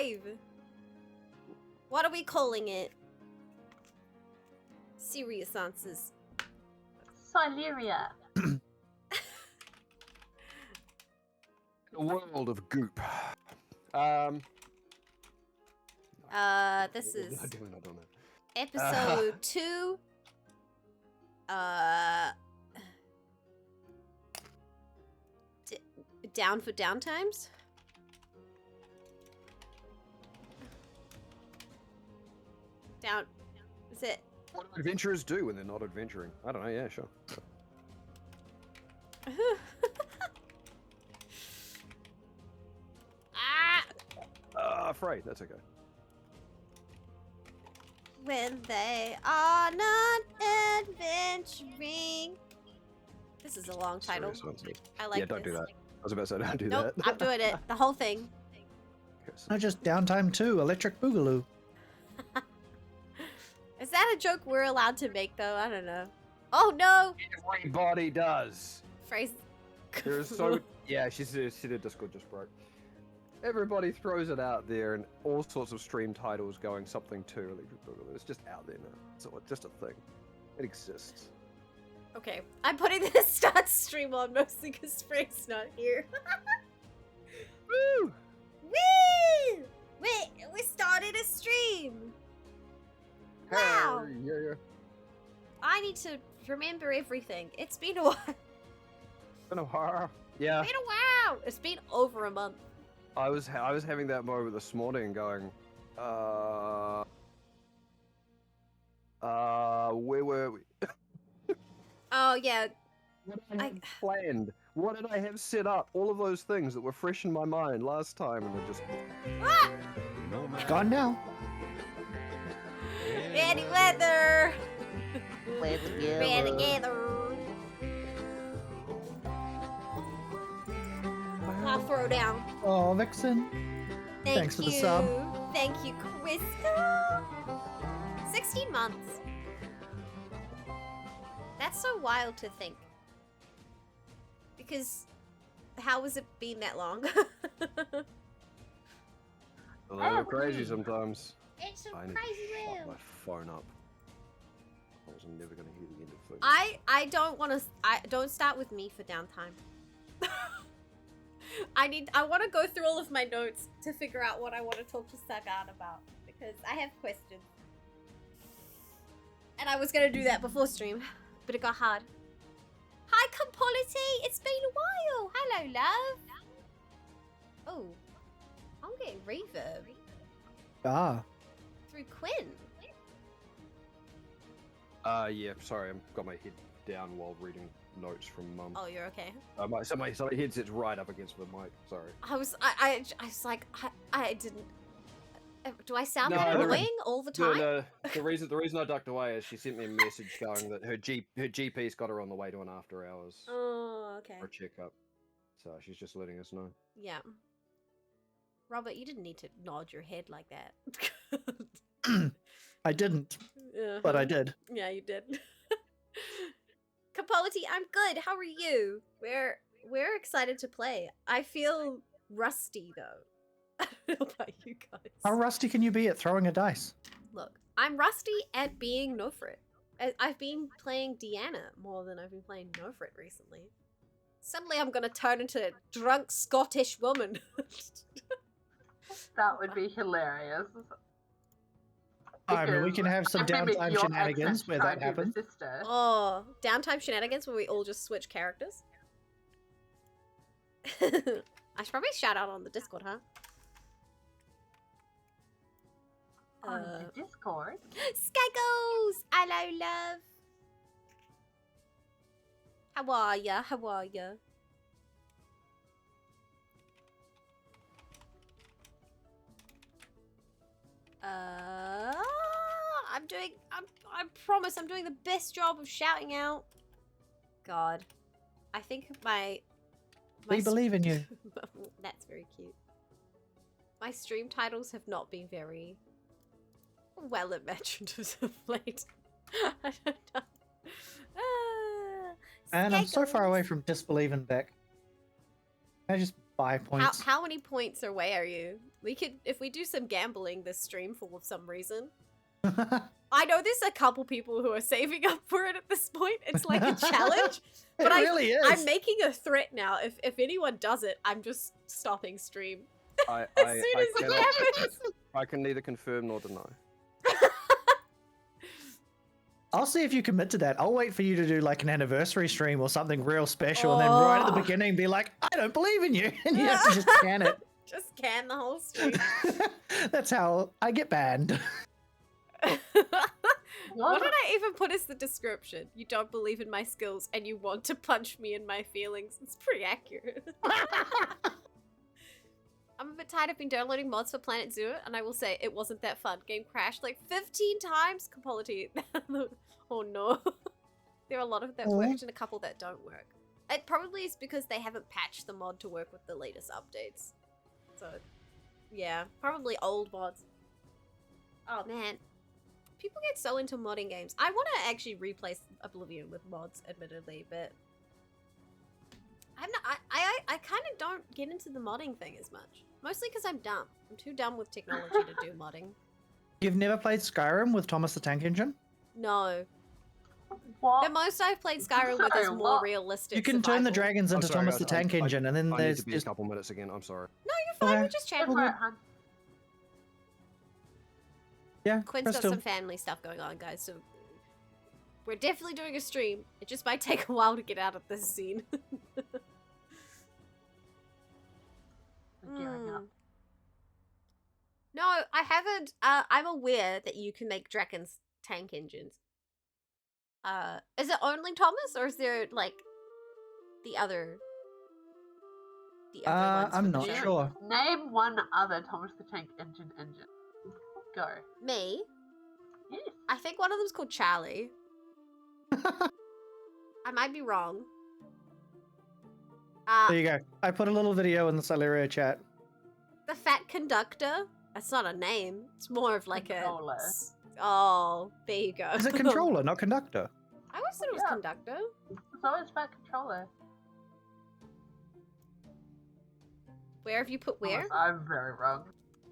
5! What are we calling it? Serious answers. Syleria. A world of goop. This is I don't know. episode 2. Down for downtimes? Down. Is it? What do adventurers do when they're not adventuring? I don't know, yeah, sure. Afraid, that's okay. When they are not adventuring. This is a long title. I like yeah, don't this. do that. I was about to say, don't do Nope, that. I'm doing it. The whole thing. Not just downtime too. Electric Boogaloo. Is that a joke we're allowed to make, though? I don't know. Oh, no! Everybody does. Phrase. There's so... yeah, she said Discord just broke. Everybody throws it out there and all sorts of stream titles going something to Electric Boogaloo. It's just out there now. It's just a thing. It exists. Okay, I'm putting this start stream on mostly because Frank's not here. Woo! Woo! Wait, we started a stream! Wow! Hey, yeah. I need to remember everything. It's been a while. Been a while. Yeah. It's been a while! It's been over a month. I was having that moment this morning going, where were we? Oh, yeah. What did I have planned? What did I have set up? All of those things that were fresh in my mind last time, and they're just Ah! Gone now. Ready weather! Play together. Ready together! I'll throw down. Oh, Vixen. Thanks for the sub. Thank you, Krista. 16 months. That's so wild to think. Because how has it been that long? a little crazy sometimes. It's a I need crazy to shut world. my phone up. I was never going to hear the end of food. I don't want to. I don't start with me for downtime. I want to go through all of my notes to figure out what I want to talk to Sagan about because I have questions. And I was gonna do that before stream, but it got hard. Hi, Compolity! It's been a while! Hello, love! Oh, I'm getting reverb Ah. through Quinn. Yeah, sorry, I've got my head down while reading notes from Mum. Oh, you're okay. So my headset's right up against the mic, sorry. I was like, I didn't. Do I sound No, that no, annoying all the time? The reason I ducked away is she sent me a message going that her GP's got her on the way to an after hours Oh, okay. for a checkup. So she's just letting us know. Yeah. Robert, you didn't need to nod your head like that. I didn't, but I did. Yeah, you did. Capolity, I'm good. How are you? We're excited to play. I feel rusty though. I don't know about you guys. How rusty can you be at throwing a dice? Look, I'm rusty at being Nofrit. I've been playing Deanna more than I've been playing Nofrit recently. Suddenly I'm gonna turn into a drunk Scottish woman. That would be hilarious. I mean, we can have some I mimic downtime your shenanigans accent where trying that to be the happens. sister. Oh, downtime shenanigans where we all just switch characters. I should probably shout out on the Discord, huh? On the Discord. Skaggles! Hello, love. How are ya? How are ya? I promise I'm doing the best job of shouting out. God. I think my We believe in you. That's very cute. My stream titles have not been very well imaginative of late. I don't know. And I'm so far Skaggles. away from disbelieving Beck. I just 5 points. How many points away are you? We could, if we do some gambling this stream for some reason. I know there's a couple people who are saving up for it at this point. It's like a challenge. But It really is. I'm making a threat now. If anyone does it, I'm just stopping stream. I As soon as it happens. I can neither confirm nor deny. I'll see if you commit to that. I'll wait for you to do like an anniversary stream or something real special, and then right at the Oh. beginning be like, I don't believe in you. And you have to just can it. Just can the whole stream. That's how I get banned. What did I even put as the description? You don't believe in my skills and you want to punch me in my feelings. It's pretty accurate. I'm a bit tired. I've been downloading mods for Planet Zoo, and I will say it wasn't that fun. Game crashed like 15 times. Compolity. Oh no. There are a lot of that worked and a couple that don't work. It probably is because they haven't patched the mod to work with the latest updates. So, yeah, probably old mods. Oh man. People get so into modding games. I want to actually replace Oblivion with mods, admittedly, but I'm not. I kind of don't get into the modding thing as much. Mostly because I'm dumb. I'm too dumb with technology to do modding. You've never played Skyrim with Thomas the Tank Engine? No. What? The most I've played Skyrim with is Sorry, more what? realistic. You can turn the survival. dragons I'm into sorry, Thomas the Tank Engine, and then I need there's to be just a couple minutes again. I'm sorry. No, you're fine. Okay. We're just Go chatting. for it, hun. yeah. Quinn's got Crystal. some family stuff going on, guys, so we're definitely doing a stream. It just might take a while to get out of this scene. We're gearing up. No, I haven't. I'm aware that you can make Draken's tank engines. Is it only Thomas, or is there like the other? Ones I'm from the not show? sure. Name one other Thomas the Tank Engine. Go. Me? Yes. I think one of them's called Charlie. I might be wrong. There you go. I put a little video in the Syleria chat. The Fat Conductor. That's not a name. It's more of like Controller. Oh, there you go. Is it controller, not conductor? I always thought it was Yeah. conductor. It's always about controller. Where have you put where? Thomas, I'm very wrong.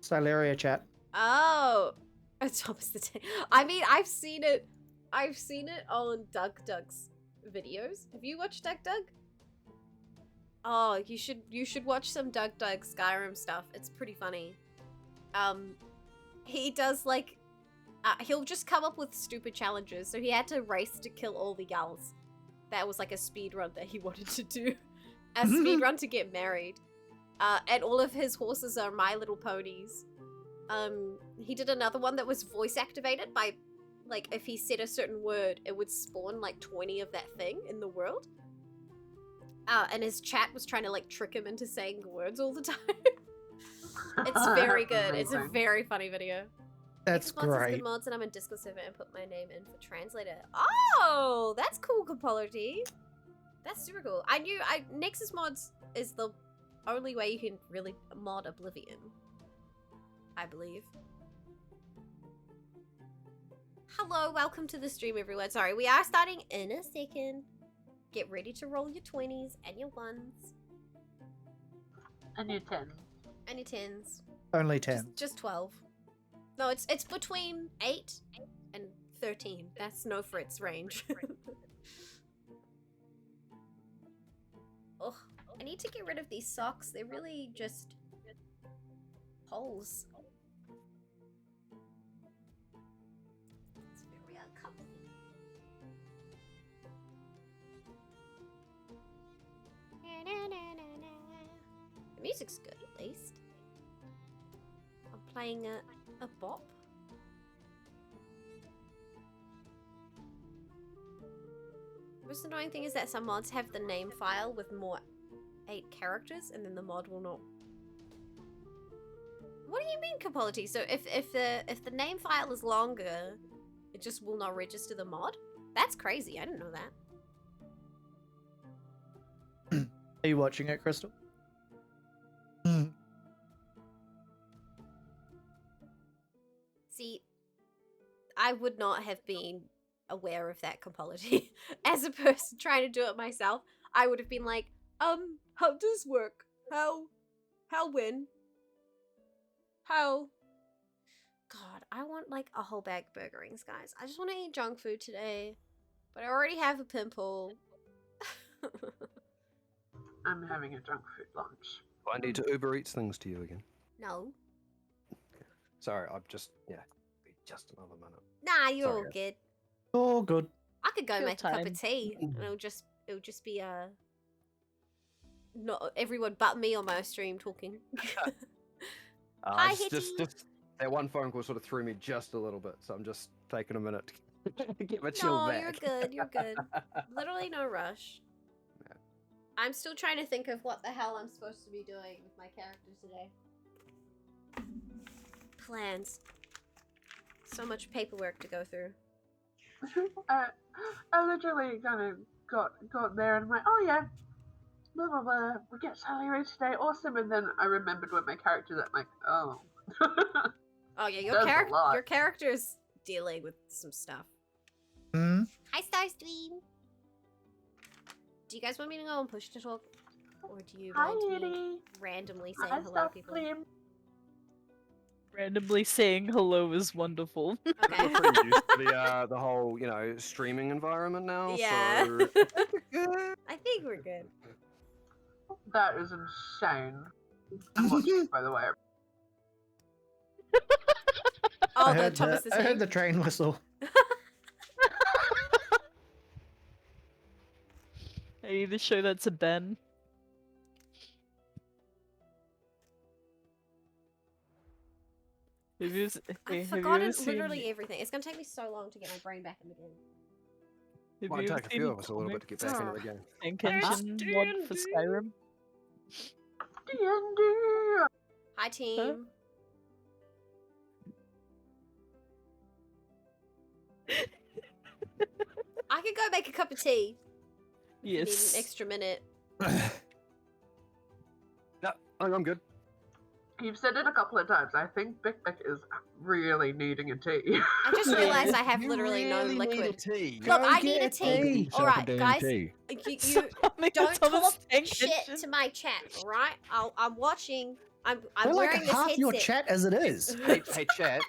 Syleria chat. Oh, it's Thomas the Tank. I mean, I've seen it. I've seen it on Doug Doug's videos. Have you watched Doug Doug? Oh, you should watch some Doug Doug Skyrim stuff. It's pretty funny. He does like, he'll just come up with stupid challenges. So he had to race to kill all the Yalls. That was like a speed run that he wanted to do. A speed run to get married. And all of his horses are My Little Ponies. He did another one that was voice activated by, like, if he said a certain word, it would spawn like 20 of that thing in the world. And his chat was trying to like trick him into saying the words all the time. It's very good. It's a Amazing. very funny video. That's Nexus Mods is great. good mods, and I'm a Discord server and put my name in for translator. Oh, that's cool, Capology. That's super cool. Nexus Mods is the only way you can really mod Oblivion, I believe. Hello, welcome to the stream, everyone. Sorry, we are starting in a second. Get ready to roll your 20s and your 1s. And your 10. And your 10s. Only 10. Just 12. No, it's between 8 and 13. That's no Fritz range. Oh, I need to get rid of these socks. They're really just holes. It's very uncomfortable. The music's good, at least. I'm playing a bop. The most annoying thing is that some mods have the name file with more 8 characters, and then the mod will not. What do you mean, Capolity? So if the name file is longer, it just will not register the mod? That's crazy. I didn't know that. Are you watching it, Crystal? See, I would not have been aware of that, Capolity. As a person trying to do it myself, I would have been like, how does this work? How Hell win. Hell. God, I want like a whole bag of burger rings, guys. I just want to eat junk food today. But I already have a pimple. I'm having a junk food lunch. I need to Uber Eats things to you again. No. Sorry, I'm just just another minute. Nah, you're Sorry, all guys. good. Oh, good. I could go Your make a cup time. of tea. And it'll just be not everyone but me on my stream talking. Hi, just Hitty. that one phone call sort of threw me just a little bit, so I'm just taking a minute to get my chill No, back. you're good. You're good. Literally no rush. Yeah. I'm still trying to think of what the hell I'm supposed to be doing with my character today. Plans. So much paperwork to go through. I literally kind of got there and I'm like, oh yeah, blah blah blah. We get Syleria today, awesome. And then I remembered what my character's at. I'm like, oh. Oh yeah, That's a lot. your character's dealing with some stuff. Hmm? Hi, Starstream. Do you guys want me to go and push to talk, or do you Hi, want me Edie. randomly saying Hi, hello to people? Starflame. Randomly saying hello is wonderful. Okay. We're pretty used to the whole streaming environment now. Yeah. So I think we're good. That is insane. I'm watching, by the way. Oh, I the heard Thomas the, I heard the train whistle. I need to show that to Ben. Have you, I've have you forgotten ever seen, literally everything. It's gonna take me so long to get my brain back in the game. have might you ever take a seen few of us a little bit to get back into the Ah. game. Intention mod for Skyrim? D&D. Hi, team. I could go make a cup of tea. If you need Yes. an extra minute. No, I'm good. You've said it a couple of times. I think Bic Bic is really needing a tea. I just realized I have literally no liquid. tea. Look, Go I need a get tea. tea. Alright, guys. You Something don't that Thomas talk paying shit attention. to my chat, alright? I'm watching. I'm We're like wearing this half headset. your chat as it is. Hey, chat.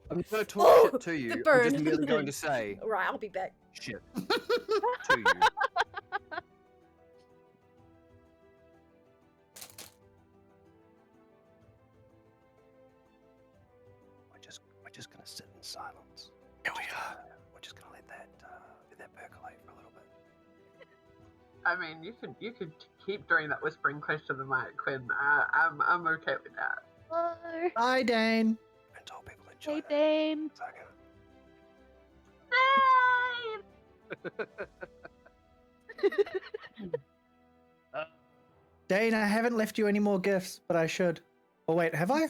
I'm going to talk Oh, shit to you. the I'm burn. just merely going to say Right, I'll be back. shit to you. We're just gonna sit in silence. Here we are. We're just gonna let that percolate for a little bit. I mean, you could keep doing that whispering close to the mic, Quinn. I'm okay with that. Hello. Hi, Dane. Until people enjoy Hey, that. Dane. Hey! Dane, I haven't left you any more gifts, but I should. Oh, wait, have I?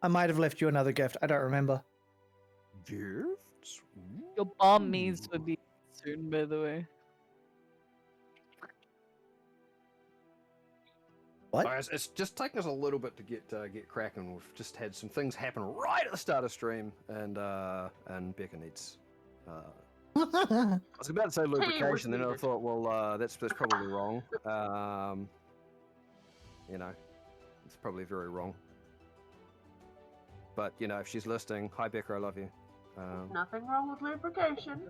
I might have left you another gift. I don't remember. Gifts? Your bomb means will be soon, by the way. What? It's just taken us a little bit to get cracking. We've just had some things happen right at the start of stream, and Becca needs. I was about to say lubrication, then I needed. thought, well, that's probably wrong. It's probably very wrong. But if she's listening, hi Becca, I love you. Nothing wrong with lubrication.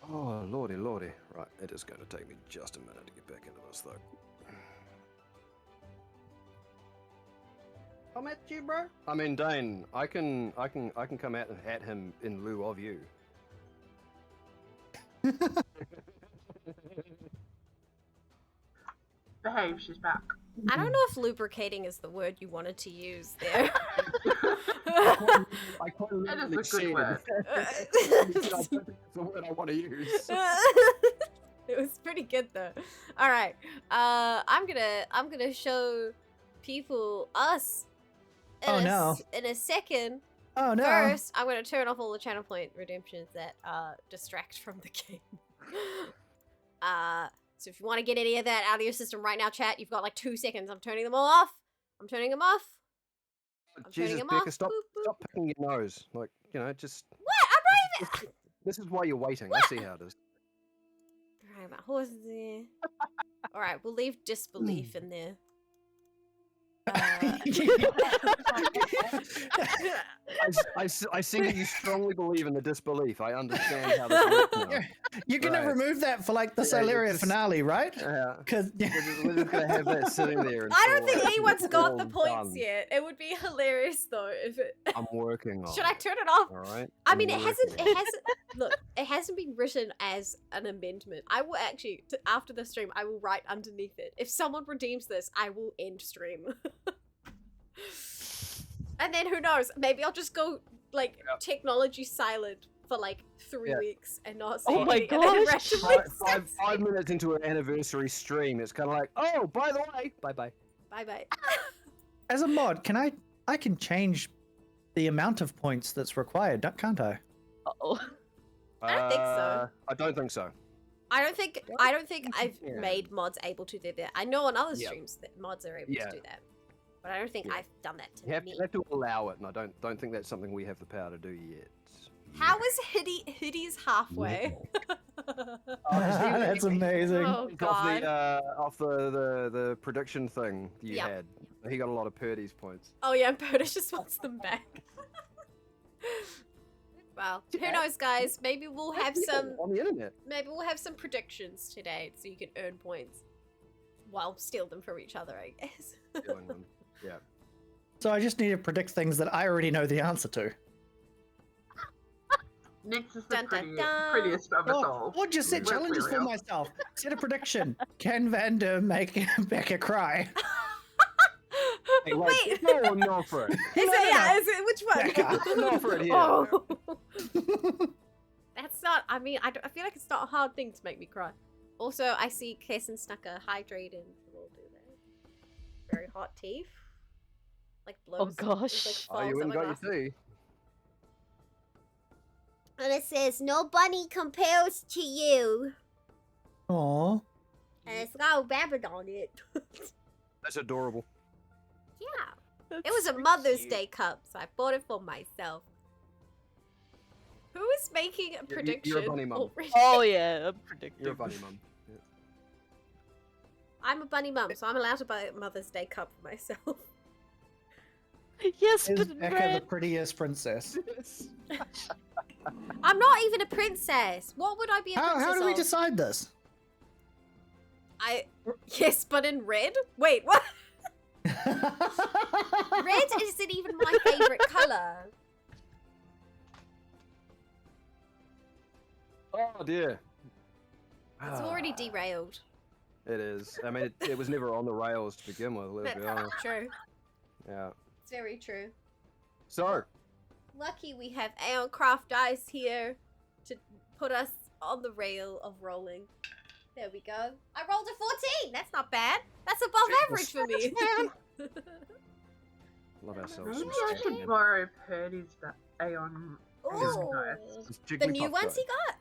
Oh, lordy. Right, it is going to take me just a minute to get back into this, though. I'm at you, bro. I mean, Dane, I can come at him in lieu of you. Behave, she's back. I don't know if lubricating is the word you wanted to use there. I quite That is a good said word. I don't think it's the word I want to use. It was pretty good though. All right, I'm gonna show people us in in a second. Oh, no. First, I'm gonna turn off all the channel point redemptions that distract from the game. So if you want to get any of that out of your system right now, chat, you've got like 2 seconds. I'm turning them all off. I'm turning them off. I'm turning Jesus, them Becca, off. stop Boop, boop. stop picking your nose. Like, just. What? I'm not even. This is why you're waiting. I see how it is. Talking about horses there. All right, we'll leave disbelief in there. I see that you strongly believe in the disbelief. I understand how this works now. You're gonna Right. remove that for like the Syleria just- finale, right? Yeah. Because We're just gonna have that sitting there. I don't until, think like, anyone's it's got all the points done. yet. It would be hilarious though if it. I'm working on. Should I turn it off? All right. I mean, it I'm hasn't. working It on hasn't. Look, it hasn't been written as an amendment. I will actually, after the stream, I will write underneath it. If someone redeems this, I will end stream. And then who knows? Maybe I'll just go like technology silent for like 3 weeks and not say Oh my anything, and then gosh. randomly Five, 5 minutes into an anniversary stream, it's kind of like, oh, by the way, bye bye. Bye bye. as a mod, I can change the amount of points that's required, can't I? Uh-oh. I don't think so. I don't think so. I don't think I've Yeah. made mods able to do that. I know on other Yeah. streams that mods are able Yeah. to do that, but I don't think Yeah. I've done that to You have, me. you have to allow it, and I don't think that's something we have the power to do yet. How is Hiddy's halfway? That's amazing. Oh god. Off the prediction thing you Yep. had. He got a lot of Purdy's points. Oh yeah, and Purdish just wants them back. Well, who knows, guys? Maybe we'll have some. on the internet. Maybe we'll have some predictions today, so you can earn points. Well, steal them from each other, I guess. Doing them. Yeah. So I just need to predict things that I already know the answer to. Nyx is the Dun, dun, prettiest, dun. prettiest of us Oh, all. or just set Let's be challenges for real. myself. Set a prediction. Can Vander make Becca cry? Hey, like, Wait. no or no for it. Is it? Yeah. Is it? Which one? Becca. No for it here. Oh. That's not. I mean, I feel like it's not a hard thing to make me cry. Also, I see Kasqorn snuck a hydrate in. We'll do that. Very hot teeth. Like blows. gosh. Oh, you wouldn't got your tea. And it says, "No bunny compares to you." Aw. And it's got a rabbit on it. That's adorable. Yeah. It was a Mother's Day cup, so I bought it for myself. Who is making a You're a prediction bunny mum. already? Oh yeah, I'm predicting. You're a bunny mum. Yeah. I'm a bunny mum, so I'm allowed to buy a Mother's Day cup for myself. Yes, Is but Becca red. the prettiest princess? I'm not even a princess. What would I be a princess How do we of? decide this? Yes, but in red? Wait, what? Red isn't even my favorite color. Oh dear. It's already derailed. It is. I mean, it was never on the rails to begin with. Let's be That's honest. true. Yeah. It's very true. So, Lucky we have Aeon Craft Dice here to put us on the rail of rolling. There we go. I rolled a 14. That's not bad. That's above average for me. love ourselves. Maybe some I Stan. should borrow Purdy's Aeon. Ooh. Nice. It's The new Jigglypuff ones though. he got?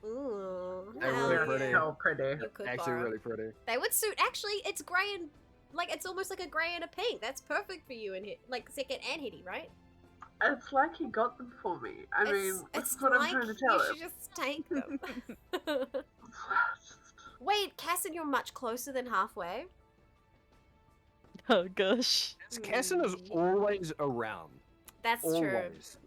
Ooh. They're hell really yeah. pretty. So pretty. You could Actually, borrow. really pretty. They would suit. Actually, it's grey and like it's almost like a grey and a pink. That's perfect for you and like Second and Hitty, right? It's like he got them for me. I mean, it's that's what I'm like trying to tell you him. should just take them. Wait, Casson, you're much closer than halfway. Oh gosh. Kasqorn is always around. That's true. Always.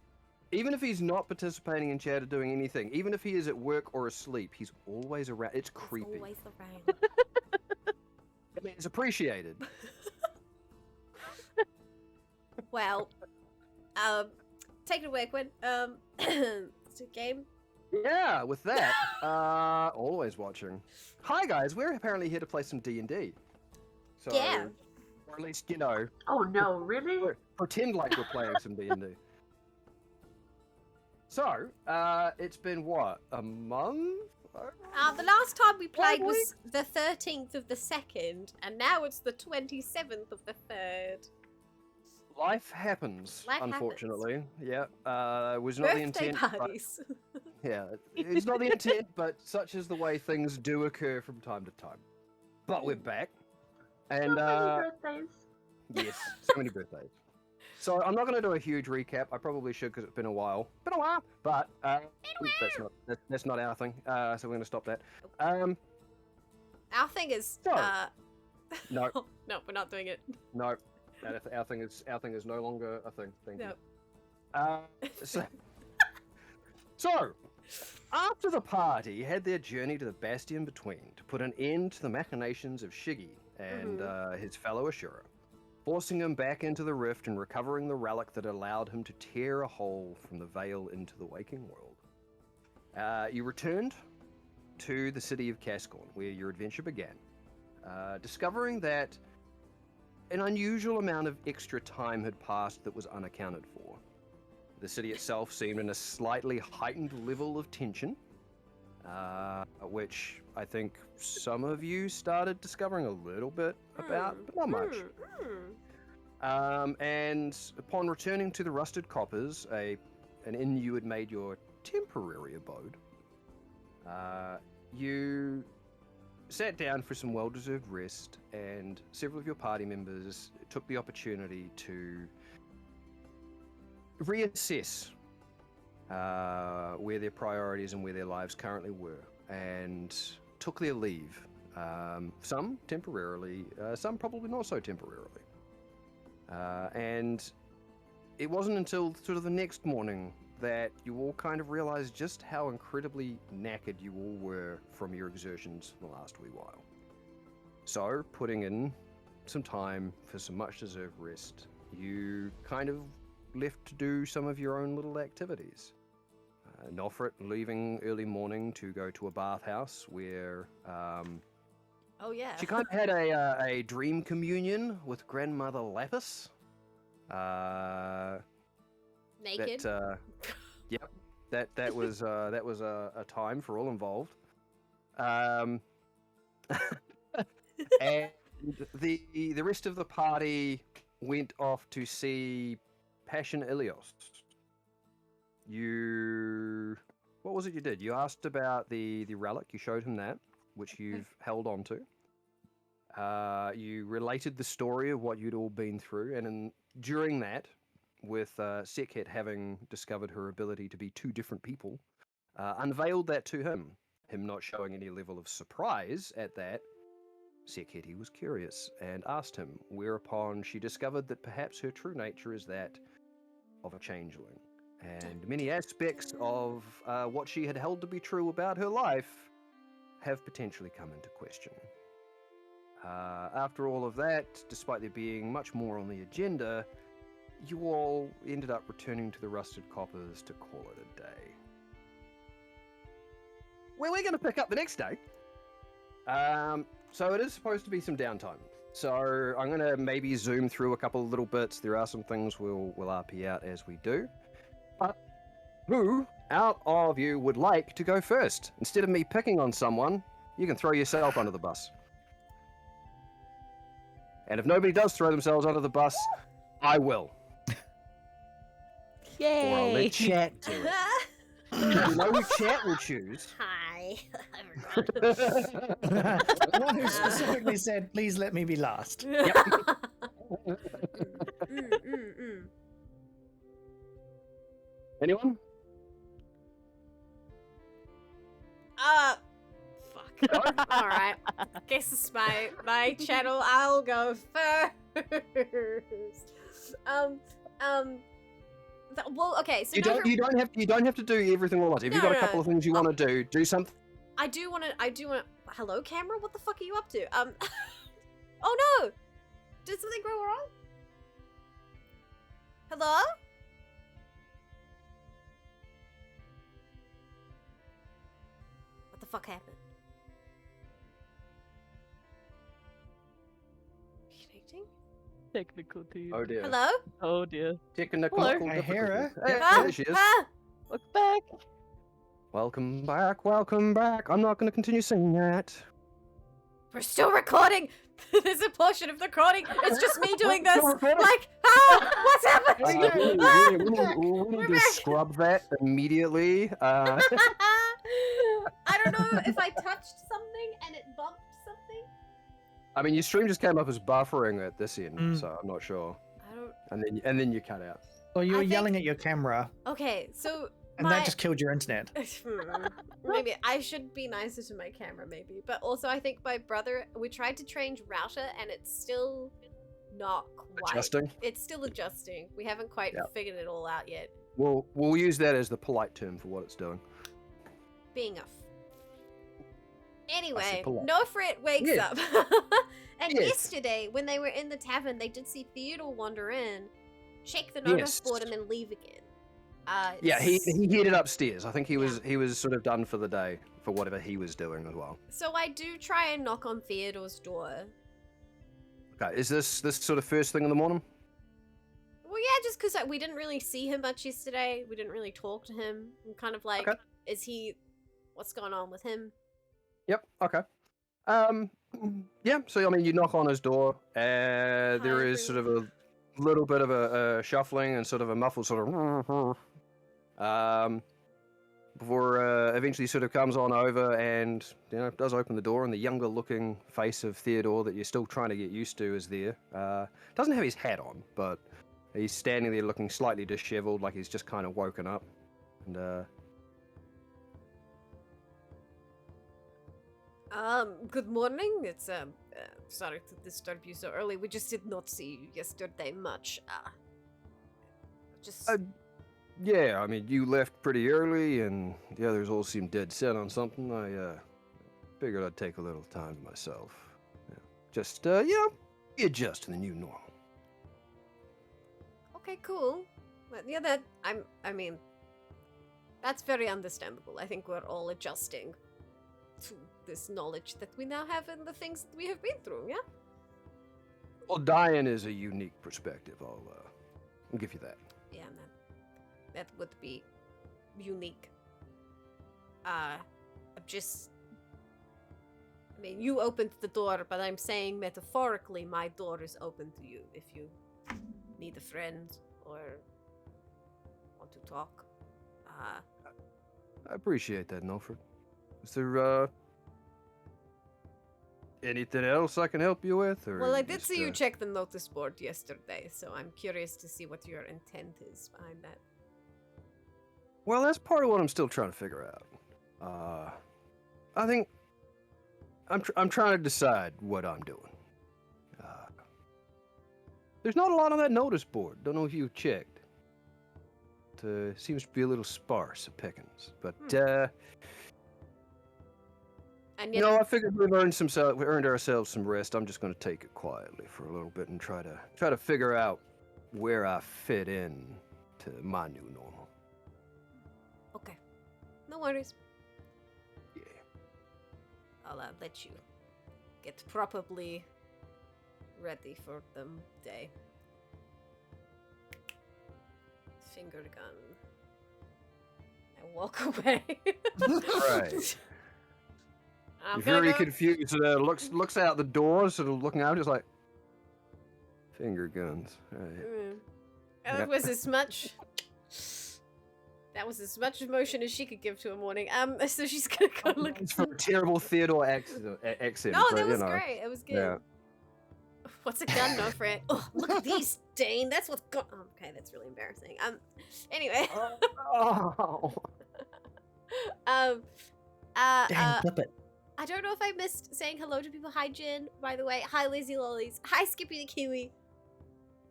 Even if he's not participating in chat or doing anything, even if he is at work or asleep, he's always around. It's creepy. Always around. I mean, it's appreciated. Well, take it away, Quinn. It's a game. Yeah, with that, always watching. Hi guys, we're apparently here to play some D&D. So, Yeah. or at least, you know, Oh no, really? pretend like we're playing some D&D. So, it's been what, a month? The last time we played 5 was weeks? the 13th of the 2nd, and now it's the 27th of the 3rd. Life happens, Life happens. unfortunately. Yeah, it was not the Birthday intent. but- parties. yeah, it's not the intent, but such is the way things do occur from time to time. But we're back, and So many birthdays. yes, so many birthdays. So I'm not going to do a huge recap. I probably should because it's been a while. But that's not our thing. So we're going to stop that. Our thing is. So- No. No, we're not doing it. No, our thing is no longer a thing. Thank No. you. So, after the party had their journey to the Bastion Between to put an end to the machinations of Shiggy and his fellow Ashura, forcing him back into the rift and recovering the relic that allowed him to tear a hole from the veil into the waking world, you returned to the city of Kasqorn, where your adventure began, discovering that an unusual amount of extra time had passed that was unaccounted for. The city itself seemed in a slightly heightened level of tension, which I think some of you started discovering a little bit about, but not much. And upon returning to the Rusted Coppers, an inn you had made your temporary abode, you sat down for some well-deserved rest, and several of your party members took the opportunity to reassess where their priorities and where their lives currently were, and took their leave. Some temporarily, some probably not so temporarily. And it wasn't until sort of the next morning that you all kind of realized just how incredibly knackered you all were from your exertions the last wee while. So, putting in some time for some much-deserved rest, you kind of left to do some of your own little activities. Nofrit leaving early morning to go to a bathhouse where Oh yeah. she kind of had a dream communion with grandmother Lapis. Naked. Yep, that was a time for all involved. And the rest of the party went off to see Passion Ilios. What was it you did? You asked about the relic. You showed him that, which you've held on to. You related the story of what you'd all been through, and during that, with Sekhet having discovered her ability to be two different people, unveiled that to him. Him not showing any level of surprise at that, Sekhet was curious and asked him, whereupon she discovered that perhaps her true nature is that of a changeling. And many aspects of what she had held to be true about her life have potentially come into question. After all of that, despite there being much more on the agenda, you all ended up returning to the Rusted Coppers to call it a day. Well, we're going to pick up the next day. So it is supposed to be some downtime. So I'm going to maybe zoom through a couple of little bits. There are some things we'll RP out as we do. But who out of you would like to go first? Instead of me picking on someone, you can throw yourself under the bus. And if nobody does throw themselves under the bus, I will. Yay! Or I'll let chat do it. You know who chat will choose? Hi. The one who specifically said, "Please let me be last." Anyone? Fuck. All right. Guess it's my channel. I'll go first. Well, okay. So You don't have to do everything all at once. If you've got a couple of things you want to do something. I do want to. Hello, camera. What the fuck are you up to? Oh no! Did something go wrong? Hello? What the fuck happened? Connecting? Technical team. Oh dear. Hello? Oh dear. Technical Hello. I hear her. Hey, Ah, there she is. ah! Look back. Welcome back, welcome back. I'm not going to continue singing that. We're still recording. There's a portion of the recording. It's just me doing this. Still recording? Like, what's happening? We need to scrub that immediately. I don't know if I touched something and it bumped something. I mean, your stream just came up as buffering at this end, Mm. so I'm not sure. I don't. and then you cut out. Or you were I think- yelling at your camera, Okay, so and that just killed your internet. maybe I should be nicer to my camera, maybe. But also, I think my brother. We tried to change router, and it's still not quite. Adjusting. It's still adjusting. We haven't quite Yeah. figured it all out yet. We'll use that as the polite term for what it's doing. Being a. Anyway, polite. Nofrit wakes Yeah. up. And Yes. yesterday, when they were in the tavern, they did see Theodore wander in, shake the notice Yes. board, and then leave again. Yeah, he headed upstairs. I think he was sort of done for the day for whatever he was doing as well. So I do try and knock on Theodore's door. Okay, is this sort of first thing in the morning? Well, yeah, just because we didn't really see him much yesterday. We didn't really talk to him. I'm kind of like, Okay. is he... What's going on with him? Yep. Okay. Yeah. So I mean, you knock on his door, and there is sort of a little bit of a shuffling and sort of a muffled sort of before eventually sort of comes on over and does open the door, and the younger looking face of Theodore that you're still trying to get used to is there. Doesn't have his hat on, but he's standing there looking slightly disheveled, like he's just kind of woken up, and Good morning. It's sorry to disturb you so early. We just did not see you yesterday much. Just yeah, I mean, you left pretty early, and the others all seemed dead set on something. I figured I'd take a little time to myself. Yeah. Just, adjust to the new normal. okay, cool. But yeah, I mean, that's very understandable. I think we're all adjusting to this knowledge that we now have and the things that we have been through. Yeah. Well, dying is a unique perspective. I'll give you that. Yeah, that would be unique. I mean, you opened the door, but I'm saying metaphorically, my door is open to you if you need a friend or want to talk. I appreciate that, Nofred. Is there anything else I can help you with? Or Well, I did just, see you check the notice board yesterday, so I'm curious to see what your intent is behind that. Well, that's part of what I'm still trying to figure out. I think I'm trying to decide what I'm doing. There's not a lot on that notice board. Don't know if you checked. It seems to be a little sparse of pickings, but And you yet, know, I figured we earned ourselves some rest. I'm just going to take it quietly for a little bit and try to figure out where I fit in to my new normal. okay, no worries. Yeah. I'll let you get properly ready for the day. Finger gun. I walk away. Right. I'm You're gonna very go. confused. Looks out the door, sort of looking out, just like finger guns. Right. That was as much. That was as much emotion as she could give to a morning. So she's gonna go look. It's for a terrible Theodore accent. No, but, that you was know. great. It was good. Yeah. What's a gun, no friend? Oh, look at these, Dane. That's what's gun. Oh, okay, that's really embarrassing. Anyway. Oh. Damn, clip it. I don't know if I missed saying hello to people. Hi, Jen, by the way. Hi, Lazy Lollies. Hi, Skippy the Kiwi.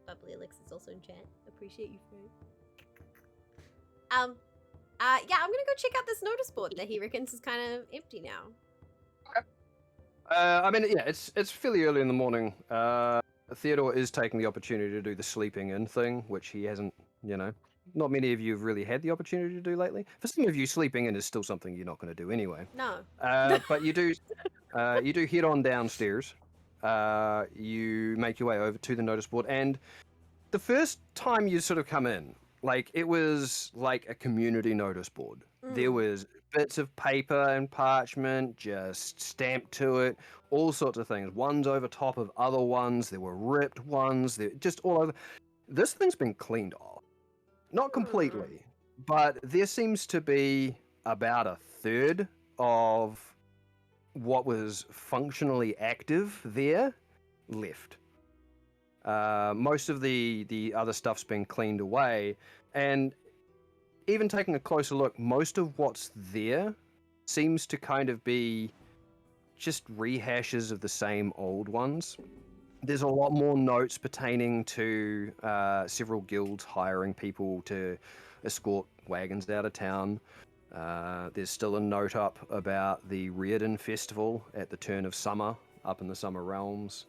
Bubbly Elixir is also in chat. Appreciate you, friend. Yeah, I'm gonna go check out this notice board that he reckons is kind of empty now. I mean, yeah, it's fairly early in the morning. Theodore is taking the opportunity to do the sleeping in thing, which he hasn't, not many of you have really had the opportunity to do lately. For some of you, sleeping in is still something you're not going to do anyway. No. But you do head on downstairs. You make your way over to the notice board, and the first time you sort of come in, like, it was like a community notice board. There was bits of paper and parchment just stamped to it, all sorts of things. Ones over top of other ones. There were ripped ones. They're just all over. This thing's been cleaned off. Not completely, but there seems to be about a third of what was functionally active there left. Most of the other stuff's been cleaned away, and even taking a closer look, most of what's there seems to kind of be just rehashes of the same old ones. There's a lot more notes pertaining to several guilds hiring people to escort wagons out of town. There's still a note up about the Reardon Festival at the turn of summer up in the Summer Realms.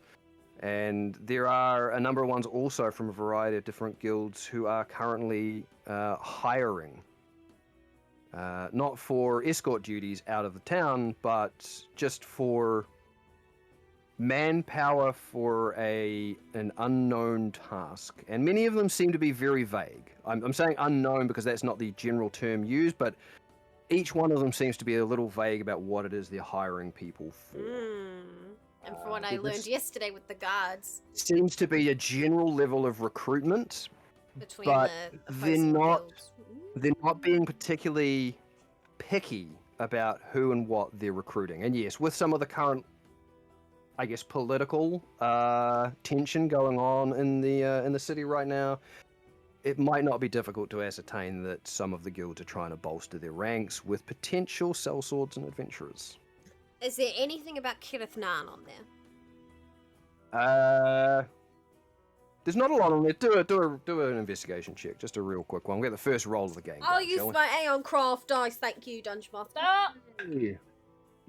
And there are a number of ones also from a variety of different guilds who are currently hiring. Not for escort duties out of the town, but just for manpower for an unknown task. And many of them seem to be very vague. I'm saying unknown because that's not the general term used, but each one of them seems to be a little vague about what it is they're hiring people for. And from what I learned yesterday with the guards, Seems to be a general level of recruitment, between but the they're opposing not guilds. they're not being particularly picky about who and what they're recruiting. And yes, with some of the current, I guess, political tension going on in the city right now, it might not be difficult to ascertain that some of the guilds are trying to bolster their ranks with potential sellswords and adventurers. Is there anything about Kirith Nan on there? There's not a lot on there. Do an investigation check, just a real quick one. We'll get the first roll of the game. I'll down, use shall we? my Aeon Craft dice, thank you, Dungeon Master. Hey,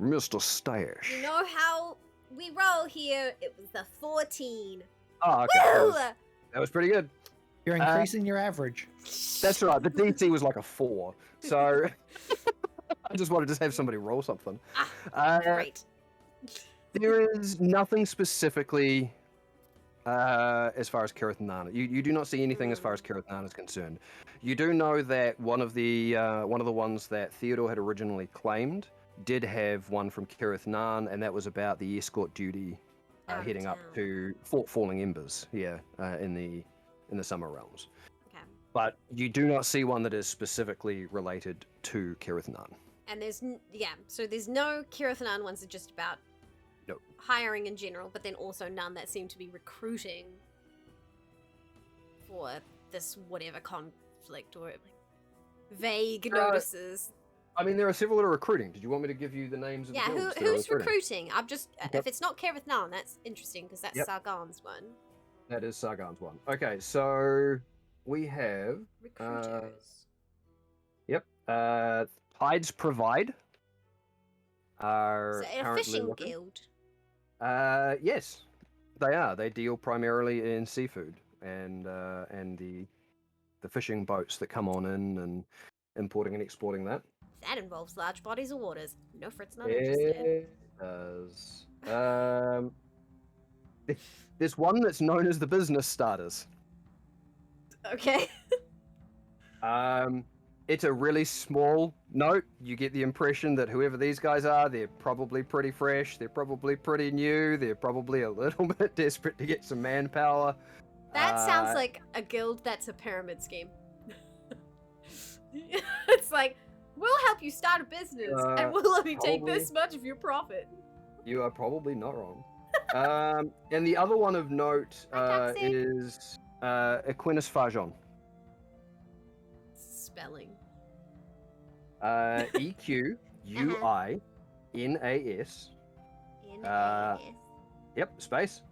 Mr. Stash. You know how we roll here? It was the 14. Oh, okay. Woo! That was pretty good. You're increasing your average. That's right. The DC was like a 4, so I just wanted to have somebody roll something. Great. There is nothing specifically as far as Kirith Nan. You do not see anything as far as Kirith Nan is concerned. You do know that one of the ones that Theodore had originally claimed did have one from Kirith Nan, and that was about the escort duty heading up to Fort Falling Embers here in the Summer Realms. Okay. But you do not see one that is specifically related to Kirith Nan. And so there's no Kirith Nan ones that are just about hiring in general, but then also none that seem to be recruiting for this whatever conflict or vague notices. I mean, there are several that are recruiting. Did you want me to give you the names of the guilds that are who's recruiting? I'm just Okay. If it's not Kirith Nan, that's interesting because that's Sargon's one. That is Sargon's one. Okay, so we have Recruiters. Tides Provide are So a currently fishing looking. guild. Yes, they are. They deal primarily in seafood and the fishing boats that come on in and importing and exporting that. That involves large bodies of waters. No, Frit's not interested. It does. There's one that's known as the Business Starters. Okay. It's a really small note. You get the impression that whoever these guys are, they're probably pretty fresh, they're probably pretty new, they're probably a little bit desperate to get some manpower. That sounds like a guild that's a pyramid scheme. It's like, we'll help you start a business, and we'll let you take this much of your profit. You are probably not wrong. And the other one of note is Equinus Fajon. Spelling. EQUINAS. Yep, space.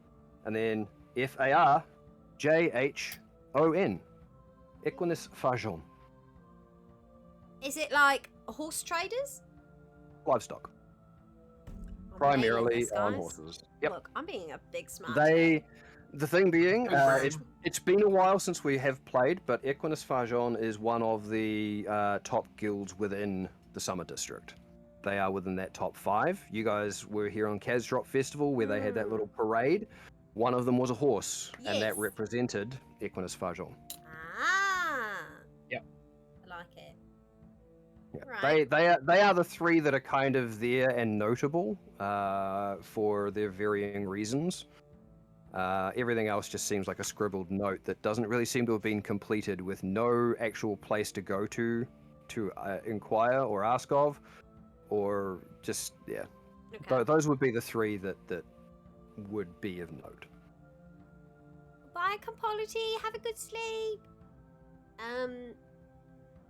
And then FARJHON. Equinus Fajon. Is it like horse traders? Livestock. I'm Primarily nailing this, on guys. horses. Yep. Look, I'm being a big smart. The thing being, it's been a while since we have played, but Equinus Fajon is one of the top guilds within the Summer District. They are within that top 5. You guys were here on Kasqorn Festival where they had that little parade. One of them was a horse, and that Yes. represented Equinus Fajon. Ah. Yep. I like it. Yeah. Right. They are the 3 that are kind of there and notable for their varying reasons. Everything else just seems like a scribbled note that doesn't really seem to have been completed, with no actual place to go to inquire or ask of, or just Okay. Those would be the 3 that would be of note. Bye, Compolity. Have a good sleep.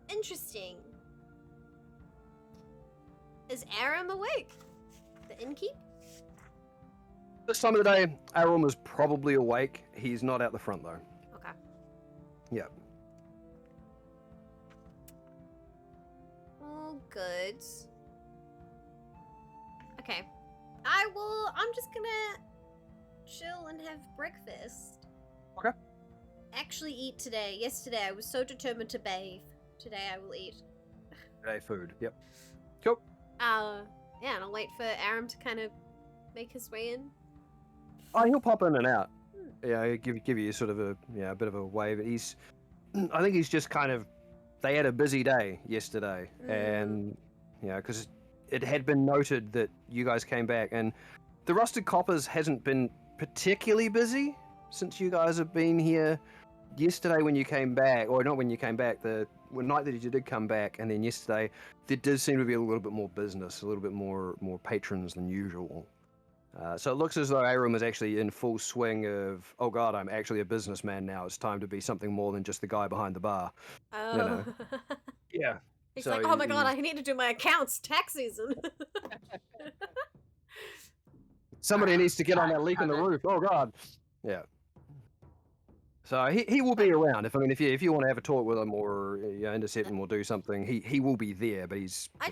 Interesting. Is Aram awake? The innkeep? This time of the day, Aram is probably awake. He's not out the front though. Okay. Yeah. All good. Okay. I'm just gonna chill and have breakfast. Okay. Actually eat today. Yesterday I was so determined to bathe. Today I will eat. Today food. Yep. Cool. Yeah, and I'll wait for Aram to kind of make his way in. Oh, he'll pop in and out. Yeah, he'll give you sort of a bit of a wave. I think he's just kind of. They had a busy day yesterday, and because it had been noted that you guys came back, and the Rusted Coppers hasn't been particularly busy since you guys have been here. Yesterday when you came back, or not when you came back, the night that you did come back, and then yesterday, there did seem to be a little bit more business, a little bit more patrons than usual. So it looks as though Aram is actually in full swing of, oh god, I'm actually a businessman now. It's time to be something more than just the guy behind the bar. Oh. You know. Yeah. He's So like, oh my god, I need to do my accounts. Tax season. Somebody needs to get on that leak in the roof. Oh god. Yeah. So he will be around. If you want to have a talk with him or intercept him or do something, he will be there. But he's I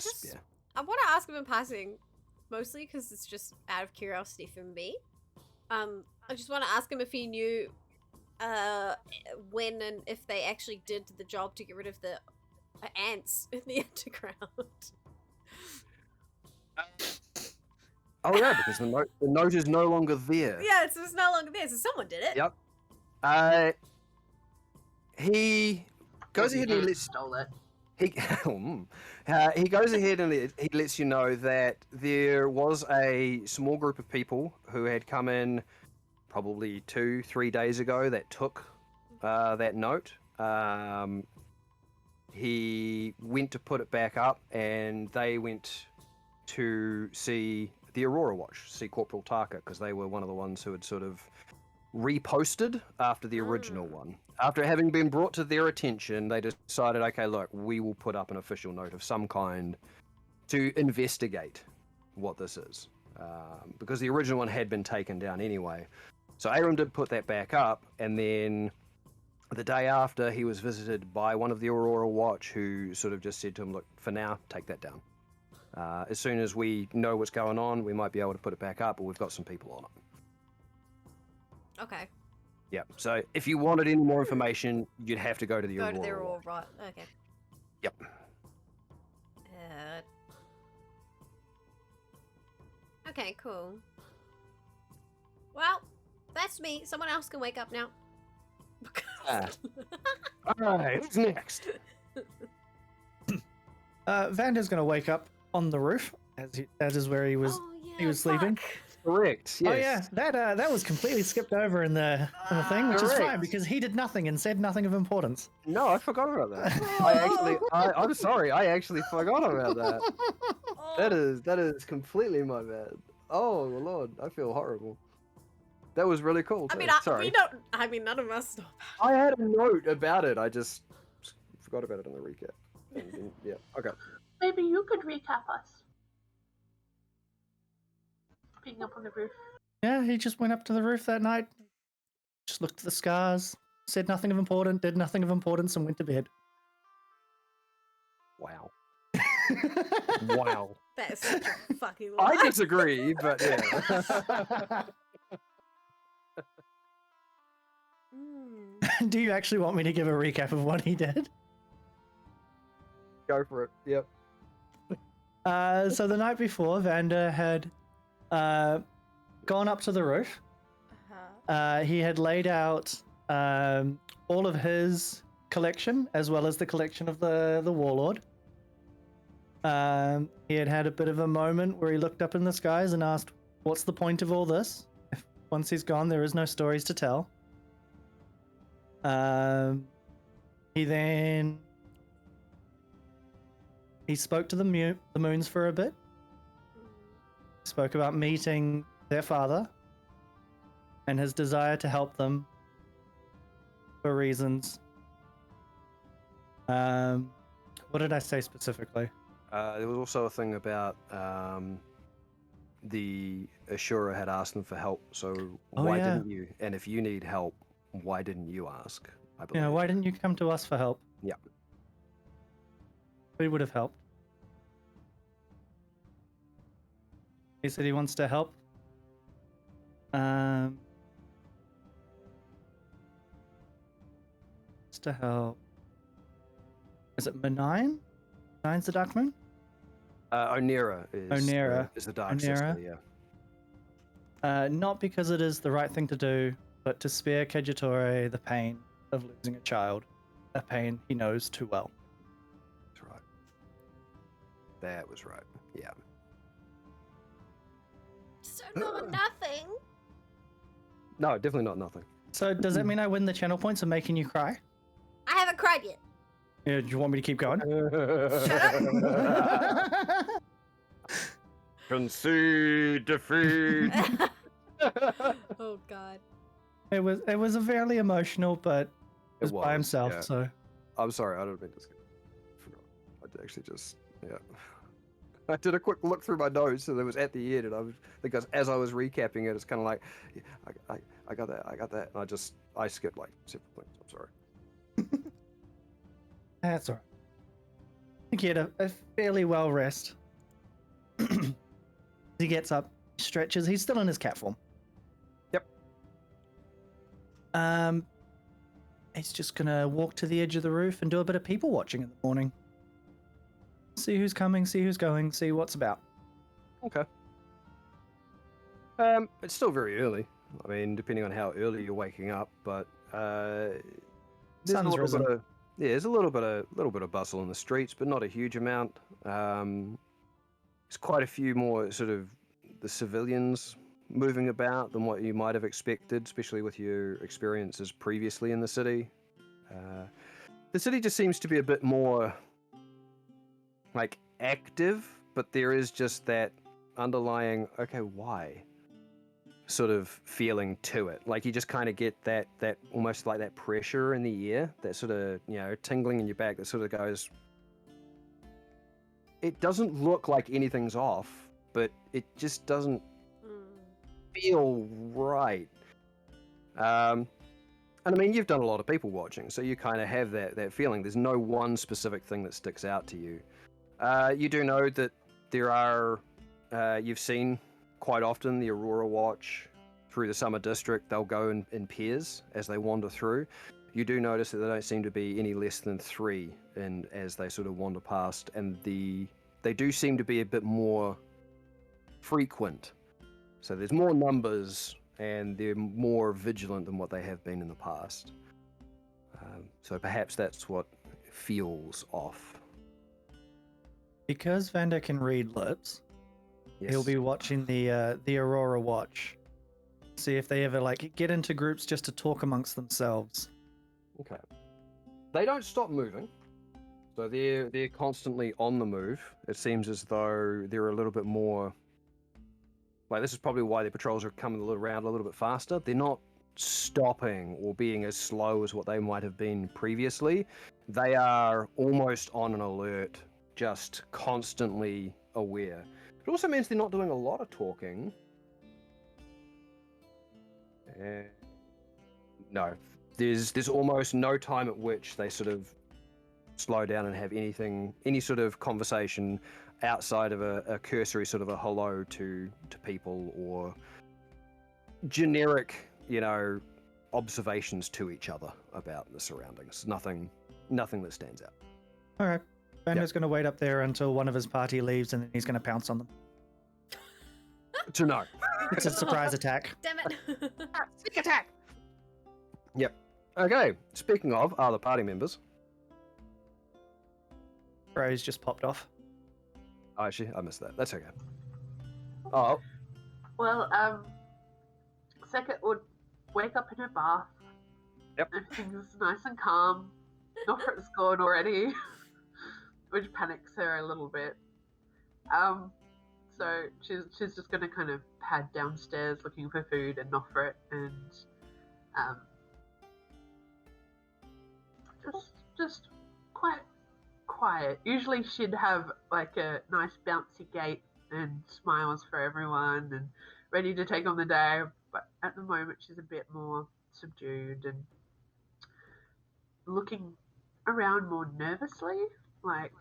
want to ask him in passing, mostly because it's just out of curiosity for me. I just want to ask him if he knew when and if they actually did the job to get rid of the ants in the underground. Oh yeah, because the note is no longer there. Yeah, it's just no longer there, so someone did it. Yep. He goes ahead and stole it. he goes ahead and he lets you know that there was a small group of people who had come in probably 2-3 days ago that took that note. He went to put it back up, and they went to see the Aurora Watch, see Corporal Taka, because they were one of the ones who had sort of reposted after the original one. After having been brought to their attention, they decided, okay, look, we will put up an official note of some kind to investigate what this is. Because the original one had been taken down anyway. So Aram did put that back up, and then the day after, he was visited by one of the Aurora Watch, who sort of just said to him, look, for now, take that down. As soon as we know what's going on, we might be able to put it back up, but we've got some people on it. Okay. Yeah, so if you wanted any more information, you'd have to go to the Aurora. Go to the Aurora, Watch. right. Okay. Yep. Okay, cool. Well, that's me. Someone else can wake up now. Alright, who's next? Vander's gonna wake up on the roof, as is where he was sleeping. fuck. Correct, yes. Oh yeah, that was completely skipped over in the thing, which is fine Correct. because he did nothing and said nothing of importance. No, I forgot about that. I'm sorry, I actually forgot about that. That is completely my bad. Oh Lord, I feel horrible. That was really cool. Too. Sorry. None of us know. I had a note about it. I just forgot about it in the recap. Yeah. Okay. Maybe you could recap us. Being up on the roof. Yeah, he just went up to the roof that night, just looked at the scars, said nothing of importance, did nothing of importance, and went to bed. Wow. Wow. That is such a fucking lie. I disagree, but yeah. Do you actually want me to give a recap of what he did? Go for it. Yep. So the night before, Vander had gone up to the roof. He had laid out all of his collection, as well as the collection of the warlord. He had had a bit of a moment where he looked up in the skies and asked, what's the point of all this? If once he's gone, there is no stories to tell. He spoke to the moons for a bit. Spoke about meeting their father and his desire to help them for reasons. What did I say specifically? There was also a thing about the Ashura had asked them for help, so Oh, why yeah. didn't you? And if you need help, why didn't you ask? I believe. Yeah, why didn't you come to us for help? Yeah. We would have helped. He said he wants to help. Wants to help. Is it Benign? Benign's the Dark Moon? Onera is Onera. is the dark Onera. sister. Yeah. Not because it is the right thing to do, but to spare Kejitore the pain of losing a child, a pain he knows too well. That's right. That was right. Yeah. So not nothing. No, definitely not nothing. So does that mean I win the channel points of making you cry? I haven't cried yet. Yeah, do you want me to keep going? Concede defeat. Oh God. It was a fairly emotional, but it was by himself. Yeah. So I'm sorry, I don't mean to. I forgot. I did actually just I did a quick look through my notes, so it was at the end, and because as I was recapping it, it's kind of like, yeah, I got that, and I skipped like several things. I'm sorry. that's all right. I think he had a fairly well rest. He gets up, stretches. He's still in his cat form. Yep. He's just gonna walk to the edge of the roof and do a bit of people watching in the morning. See who's coming, see who's going, see what's about. Okay. It's still very early. I mean, depending on how early you're waking up, but there's Sun's risen. there's a little bit of bustle in the streets, but not a huge amount. There's quite a few more sort of the civilians moving about than what you might have expected, especially with your experiences previously in the city. The city just seems to be a bit more like active, but there is just that underlying, okay, why sort of feeling to it. Like you just kind of get that almost like that pressure in the air, that sort of, tingling in your back that sort of goes, it doesn't look like anything's off, but it just doesn't feel right. And I mean, you've done a lot of people watching, so you kind of have that feeling. There's no one specific thing that sticks out to you. You do know that there are, you've seen quite often the Aurora Watch through the Summer District. They'll go in pairs as they wander through. You do notice that there don't seem to be any less than 3 as they sort of wander past, and they do seem to be a bit more frequent. So there's more numbers, and they're more vigilant than what they have been in the past. So perhaps that's what feels off. Because Vander can read lips, Yes. he'll be watching the Aurora Watch. See if they ever get into groups just to talk amongst themselves. Okay. They don't stop moving, so they're constantly on the move. It seems as though they're a little bit more. Like, this is probably why their patrols are coming around a little bit faster. They're not stopping or being as slow as what they might have been previously. They are almost on an alert, just constantly aware. It also means they're not doing a lot of talking. No, there's almost no time at which they sort of slow down and have any sort of conversation outside of a cursory sort of a hello to people or generic, observations to each other about the surroundings. Nothing that stands out. All right. Vander's going to wait up there until one of his party leaves, and then he's going to pounce on them. To know. It's a surprise attack. Damn it. Sneak attack! Yep. Okay, speaking of other party members. Rose just popped off. Oh, actually, I missed that. That's okay. Oh, Well, Sekit would wake up in her bath. Yep. Everything's nice and calm. Nofrit's gone already, which panics her a little bit. So she's just gonna kind of pad downstairs looking for food and Nofrit, and just quite quiet. Usually she'd have like a nice bouncy gait and smiles for everyone and ready to take on the day, but at the moment she's a bit more subdued and looking around more nervously, like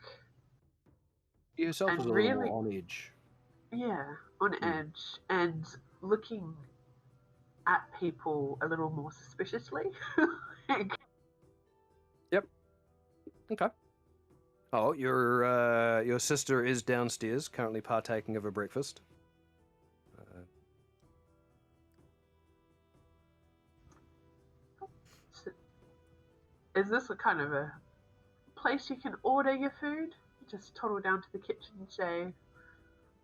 Yourself and is a little really, more on edge. yeah, on edge and looking at people a little more suspiciously. Like, Okay. Oh, your sister is downstairs, currently partaking of her breakfast. is this a kind of a place you can order your food? You just toddle down to the kitchen and say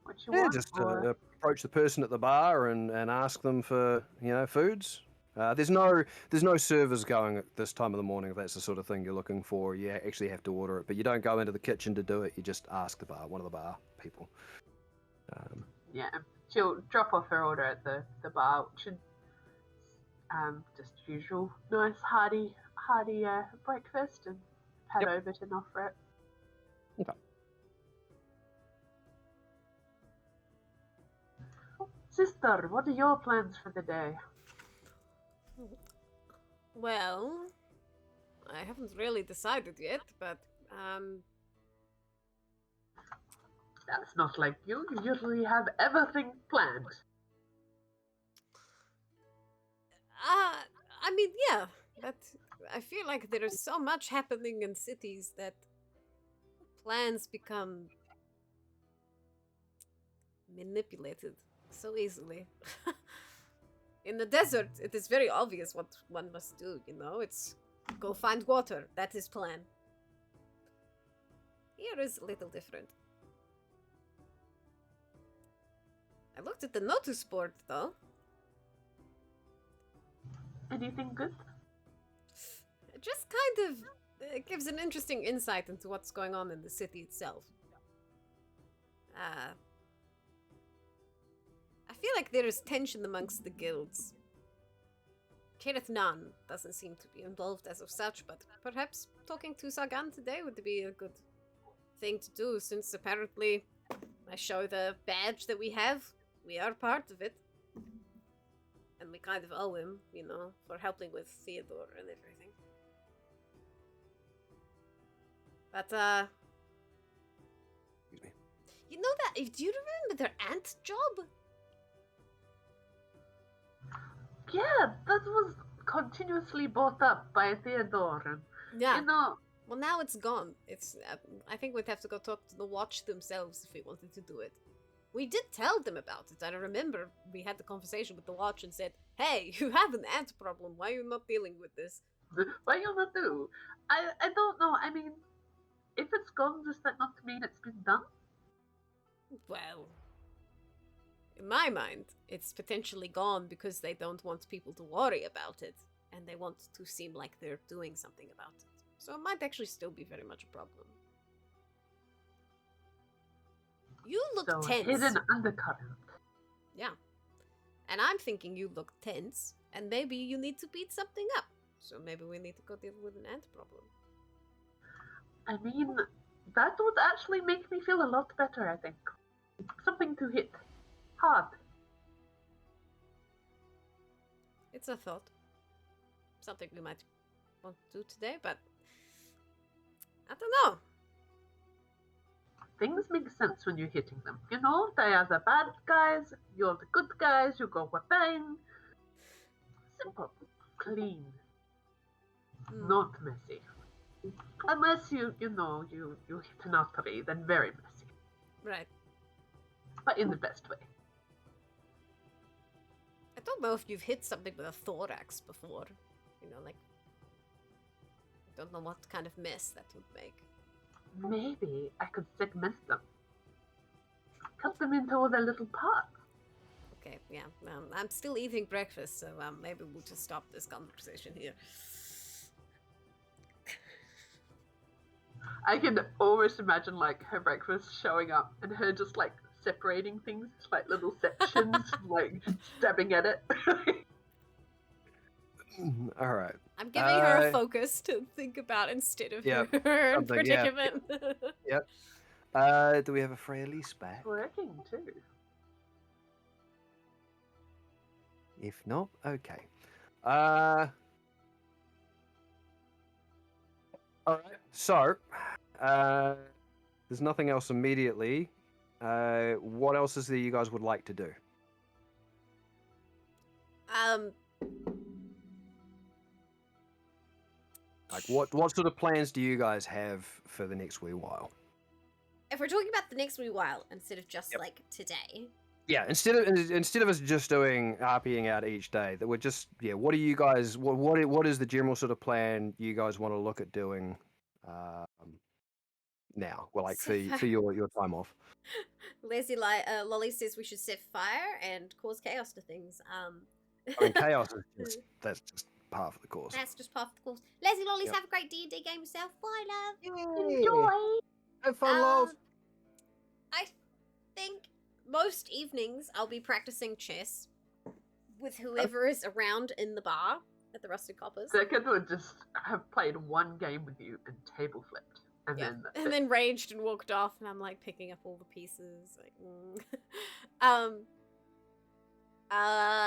what you Yeah, want? just Or... approach the person at the bar and ask them for foods. There's no servers going at this time of the morning if that's the sort of thing you're looking for. You actually have to order it, but you don't go into the kitchen to do it. You just ask one of the bar people. Yeah, she'll drop off her order at the bar, which should just usual nice hearty breakfast, and head over to Nofret. Okay. Sister, what are your plans for the day? Well, I haven't really decided yet, but That's not like you. You usually have everything planned. I mean, yeah, but I feel like there is so much happening in cities that plans become manipulated so easily. In the desert, it is very obvious what one must do, It's go find water. That is plan. Here is a little different. I looked at the notice board, though. Anything good? It just kind of gives an interesting insight into what's going on in the city itself. I feel like there is tension amongst the guilds. Kenneth Nunn doesn't seem to be involved as of such, but perhaps talking to Sagan today would be a good thing to do, since apparently I show the badge that we have. We are part of it. And we kind of owe him, for helping with Theodore and everything. But, Excuse me. you know that, do you remember their ant job? Yeah, that was continuously brought up by Theodore. And, Yeah. Well, now it's gone. It's. I think we'd have to go talk to the Watch themselves if we wanted to do it. We did tell them about it. I remember we had the conversation with the Watch and said, "Hey, you have an ant problem. Why are you not dealing with this?" Why you not do? I don't know. I mean, if it's gone, does that not mean it's been done? Well, in my mind, it's potentially gone because they don't want people to worry about it, and they want to seem like they're doing something about it. So it might actually still be very much a problem. You look So tense. hidden undercurrent. Yeah. And I'm thinking you look tense, and maybe you need to beat something up. So maybe we need to go deal with an ant problem. I mean, that would actually make me feel a lot better, I think. Something to hit hard. It's a thought. Something we might want to do today, but I don't know. Things make sense when you're hitting them. They are the bad guys, you're the good guys, you go bang. Simple. Clean. Not messy. Unless you hit an artery, then very messy. Right. But in the best way. I don't know if you've hit something with a thorax before. I don't know what kind of mess that would make. Maybe I could segment them. Cut them into all their little parts. Okay, yeah. I'm still eating breakfast, so maybe we'll just stop this conversation here. I can almost imagine her breakfast showing up and her just separating things, little sections, stabbing at it. All right. I'm giving her a focus to think about instead of yeah, her something, yeah. predicament. Do we have a Freya Elise back? Working too. If not, okay. All right. So, there's nothing else immediately. What else is there you guys would like to do? Like, what sort of plans do you guys have for the next wee while? If we're talking about the next wee while instead of just like today. Yeah, instead of us just doing RPing out each day, that we're just what do you guys what is the general sort of plan you guys want to look at doing now? Well, like for your time off. Lolly says we should set fire and cause chaos to things. I mean, chaos is that's just part of the course. That's just part of the course. Lazy Lollies, have a great D&D game yourself. Bye, love. Enjoy. Have fun, love. I think most evenings I'll be practicing chess with whoever is around in the bar at the Rusted Coppers. Dickens would just have played one game with you and table flipped. And then raged and walked off, and I'm like picking up all the pieces. Like,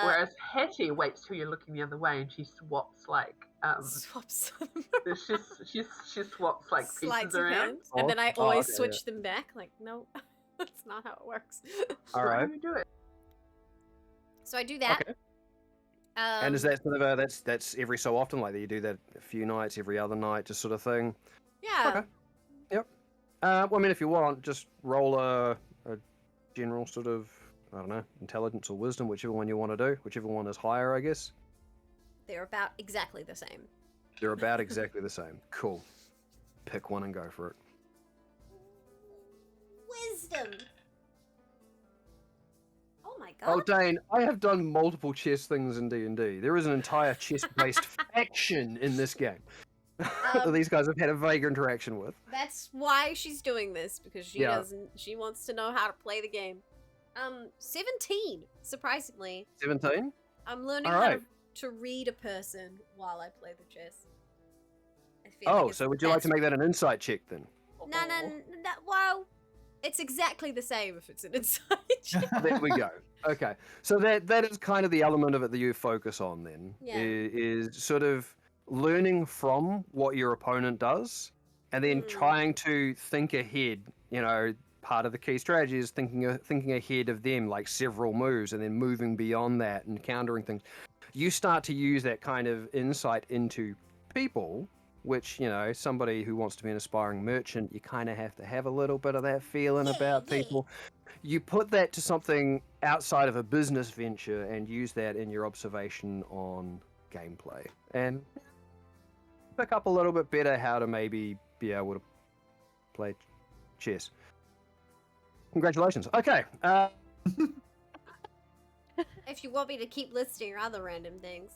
Whereas Hetty waits till you're looking the other way, and she swaps like swaps. she swaps like Sleights pieces of around. hand, and then I always okay, switch them back. Like, no, that's not how it works. All Why right. do you do it? So I do that. Okay. And is that sort of that's every so often, like that you do that a few nights, every other night, just sort of thing? Yeah. Okay. Yep. Well, I mean, if you want, just roll a general sort of, I don't know, intelligence or wisdom, whichever one you want to do, whichever one is higher, I guess. They're about exactly the same. They're about exactly the same. Cool. Pick one and go for it. Wisdom. Oh my god. Oh, Dane, I have done multiple chess things in D&D. There is an entire chess-based faction in this game that these guys have had a vague interaction with. That's why she's doing this, because she doesn't. She wants to know how to play the game. 17, surprisingly. 17? I'm learning All right. to read a person while I play the chess. I feel Oh, like it's so the would you like best. to make that an insight check then? No, well, it's exactly the same if it's an inside check. There we go. Okay, so that is kind of the element of it that you focus on then. Yeah. Is sort of learning from what your opponent does, and then trying to think ahead. You know, part of the key strategy is thinking ahead of them, like several moves, and then moving beyond that and countering things. You start to use that kind of insight into people, which, you know, somebody who wants to be an aspiring merchant, you kind of have to have a little bit of that feeling about people. You put that to something outside of a business venture and use that in your observation on gameplay, and pick up a little bit better how to maybe be able to play chess. Congratulations. Okay. If you want me to keep listing your other random things.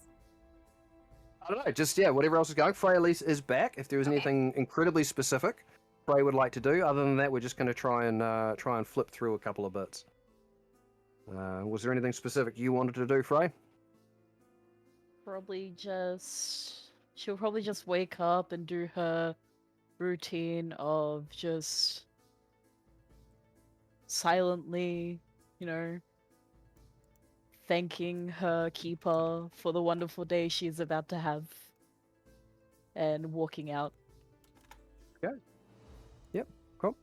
I don't know, just, whatever else is going. Freya Elise is back. If there was anything incredibly specific Frey would like to do, other than that, we're just going to try and flip through a couple of bits. Was there anything specific you wanted to do, Frey? She'll probably just wake up and do her routine of just silently, you know, thanking her keeper for the wonderful day she's about to have, and walking out. Okay. Yep. Cool.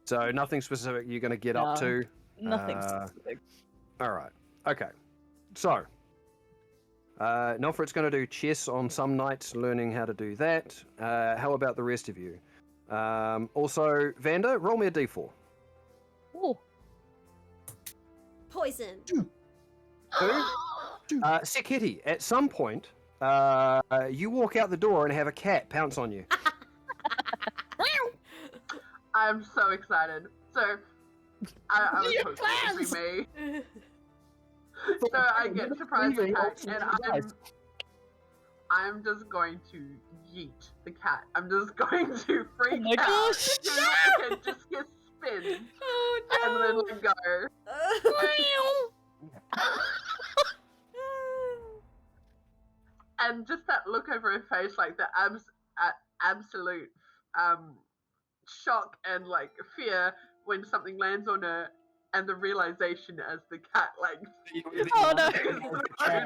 So nothing specific you're going to get up to? Nothing specific. All right. Okay. So, Nilfred's going to do chess on some nights, learning how to do that. How about the rest of you? Also, Vanda, roll me a d4. Ooh. Poison. 2. Seketi, at some point, you walk out the door and have a cat pounce on you. I'm so excited. So, I was hoping it would be me. So I get surprise attack, and I'm just going to yeet the cat. I'm just going to freak my out. gosh! And just get spin. Oh And then let go. And just that look over her face, like the absolute shock and like fear when something lands on her, and the realization as the cat like Oh, no.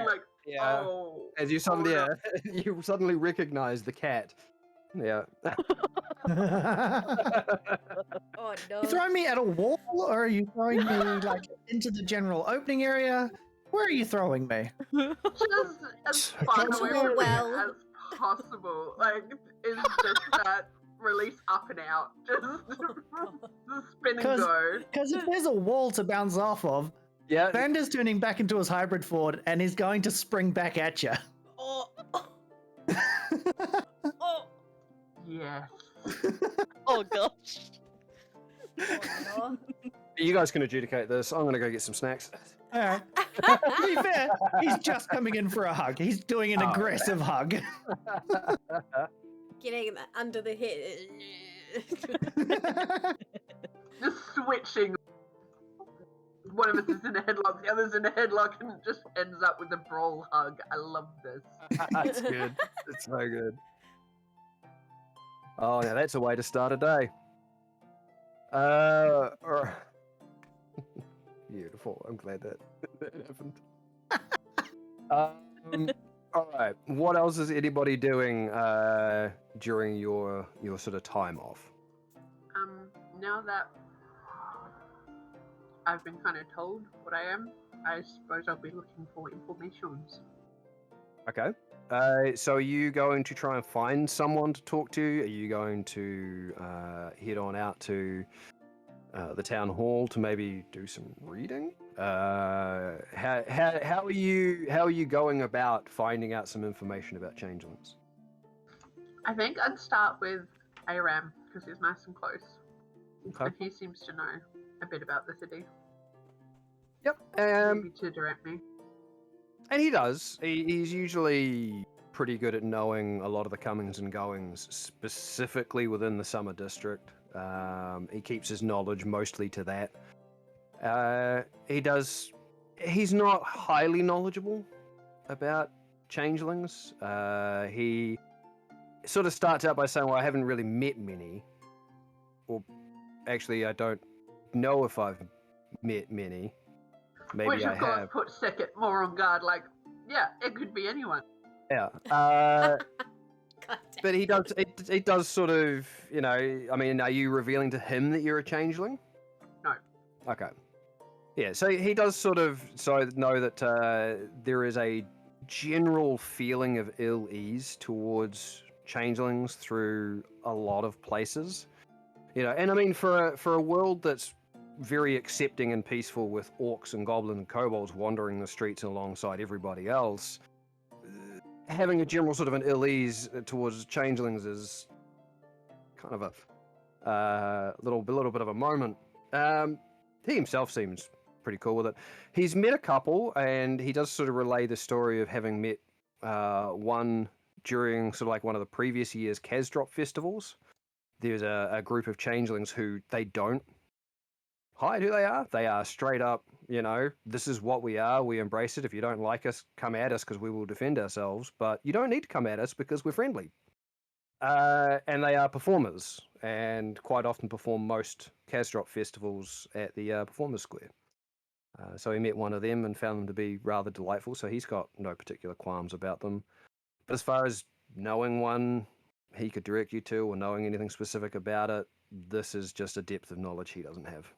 like Yeah. oh, As you suddenly, no. you suddenly recognize the cat. Yeah. Oh no. You throwing me at a wall, or are you throwing me like into the general opening area? Where are you throwing me? Just as far Into away a from it well. as possible. Like it's just that release up and out, just spin and 'Cause- go. Because if there's a wall to bounce off of, Yeah. Vander's turning back into his hybrid form and he's going to spring back at you. Oh. Oh. Yes. Oh gosh. Oh You guys can adjudicate this. I'm gonna go get some snacks. All right. no. To be fair, he's just coming in for a hug. He's doing an Oh. aggressive hug. Getting that under the head. Just switching. One of us is in a headlock, the other's in a headlock, and it just ends up with a brawl hug. I love this. That's good. It's so good. Oh, now that's a way to start a day. Beautiful. I'm glad that happened. All right. What else is anybody doing during your sort of time off? Now that I've been kind of told what I am, I suppose I'll be looking for informations. Okay. So are you going to try and find someone to talk to? Are you going to head on out to the town hall to maybe do some reading? How are you going about finding out some information about changelings? I think I'd start with Aram, because he's nice and close. Okay. And he seems to know a bit about the city. Yep. Maybe to direct me. And he does. He's usually pretty good at knowing a lot of the comings and goings, specifically within the Summer District. He keeps his knowledge mostly to that. He's not highly knowledgeable about changelings. He sort of starts out by saying, well, I haven't really met many. Or actually, I don't know if I've met many. Maybe Which, I of course, have. puts Sekit more on guard, like, yeah, it could be anyone. Yeah. God damn. But he does. It does sort of. You know. I mean, are you revealing to him that you're a changeling? No. Okay. Yeah. So he does sort of. So know that there is a general feeling of ill ease towards changelings through a lot of places. You know, and I mean, for a world that's very accepting and peaceful with orcs and goblins and kobolds wandering the streets alongside everybody else, having a general sort of an ill ease towards changelings is kind of a little bit of a moment. He himself seems pretty cool with it. He's met a couple, and he does sort of relay the story of having met one during sort of like one of the previous year's Kasqorn festivals. There's a group of changelings who they don't hide who they are. They are straight up, you know, this is what we are. We embrace it. If you don't like us, come at us because we will defend ourselves. But you don't need to come at us because we're friendly. And they are performers and quite often perform most Kasqorn festivals at the Performers Square. So he met one of them and found them to be rather delightful. So he's got no particular qualms about them. But as far as knowing one he could direct you to or knowing anything specific about it, this is just a depth of knowledge he doesn't have.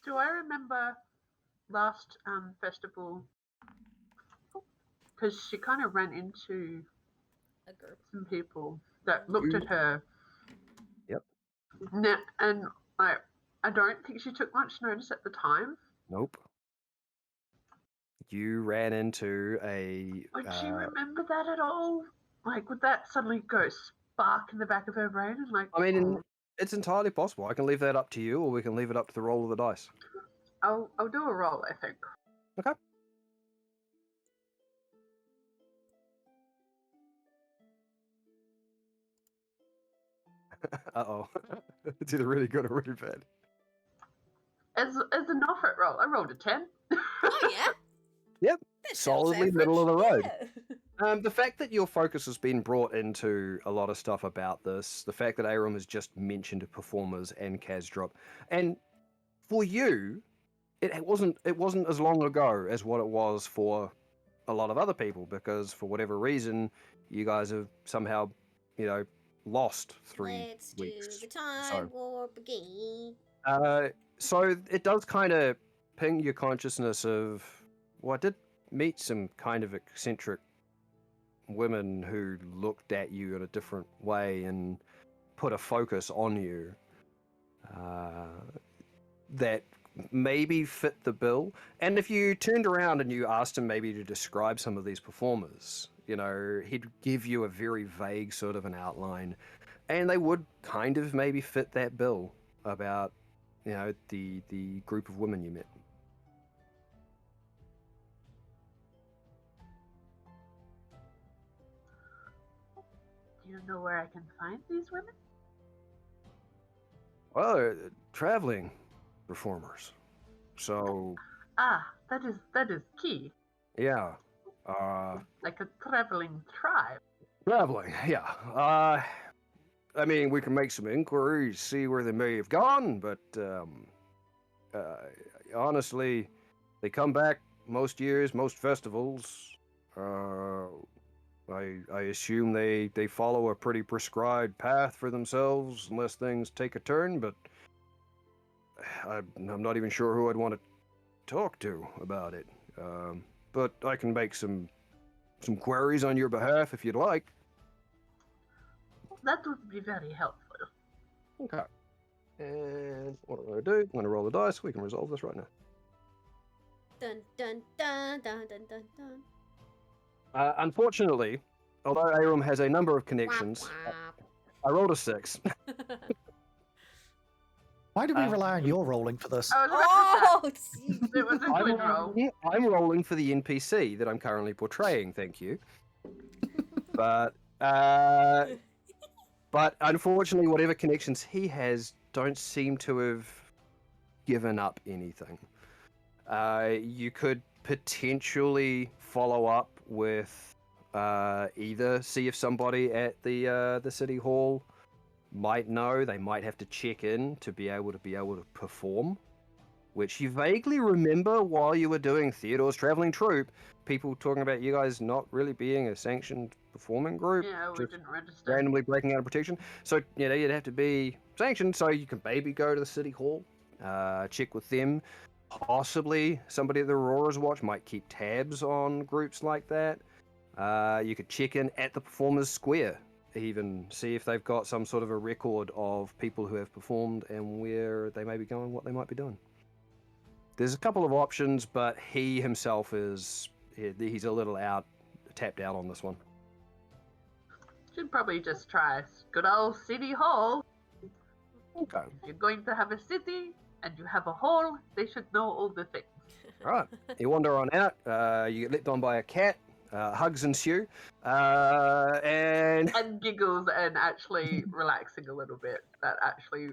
Do I remember last festival? Because she kind of ran into A group. some people that looked at her. Yep. And I don't think she took much notice at the time. Nope. You ran into a. Would she remember that at all? Like, would that suddenly go spark in the back of her brain? And like, I mean, it's entirely possible. I can leave that up to you, or we can leave it up to the roll of the dice. I'll do a roll, I think. Okay. Uh-oh. It's either really good or really bad. As an off-it roll, I rolled a 10. Oh yeah. Yep, That sounds solidly middle of the average, road. yeah. The fact that your focus has been brought into a lot of stuff about this, the fact that Aram has just mentioned performers and Kazdrop, and for you, it wasn't as long ago as what it was for a lot of other people, because for whatever reason, you guys have somehow, lost 3 Let's weeks. do the time So, warp again. so it does kind of ping your consciousness of, well, I did meet some kind of eccentric women who looked at you in a different way and put a focus on you that maybe fit the bill. And if you turned around and you asked him maybe to describe some of these performers, he'd give you a very vague sort of an outline, and they would kind of maybe fit that bill about, the group of women you met. Do you know where I can find these women? Well, traveling performers. So, Ah, that is key. yeah. Like a traveling tribe. Traveling, yeah. I mean, we can make some inquiries, see where they may have gone, but honestly, they come back most years, most festivals. I assume they follow a pretty prescribed path for themselves, unless things take a turn. But I'm not even sure who I'd want to talk to about it. But I can make some queries on your behalf if you'd like. That would be very helpful. Okay. And what do I do? I'm going to roll the dice. We can resolve this right now. Dun dun dun dun dun dun dun. Unfortunately, although Aram has a number of connections, I rolled a 6. Why do we rely on your rolling for this? Oh, jeez. It was a good roll. I'm rolling for the NPC that I'm currently portraying, thank you. But unfortunately, whatever connections he has don't seem to have given up anything. You could potentially follow up with either see if somebody at the city hall might know. They might have to check in to be able to perform, which you vaguely remember while you were doing Theodore's traveling troupe. People talking about you guys not really being a sanctioned performing group. Yeah, we just didn't register. randomly breaking out of protection. So, you'd have to be sanctioned, so you can maybe go to the city hall, check with them. Possibly somebody at the Aurora's Watch might keep tabs on groups like that. You could check in at the Performers Square, even see if they've got some sort of a record of people who have performed and where they may be going, what they might be doing. There's a couple of options, but he himself he's a little tapped out on this one. Should probably just try good old city hall. Okay. If you're going to have a city and you have a hall, they should know all the things. All right. You wander on out. You get leapt on by a cat. Hugs ensue. And giggles and actually relaxing a little bit. That actually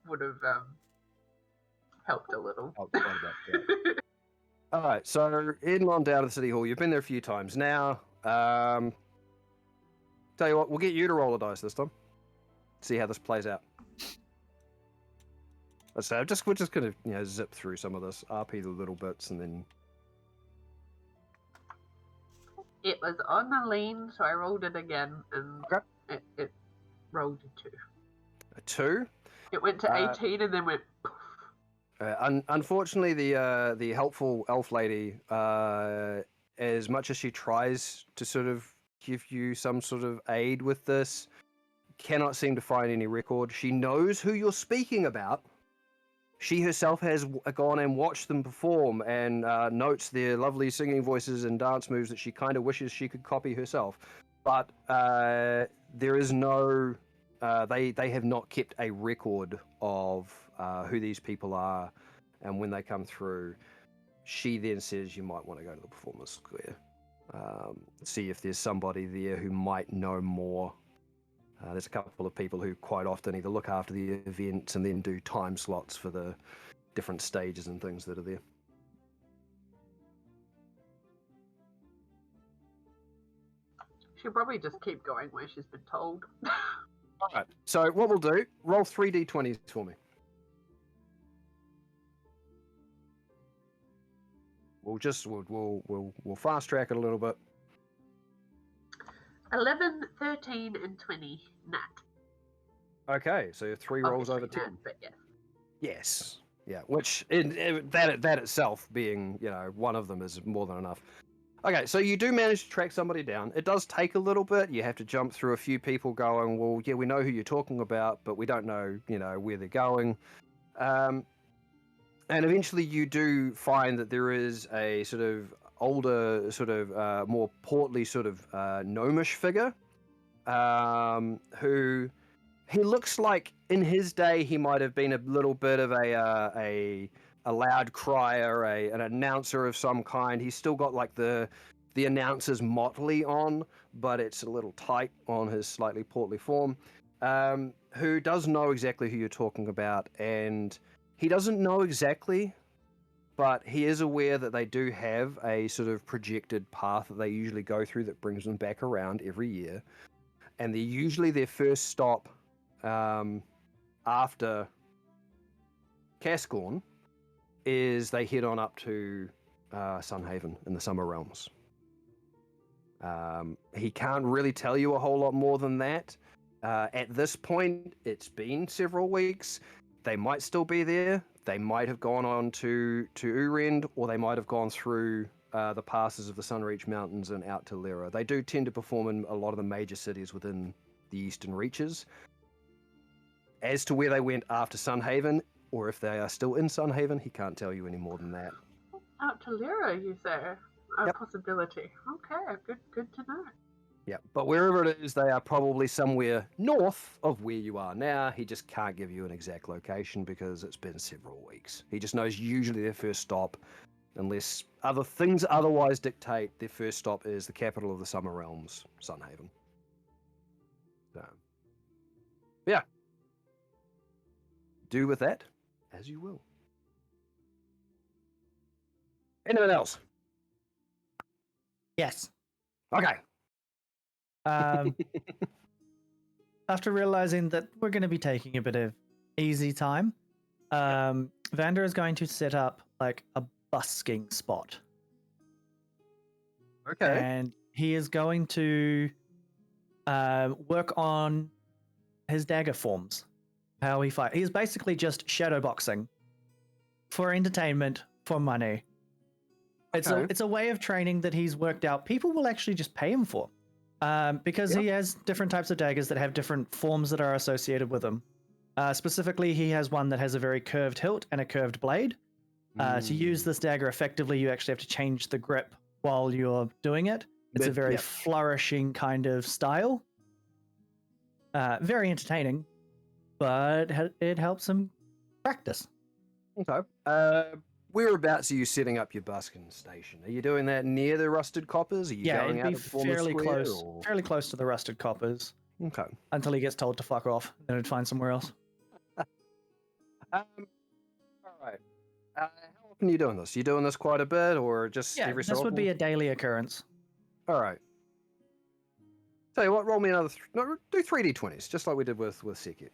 would have helped a little. Oh, quite a bit, yeah. All right. So heading on down to the city hall. You've been there a few times now. Tell you what, we'll get you to roll a dice this time. See how this plays out. So we're just gonna zip through some of this, RP the little bits, and then. It was on the lane, so I rolled it again, and Okay. it rolled a 2. A 2. It went to 18 and then went. Unfortunately, the helpful elf lady, as much as she tries to sort of give you some sort of aid with this, cannot seem to find any record. She knows who you're speaking about. She herself has gone and watched them perform and notes their lovely singing voices and dance moves that she kind of wishes she could copy herself. But there is no... They have not kept a record of who these people are and when they come through. She then says you might want to go to the Performers Square. See if there's somebody there who might know more. There's a couple of people who quite often either look after the events and then do time slots for the different stages and things that are there. She'll probably just keep going where she's been told. Alright, so what we'll do, roll 3d20s for me. We'll fast track it a little bit. 11, 13, and 20. Nat. Okay, so 3 rolls over Obviously 10. Nat, but yes. Yes. Yeah, which that itself being, one of them is more than enough. Okay, so you do manage to track somebody down. It does take a little bit. You have to jump through a few people going, well, yeah, we know who you're talking about, but we don't know, where they're going. And eventually you do find that there is a sort of older, sort of more portly sort of gnomish figure who he looks like in his day he might have been a little bit of a loud crier, an announcer of some kind. He's still got like the announcer's motley on, but it's a little tight on his slightly portly form. Who does know exactly who you're talking about, and he doesn't know exactly, but he is aware that they do have a sort of projected path that they usually go through that brings them back around every year. And they're usually their first stop after Kasqorn is they head on up to Sunhaven in the Summer Realms. He can't really tell you a whole lot more than that. At this point, it's been several weeks. They might still be there. They might have gone on to Urend, or they might have gone through the passes of the Sunreach Mountains and out to Lyra. They do tend to perform in a lot of the major cities within the Eastern Reaches. As to where they went after Sunhaven, or if they are still in Sunhaven, he can't tell you any more than that. Out to Lyra, you say? A Yep. possibility. Okay, good to know. Yeah, but wherever it is, they are probably somewhere north of where you are now. He just can't give you an exact location because it's been several weeks. He just knows usually their first stop, unless other things otherwise dictate, their first stop is the capital of the Summer Realms, Sunhaven. So, yeah. Do with that as you will. Anyone else? Yes. Okay. After realizing that we're going to be taking a bit of easy time, Vander is going to set up like a busking spot. Okay. And he is going to work on his dagger forms. How he fight. He's basically just shadowboxing for entertainment, for money. It's a way of training that he's worked out. People will actually just pay him for. Because he has different types of daggers that have different forms that are associated with them. Specifically, he has one that has a very curved hilt and a curved blade. To use this dagger effectively, you actually have to change the grip while you're doing it. It's a very flourishing kind of style. Very entertaining, but it helps him practice. Okay. Whereabouts are you setting up your busking station? Are you doing that near the Rusted Coppers? Are you going it'd out be to form fairly a square, close, or? fairly close to the Rusted Coppers. Okay. Until he gets told to fuck off, then he'd find somewhere else. All right. How often are you doing this? You doing this quite a bit, or just Yeah, every so this often? would be a daily occurrence. All right. Tell you what, roll me another. Do 3d20s, just like we did with Sekit.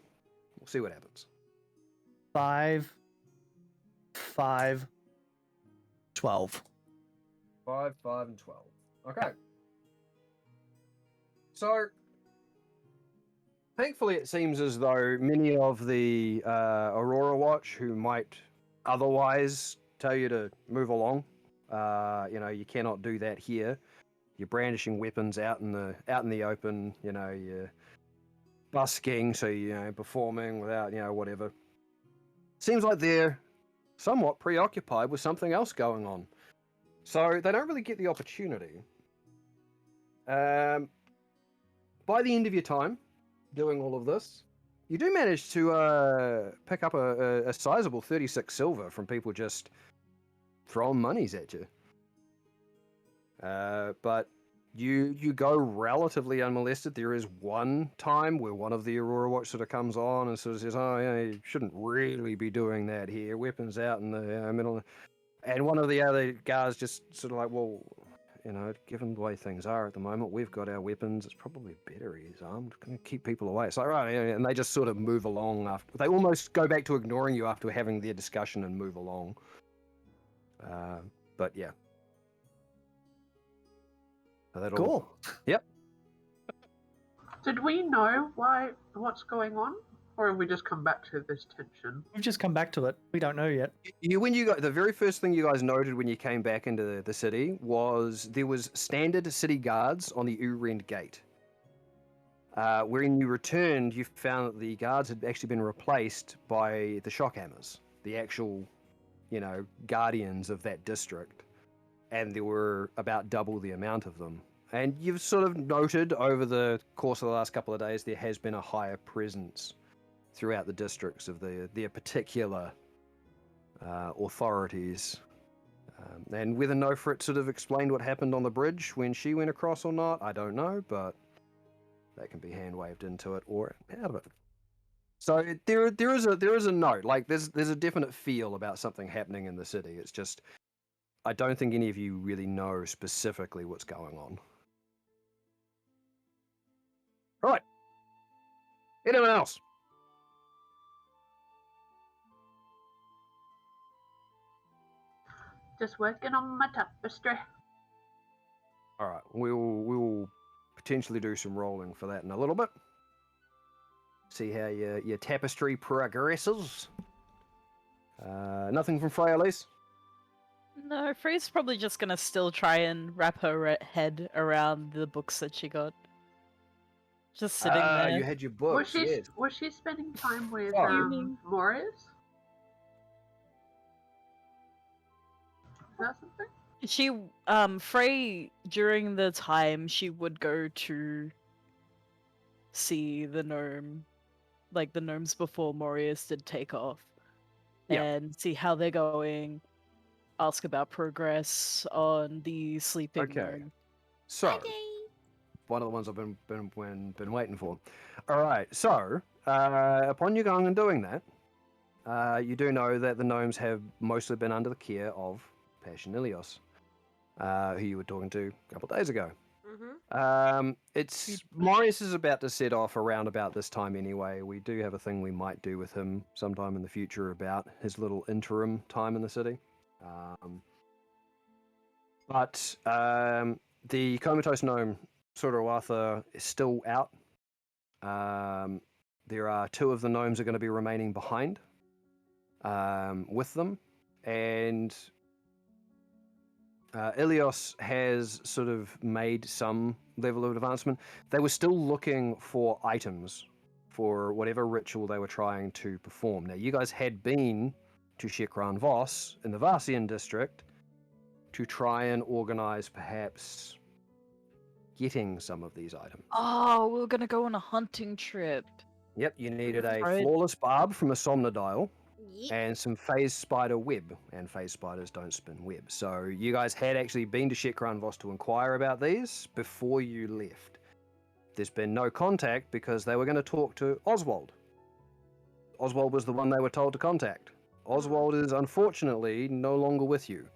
We'll see what happens. 5, 12. 5, 5, and 12. Okay. So, thankfully, it seems as though many of the Aurora Watch who might otherwise tell you to move along, you cannot do that here. You're brandishing weapons out in the open. You're busking, so performing without whatever. Seems like they're somewhat preoccupied with something else going on. So they don't really get the opportunity. By the end of your time doing all of this, you do manage to pick up a sizable 36 silver from people just throwing monies at you. But you go relatively unmolested. There is one time where one of the Aurora Watch sort of comes on and sort of says, "Oh, yeah, you shouldn't really be doing that here. Weapons out in the middle." And one of the other guys just sort of like, "Well, you know, given the way things are at the moment, we've got our weapons. It's probably better he's armed. Going to keep people away. It's like, right, and they just sort of move along after. They almost go back to ignoring you after having their discussion and move along. But yeah. So that'll- Cool. Yep. Did we know what's going on? Or have we just come back to this tension? We've just come back to it. We don't know yet. When you got the very first thing you guys noted when you came back into the city was there was standard city guards on the Urend gate. When you returned, you found that the guards had actually been replaced by the shockhammers, the actual, you know, guardians of that district, and there were about double the amount of them. And you've sort of noted over the course of the last couple of days there has been a higher presence throughout the districts of their particular authorities. And whether Nofrit sort of explained what happened on the bridge when she went across or not, I don't know, but that can be hand waved into it or out of it. So there is a note, like there's a definite feel about something happening in the city. It's just I don't think any of you really know specifically what's going on. Right. Anyone else? Just working on my tapestry. All right, we will potentially do some rolling for that in a little bit. See how your tapestry progresses. Nothing from Freya, Elise? No, Freya's probably just gonna still try and wrap her head around the books that she got. Just sitting there. You had your books, yes. Was she spending time with Fuming. Morris? Is that something? She, Frey, during the time, she would go to see the gnome, like the gnomes before Morius did take off, Yeah. and see how they're going, ask about progress on the sleeping Okay. gnome. So, one of the ones I've been waiting for. All right, so upon you going and doing that, you do know that the gnomes have mostly been under the care of Passion Ilios, who you were talking to a couple of days ago. It's Marius is about to set off around about this time anyway. We do have a thing we might do with him sometime in the future about his little interim time in the city. But the comatose gnome Surawatha is still out. There are two of the gnomes are going to be remaining behind with them, and Ilios has sort of made some level of advancement. They were still looking for items for whatever ritual they were trying to perform. Now, you guys had been to Shekran Voss in the Varsian district to try and organize perhaps getting some of these items. Oh, we were gonna go on a hunting trip. Yep, you needed a Right. flawless barb from a somnodile Yeet. and some phase spider web, and phase spiders don't spin web. So you guys had actually been to Shekran Voss to inquire about these before you left. There's been no contact because they were going to talk to Oswald. Oswald was the one they were told to contact. Oswald is unfortunately no longer with you.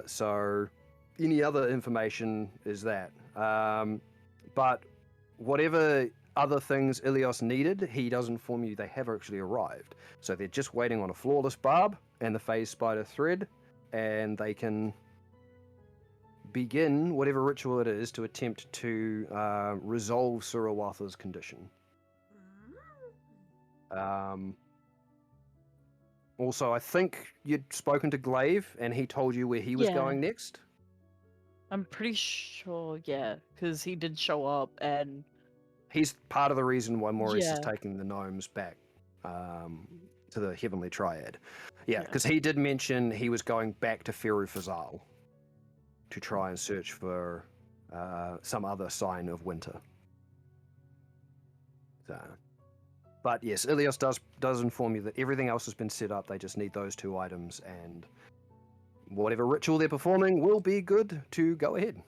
So any other information is that. But whatever other things Ilios needed, he does inform you they have actually arrived. So they're just waiting on a flawless barb and the phase spider thread, and they can begin whatever ritual it is to attempt to resolve Surawatha's condition. Also, I think you'd spoken to Glaive and he told you where he was Yeah. going next. I'm pretty sure, yeah, because he did show up and He's part of the reason why Maurice is Yeah. taking the gnomes back to the Heavenly Triad. Yeah, Yeah. because he did mention he was going back to Feru Fazal to try and search for some other sign of winter. So, but yes, Ilios does inform you that everything else has been set up. They just need those two items, and whatever ritual they're performing will be good to go ahead.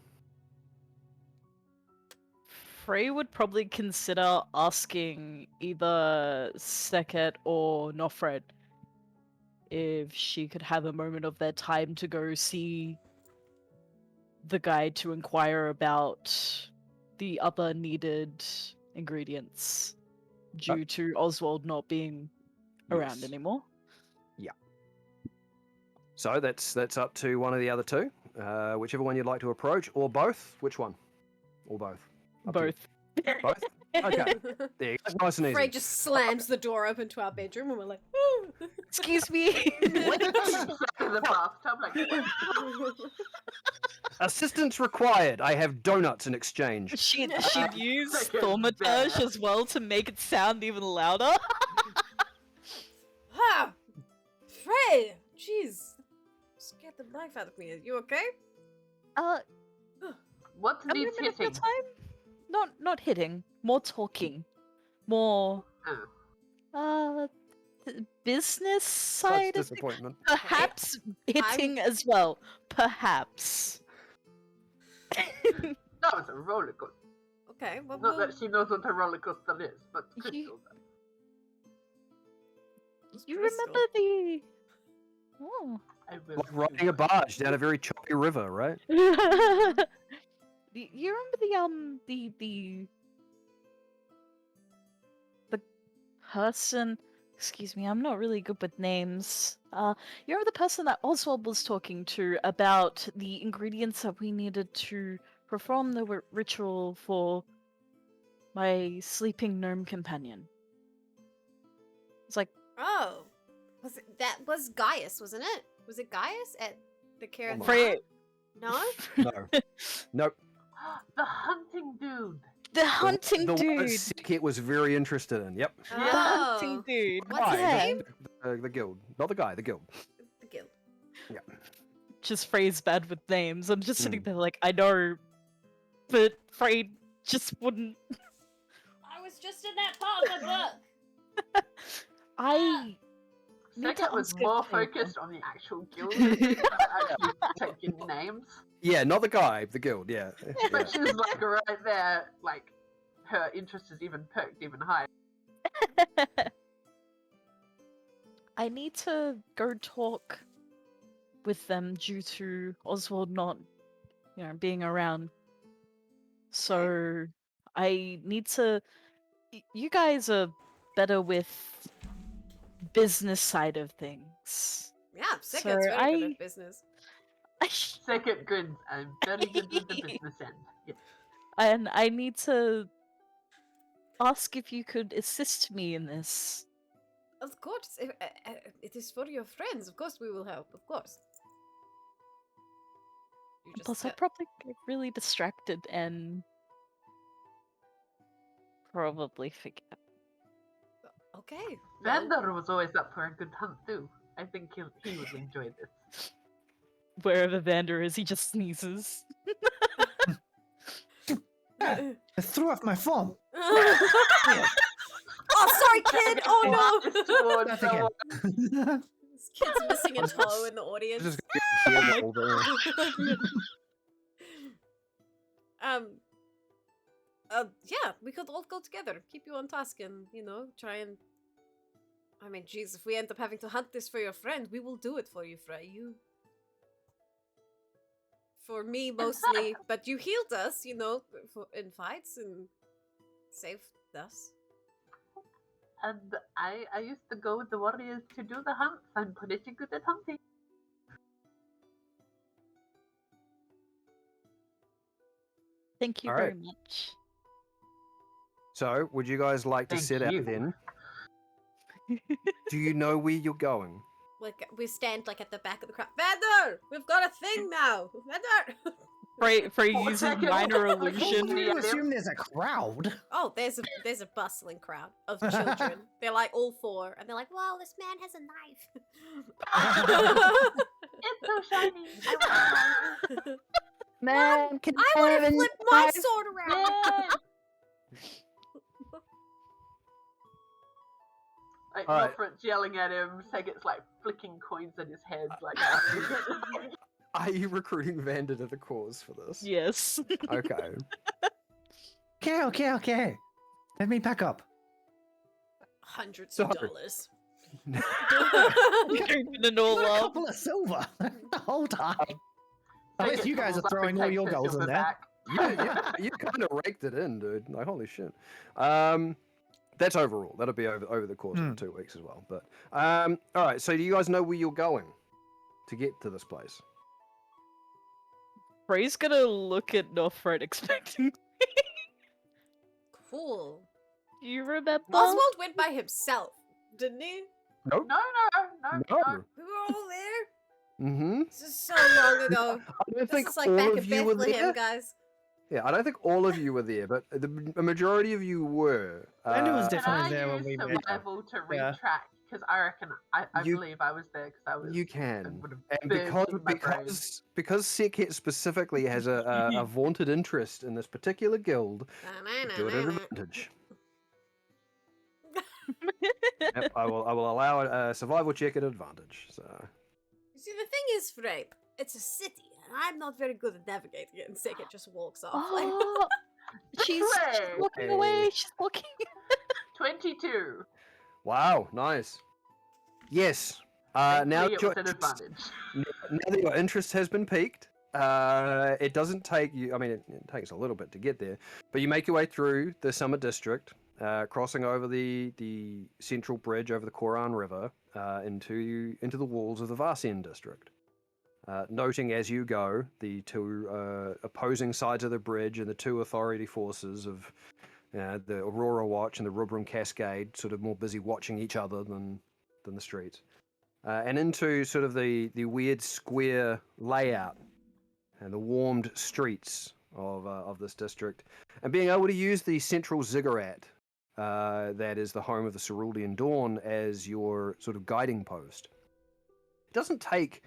Frey would probably consider asking either Seket or Nofred if she could have a moment of their time to go see the guide to inquire about the other needed ingredients due to Oswald not being around Yes. anymore. So that's up to one of the other two. Whichever one you'd like to approach, or both. Which one? Or both? Up to you. Both. Both? Okay. There you go. Nice and easy. Frey just slams the door open to our bedroom and we're like, Excuse me. In the bathtub, like. Assistance required. I have donuts in exchange. She'd use Second thaumaturge bear. as well to make it sound even louder. ah, Frey, jeez, scared the life out of me. Are you okay? What Having needs a bit of a hitting? time? Not hitting. More talking. More business Such side of it. disappointment. Perhaps hitting as well. Perhaps. That was a roller coaster. Okay, well, Not that she knows what a roller coaster is, but You- Crystal does. You Crystal. remember the Oh. I will Like riding a barge down a very choppy river, right? You remember the person, excuse me, I'm not really good with names. You remember the person that Oswald was talking to about the ingredients that we needed to perform the ritual for my sleeping gnome companion? It's like, Oh, that was Gaius, wasn't it? Was it Gaius at the care? Oh my- Freya. No. No. Nope. The hunting dude. The hunting the one that dude. Sickit was very interested in. Yep. The Oh. hunting dude. What's his Guy, name? The guild. Not the guy, the guild. The guild. Just Frey's bad with names. I'm just sitting Mm. there like, I know, but Frey just wouldn't. I was just in that part of the book. I need Second to was ask more a favor. focused on the actual guild, not actually taking names. Yeah, not the guy, the guild, yeah. But she's like right there, like her interest is even perked even higher. I need to go talk with them due to Oswald not, being around. So I need to. You guys are better with business side of things. Yeah, Sickard's So very good at business. Second grins, I'm very good with the business end. Yeah. And I need to ask if you could assist me in this. Of course, it is for your friends. Of course, we will help. Of course. You just Plus, I get- probably get really distracted and probably forget. Okay. well, Vander was always up for a good hunt too. I think he would enjoy this. Wherever Vander is, he just sneezes. I threw off my phone. oh, sorry, kid. Oh Just no. towards That's the okay. This kid's missing a toe in the audience. Just gonna get all the- Yeah, we could all go together, keep you on task, and try and. I mean, jeez, if we end up having to hunt this for your friend, we will do it for you, Frey. For me mostly, but you healed us, in fights and saved us. And I used to go with the warriors to do the hunts. I'm pretty good at hunting. Thank you All very right. much. So, would you guys like to Thank set you. out then? Do you know where you're going? Like we stand at the back of the crowd. Vander, we've got a thing now. Vander. Frey Oh, uses second. minor Like, Why illusion. do you assume there's a crowd? Oh, there's a bustling crowd of children. They're like all four, and they're like, "Wow, this man has a knife." It's so shiny. I want to Man, can I want to flip my sword around. Yay! Like All right. Wilfred's yelling at him, Saget's like flicking coins at his head, like Are you recruiting Vander to the cause for this? Yes. Okay. Okay. Let me back up. Hundreds So- of dollars. Keeping it all Got a up. couple of silver the whole time. Unless you guys are throwing all your goals in there. You kind of raked it in, dude. Like, holy shit. That's overall. That'll be over the course of 2 weeks as well. But all right. So do you guys know where you're going to get to this place? Ray's gonna look at Northrend expecting. Cool. Do you remember? Oswald went by himself, didn't he? Nope. No. We were all there. Mm-hmm. This is so long ago. I don't think This is like all back of in you were Bethlehem, there. guys. Yeah, I don't think all of you were there, but a majority of you were. Andy was Can definitely I there when use we met. survival to Yeah. retract? Because I reckon I You- believe I was there because I was. You I can, would have and burned in my brain. because Sekhet specifically has a vaunted interest in this particular guild, do it at advantage. Yep, I will allow a survival check at advantage. So You see, the thing is, Frape, it's a city, and I'm not very good at navigating it, and Sekhet just walks off. Oh, she's Hooray! walking away. She's walking. 22. wow, nice. Yes. Now Thankfully, that it was an advantage. now that your interest has been piqued, it doesn't take you. I mean, it takes a little bit to get there, but you make your way through the Summer District, crossing over the central bridge over the Koran River into the walls of the Varsian District. Noting as you go the two opposing sides of the bridge and the two authority forces of the Aurora Watch and the Rubrum Cascade, sort of more busy watching each other than the streets. And into sort of the weird square layout and the warmed streets of this district, and being able to use the central ziggurat that is the home of the Cerulean Dawn as your sort of guiding post. It doesn't take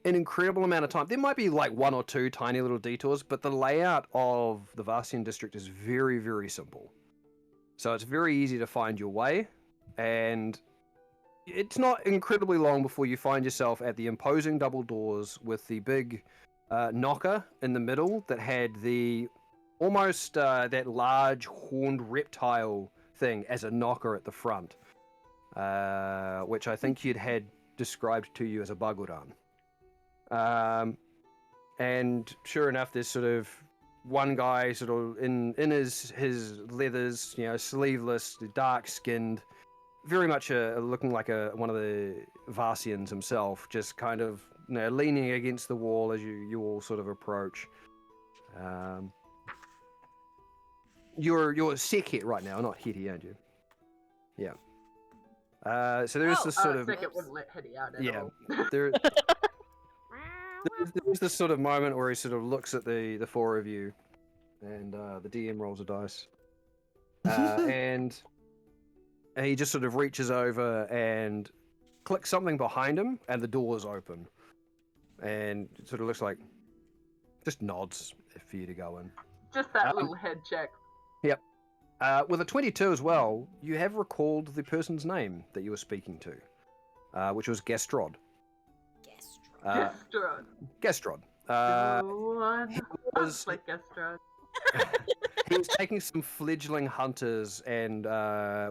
an incredible amount of time. There might be like one or two tiny little detours, but the layout of the Varsian district is very, very simple. So it's very easy to find your way, and it's not incredibly long before you find yourself at the imposing double doors with the big knocker in the middle that had the almost that large horned reptile thing as a knocker at the front, which I think you'd had described to you as a baguran. And sure enough, there's sort of one guy sort of in his leathers, you know, sleeveless, dark skinned, very much looking like one of the Varsians himself, just kind of, you know, leaning against the wall as you all sort of approach. You're Sekhet right now, not Hetty, aren't you? Yeah. So there is this sort of Sekhet wouldn't let Hetty out at all. there's this sort of moment where he sort of looks at the four of you, and the DM rolls a dice, and he just sort of reaches over and clicks something behind him, and the doors open, and it sort of looks like just nods for you to go in. Just that little head check. Yep. With a 22 as well, you have recalled the person's name that you were speaking to, which was Gastrod. Gastrod. Gastrod. Was like Gastrod. He was taking some fledgling hunters, and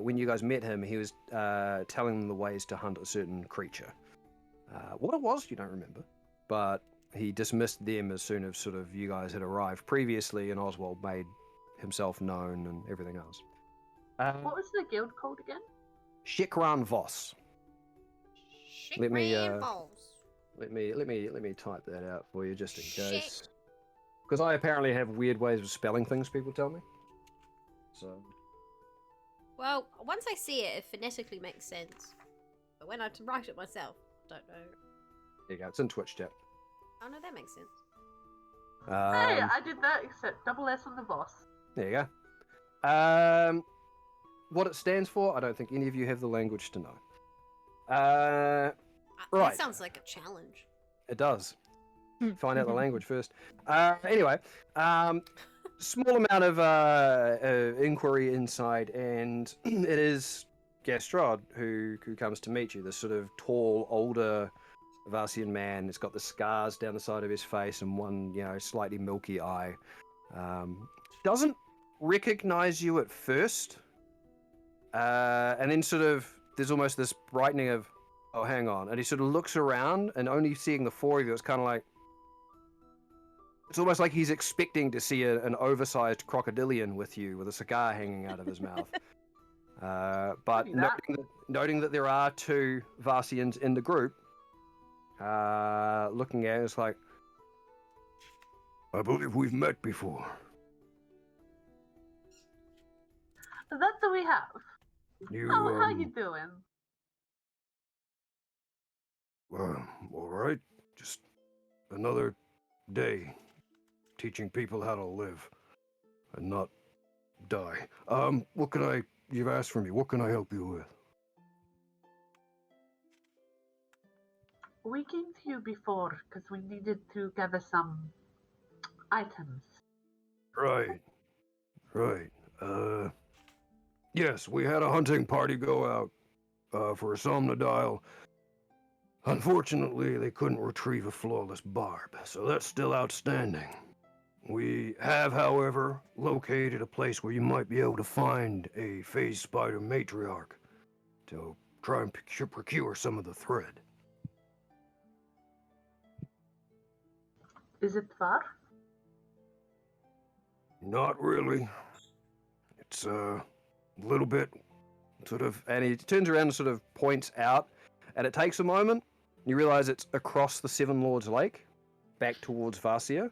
when you guys met him, he was telling them the ways to hunt a certain creature. What it was, you don't remember, but he dismissed them as soon as sort of you guys had arrived previously, and Oswald made himself known and everything else. What was the guild called again? Shekran Voss. Let me type that out for you just in case. Because I apparently have weird ways of spelling things, people tell me. So. Well, once I see it, it phonetically makes sense. But when I write it myself, I don't know. There you go, it's in Twitch chat. Oh no, that makes sense. Hey, I did that except double S on the boss. There you go. What it stands for, I don't think any of you have the language to know. Right. That sounds like a challenge. It does. Find out the language first. Anyway, small amount of inquiry inside, and it is Gastrod who comes to meet you. This sort of tall, older Varsian man. He's got the scars down the side of his face and one, you know, slightly milky eye. Doesn't recognize you at first, and then sort of there's almost this brightening of, oh, hang on, and he sort of looks around, and only seeing the four of you, it's kind of like, It's almost like he's expecting to see an oversized crocodilian with you, with a cigar hanging out of his mouth. But Maybe that. noting that there are 2 Varsians in the group, looking at it, it's like, I believe we've met before. That do we have. How you You, doing? all right. Just another day teaching people how to live and not die. You've asked for me. What can I help you with? We came to you before because we needed to gather some items. Right. Yes, we had a hunting party go out for a somnodile. Unfortunately, they couldn't retrieve a flawless barb, so that's still outstanding. We have, however, located a place where you might be able to find a phase spider matriarch to try and procure some of the thread. Is it far? Not really. It's a little bit sort of, and he turns around and sort of points out, and it takes a moment. You realize it's across the Seven Lords Lake, back towards Varsia.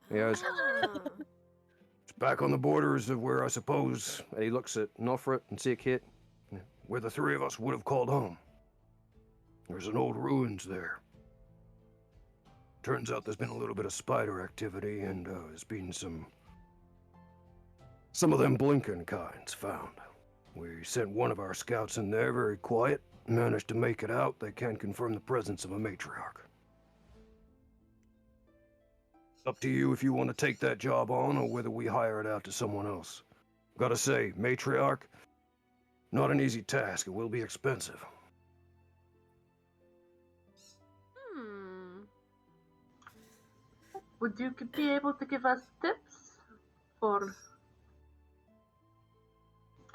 He goes, Ah. it's back on the borders of where I suppose, and he looks at Nofrit and Sekhet, where the 3 of us would have called home. There's an old ruins there. Turns out there's been a little bit of spider activity, and there's been some of them blinking kinds found. We sent one of our scouts in there, very quiet, managed to make it out. They can confirm the presence of a matriarch. Up to you if you want to take that job on or whether we hire it out to someone else. Gotta say, matriarch, not an easy task. It will be expensive. Would you be able to give us tips for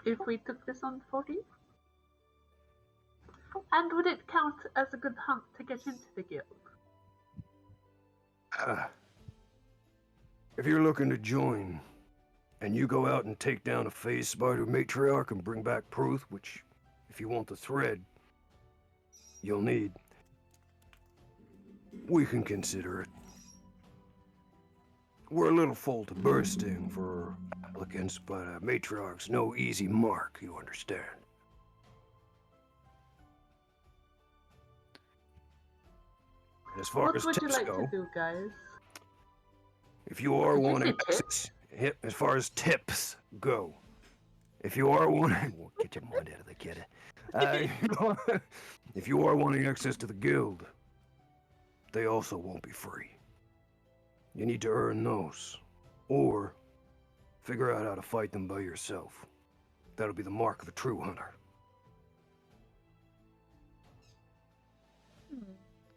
if we took this on for you? And would it count as a good hunt to get into the guild? If you're looking to join, and you go out and take down a phase spider matriarch and bring back proof, which, if you want the thread, you'll need, we can consider it. We're a little full to bursting for applicants, but matriarch's no easy mark, you understand. As far What as would you tips like go, to do, guys? if you are Did you wanting say access, as far as tips go, if you are wanting, well, get your mind out of the kid. If you are wanting access to the guild, they also won't be free. You need to earn those, or figure out how to fight them by yourself. That'll be the mark of a true hunter.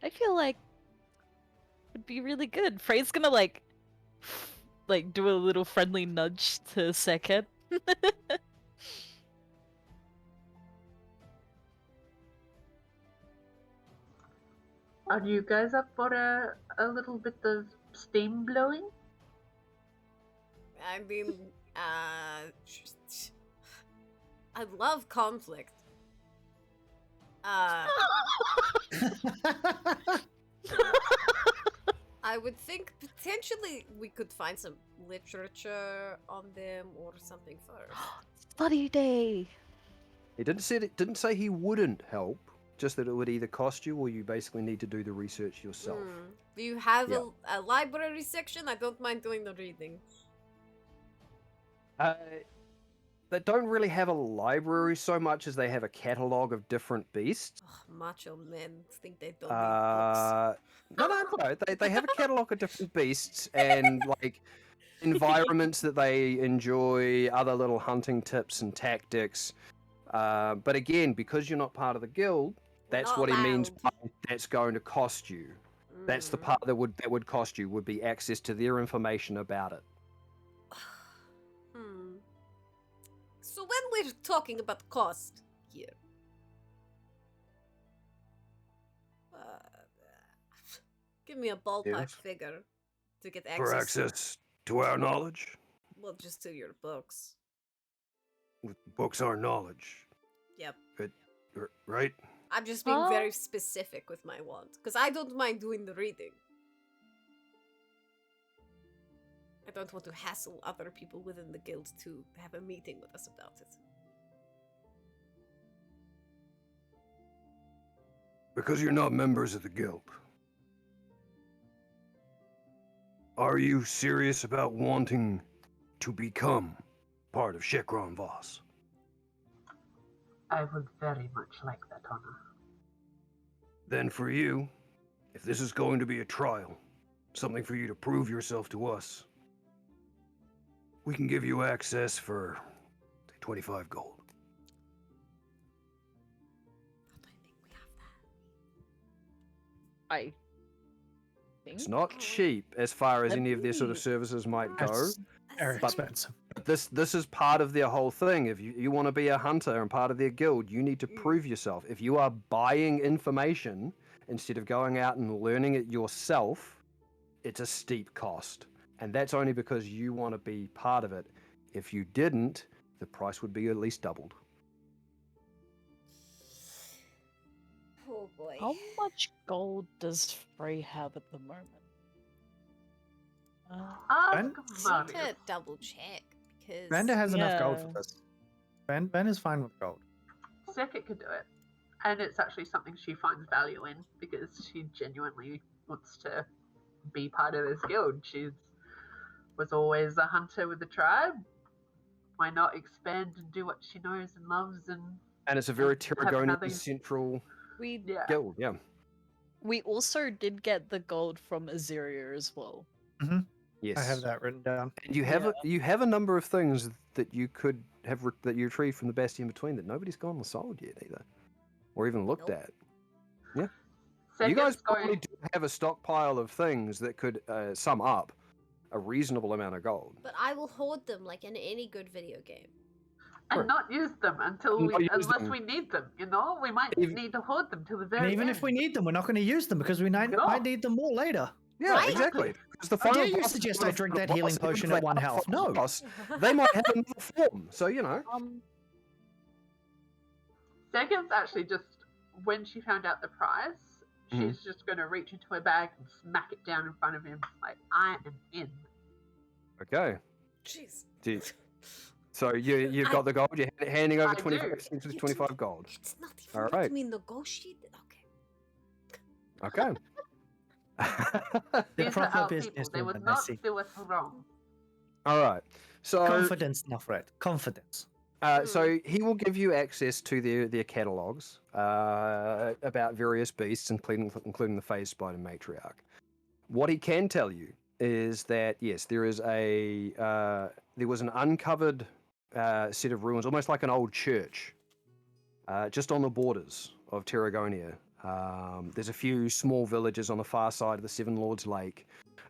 I feel like it'd be really good. Frey's gonna like do a little friendly nudge to Sekhet. Are you guys up for a little bit of steam blowing? I mean, I love conflict. I would think potentially we could find some literature on them or something first. Study day. He didn't say he wouldn't help, just that it would either cost you or you basically need to do the research yourself. Do you have Yeah. a library section? I don't mind doing the reading. They don't really have a library so much as they have a catalog of different beasts. Ugh, macho men think they don't need books. No. They have a catalog of different beasts and like environments that they enjoy, other little hunting tips and tactics. But again, because you're not part of the guild, that's Not what he means by allowed. that's going to cost you. That's the part that would cost you, would be access to their information about it. So when we're talking about cost here, give me a ballpark Yes. figure. To get For access to our knowledge? Well, just to your books. Books are knowledge. Yep. Right? I'm just being very specific with my want, because I don't mind doing the reading. I don't want to hassle other people within the guild to have a meeting with us about it. Because you're not members of the guild. Are you serious about wanting to become part of Kasqorn Voss? I would very much like that honor. Then for you, if this is going to be a trial, something for you to prove yourself to us, we can give you access for, say, 25 gold. I don't think we have that. I think It's not cheap as far as any of their sort of That'd services might go. That's very That's expensive. But this is part of their whole thing. If you want to be a hunter and part of their guild, you need to prove yourself. If you are buying information instead of going out and learning it yourself, it's a steep cost. And that's only because you want to be part of it. If you didn't, the price would be at least doubled. Oh boy. how much gold does Frey have at the moment? Ask I need Marius. to double check because Brenda has enough gold Yeah. for this. Ben is fine with gold. Sekit could do it. And it's actually something she finds value in because she genuinely wants to be part of this guild. She was always a hunter with the tribe. Why not expand and do what she knows and loves and And it's a very have another- Tarragonian central We yeah. guild, yeah. we also did get the gold from Aziria as well. Yes. I have that written down. And you have you have a number of things that you could have that you retrieved from the Bastion Between that nobody's gone and sold yet either, or even looked Nope. at. You Sekit's guys going- probably do have a stockpile of things that could sum up a reasonable amount of gold. But I will hoard them like in any good video game. and not use them until Not use unless them. we need them. You know, we might Even- need to hoard them till the very And even end. if we need them, we're not going to use them because we might No. need them more later. Yeah, Right? exactly. Because the How dare final you boss suggest of I the drink final that healing boss, potion even at if one they health? are No. final boss, they might have another form. So Sekit's actually just when she found out the price, Mhm. she's just going to reach into her bag and smack it down in front of him, like I am in. Okay. Jeez. So you've got the gold. You're handing over I do. 25 gold. It's not even All letting right. me negotiate. Okay. Okay. The These are proper our people. business They would woman, I not see. do us wrong. All right. So Confidence, Nofred. Confidence. So he will give you access to their catalogs about various beasts, including the phase spider matriarch. What he can tell you is that yes, there was an uncovered set of ruins, almost like an old church, just on the borders of Tarragonia. There's a few small villages on the far side of the Seven Lords Lake,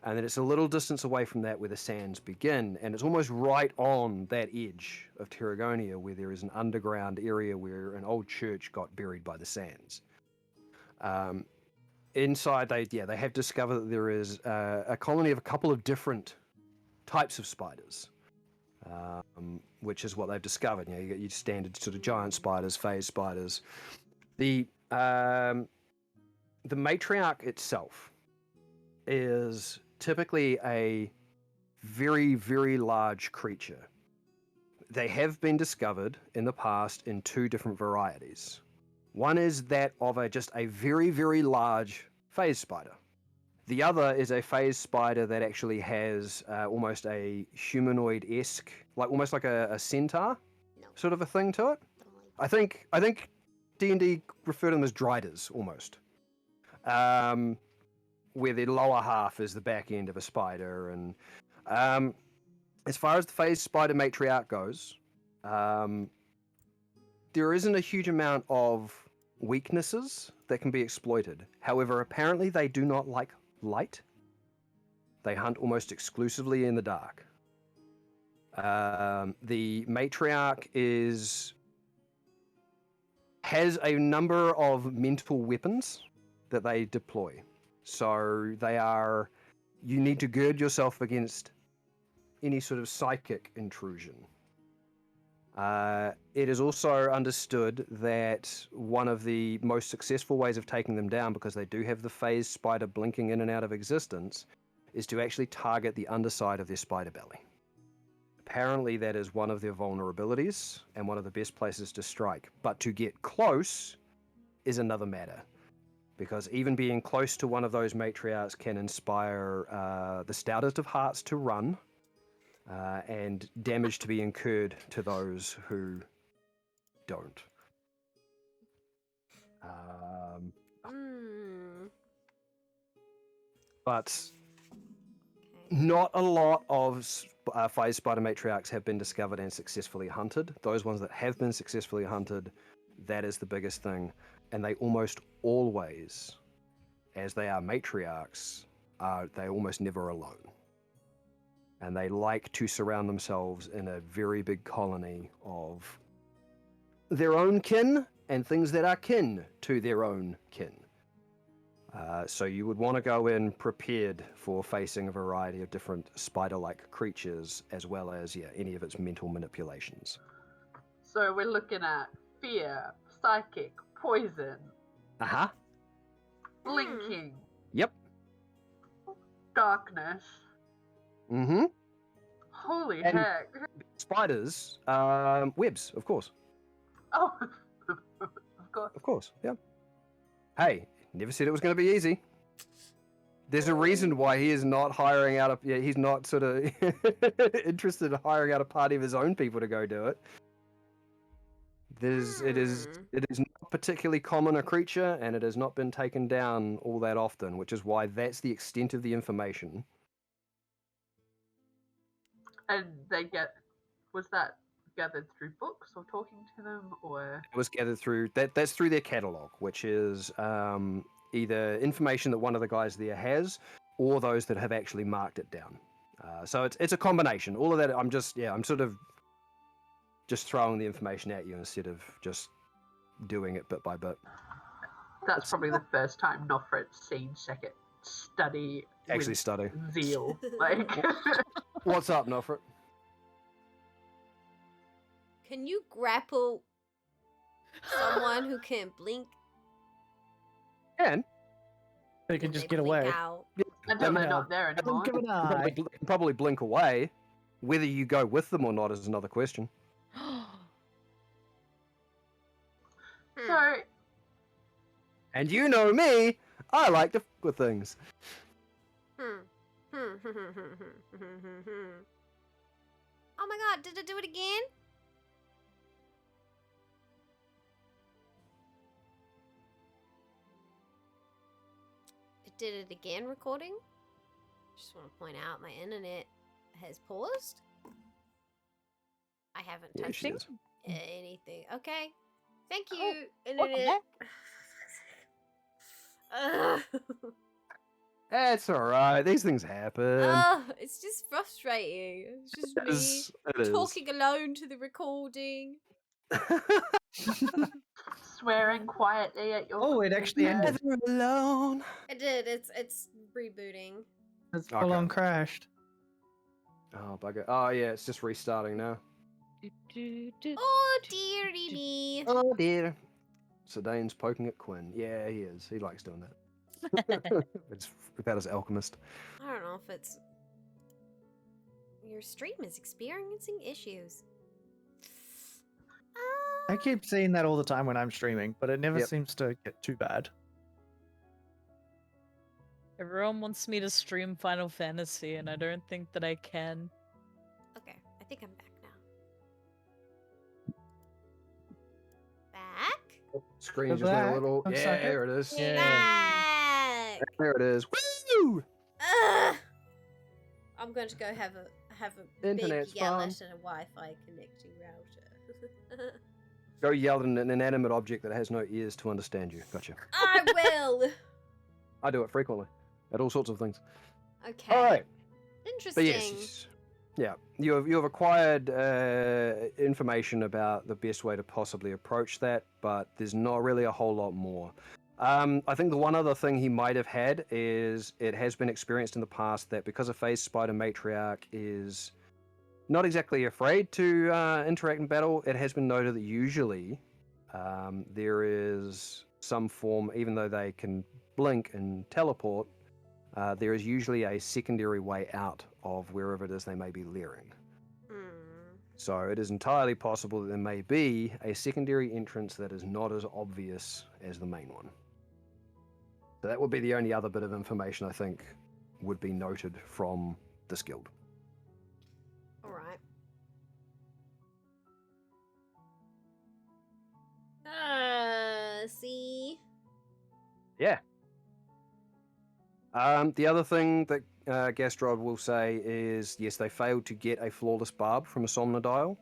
and then it's a little distance away from that where the sands begin, and it's almost right on that edge of Tarragonia where there is an underground area where an old church got buried by the sands. Inside, they have discovered that there is a colony of a couple of different types of spiders, which is what they've discovered. You get your standard sort of giant spiders, phase spiders. The matriarch itself is typically a very, very large creature. They have been discovered in the past in two different varieties. One is that of just a very, very large phase spider. The other is a phase spider that actually has almost a humanoid-esque, almost like a centaur No. sort of a thing to it. Don't like I think D&D refer to them as driders almost, where the lower half is the back end of a spider. And as far as the phase spider matriarch goes, there isn't a huge amount of weaknesses that can be exploited. However, apparently they do not like light. They hunt almost exclusively in the dark. The matriarch has a number of mental weapons that they deploy. So they are you need to gird yourself against any sort of psychic intrusion. It is also understood that one of the most successful ways of taking them down, because they do have the phase spider blinking in and out of existence, is to actually target the underside of their spider belly. Apparently that is one of their vulnerabilities and one of the best places to strike. But to get close is another matter, because even being close to one of those matriarchs can inspire the stoutest of hearts to run, and damage to be incurred to those who don't. But not a lot of phase spider matriarchs have been discovered and successfully hunted. Those ones that have been successfully hunted, that is the biggest thing. And they almost always, as they are matriarchs, they're almost never alone. And they like to surround themselves in a very big colony of their own kin and things that are kin to their own kin. So you would want to go in prepared for facing a variety of different spider-like creatures, as well as any of its mental manipulations. So we're looking at fear, psychic, poison, blinking, Yep. darkness. Mm-hmm. Holy And- heck. Spiders, webs, of course. Oh, of course. Of course, yeah. Hey, never said it was going to be easy. There's a reason why he is not hiring out he's not sort of interested in hiring out a party of his own people to go do it. It is not particularly common a creature, and it has not been taken down all that often, which is why that's the extent of the information. And was that gathered through books or talking to them, or? It was gathered through, that's through their catalog, which is either information that one of the guys there has, or those that have actually marked it down. So it's a combination. All of that, I'm sort of just throwing the information at you instead of just doing it bit by bit. That's probably the first time Nofret's seen Second study. Actually with study. zeal. Like, What's up, Nofret? Can you grapple someone who can blink? They can when just they get blink away. out? until they're Yeah. not there anymore. Give an eye. They can probably blink away. Whether you go with them or not is another question. So, And you know me, I like to f with things. Oh my god, did it do it again? It did it again, recording? Just want to point out my internet has paused. I haven't Yeah, touched she is. anything. Okay. Thank you, welcome internet. It's alright, these things happen. It's just frustrating. It's just It me is, it is. talking alone to the recording. swearing quietly at your. Oh, it actually ended. Never alone. It did. It's rebooting. It's full on crashed. Oh, bugger. Oh, yeah, it's just restarting now. Oh dearie me. Oh, dear. Sedane's poking at Quinn. Yeah, he is. He likes doing that. It's about his alchemist. I don't know if it's your stream is experiencing issues. I keep seeing that all the time when I'm streaming, but it never Yep. seems to get too bad. Everyone wants me to stream Final Fantasy, and I don't think that I can. Okay, I think I'm back now. Back? Screen's Go just went a back. little. I'm Yeah, sorry. there it is. Yeah. Back. There it is. Woo! Ugh. I'm going to go have a Internet's big yell fun. at a Wi-Fi connecting router. Go yell at an inanimate object that has no ears to understand you. Gotcha. I will. I do it frequently. At all sorts of things. Okay. Alright. Interesting. But yes. Yeah. You have acquired information about the best way to possibly approach that, but there's not really a whole lot more. I think the one other thing he might have had is it has been experienced in the past that because a phase spider matriarch is not exactly afraid to interact in battle, it has been noted that usually there is some form, even though they can blink and teleport, there is usually a secondary way out of wherever it is they may be leering. So it is entirely possible that there may be a secondary entrance that is not as obvious as the main one. So that would be the only other bit of information I think would be noted from this guild. Alright. See? Yeah. The other thing that Gastrod will say is, yes, they failed to get a flawless barb from a Somnodial.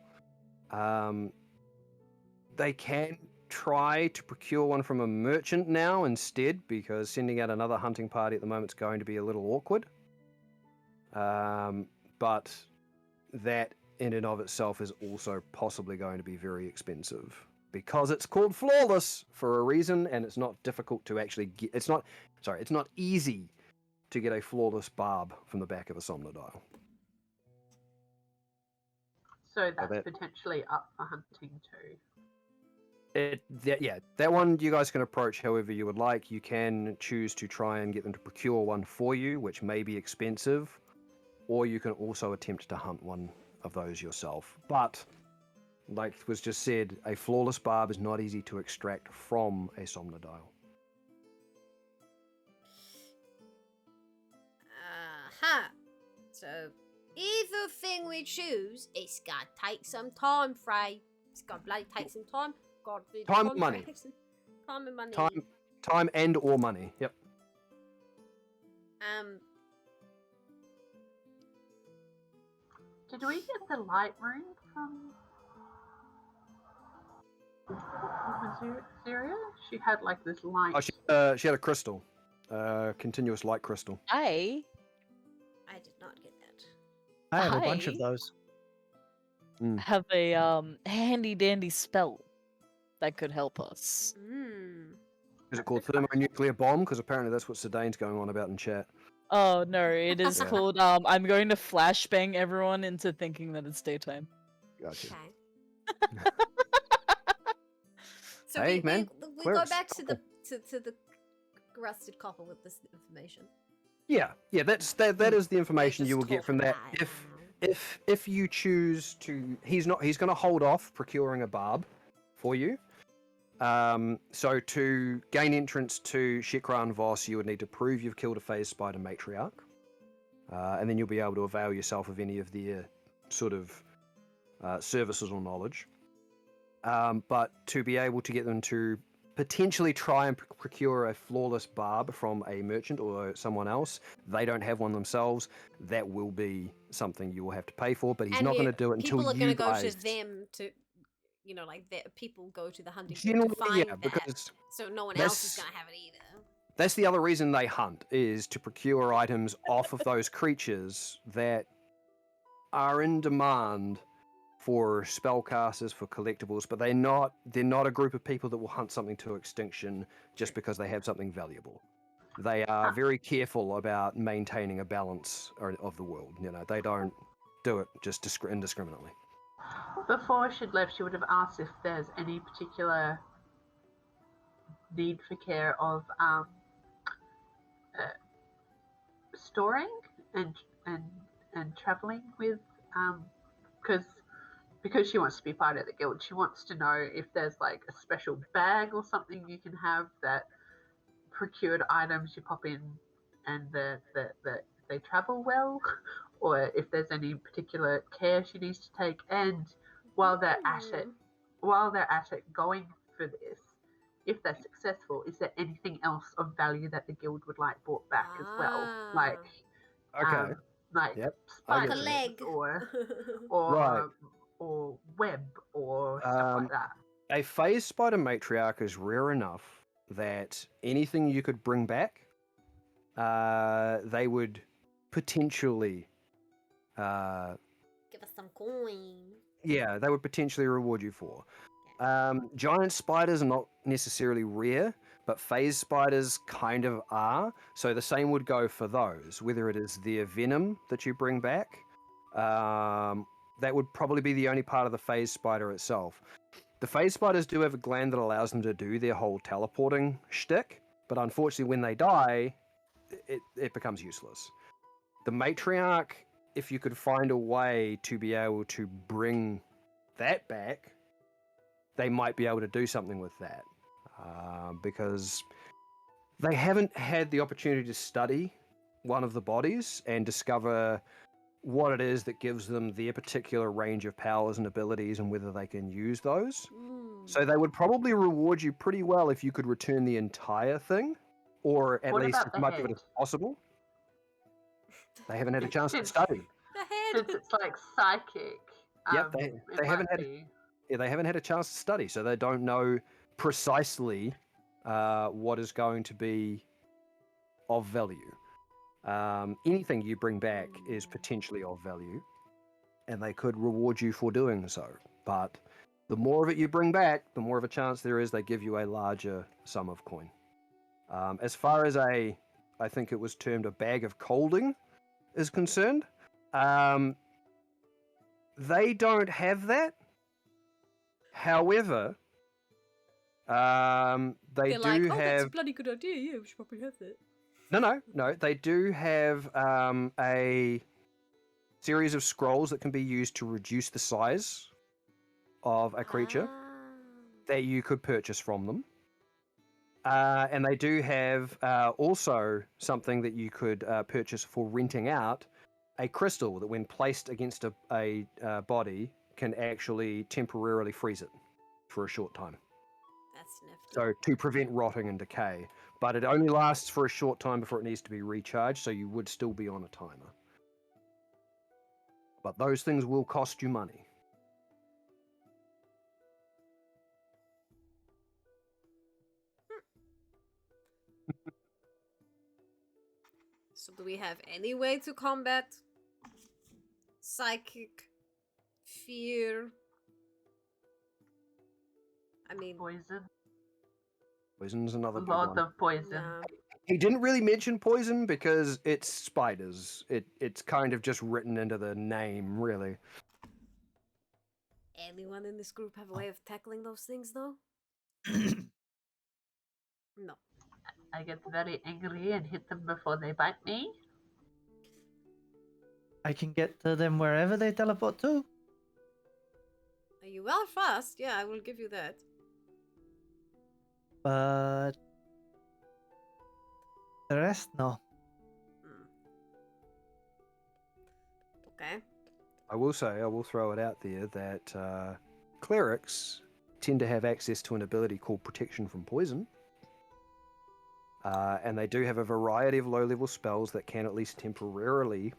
They can try to procure one from a merchant now instead, because sending out another hunting party at the moment is going to be a little awkward. But that in and of itself is also possibly going to be very expensive. Because it's called flawless for a reason, and it's not difficult to actually get. It's not easy to get a flawless barb from the back of a Somnodial. So that's potentially up for hunting too. That one you guys can approach however you would like. You can choose to try and get them to procure one for you, which may be expensive, or you can also attempt to hunt one of those yourself. But, like was just said, a flawless barb is not easy to extract from a Somnodial. So, either thing we choose, it's gonna take some time, Frey. It's gonna bloody take some time. Time and money. Time and money. Time and or money. Yep. Did we get the light rune from Syleria? She had like this light. Oh, she had a crystal, continuous light crystal. I did not get that. I have a bunch of those. Have a handy dandy spell that could help us. Is it called thermonuclear bomb? Because apparently that's what Sedane's going on about in chat. Oh no, it is called I'm going to flashbang everyone into thinking that it's daytime. Gotcha. Okay. So hey, we go back to the rusted copper with this information. Yeah, that is the information you will get from that. If you choose to, he's going to hold off procuring a barb for you. So to gain entrance to Shekran Voss, you would need to prove you've killed a phase spider matriarch, and then you'll be able to avail yourself of any of their sort of services or knowledge. But to be able to get them to potentially try and procure a flawless barb from a merchant or someone else, they don't have one themselves, that will be something you will have to pay for, but he's not going to do it until you guys... People are going to go to them to, people go to the hunting to find that, because so no one else is going to have it either. That's the other reason they hunt, is to procure items off of those creatures that are in demand for spellcasters, for collectibles, but they're not a group of people that will hunt something to extinction just because they have something valuable. They are very careful about maintaining a balance of the world. They don't do it just indiscriminately. Before she'd left, she would have asked if there's any particular need for care of storing and traveling with, because she wants to be part of the guild. She wants to know if there's like a special bag or something you can have that procured items you pop in and they travel well, or if there's any particular care she needs to take. And while they're at it going for this, if they're successful, is there anything else of value that the guild would like brought back as well? Like, okay, spider leg, or right, or web or stuff like that. A phase spider matriarch is rare enough that anything you could bring back, they would potentially give us some coin. Yeah, they would potentially reward you for. Giant spiders are not necessarily rare, but phase spiders kind of are. So the same would go for those, whether it is their venom that you bring back. That would probably be the only part of the phase spider itself. The phase spiders do have a gland that allows them to do their whole teleporting shtick, but unfortunately when they die, it becomes useless. The matriarch, if you could find a way to be able to bring that back, they might be able to do something with that. Because they haven't had the opportunity to study one of the bodies and discover what it is that gives them their particular range of powers and abilities and whether they can use those. So they would probably reward you pretty well if you could return the entire thing, or at What least about as the much of it head? as possible. They haven't had a chance to Since- study. The head. Since it's like psychic, Yep, it they haven't might had be. they haven't had a chance to study, so they don't know precisely what is going to be of value. Anything you bring back is potentially of value, and they could reward you for doing so. But the more of it you bring back, the more of a chance there is they give you a larger sum of coin. As far as I think it was termed a bag of colding is concerned, they don't have that. However, they They're do like, oh, have. that's a bloody good idea. Yeah, we should probably have that. No. They do have a series of scrolls that can be used to reduce the size of a creature that you could purchase from them. And they do have also something that you could purchase for renting out, a crystal that when placed against a body can actually temporarily freeze it for a short time. That's nifty. So to prevent rotting and decay. But it only lasts for a short time before it needs to be recharged, so you would still be on a timer. But those things will cost you money. So do we have any way to combat psychic fear? I mean, Poison. Poison's another big Lot one. of poison. no. He didn't really mention poison because it's spiders. It's kind of just written into the name, really. Anyone in this group have a way of tackling those things, though? No. I get very angry and hit them before they bite me. I can get to them wherever they teleport to. You are fast. Yeah, I will give you that. But the rest, no. Okay. I will throw it out there that clerics tend to have access to an ability called Protection from Poison. And they do have a variety of low-level spells that can at least temporarily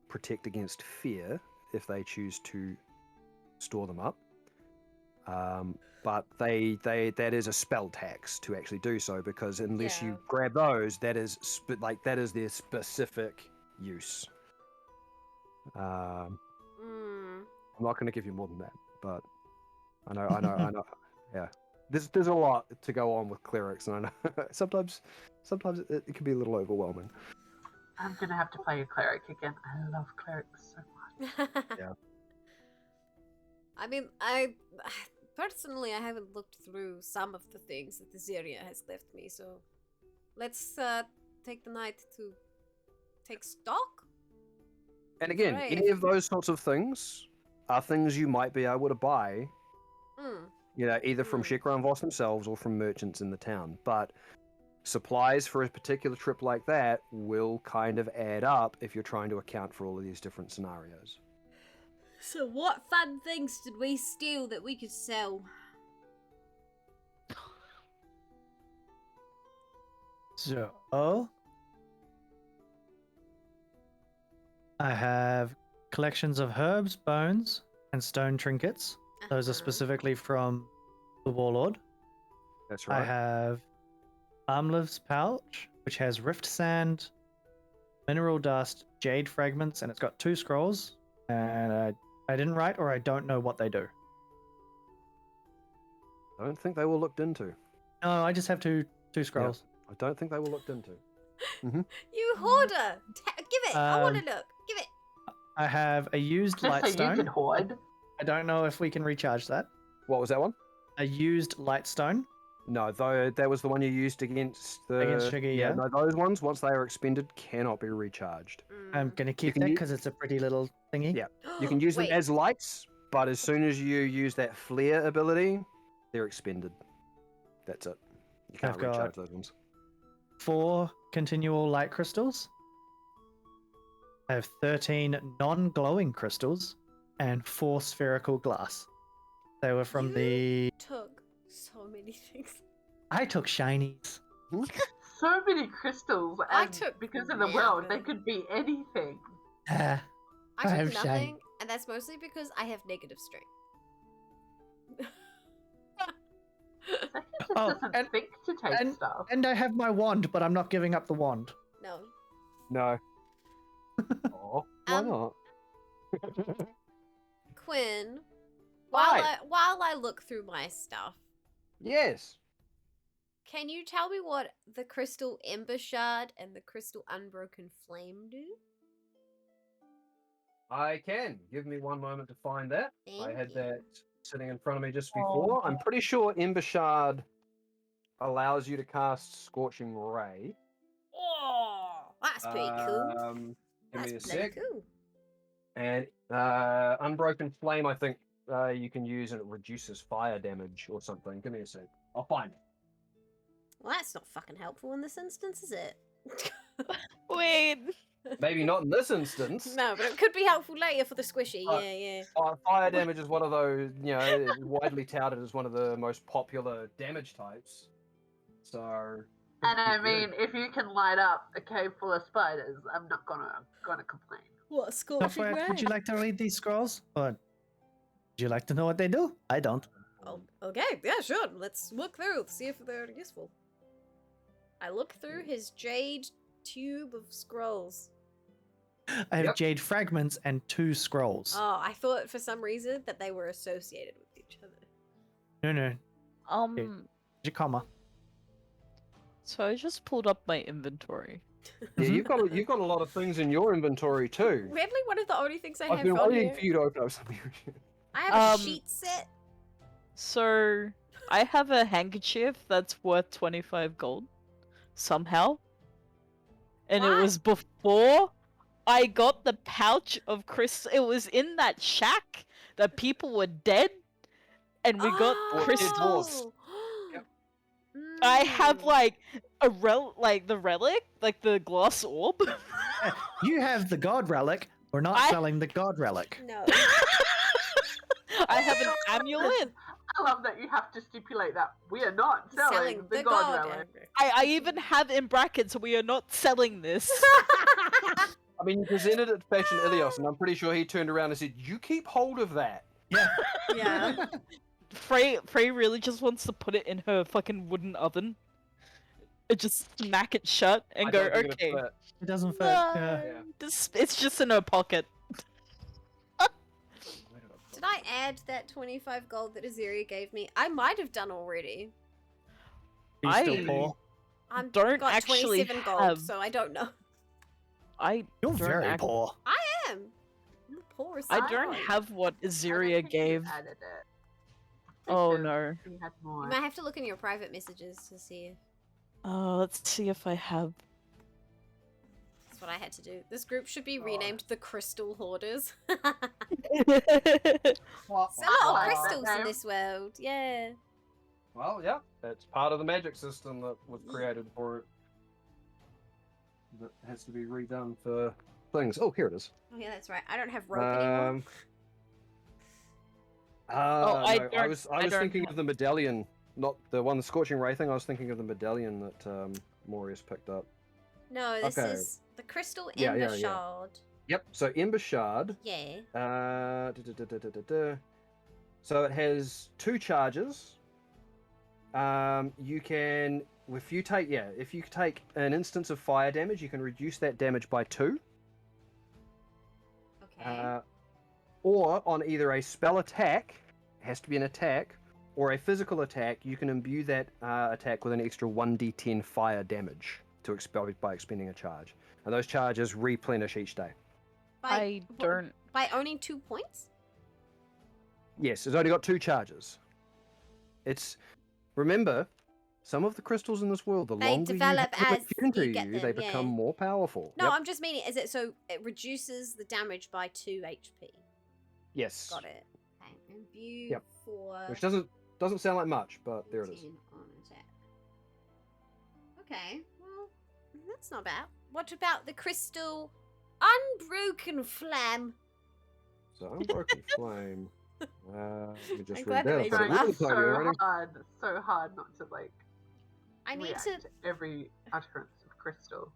protect against fear if they choose to store them up. But that is a spell tax to actually do so, because unless you grab those, that is their specific use. I'm not going to give you more than that, but I know. Yeah, there's a lot to go on with clerics, and I know sometimes it can be a little overwhelming. I'm gonna have to play a cleric again. I love clerics so much. Yeah. I mean, personally, I haven't looked through some of the things that the Syleria has left me, so let's take the night to take stock. And again, Right. any of those sorts of things are things you might be able to buy, either from Shekran Voss themselves or from merchants in the town. But supplies for a particular trip like that will kind of add up if you're trying to account for all of these different scenarios. So what fun things did we steal that we could sell? So I have collections of herbs, bones, and stone trinkets. Those are specifically from the Warlord. That's right. I have Armliv's pouch, which has rift sand, mineral dust, jade fragments, and it's got 2 scrolls. And I didn't write, or I don't know what they do. I don't think they were looked into. No, I just have 2 2 scrolls. I don't think they were looked into. You hoarder! Give it! I want to look. Give it! I have a used Just so you lightstone. can hoard. I don't know if we can recharge that. What was that one? A used lightstone. No, though that was the one you used against the. Against Sugar, yeah. No, those ones once they are expended cannot be recharged. I'm gonna keep can that u- because it's a pretty little thingy. Yeah. You can use them Wait. as lights, but as soon as you use that flare ability, they're expended. That's it. You can't I've got- recharge those ones. 4 continual light crystals. I have 13 non-glowing crystals and 4 spherical glass. They were from You the. took so many things. I took shinies. So many crystals, I and took because of the world, they nothing. could be anything. Ah, I I took have nothing, shine. and that's mostly because I have negative strength. Second just Oh, doesn't and- think to take and- stuff. and I have my wand, but I'm not giving up the wand. No. No. Oh, why Um, not? Quinn, Hi. while I look through my stuff, Yes. can you tell me what the crystal ember shard and the crystal unbroken flame do? I can. Give me one moment to find that. I Thank had you. that sitting in front of me just before. I'm pretty sure Ember Shard allows you to cast Scorching Ray. Oh, that's pretty cool. Give me a That's bloody sec. cool. And Unbroken Flame, I think you can use and it reduces fire damage or something. Give me a sec. I'll find it. Well, that's not fucking helpful in this instance, is it? Wait. Maybe not in this instance. No, but it could be helpful later for the squishy. Uh, Yeah. Fire damage is one of those, widely touted as one of the most popular damage types. So. And I mean, if you can light up a cave full of spiders, I'm not gonna complain. What a scorching Software, ray. would you like to read these scrolls? Or would you like to know what they do? I don't. Oh, okay, yeah, sure. Let's look through, see if they're useful. I look through his jade tube of scrolls. I have Yep. jade fragments and 2 scrolls. Oh, I thought for some reason that they were associated with each other. No. Jacoma. So I just pulled up my inventory. Yeah, you've got a lot of things in your inventory too. Weirdly, one of the only things I I've have been on waiting here. for you to open up something. I have a Um, sheet set. So I have a handkerchief that's worth 25 gold somehow. And What? it was before I got the pouch of crystal. It was in that shack that people were dead and we got crystals. Yep. I have Mm. like the relic, like the glass orb. You have the god relic. We're not I- selling the god relic. No. I have an amulet. I love that you have to stipulate that we are not selling, the god relic. I even have in brackets, we are not selling this. I mean, you presented it to Fashion Ilios, and I'm pretty sure he turned around and said, "You keep hold of that." Yeah. Yeah. Frey really just wants to put it in her fucking wooden oven. And just smack it shut and I go, don't think it'd okay. fit. It doesn't fit. No, Yeah. it's just in her pocket. Did I add that 25 gold that Azaria gave me? I might have done already. Are you still I- poor? I'm Don't got actually 27 gold, have- so I don't know. I You're don't very act- poor. I am. I'm the poorest. I of don't all. have what I don't Azaria think you gave. added it. I Oh think no. you had more. You might have to look in your private messages to see. Let's see if I have. That's what I had to do. This group should be renamed the Crystal Hoarders. Well, There's a lot I of like that crystals in name. this world. Yeah. Well, yeah, it's part of the magic system that was created for it. That has to be redone for things. Oh, here it is. Oh yeah, that's right. I don't have rope anymore. I no, I don't- was I don't thinking have- of the medallion, not the one, the Scorching Ray thing. I was thinking of the medallion that Morius picked up. No, this okay. is the Crystal Yeah, Ember yeah. Shard. Yep. So Ember Shard. Yeah. So it has 2 charges. You can, if you take an instance of fire damage, you can reduce that damage by 2. Okay. Or on either a spell attack, it has to be an attack, or a physical attack, you can imbue that attack with an extra 1d10 fire damage by expending a charge. And those charges replenish each day. I don't. By owning 2 points? Yes, it's only got 2 charges. Remember, some of the crystals in this world, the They longer develop you have as them attuned to you get you, them, they become more powerful. No, Yep. I'm just meaning, is it so it reduces the damage by 2 HP? Yes. Got it. Okay. Imbue Yep. for Which doesn't sound like much, but there it is. 14 on attack. Okay, well, that's not bad. What about the crystal unbroken flame? So unbroken flame. Let me just I'm read glad that that. made But you it laugh. was tiny already. So hard not to like I need react to. to every utterance of Crystal.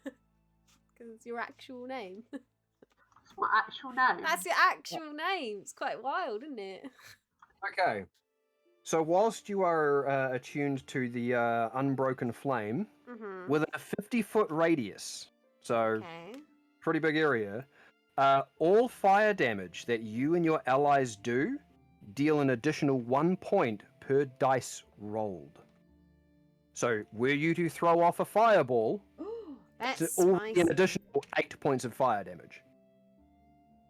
Because it's your actual name. It's my actual name. That's your actual name. It's quite wild, isn't it? Okay. So whilst you are attuned to the unbroken flame, Mm-hmm. within a 50-foot radius, so Okay. pretty big area, all fire damage that you and your allies do deal an additional 1 point per dice rolled. So were you to throw off a fireball, That's it's all spicy. an additional 8 points of fire damage.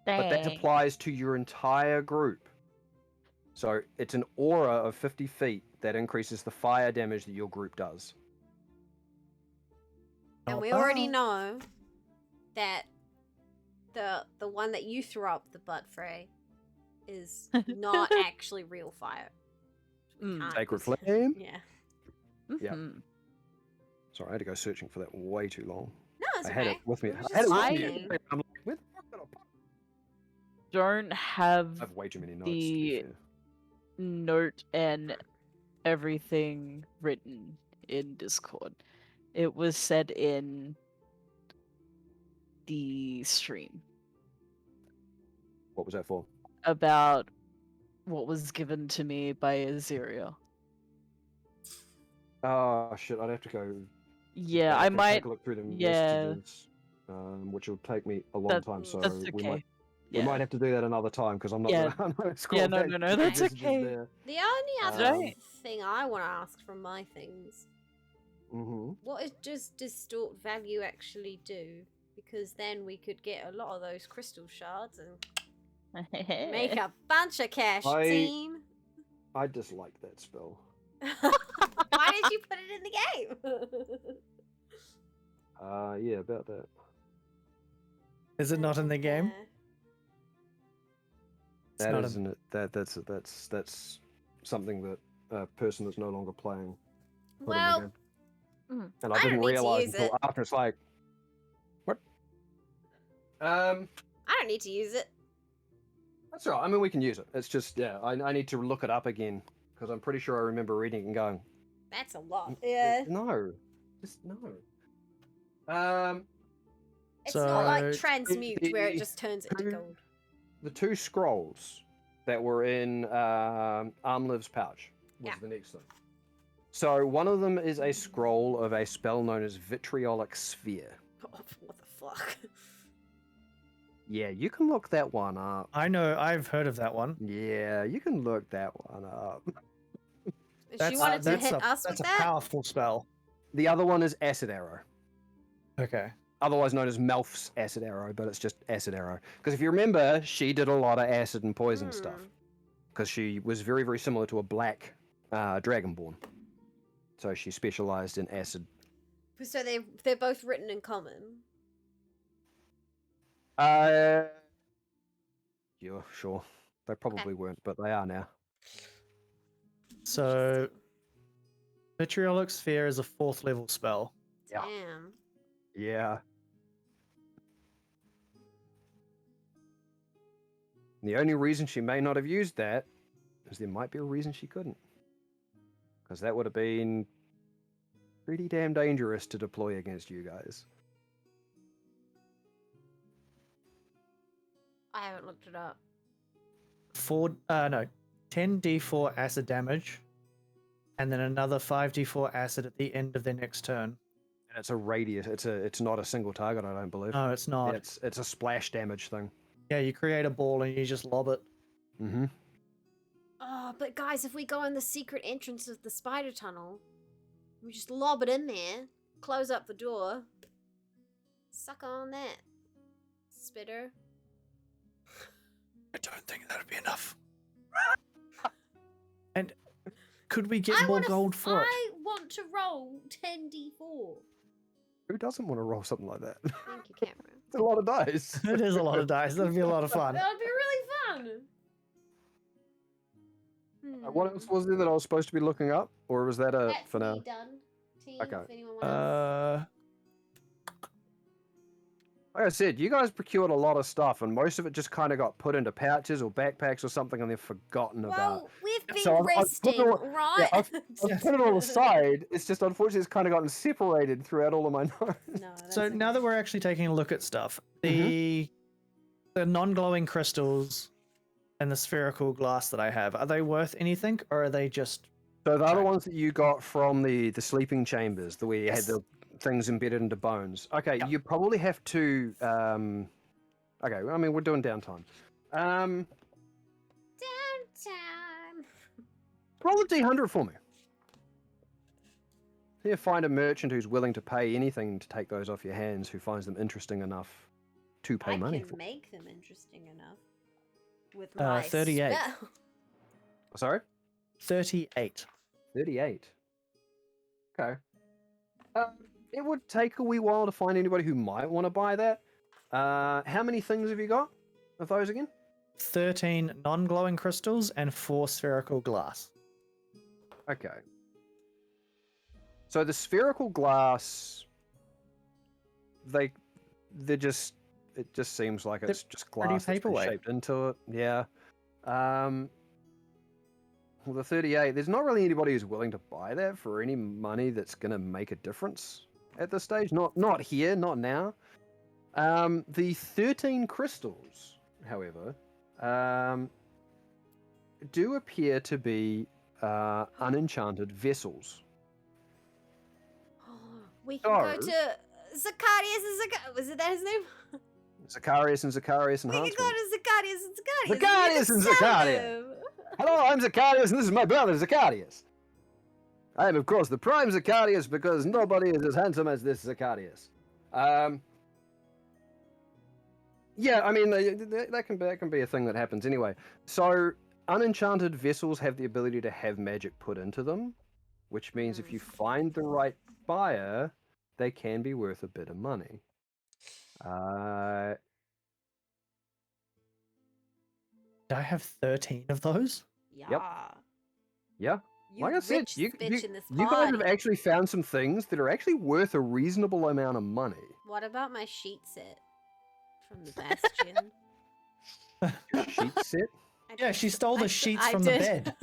But that Dang. applies to your entire group. So it's an aura of 50 feet that increases the fire damage that your group does. And Not we already bad. know that the one that you threw up the butt, Frey, is not actually real fire. We Mm. can't Sacred consider- flame? Yeah. Yeah. Mhm. Sorry, I had to go searching for that way too long. No, it's I okay. had it with me. We were I had it just with me. talking. I'm like, where the fuck did I put it? Don't have I have way too many notes, to be the fair. note and everything written in Discord. It was said in the stream What was that for? about what was given to me by Azeria. Oh shit, I'd have to go Yeah, back I and might. take a look through the Yeah. messages, which will take me a long time. So That's we okay. we might have to do that another time because I'm not Yeah. gonna, I'm not gonna scroll no, back no, through the that's messages okay. there. The only other Um, thing I want to ask from my things, Mm-hmm. what does distort value actually do? Because then we could get a lot of those crystal shards and make a bunch of cash, team. I dislike that spell. Why did you put it in the game? Yeah, about that. Is it not in the game? It's That not isn't it. That's something that a person that's no longer playing put in the Well, game. Mm. And I I don't didn't need to realize use until it. after. It's like, what? I don't need to use it. That's all right. I mean, we can use it. It's just, yeah, I need to look it up again because I'm pretty sure I remember reading it and going, That's a lot. Yeah. no, just no. It's not like So, transmute where it the- just turns into gold. The 2 scrolls that were in Armliv's pouch was Yeah. the next thing. So one of them is a scroll of a spell known as Vitriolic Sphere. Oh, what the fuck? Yeah, you can look that one up. I know, I've heard of that one. Yeah, you can look that one up. She wanted to that's hit a, us that's with a that? powerful spell. The other one is Acid Arrow, Okay. otherwise known as Melf's Acid Arrow, but it's just Acid Arrow. Because if you remember, she did a lot of acid and poison stuff. Hmm. Because she was very, very similar to a black Dragonborn. So she specialized in acid. So they're both written in common. Yeah, sure. They probably weren't, but they are now. So, Vitriolic Sphere is a 4th level spell. Yeah. Damn. Yeah. The only reason she may not have used that is there might be a reason she couldn't. Because that would have been pretty damn dangerous to deploy against you guys. I haven't looked it up. 10d4 acid damage, and then another 5d4 acid at the end of their next turn. And it's a radius. It's not a single target, I don't believe. No, it's not. Yeah, it's a splash damage thing. Yeah, you create a ball and you just lob it. Mm-hmm. Oh, but guys, if we go in the secret entrance of the spider tunnel, we just lob it in there, close up the door, suck on that, spitter. I don't think that'd be enough. And could we get more gold for it? I want to roll 10d4. Who doesn't want to roll something like that? Thank you, Cameron. It's a lot of dice. It is a lot of dice. That'd be a lot of fun. That would be really fun. What else was there that I was supposed to be looking up? Or was that That's for now? me done. Team, Okay. if anyone wants. Like I said, you guys procured a lot of stuff, and most of it just kind of got put into pouches or backpacks or something, and they're forgotten about. Well, we've been So I've put resting, it all- right? I've put it all aside. It's just unfortunately it's kind of gotten separated throughout all of my notes. No, So now that we're actually taking a look at stuff, the non-glowing crystals and the spherical glass that I have, are they worth anything, or are they just... So the other ones that you got from the sleeping chambers, the way you Yes. had the things embedded into bones. Okay, you probably have to. Okay, I mean we're doing downtime. Downtime. Roll a d100 for me. You find a merchant who's willing to pay anything to take those off your hands, who finds them interesting enough to pay money I can for. make them interesting enough with my 38. spell. Sorry, 38. 38. Okay. It would take a wee while to find anybody who might want to buy that. How many things have you got of those again? 13 non-glowing crystals and 4 spherical glass. Okay. So the spherical glass, they're just, it just seems like it's just pretty glass that's been paperweight. shaped into it. Yeah. Well, the 38, there's not really anybody who's willing to buy that for any money that's going to make a difference at this stage. Not here, not now. The 13 crystals, however, do appear to be unenchanted vessels. We can go So- to Zacharias and was it that his name? Zacharias and Zacharias We can enhancement. go to Zacharias and Zacharias. Zacharias and Zacharias. Hello, I'm Zacharias, and this is my brother, Zacharias. I am, of course, the prime Zacharias, because nobody is as handsome as this Zacharias. Yeah, I mean, that can be a thing that happens anyway. So, unenchanted vessels have the ability to have magic put into them, which means if you find the right buyer, they can be worth a bit of money. Do I have 13 of those? Yeah. Yeah. You Like I said, rich you bitch in this guys have party. actually found some things that are actually worth a reasonable amount of money. What about my sheet set from the Bastion? Sheet set? Yeah, she stole the sheets I from the did. bed.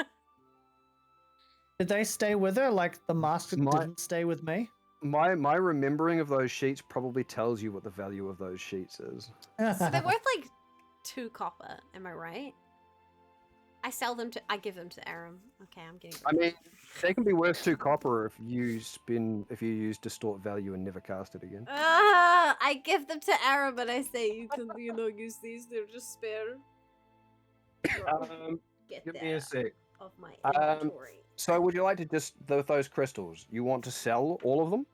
Did they stay with her like the mask didn't stay with me? My remembering of those sheets probably tells you what the value of those sheets is. So they're worth like 2 copper, am I right? I give them to Aram. Okay, I'm getting. I mean, they can be worth 2 copper if you use distort value and never cast it again. I give them to Aram, but I say you can, use these. They're just spare. Get Give that me a sec. of my Um, inventory. So, would you like to just those crystals? You want to sell all of them,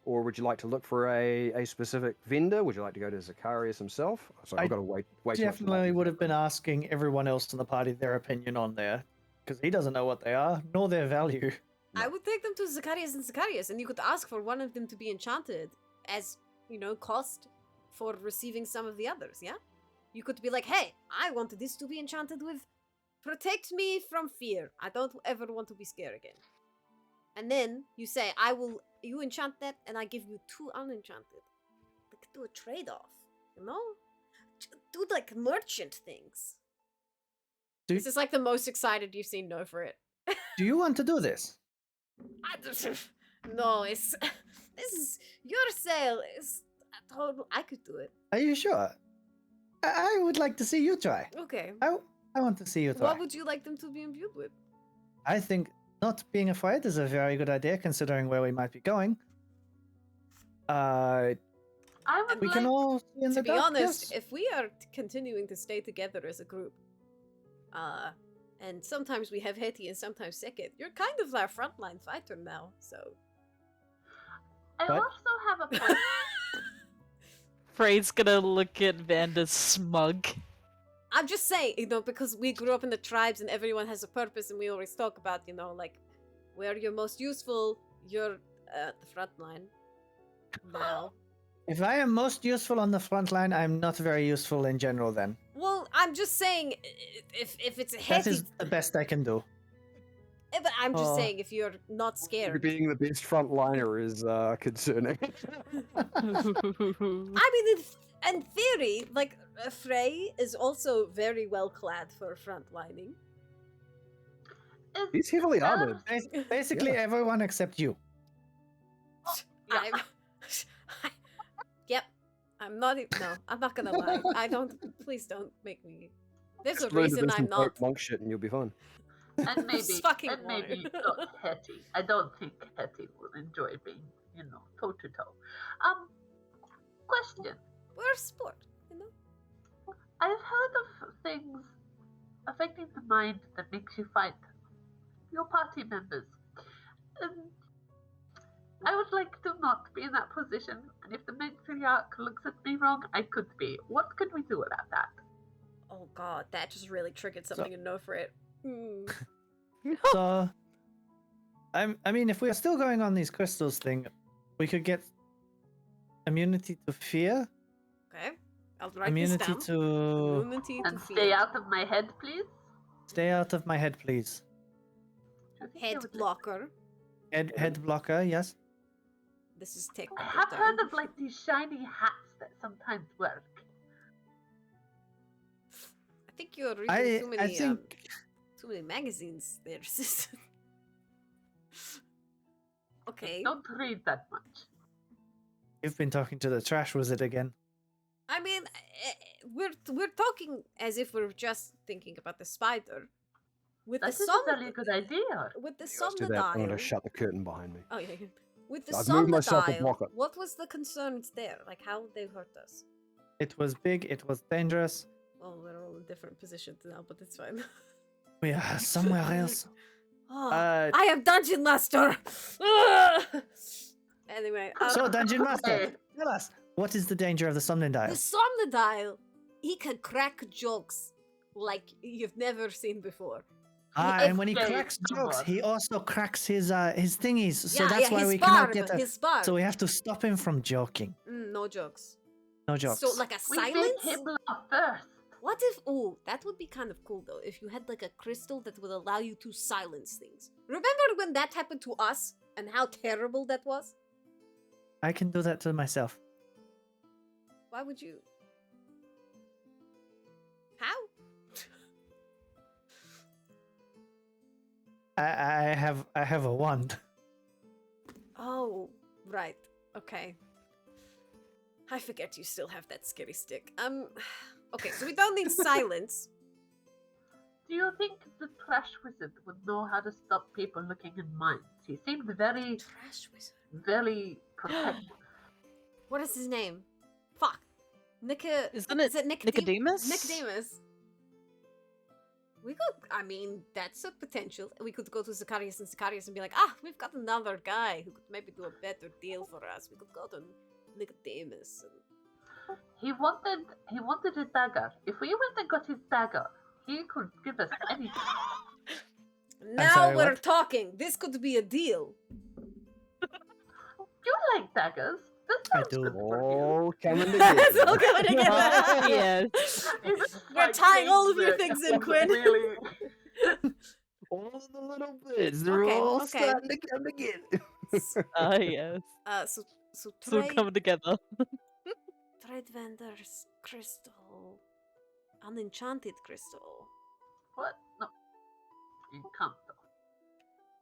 or would you like to look for a specific vendor? Would you like to go to Zacharias himself? So I've got to wait. Definitely would have been asking everyone else in the party their opinion on there, because he doesn't know what they are, nor their value. I would take them to Zacharias and Zacharias, and you could ask for one of them to be enchanted as, cost for receiving some of the others, yeah? You could be like, hey, I want this to be enchanted with protect me from fear. I don't ever want to be scared again. And then you say, you enchant that, and I give you 2 unenchanted. Like, do a trade-off, Do like merchant things. This is like the most excited you've seen No for it. Do you want to do this? No, this is your sale. I could do it. Are you sure? I would like to see you try. Okay. I want to see you try. What would you like them to be imbued with? I think not being afraid is a very good idea, considering where we might be going. I would We like can all see in To the be dark. honest, Yes. if we are continuing to stay together as a group, And sometimes we have Hetty and sometimes Second. You're kind of our frontline fighter now, so. I What? also have a point. Frey's gonna look at Vanda smug. I'm just saying, because we grew up in the tribes and everyone has a purpose, and we always talk about, like, where you're most useful, you're at the front line. Now. If I am most useful on the front line, I'm not very useful in general then. Well, I'm just saying, if it's a That Hetty. is the best I can do. But I'm just Oh. saying, if you're not scared. Being the best frontliner is concerning. I mean, in theory, like, Frey is also very well clad for frontlining. He's heavily armored. Basically, Yeah. everyone except you. Yep. I'm not. No, I'm not gonna lie. I don't. Please don't make me. There's a Just learn to reason do some I'm not. monk shit and you'll be fine. And maybe, Fucking and maybe water. not Hetty. I don't think Hetty will enjoy being, toe to toe. Question. We're a sport, I've heard of things affecting the mind that makes you fight your party members. I would like to not be in that position, and if the matriarch looks at me wrong, I could be. What could we do about that? Oh god, that just really triggered something in no for it. So, I mean, if we are still going on these crystals thing, we could get immunity to fear, Okay, I'll write immunity this down. to Immunity to And fear. stay out of my head, please. stay out of my head, please. Do you think they Head would let me? blocker. Head blocker, yes. This is I technical have term. heard of like these shiny hats that sometimes work. I think you're reading too I many think too many magazines there, sis. Okay. Don't read that much. you've been talking to the trash wizard again. I mean, we're talking as if we're just thinking about the spider. With That the is a very good idea. with the You guys do that, I'm somnodial. gonna shut the curtain behind me. Oh yeah. With the I've moved myself a somnodial, block it. what was the concerns there? Like how they hurt us? It was big, it was dangerous. Well, we're all in different positions now, but it's fine. We are somewhere else. Oh, Uh, I am dungeon master. Ah! Anyway, so, Dungeon Master, Okay. tell us, what is the danger of the summoning dial? the somnodial, he can crack jokes like you've never seen before. And when he Okay, cracks come jokes, on. he also cracks his thingies. So that's yeah, why his we barb, cannot get his barb. So we have to stop him from joking. No jokes. No jokes. So like a We made silence? him laugh first. What if? Oh, that would be kind of cool though. If you had like a crystal that would allow you to silence things. Remember when that happened to us and how terrible that was? I can do that to myself. Why would you? How? I have a wand. Oh, right. Okay. I forget you still have that scary stick. Okay, so we don't need silence. Do you think the trash wizard would know how to stop people looking in mines? He seemed very, Trash wizard. very protective. What is his name? Fuck. Isn't Is it it Nicodemus? Nicodemus. We could, I mean, that's a potential. We could go to Zacharias and be like, we've got another guy who could maybe do a better deal for us. We could go to Nicodemus. He wanted a dagger. If we went and got his dagger, he could give us anything. Now sorry, we're what? talking. This could be a deal. You like daggers? This I sounds do. good for you. Oh, coming It's all together. coming together. Oh, yes. It's We're like tying all of your things things in, that Quinn. Really, All of the little bits, they're Okay, all okay. starting to come together. Ah, yes. So So trade, coming together. trade vendors, crystal, unenchanted crystal. what? No. You can't.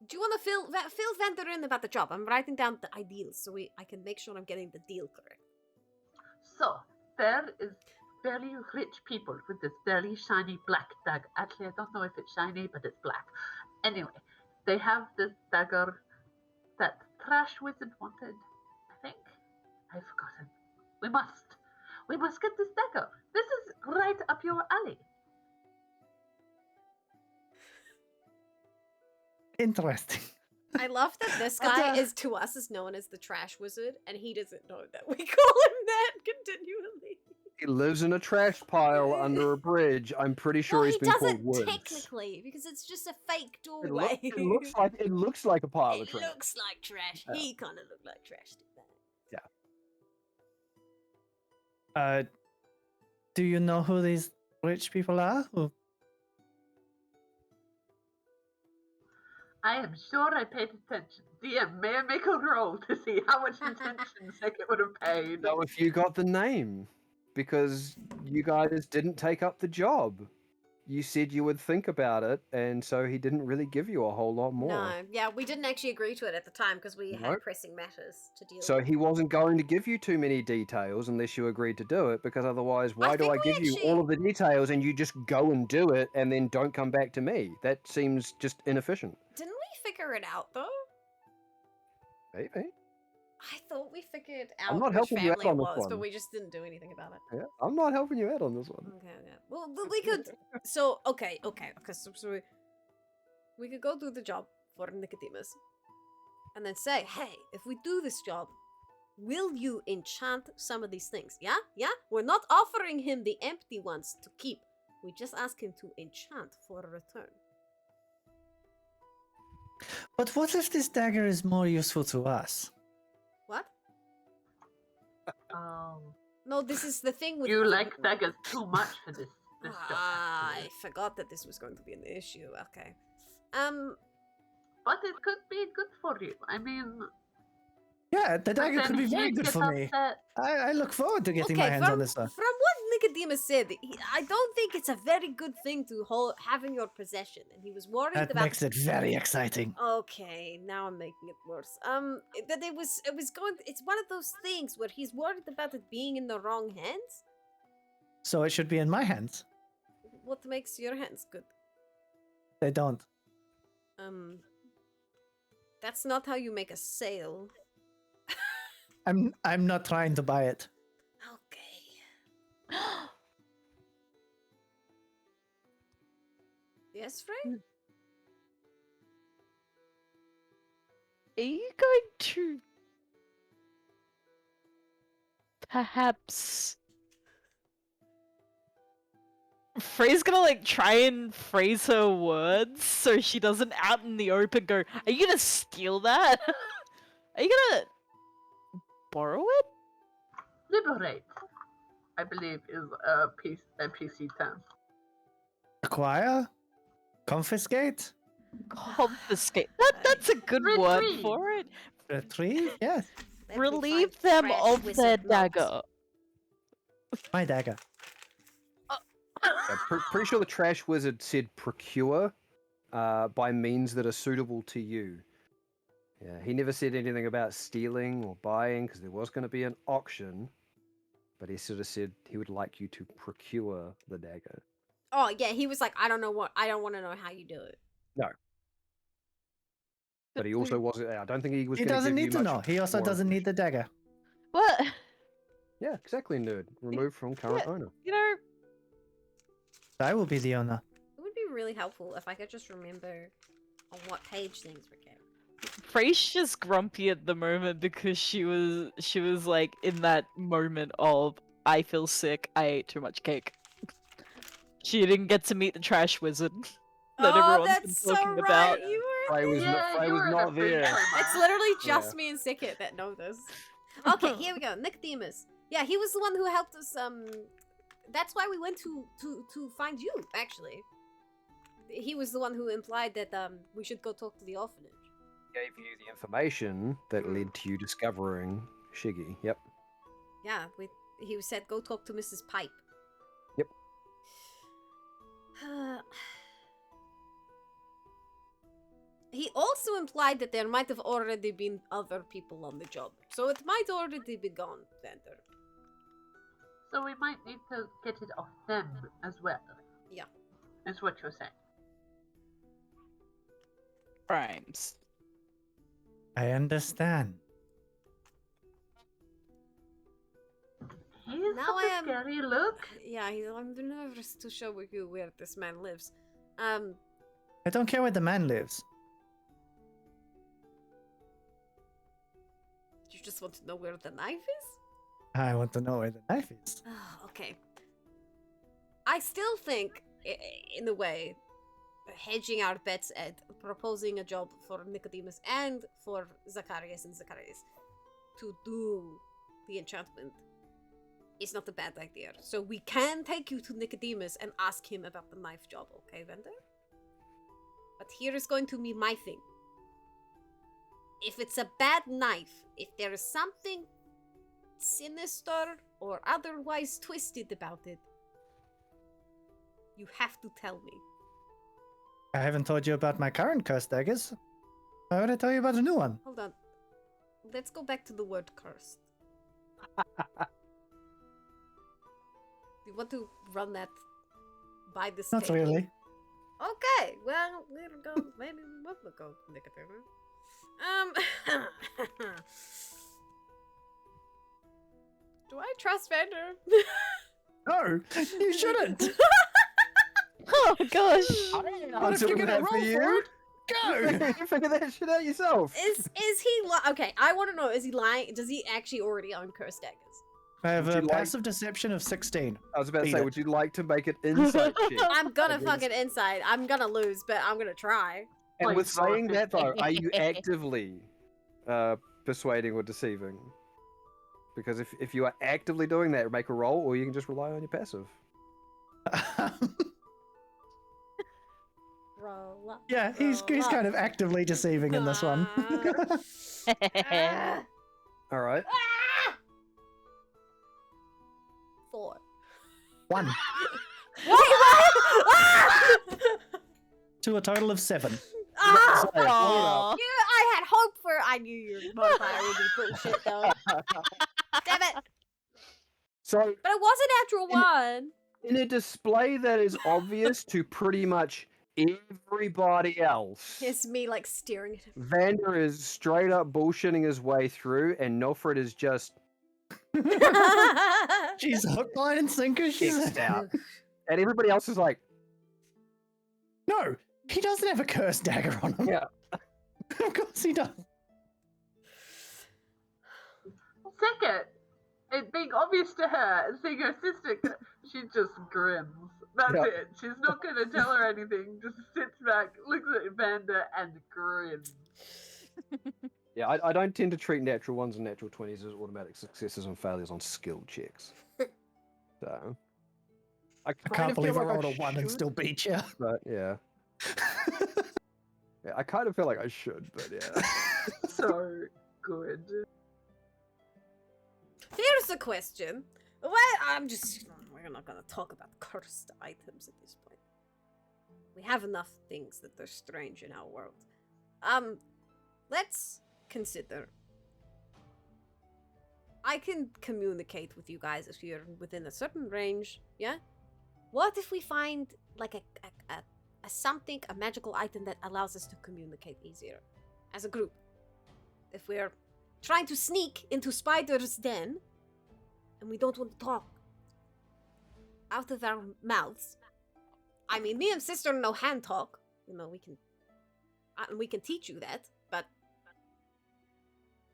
Do you want to fill vendor in about the job? I'm writing down the ideals so I can make sure I'm getting the deal correct. So, there is very rich people with this very shiny black dagger. Actually, I don't know if it's shiny, but it's black. Anyway, they have this dagger that Trash Wizard wanted, I think. I've forgotten. We must get this dagger. This is right up your alley. Interesting. I love that this But, guy is to us is known as the trash wizard, and he doesn't know that we call him that continually. He lives in a trash pile under a bridge. I'm pretty sure Well, he's he been called doesn't Woods. technically because it's just a fake It, doorway. it looks like a pile of It trash. looks like trash. Yeah. He kind of looked like trash to that. Do you know who these rich people are? Or- I am sure I paid attention. DM, may I make a roll to see how much attention Second would have paid? Know if you got the name, because you guys didn't take up the job. You said you would think about it, and so he didn't really give you a whole lot more. No, yeah, we didn't actually agree to it at the time because we had Nope. pressing matters to deal So with. he wasn't going to give you too many details unless you agreed to do it, because otherwise, why do think I we give you actually- all of the details and you just go and do it and then don't come back to me? That seems just inefficient. Didn't we figure it out though? Maybe. I thought we figured I'm out not which helping you out family it on this was, but one. we just didn't do anything about it. Yeah, I'm not helping you out on this one. Okay. Well, we could. So okay. So we could go do the job for Nicodemus, and then say, hey, if we do this job, will you enchant some of these things? Yeah. We're not offering him the empty ones to keep. We just ask him to enchant for a return. But what if this dagger is more useful to us? What? Oh, No, this is the thing with you like daggers too much for this job. I actually. forgot that this was going to be an issue. Okay. But it could be good for you. I mean, Yeah, the but dagger then could be very he'd good get for me. upset. I look forward to getting my hands on this stuff. From what Nicodemus said, I don't think it's a very good thing to have in your possession, and he was worried That about. makes it very exciting. Okay, now I'm making it worse. That it was going. It's one of those things where he's worried about it being in the wrong hands. So it should be in my hands. What makes your hands good? They don't. That's not how you make a sale. I'm not trying to buy it. Okay. Yes, Frey? Are you going to perhaps Frey's gonna like try and phrase her words so she doesn't out in the open go, are you gonna steal that? Are you gonna borrow it? Liberate, I believe, is a PC term. Acquire? Confiscate? Confiscate. That's a good word Retrieve. for it. Retrieve? Yes. Let me Relieve find them trash of wizard their knocks. dagger. My dagger. Yeah, pretty sure the trash wizard said procure by means that are suitable to you. Yeah, he never said anything about stealing or buying because there was going to be an auction, but he sort of said he would like you to procure the dagger. Oh yeah, he was like, I don't want to know how you do it. But he also wasn't. I don't think he was. He gonna doesn't give need you to much know. He also more doesn't need the dagger. What? Yeah, exactly, nerd. Removed from current owner. You know, I will be the owner. It would be really helpful if I could just remember on what page things were kept. Frey's just grumpy at the moment because she was like in that moment of I feel sick, I ate too much cake. She didn't get to meet the trash wizard that everyone's that's been so talking right. about. You were. Frey was, Yeah, Frey you was were not the big there. one. It's literally just Yeah. me and Sickit that know this. Okay, here we go. Nicodemus. Yeah, he was the one who helped us. That's why we went to find you. Actually, he was the one who implied that we should go talk to the orphanage. Gave you the information that led to you discovering Shiggy. Yep. Yeah, he said go talk to Mrs. Pipe. Yep. He also implied that there might have already been other people on the job, so it might already be gone, Xander. So we might need to get it off them as well. Yeah. Is what you're saying. Crimes. I understand. He's Now got I a am- scary look. Yeah, I'm nervous to show you where this man lives. I don't care where the man lives. You just want to know where the knife is? I want to know where the knife is. Okay. I still think, in a way, hedging our bets at proposing a job for Nicodemus and for Zacharias and Zacharias to do the enchantment is not a bad idea. So we can take you to Nicodemus and ask him about the knife job, okay, Vendor? But here is going to be my thing. If it's a bad knife, if there is something sinister or otherwise twisted about it, you have to tell me. I haven't told you about my current cursed daggers. Why would I tell you about a new one? Hold on. Let's go back to the word cursed. You want to run that by the Not table? really. Okay, well, we'll go. Maybe we'll go Nicodemus. Do I trust Vander? No, you shouldn't. Oh gosh. What if you're gonna roll for it? Go. You figure that shit out yourself. Is he okay? I want to know. Is he lying? Does he actually already own cursed daggers? I have Would a you like- passive deception of 16. I was about to Beat say, it. would you like to make it insight check? I'm gonna Against- fucking inside. I'm gonna lose, but I'm gonna try. And with Please roll a saying that though, 15. are you actively persuading or deceiving? Because if you are actively doing that, make a roll, or you can just rely on your passive. Roll up. Yeah, he's roll up. kind of actively deceiving in this one. Ah, All right. ah! 4. 1 Wait, what? Ah! to a total of 7. Ah! Hey, hold up. Aw. I had hope for. I knew your modifier would be bullshit though. Damn it! So, But it was a natural one. in a display that is obvious to pretty much everybody else, It's me like staring at him. Vander is straight up bullshitting his way through, and Nilfred is just She's hook, line, and sinker. She's X'd out. And everybody else is like, No, he doesn't have a cursed dagger on him. yeah. Of course he does. Second, it being obvious to her and seeing her sister, she just grins. That's Yeah. it. She's not going to tell her anything. Just sits back, looks at Evander, and grins. Yeah, I don't tend to treat natural ones and natural 20s as automatic successes and failures on skill checks. So, I kind can't of believe feel I like rolled a 1 and should, still beat you. But yeah. Yeah, I kind of feel like I should, but yeah. So good. Here's the question. Well, we're not gonna talk about cursed items at this point. We have enough things that are strange in our world. Let's consider. I can communicate with you guys if you're within a certain range, yeah? What if we find like a something, a magical item that allows us to communicate easier as a group? If we're trying to sneak into Spider's den and we don't want to talk out of our mouths. I mean, me and sister know hand talk. You know, we can teach you that, but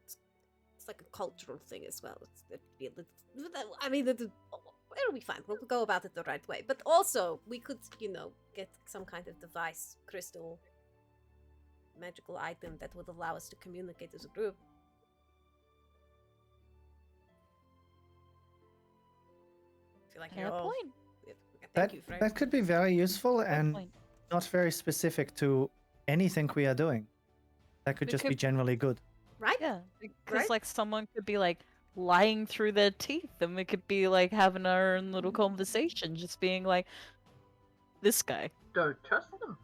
it's like a cultural thing as well. It'll be fine. We'll go about it the right way. But also, we could, get some kind of device, crystal, magical item that would allow us to communicate as a group. I feel like Fair you're all... point. Thank you, Frank. That could be very useful Fair and point. not very specific to anything we are doing. That could It just be could- generally good. Right? Yeah, because Right? like someone could be like lying through their teeth, and we could be like having our own little conversation, just being like, "This guy." Don't trust them.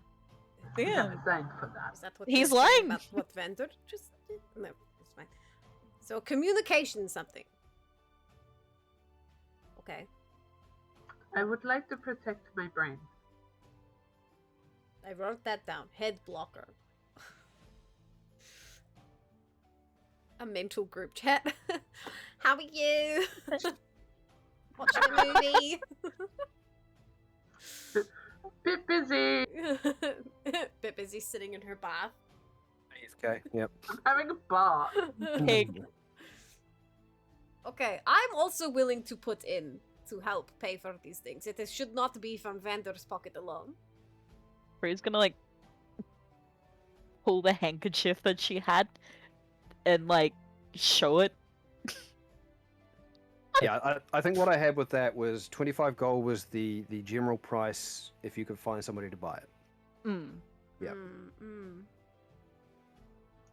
Yeah. I'm saying for that. Is that what He's you're saying lying. about what vendor? Just no, it's fine. So communication something. Okay. I would like to protect my brain. I wrote that down. Head blocker. A mental group chat. How are you? Watching a movie. Bit busy. Bit busy sitting in her bath. Okay, yep. I'm having a bath. Pig. Okay, I'm also willing to put in to help pay for these things. It should not be from Vander's pocket alone. Ray's gonna like pull the handkerchief that she had and like show it. Yeah, I think what I had with that was 25 gold was the general price if you could find somebody to buy it. Mm. Yep.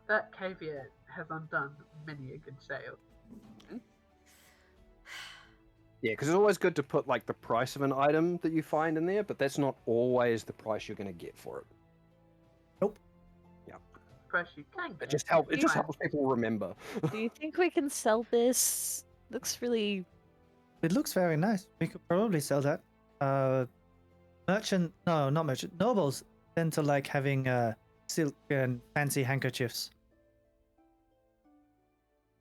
That caveat has undone many a good sale. Yeah, because it's always good to put like the price of an item that you find in there, but that's not always the price you're going to get for it. Price you can get. It just helps people remember. Do you think we can sell this? Looks really. It looks very nice. We could probably sell that. Not merchant. Nobles tend to like having silk and fancy handkerchiefs.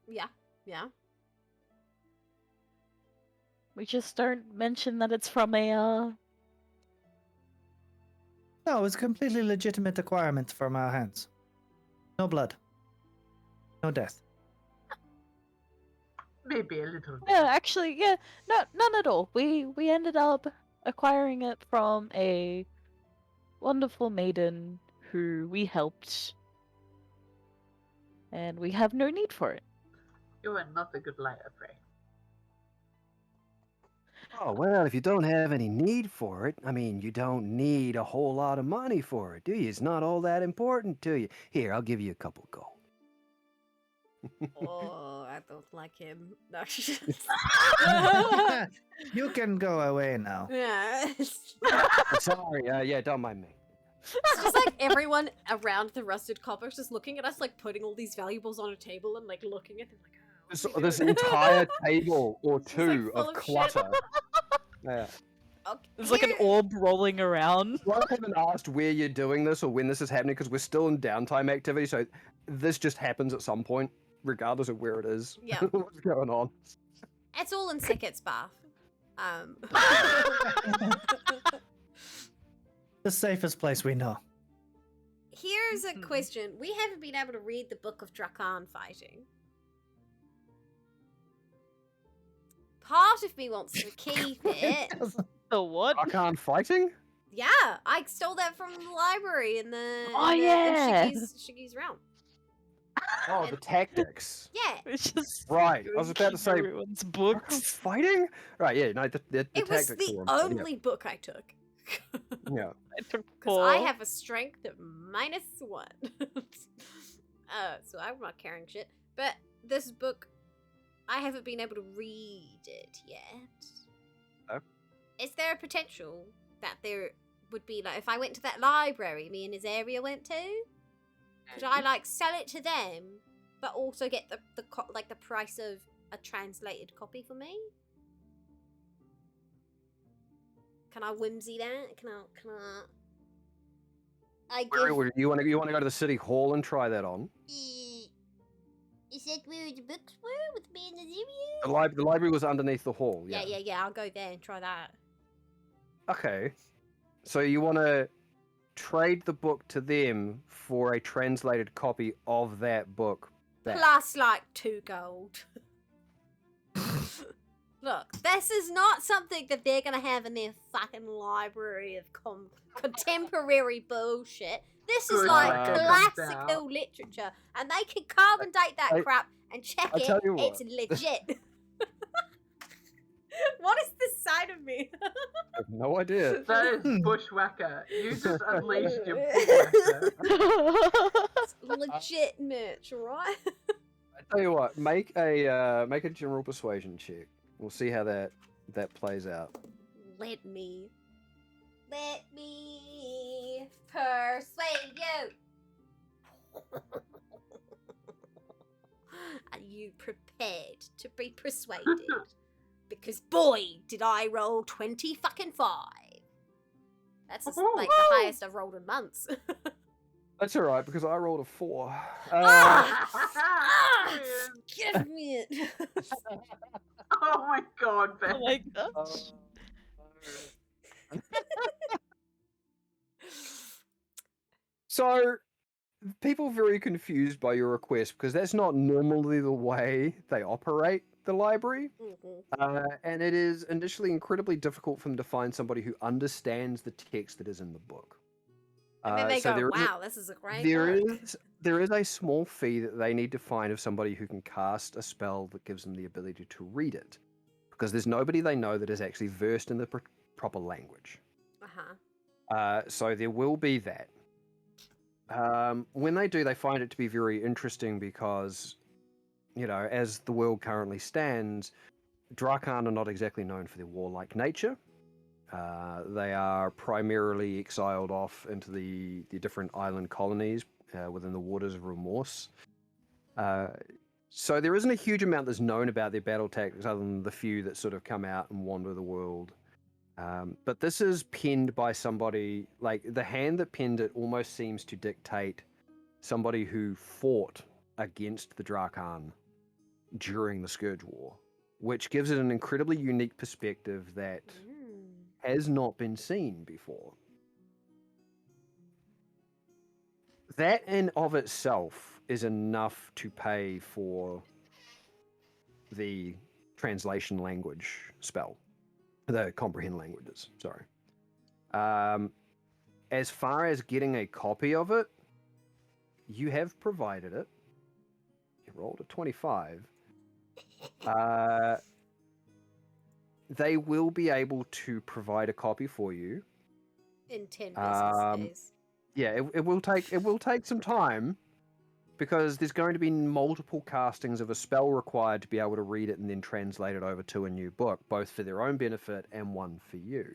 Yeah. We just don't mention that it's from a. No, it's a completely legitimate acquirement from our hands. No blood. No death. Maybe a little bit. Yeah, actually, yeah, none at all. We ended up acquiring it from a wonderful maiden who we helped, and we have no need for it. You are not a good liar, Frey. Oh, well, if you don't have any need for it, I mean, you don't need a whole lot of money for it, do you? It's not all that important to you. Here, I'll give you a couple gold. Oh, I don't like him. No. You can go away now. Yeah. Sorry, yeah, don't mind me. It's just like everyone around the rusted coppers just looking at us, like putting all these valuables on a table and like looking at them like, oh, This entire table or It's, two like, full of of shit. clutter. Yeah. okay. There's like an orb rolling around. Well, I haven't asked where you're doing this or when this is happening because we're still in downtime activity, so this just happens at some point, regardless of where it is. Yeah. What's going on? It's all in Sicket's bath. The safest place we know. Here's a question. We haven't been able to read the Book of Drakan fighting. Part of me wants to keep it. The what? Archon fighting? Yeah, I stole that from the library in the Oh, in yeah. Shiggy's realm. Oh, the tactics. Yeah, It's just Right, I was about to say everyone's Archon books. fighting? Right, yeah, no, the it was tactics. the are on- only book I took. Yeah. I took Because 4. I have a strength of -1. So I'm not carrying shit. But this book, I haven't been able to read it yet. Oh. Is there a potential that there would be, like, if I went to that library me and his area went to, could I, like, sell it to them, but also get the price of a translated copy for me? Can I whimsy that? Can I Where give... would you want to go to the city hall and try that on? Is that where the books were with me and the The library was underneath the hall. Yeah. Yeah, I'll go there and try that. Okay. So you want to trade the book to them for a translated copy of that book. back. Plus, like, 2 gold. Look, this is not something that they're gonna have in their fucking library of contemporary bullshit. This is Good like luck. classical literature, and they can carbon date that crap and check I it. tell you It's what. legit. What is this side of me? I have no idea. That is bushwhacker. You just unleashed your bushwhacker. It's legit merch, right? I tell you what. Make a general persuasion check. We'll see how that plays out. Let me persuade you. Are you prepared to be persuaded? Because boy, did I roll 20 fucking 5. That's like the highest I've rolled in months. That's all right because I rolled a 4. Give me it. Oh my god, Ben. Oh my gosh. So, people are very confused by your request because that's not normally the way they operate. the library. Mhm. And it is initially incredibly difficult for them to find somebody who understands the text that is in the book. And then they So go, there is wow, this is a great there book. there is a small fee that they need to find of somebody who can cast a spell that gives them the ability to read it, because there's nobody they know that is actually versed in the proper language. So there will be that. When they do, they find it to be very interesting because, as the world currently stands, Drakan are not exactly known for their warlike nature. They are primarily exiled off into the different island colonies within the waters of Remorse. So there isn't a huge amount that's known about their battle tactics other than the few that sort of come out and wander the world. But this is penned by somebody, like the hand that penned it almost seems to dictate somebody who fought against the Drakan during the Scourge War, which gives it an incredibly unique perspective that has not been seen before. That in of itself is enough to pay for the translation language spell, the comprehend languages, sorry. As far as getting a copy of it, you have provided it. You rolled a 25. They will be able to provide a copy for you. In 10 business days. Yeah, it will take some time because there's going to be multiple castings of a spell required to be able to read it and then translate it over to a new book, both for their own benefit and one for you.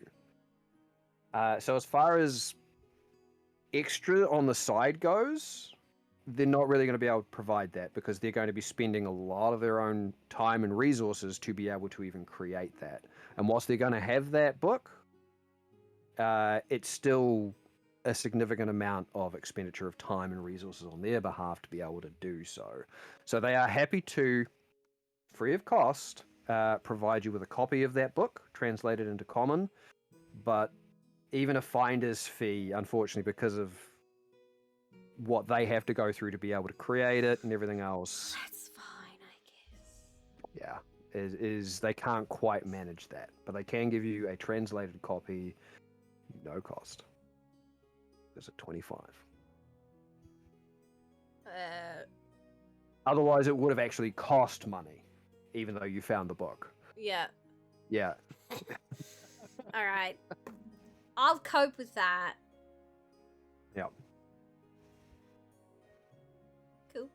So as far as extra on the side goes, they're not really going to be able to provide that because they're going to be spending a lot of their own time and resources to be able to even create that. And whilst they're going to have that book, it's still a significant amount of expenditure of time and resources on their behalf to be able to do so. So they are happy to, free of cost, provide you with a copy of that book translated into Common, but even a finder's fee, unfortunately, because of what they have to go through to be able to create it and everything else. That's fine, I guess. Yeah, is they can't quite manage that, but they can give you a translated copy, no cost. There's a 25. Otherwise, it would have actually cost money, even though you found the book. Yeah. Yeah. All right. I'll cope with that. Yeah. Cool.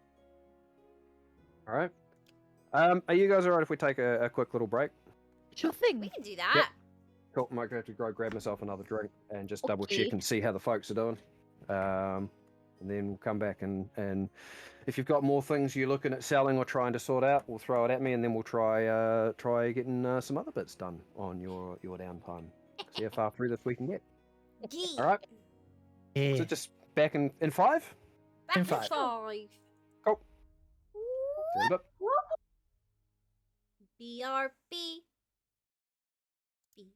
All right. Are you guys all right if we take a quick little break? Sure thing. We can do that. Yep. Cool. Might have to go grab myself another drink and just double check and see how the folks are doing. And then we'll come back and if you've got more things you're looking at selling or trying to sort out, we'll throw it at me, and then we'll try getting some other bits done on your downtime. See how far through this we can get. Yeah. All right. Yeah. So just back in 5. Back In in five. 5. Cool. See you in a bit. BRB. BRB.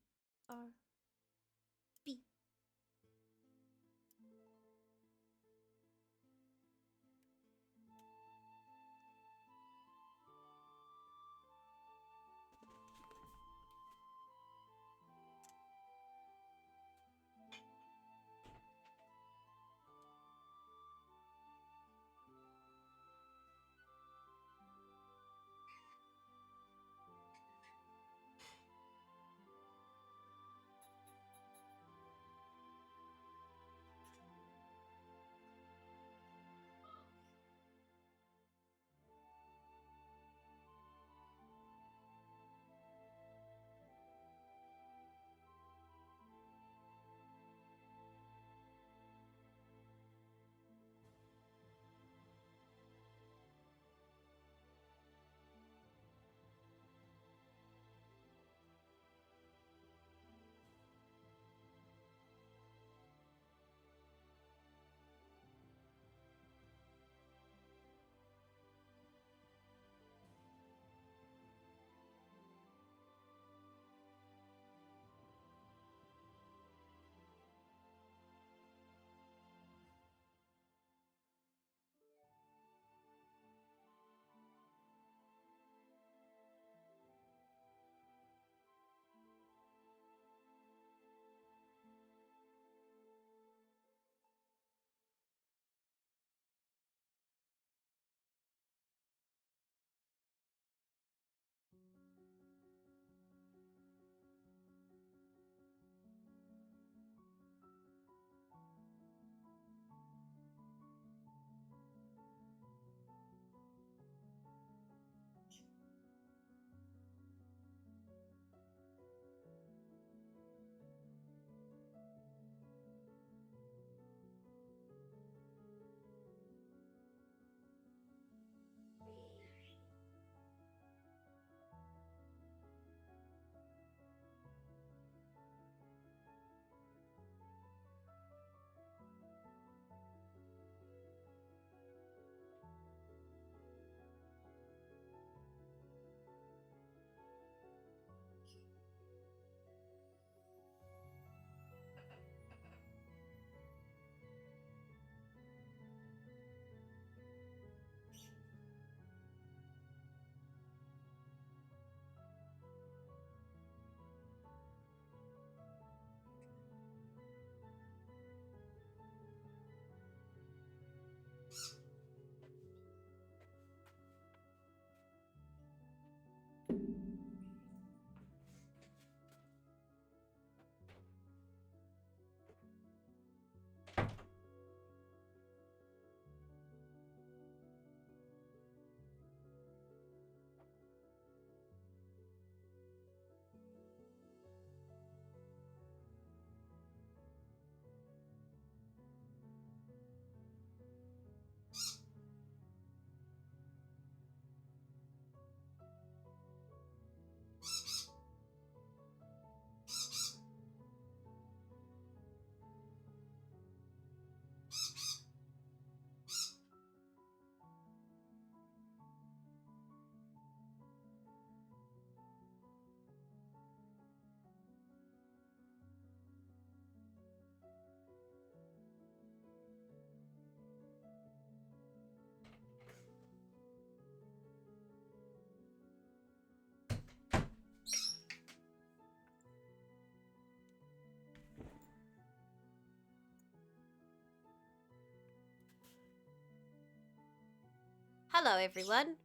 Hello, everyone.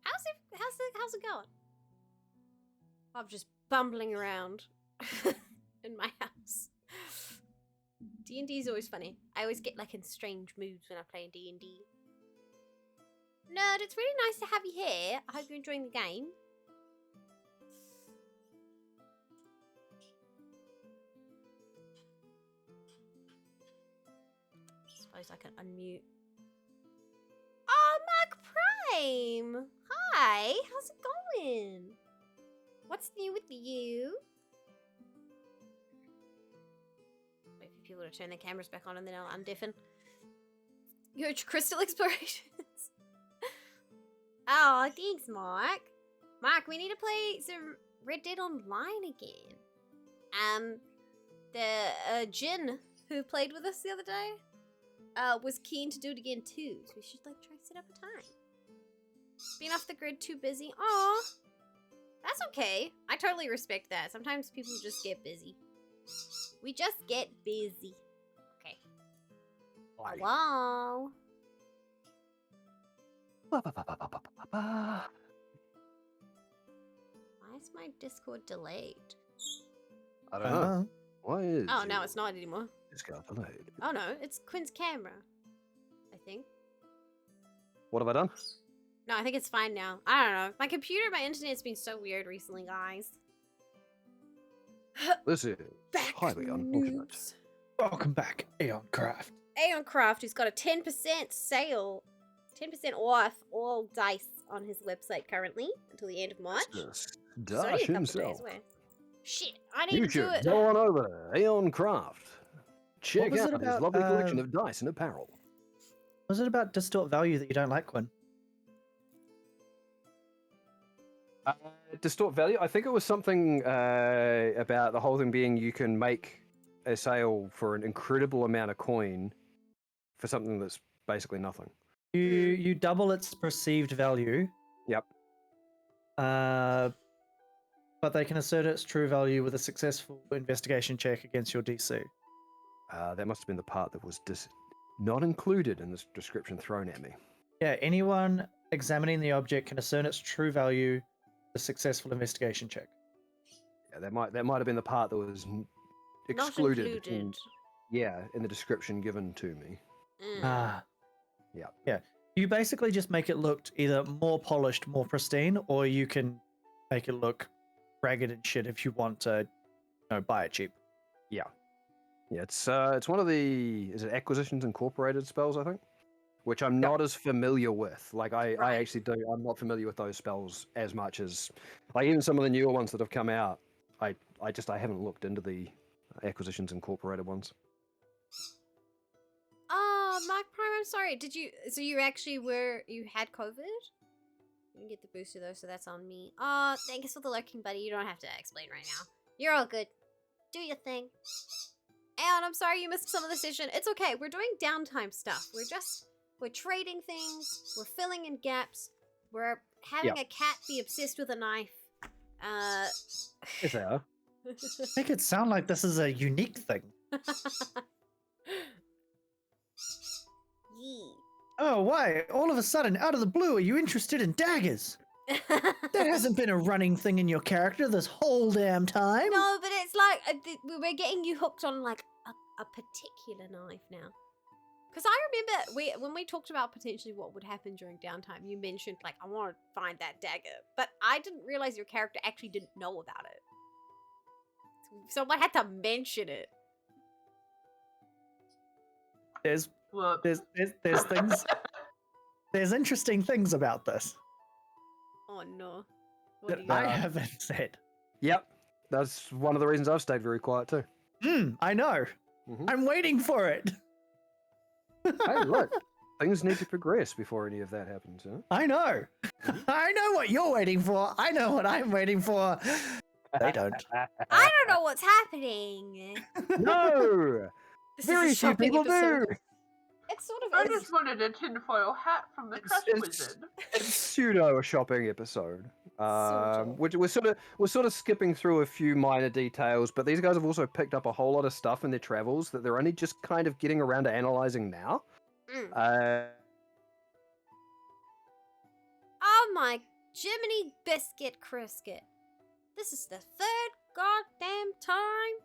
How's it going? I'm just bumbling around in my house. D&D is always funny. I always get like in strange moods when I play D&D. Nerd, it's really nice to have you here. I hope you're enjoying the game. Suppose I can unmute. Oh, Mark Prime! Hi, how's it going? What's new with you? Wait for people to turn their cameras back on and then I'll undeafen. Your crystal explorations. Oh, thanks, Mark. Mark, we need to play some Red Dead Online again. The Jin who played with us the other day was keen to do it again too, so we should like try to set up a time. Being off the grid, too busy. Aw, that's okay. I totally respect that. Sometimes people just get busy. We just get busy. Okay. Hello. Why is my Discord delayed? I don't know. Why is Oh, now it's not anymore. Discord delayed? Oh no, it's Quinn's camera. I think. What have I done? No, I think it's fine now. I don't know. My computer, my internet's been so weird recently, guys. This is Back highly unfortunate. noobs. Welcome back, Aeoncraft. Aeoncraft, who's got a 10% sale, 10% off all dice on his website currently until the end of March. Yes. It's only a Dash couple himself. days away. Shit, I need You to do should it. go on over to Aeoncraft. Check was out it his about, lovely collection of dice and apparel. Was it about distort value that you don't like, Quinn? Distort value? I think it was something about the whole thing being you can make a sale for an incredible amount of coin for something that's basically nothing. You double its perceived value. Yep. But they can assert its true value with a successful investigation check against your DC. That must have been the part that was not included in this description thrown at me. Yeah, anyone examining the object can assert its true value with a successful investigation check. Yeah, that might have been the part that was excluded. Not included. In the description given to me. Ah. Yeah. Yeah. You basically just make it look either more polished, more pristine, or you can make it look ragged and shit if you want to, buy it cheap. Yeah. Yeah, it's one of the Acquisitions Incorporated spells, I think, which I'm not as familiar with. Like I actually I'm not familiar with those spells as much as like even some of the newer ones that have come out. I haven't looked into the Acquisitions Incorporated ones. Oh, Mark Prime, I'm sorry. So you actually you had COVID? You didn't get the booster though, so that's on me. Oh, thanks for the lurking, buddy. You don't have to explain right now. You're all good. Do your thing. And I'm sorry you missed some of the session. It's okay. We're doing downtime stuff. We're trading things. We're filling in gaps. We're having a cat be obsessed with a knife. Yes, they are. Make it sound like this is a unique thing. Yee. Oh, why? All of a sudden, out of the blue, are you interested in daggers? That hasn't been a running thing in your character this whole damn time. No, but it's like we're getting you hooked on like a particular knife now. Because I remember when we talked about potentially what would happen during downtime, you mentioned like I want to find that dagger, but I didn't realize your character actually didn't know about it. Someone had to mention it. There's things. There's interesting things about this Oh no. that I haven't said. Yep, that's one of the reasons I've stayed very quiet too. I know. Mhm. I'm waiting for it. Hey, look, things need to progress before any of that happens, huh? I know. I know what you're waiting for. I know what I'm waiting for. They don't. I don't know what's happening. No! This Very is a few shopping people episode. do! It sort of I is. just wanted a tinfoil hat from the Crash Wizard. It's pseudo a shopping episode. Sort of. Which we're sort of skipping through a few minor details, but these guys have also picked up a whole lot of stuff in their travels that they're only just kind of getting around to analyzing now. my Jiminy Biscuit Crisket. This is the third goddamn time.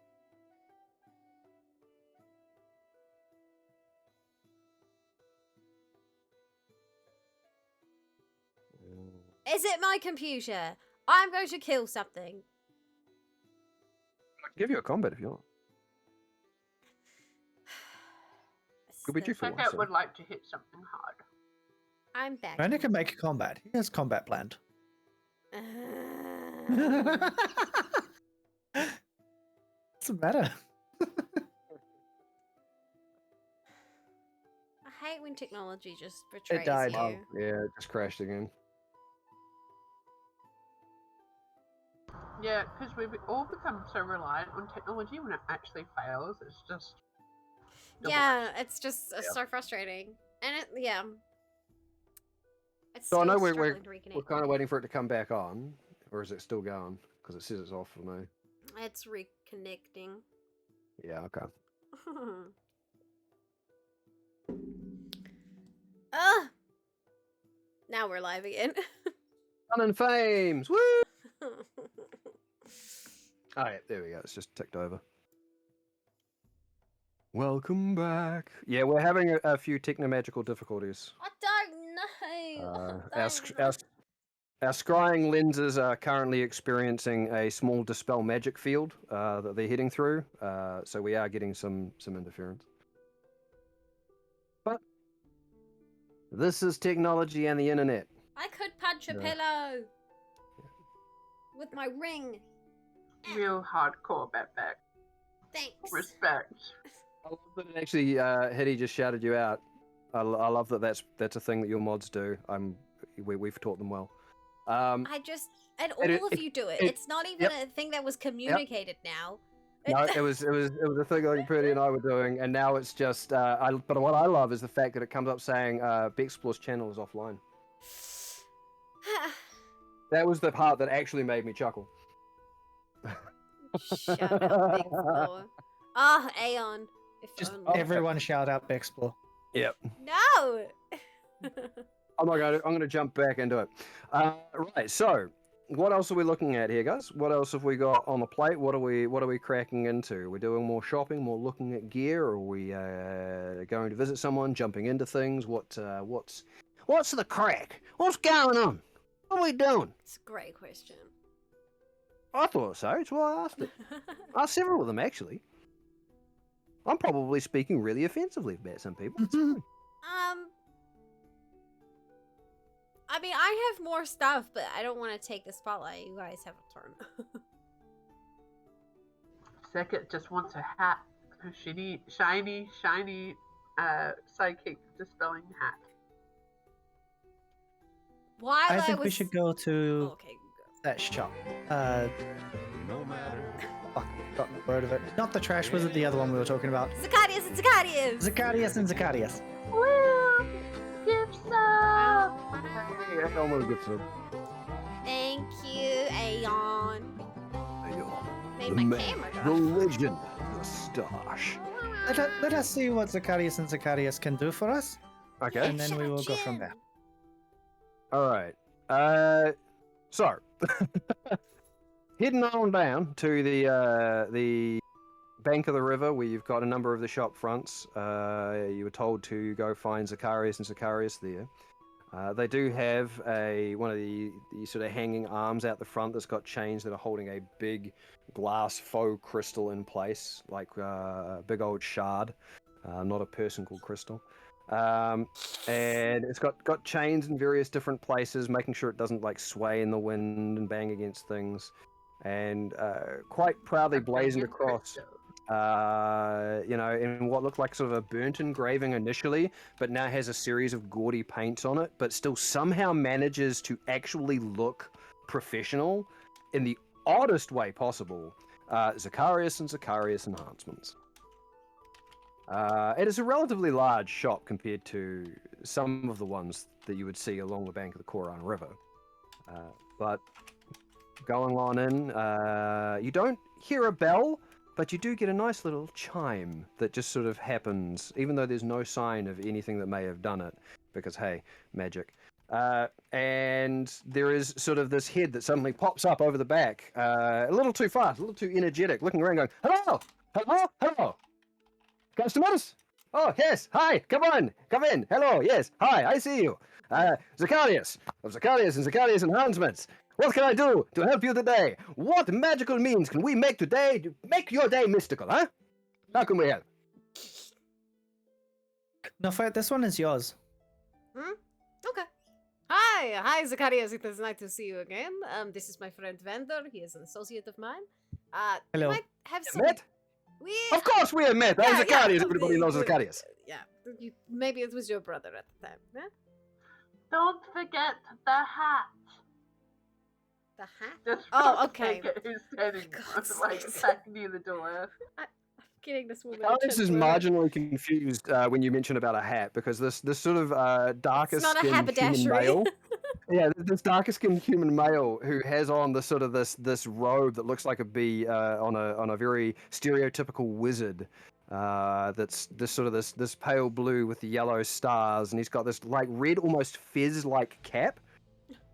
Is it my computer? I'm going to kill something. I can give you a combat if you want. Could be two for one. Ticket would like to hit something hard. I'm back. Randy can make a combat. He has combat planned. What's the matter? I hate when technology just betrays It died. you. Oh, yeah, it just crashed again. Yeah, because we've all become so reliant on technology when it actually fails. It's just. Yeah, it's just so frustrating. And it's So I know we're struggling to reconnect. kind of waiting for it to come back on, or is it still going? Because it says it's off for me. It's reconnecting. Yeah, okay. Now we're live again. Fun and fames! Woo! Oh yeah, there we go. It's just ticked over. Welcome back. Yeah, we're having a few technomagical difficulties. I don't know. Our scrying lenses are currently experiencing a small dispel magic field that they're heading through, so we are getting some interference. But this is technology and the internet. I could punch a pillow with my ring. Real hardcore backpack. Thanks. Respect. I love that it actually, Hitty just shouted you out. I love that that's a thing that your mods do. We've taught them well. And all of you do it. It's not even Yep. a thing that was communicated now. No, it was a thing like Purdy and I were doing, and now it's just. But what I love is the fact that it comes up saying Bexplore's channel is offline. That was the part that actually made me chuckle. Shout out Bexplore. Ah, Aeon. If Just only. everyone shout out Bexplore. Yep. No. I'm gonna jump back into it. Right. So, what else are we looking at here, guys? What else have we got on the plate? What are we cracking into? We're doing more shopping, more looking at gear. Or are we going to visit someone, jumping into things? What's the crack? What's going on? What are we doing? It's a great question. I thought so. That's why I asked it. I asked several of them actually. I'm probably speaking really offensively about some people. It's fine. I mean, I have more stuff, but I don't want to take the spotlight. You guys have a turn. Sekit just wants a hat. A shiny, psychic dispelling hat. While I think we should go to Okay, go. that shop. Fuck, got the word of it. Not the trash wizard, the other one we were talking about. Zacarius and Zacarius! Zacarius and Zacarius. Woo! Gift shop! Yeah, I almost get some. Thank you, Aeon. Made The my man, camera the go. legend, the stash. Let us see what Zacarius and Zacarius can do for us, Okay. and then we will go from there. All right. So heading on down to the bank of the river where you've got a number of the shop fronts. You were told to go find Zacarius and Zacarius there. They do have one of the sort of hanging arms out the front that's got chains that are holding a big glass faux crystal in place, like a big old shard, not a person called Crystal. And it's got chains in various different places, making sure it doesn't like sway in the wind and bang against things. And quite proudly blazoned across, in what looked like sort of a burnt engraving initially, but now has a series of gaudy paints on it, but still somehow manages to actually look professional in the oddest way possible. Zacarius and Zacarius enhancements. It is a relatively large shop compared to some of the ones that you would see along the bank of the Kasqorn River. But going on in, you don't hear a bell, but you do get a nice little chime that just sort of happens, even though there's no sign of anything that may have done it, because hey, magic. and there is sort of this head that suddenly pops up over the back, a little too fast, a little too energetic, looking around going, hello, hello, hello, customers? Oh, yes, hi, come on, come in, hello, yes, hi, I see you. Zacharias, of Zacharias and Zacharias Enhancements. What can I do to help you today? What magical means can we make today to make your day mystical, huh? How can we help? No, Fight, this one is yours. Okay. Hi, Zacharias. It is nice to see you again. This is my friend Vander. He is an associate of mine. Hello. You might have some. Met? Of course we have met. I'm Zacharias. Everybody knows Zacharias. Yeah. Maybe it was your brother at the time. Yeah? Don't forget the hat. The hat? Just okay. Who's standing God's like sakes. back near the door. Getting this woman. Alex is marginally confused when you mention about a hat because this sort of darker It's not a skinned human haberdashery. male. Yeah, this darker skinned human male who has on the sort of this robe that looks like a bee on a very stereotypical wizard. That's this pale blue with the yellow stars, and he's got this like red, almost fez-like cap.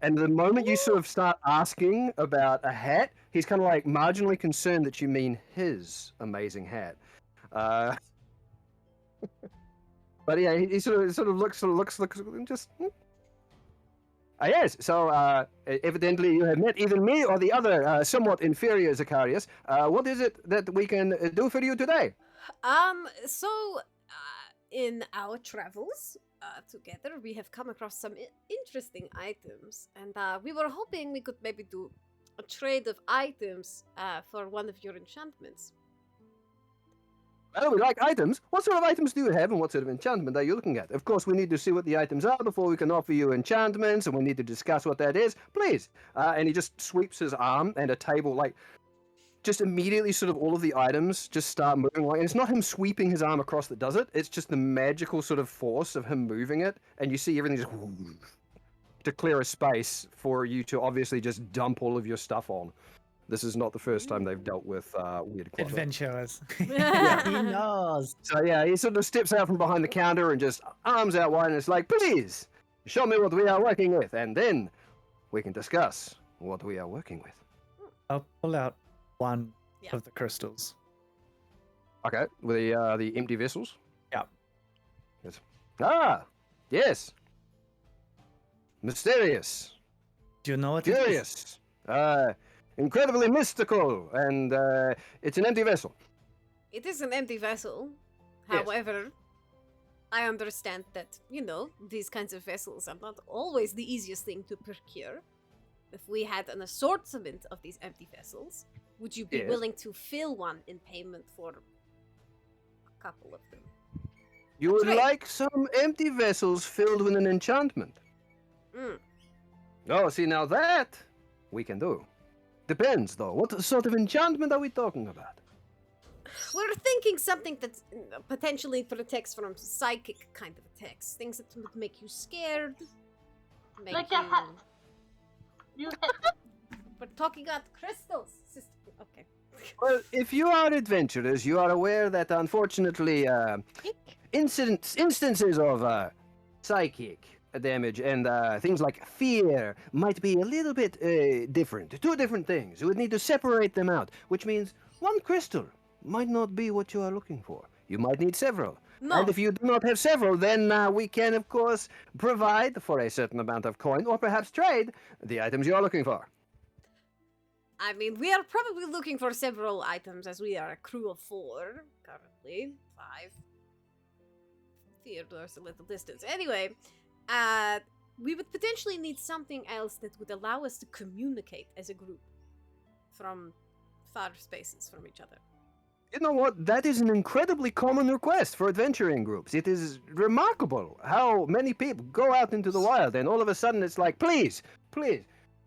And the moment you sort of start asking about a hat, he's kind of like marginally concerned that you mean his amazing hat. But yeah, he sort of looks just. Yes. So evidently you have met either me or the other somewhat inferior Zacharias. What is it that we can do for you today? In our travels together, we have come across some interesting items, and we were hoping we could maybe do a trade of items for one of your enchantments. Oh, we like items. What sort of items do you have, and what sort of enchantment are you looking at? Of course, we need to see what the items are before we can offer you enchantments, and we need to discuss what that is. Please. And he just sweeps his arm, and a table, like, just immediately sort of all of the items just start moving. And it's not him sweeping his arm across that does it. It's just the magical sort of force of him moving it, and you see everything just to clear a space for you to obviously just dump all of your stuff on. This is not the first time they've dealt with weird clutter. Adventurers. Yeah. He knows. So yeah, he sort of steps out from behind the counter and just arms out wide, and it's like, please, show me what we are working with, and then we can discuss what we are working with. I'll pull out one Yeah. of the crystals. Okay, with the empty vessels? Yeah. Yes. Ah, yes. Mysterious. Do you know what it is? Curious. Incredibly mystical, and it's an empty vessel. It is an empty vessel. Yes. However, I understand that, these kinds of vessels are not always the easiest thing to procure. If we had an assortment of these empty vessels, would you be Yes. willing to fill one in payment for a couple of them? You would Great. like some empty vessels filled with an enchantment. Mm. Oh, see, now that we can do. Depends, though. What sort of enchantment are we talking about? We're thinking something that potentially protects from psychic kind of attacks. Things that would make you scared. Make Like you... a hat. You We're talking about crystals. Okay. Well, if you are adventurers, you are aware that unfortunately, instances of psychic damage and things like fear might be a little bit different. Two different things. You would need to separate them out, which means one crystal might not be what you are looking for. You might need several. No. And if you do not have several, then we can, of course, provide for a certain amount of coin or perhaps trade the items you are looking for. I mean, we are probably looking for several items as we are a crew of 4 currently. 5. Theodore's a little distance. Anyway, we would potentially need something else that would allow us to communicate as a group from far spaces from each other. You know what? That is an incredibly common request for adventuring groups. It is remarkable how many people go out into the wild and all of a sudden it's like, please,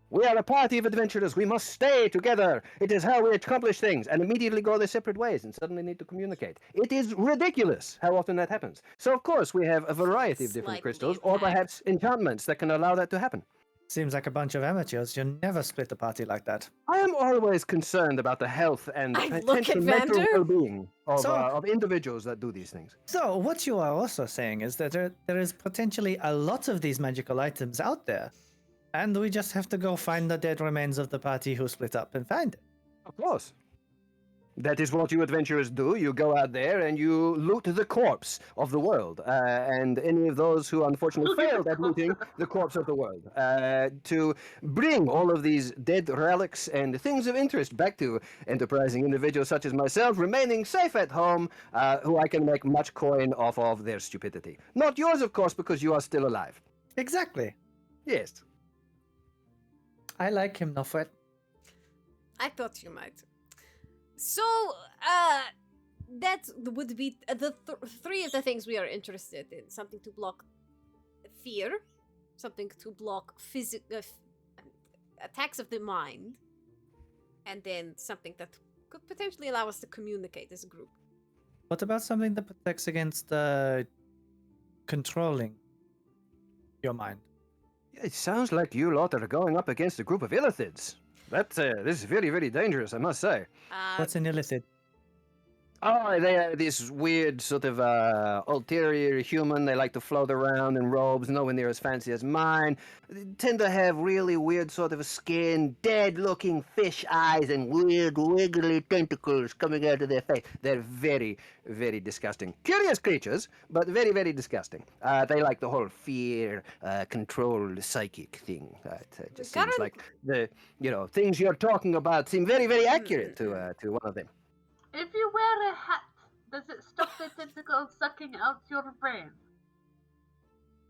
we are a party of adventurers. We must stay together. It is how we accomplish things, and immediately go their separate ways and suddenly need to communicate. It is ridiculous how often that happens. So, of course, we have a variety of different Slightly crystals or perhaps enchantments that can allow that to happen. Seems like a bunch of amateurs. You never split a party like that. I am always concerned about the health and I look potential at mental Vander. well-being So- of individuals that do these things. So, what you are also saying is that there is potentially a lot of these magical items out there, and we just have to go find the dead remains of the party who split up and find it. Of course. That is what you adventurers do. You go out there and you loot the corpse of the world, and any of those who unfortunately failed at looting the corpse of the world, to bring all of these dead relics and things of interest back to enterprising individuals such as myself, remaining safe at home, who I can make much coin off of their stupidity. Not yours, of course, because you are still alive. Exactly. Yes. I like him, no fret. I thought you might. So, that would be the three of the things we are interested in. Something to block fear, something to block attacks of the mind, and then something that could potentially allow us to communicate as a group. What about something that protects against controlling your mind? It sounds like you lot are going up against a group of illithids. This is very, very dangerous, I must say. What's an illithid? Oh, they are this weird sort of ulterior human. They like to float around in robes, nowhere near as fancy as mine. They tend to have really weird sort of skin, dead-looking fish eyes, and weird wiggly tentacles coming out of their face. They're very, very disgusting. Curious creatures, but very, very disgusting. They like the whole fear, controlled psychic thing. It just seems like the things you're talking about seem very, very accurate to one of them. If you wear a hat, does it stop the tentacles sucking out your brain?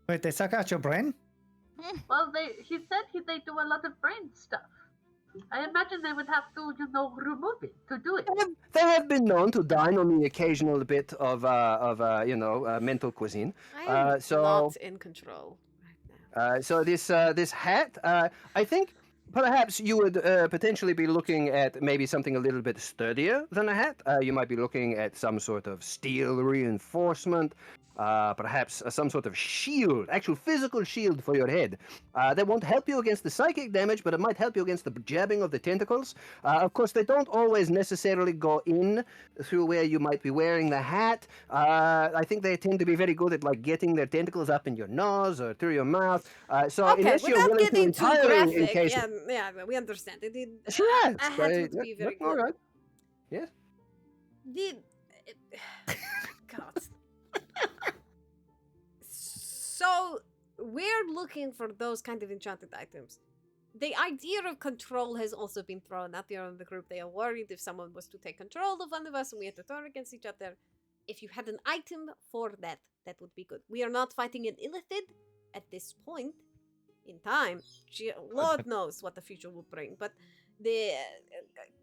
Wait, they suck out your brain? Well, he said they do a lot of brain stuff. I imagine they would have to, remove it to do it. They have been known to dine on the occasional bit of mental cuisine. I am so- not in control right now. So this hat, I think perhaps you would potentially be looking at maybe something a little bit sturdier than a hat. You might be looking at some sort of steel reinforcement, perhaps some sort of shield, actual physical shield for your head. That won't help you against the psychic damage, but it might help you against the jabbing of the tentacles. Of course, they don't always necessarily go in through where you might be wearing the hat. I think they tend to be very good at getting their tentacles up in your nose or through your mouth. So Okay, unless you're without willing to getting too entirely graphic, encase yeah, we understand. Sure, A hat would be very all good. right. Yes. God. So we're looking for those kind of enchanted items. The idea of control has also been thrown out there in the group. They are worried if someone was to take control of one of us and we had to turn against each other. If you had an item for that, that would be good. We are not fighting an illithid at this point in time. Lord knows what the future will bring. But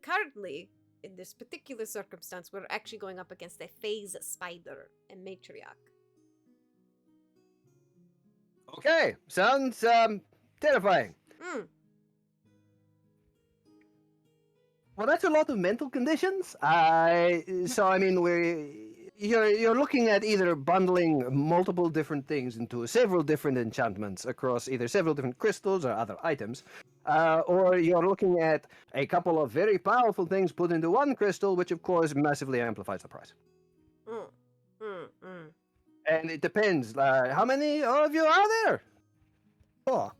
currently, in this particular circumstance, we're actually going up against a phase spider and matriarch. Okay, sounds terrifying. Well, that's a lot of mental conditions. You're looking at either bundling multiple different things into several different enchantments across either several different crystals or other items, or you're looking at a couple of very powerful things put into one crystal, which of course massively amplifies the price. And it depends. How many of you are there? 4.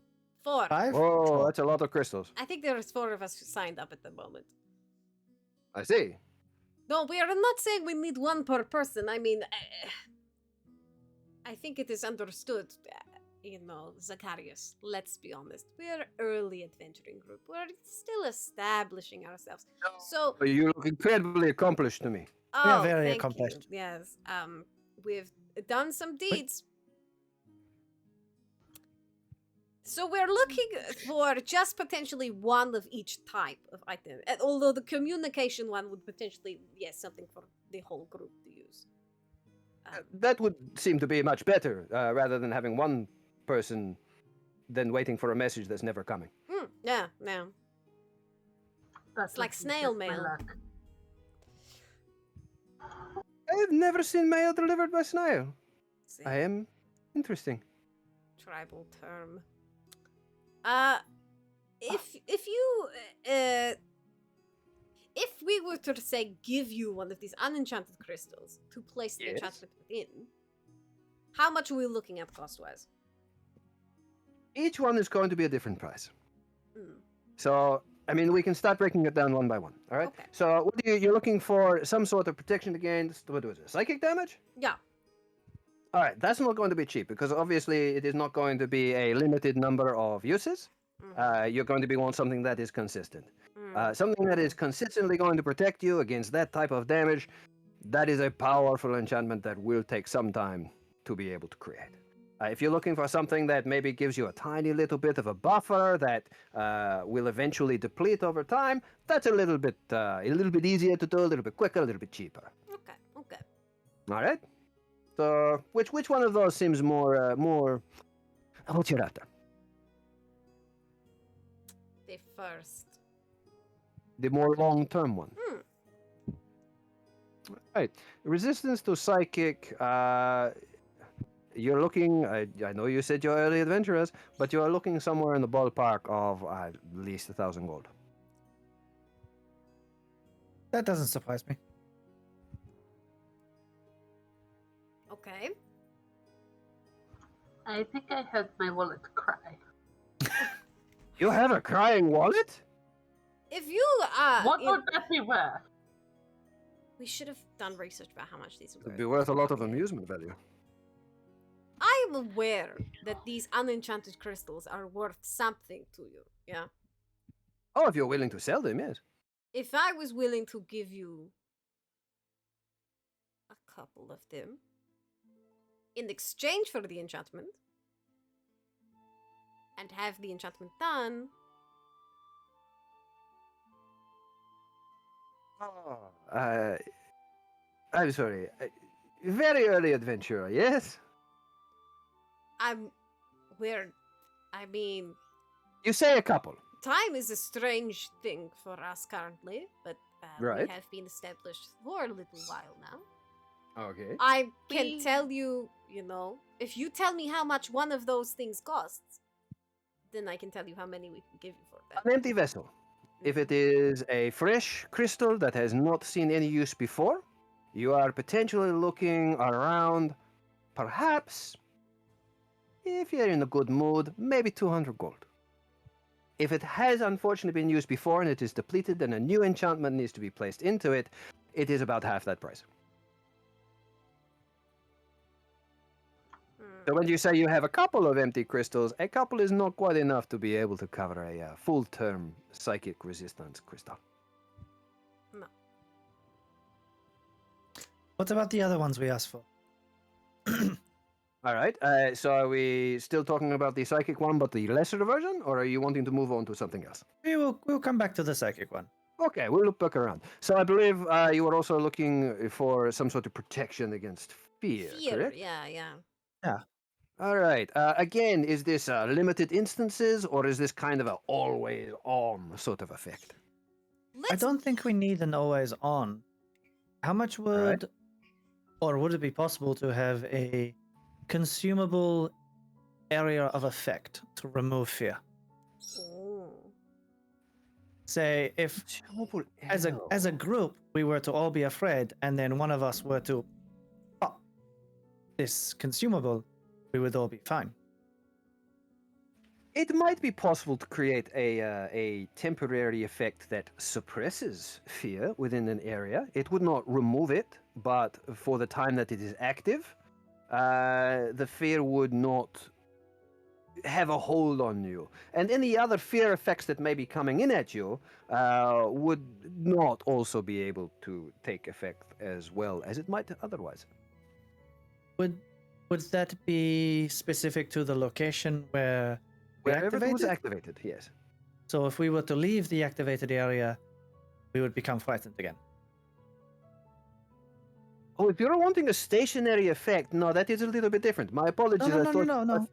4. 5? Oh, that's a lot of crystals. I think there's 4 of us who signed up at the moment. I see. No, we are not saying we need 1 per person. I mean, I think it is understood, Zacharias, let's be honest. We're early adventuring group. We're still establishing ourselves. So, You look incredibly accomplished to me. We are oh, very thank accomplished. you. Yes. We've done some deeds. So we're looking for just potentially 1 of each type of item. Although the communication one would potentially, something for the whole group to use. That would seem to be much better, rather than having one person then waiting for a message that's never coming. Yeah, no. That's It's like just snail my mail. luck. I've never seen mail delivered by snail. See, I am interesting. tribal term. If we were to say give you one of these unenchanted crystals to place the Yes. enchantment within, how much are we looking at cost-wise? Each one is going to be a different price. Mm. So, I mean, we can start breaking it down one by one. All right. Okay. So, what you're looking for some sort of protection against what was it? Psychic damage? Yeah. All right. That's not going to be cheap because obviously it is not going to be a limited number of uses. You're going to be want something that is consistent. Something that is consistently going to protect you against that type of damage. That is a powerful enchantment that will take some time to be able to create. If you're looking for something that maybe gives you a tiny little bit of a buffer that will eventually deplete over time, that's a little bit easier to do, a little bit quicker, a little bit cheaper. Okay. All right. So, which one of those seems more? What's your after? The first. The more long-term one. Right. Resistance to psychic. You're looking. I know you said you're early adventurers, but you are looking somewhere in the ballpark of at least 1,000 gold. That doesn't surprise me. Okay. I think I heard my wallet cry. You have a crying wallet? If you What would that be worth? we should have done research about how much these are It'd worth. be worth a lot of amusement value. I am aware that these unenchanted crystals are worth something to you. Yeah. Oh, if you're willing to sell them, yes. If I was willing to give you a couple of them in exchange for the enchantment and have the enchantment done, I'm sorry. Very early adventurer, yes? I'm weird. I mean, You say a couple. time is a strange thing for us currently, but Right. we have been established for a little while now. Okay. I can We- tell you, if you tell me how much one of those things costs, then I can tell you how many we can give you for that. An empty vessel. If it is a fresh crystal that has not seen any use before, you are potentially looking around, perhaps, if you're in a good mood, maybe 200 gold. If it has unfortunately been used before and it is depleted and a new enchantment needs to be placed into it, it is about half that price. So when you say you have a couple of empty crystals, a couple is not quite enough to be able to cover a full-term psychic resistance crystal. No. What about the other ones we asked for? All right. So are we still talking about the psychic one, but the lesser version, or are you wanting to move on to something else? We'll come back to the psychic one. Okay, we'll look back around. So I believe you were also looking for some sort of protection against fear, correct? Yeah. All right. Again, is this limited instances, or is this kind of a always-on sort of effect? I Let's don't think we need an always on. How much would, or would it be possible to have a consumable area of effect to remove fear? Oh. Say if as a group we were to all be afraid and then one of us were to pop this consumable, we would all be fine. It might be possible to create a temporary effect that suppresses fear within an area. It would not remove it, but for the time that it is active, the fear would not have a hold on you. And any other fear effects that may be coming in at you would not also be able to take effect as well as it might otherwise. Would that be specific to the location where we Wherever it was activated? activated, yes. So if we were to leave the activated area, we would become frightened again. Oh, if you're wanting a stationary effect, no, that is a little bit different. My apologies. No.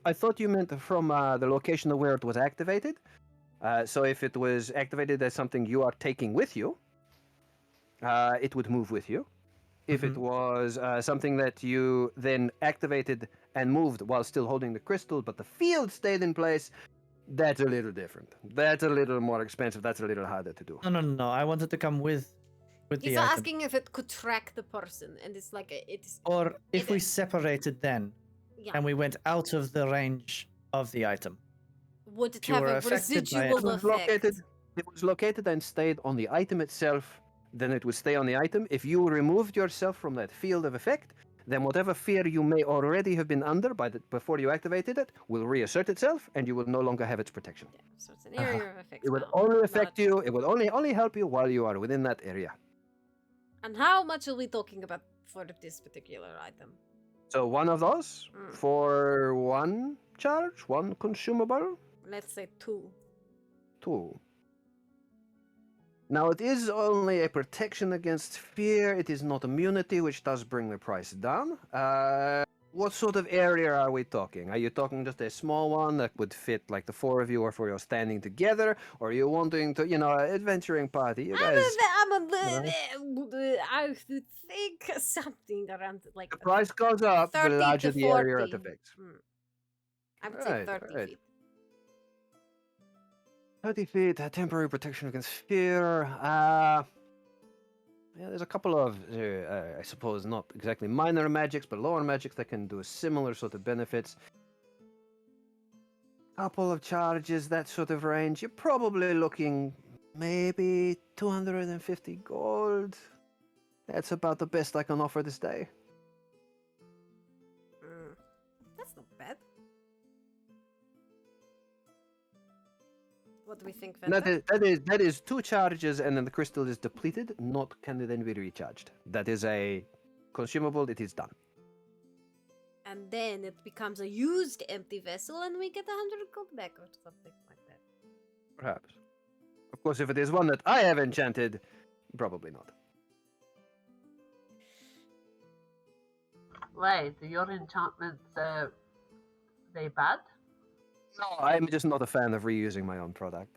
I thought you meant from the location of where it was activated. So if it was activated as something you are taking with you, it would move with you. If it was something that you then activated and moved while still holding the crystal, but the field stayed in place, That's a little different. That's a little more expensive. That's a little harder to do. No. I wanted to come with He's the item. asking if it could track the person, and it's like it's. Or if it- we separated then, Yeah. and we went out of the range of the item. Would it if you have were a affected by it- residual effect? It was located and stayed on the item itself, then it would stay on the item. If you removed yourself from that field of effect, then whatever fear you may already have been under before you activated it will reassert itself, and you will no longer have its protection. Yeah, so it's an area of effect. It would now, only not affect a- you. It would only help you while you are within that area. And how much are we talking about for this particular item? So one of those Mm. for one charge, one consumable, Let's say 2. 2. Now it is only a protection against fear. It is not immunity, which does bring the price down. What sort of area are we talking? Are you talking just a small one that would fit like the 4 of you, or for you standing together? Or are you wanting to, adventuring party? You guys. I would think something around like The price goes up the 30 larger to the area it 40. affects. I would say Right, 30 right. feet. 30 feet, temporary protection against fear. Yeah, there's a couple of, I suppose, not exactly minor magics, but lower magics that can do similar sort of benefits. Couple of charges, that sort of range. You're probably looking maybe 250 gold. That's about the best I can offer this day. That's not bad. What do we think, Venta? That is 2 charges, and then the crystal is depleted, not can then be recharged. That is a consumable, it is done. And then it becomes a used empty vessel, and we get 100 gold back or something like that. Perhaps. Of course, if it is one that I have enchanted, probably not. Wait, your enchantments, they bad? No, I'm just not a fan of reusing my own product.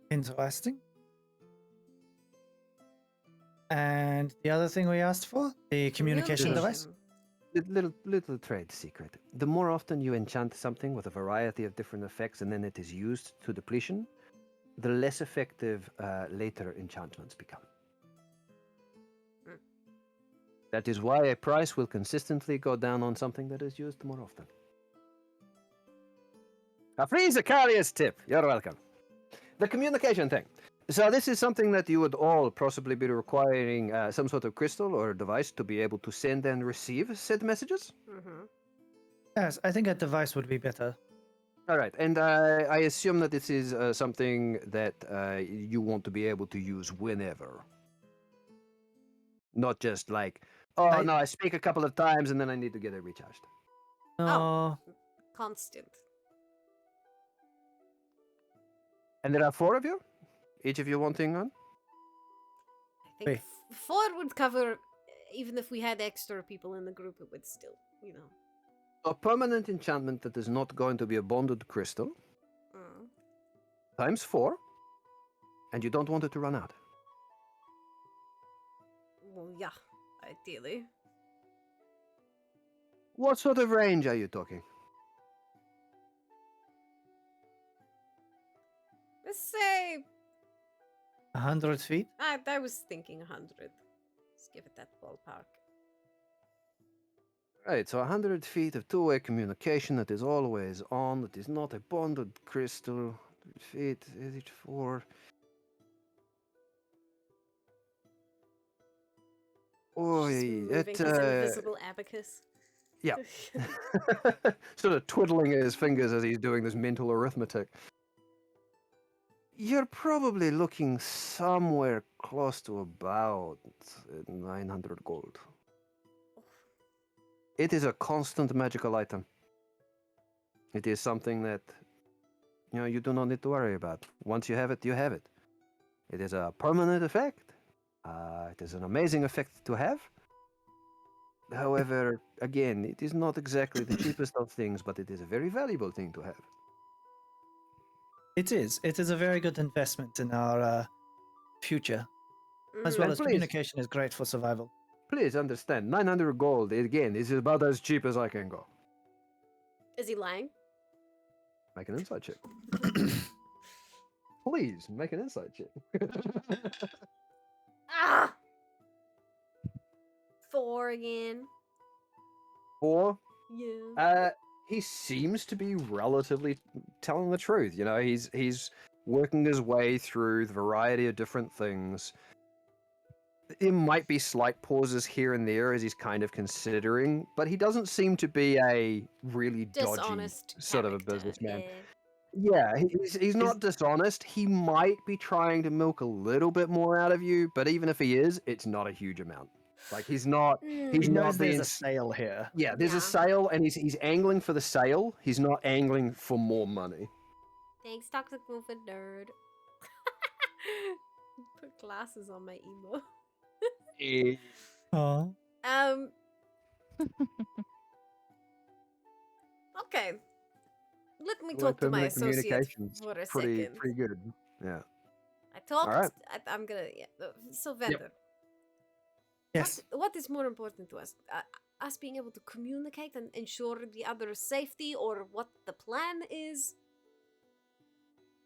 Interesting. And the other thing we asked for, the communication device. Little trade secret. The more often you enchant something with a variety of different effects and then it is used to depletion, the less effective later enchantments become. That is why a price will consistently go down on something that is used more often. A free Zacharias tip. You're welcome. The communication thing. So this is something that you would all possibly be requiring some sort of crystal or device to be able to send and receive said messages. Yes, I think a device would be better. All right, and I assume that this is something that you want to be able to use whenever. Not just like, I speak a couple of times and then I need to get it recharged. No. Constant. And there are 4 of you? Each of you wanting one? I think 4 would cover, even if we had extra people in the group, it would still, A permanent enchantment that is not going to be a bonded crystal, times 4, and you don't want it to run out. Well, yeah, ideally. What sort of range are you talking? Let's say 100 feet? I was thinking 100. Let's give it that ballpark. Right, so 100 feet of two-way communication that is always on, that is not a bonded crystal. 100 feet, is it 4? Oi, Moving it, his invisible abacus. yeah. Sort of twiddling his fingers as he's doing this mental arithmetic. You're probably looking somewhere close to about 900 gold. It is a constant magical item. It is something that, you do not need to worry about. Once you have it, you have it. It is a permanent effect. It is an amazing effect to have. However, again, it is not exactly the cheapest of things, but it is a very valuable thing to have. It is. It is a very good investment in our future. As well And as please- communication is great for survival. Please understand, 900 gold, again, is about as cheap as I can go. Is he lying? Make an insight check. Please, make an insight check. Ah! 4 again. 4. Yeah. He seems to be relatively telling the truth. You know, he's working his way through the variety of different things. There might be slight pauses here and there as he's kind of considering, but he doesn't seem to be a really dodgy Dishonest sort of a character, businessman. yeah. Yeah, he's not dishonest. He might be trying to milk a little bit more out of you, but even if he is, it's not a huge amount. Like he's not He he's knows not there's being a sale here. yeah, there's Yeah. a sale and he's angling for the sale. He's not angling for more money. Thanks, Toxic Movement Nerd. Put glasses on my emo. Oh. Okay. Let me Well, talk to my permanent associate communication's for a pretty second. good. Yeah. I talked. Alright. I'm gonna. Yeah. So, Vendor, Yes. what is more important to us? Us being able to communicate and ensure the other's safety, or what the plan is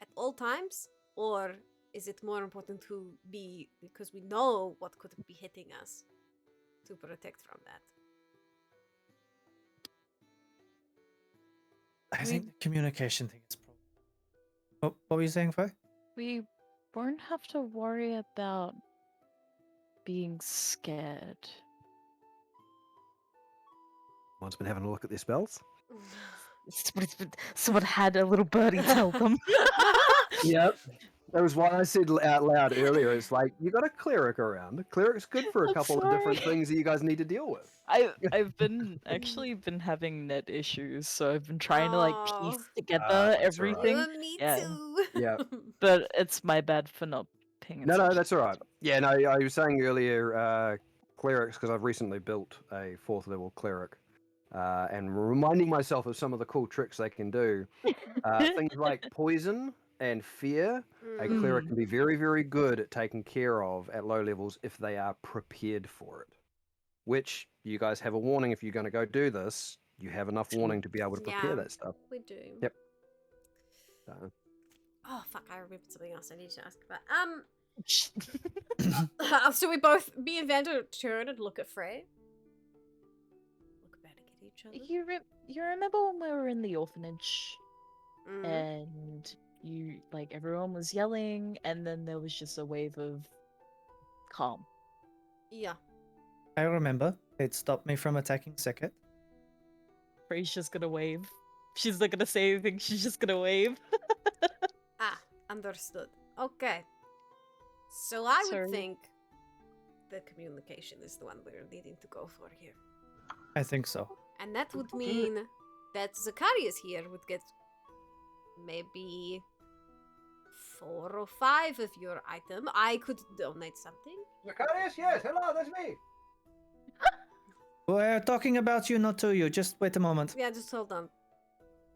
at all times? Or is it more important to be, because we know what could be hitting us, to protect from that? I think the communication thing is probably. Oh, what were you saying, Faye? We won't have to worry about being scared. One's been having a look at their spells. Someone had a little birdie tell them. Yep. That was why I said out loud earlier. It's like you got a cleric around. A cleric's good for a I'm couple of different sorry. things that you guys need to deal with. I've been having net issues, so I've been trying to like piece Oh. together That's alright. everything. You and me Yeah. too. Yeah. But it's my bad for not paying attention. No, that's all right. Yeah, no, I was saying earlier, clerics, because I've recently built a 4th level cleric, and reminding myself of some of the cool tricks they can do. Things like poison and fear, a cleric can be very, very good at taking care of at low levels if they are prepared for it. Which, you guys have a warning if you're going to go do this, you have enough warning to be able to prepare Yeah. that stuff. We do. Yep. So, Oh fuck! I remembered something else I need to ask about. So we both, me and Vander, turn and look at Frey. Look back at each other. You remember when we were in the orphanage Mm. and you like everyone was yelling and then there was just a wave of calm. Yeah. I remember. It stopped me from attacking Sekit. Frey's just gonna wave. She's not gonna say anything, she's just gonna wave. Understood. Okay. So I Sorry. would think the communication is the one we're needing to go for here. I think so. And that would mean that Zacharias here would get maybe 4 or 5 of your item. I could donate something. Zacharias, yes, hello, that's me. We're talking about you, not to you. Just wait a moment. Yeah, just hold on.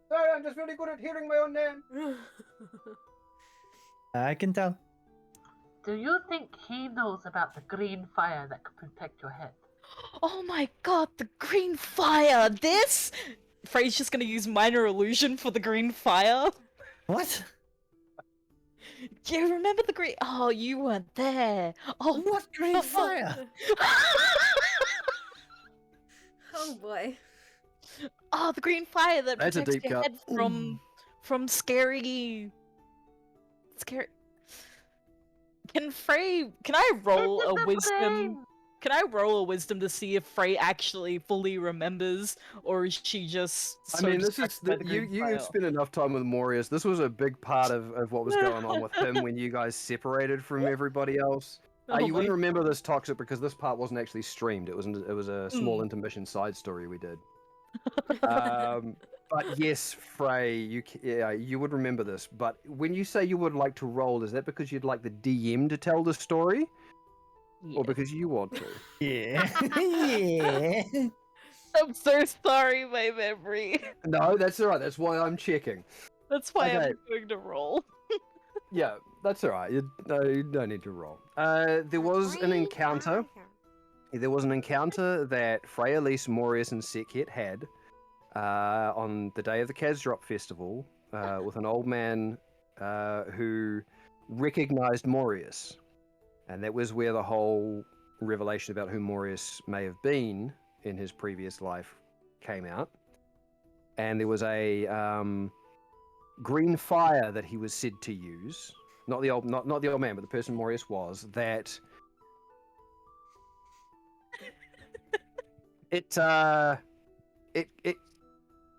Sorry, I'm just really good at hearing my own name. I can tell. Do you think he knows about the green fire that could protect your head? Oh my god, the green fire! This? Frey's just gonna use minor illusion for the green fire. What? Do you remember the green? Oh, you weren't there. Oh, What green fire? Oh boy. Oh, the green fire that That's a protects deep your cut. head from scary. Can I roll It's in a the wisdom? brain. Can I roll a wisdom to see if Frey actually fully remembers, or is she just? I So mean, this is distracted by the you. green You fire? have spent enough time with Morius. This was a big part of what was going on with him when you guys separated from everybody else. Oh You wouldn't my remember this toxic because this part wasn't actually streamed. It was a small Mm. intermission side story we did. But yes, Frey, you would remember this. But when you say you would like to roll, is that because you'd like the DM to tell the story, Yeah. or because you want to? Yeah. Yeah. I'm so sorry, my memory. No, that's all right. That's why I'm checking. That's why Okay. I'm going to roll. Yeah, that's all right. You don't need to roll. There was an encounter There was an encounter that Freya, Lise, Morius, and Sekhet had on the day of the Kasdrop Festival with an old man who recognized Morius. And that was where the whole revelation about who Morius may have been in his previous life came out. And there was a green fire that he was said to use. Not the old man, but the person Morius was. That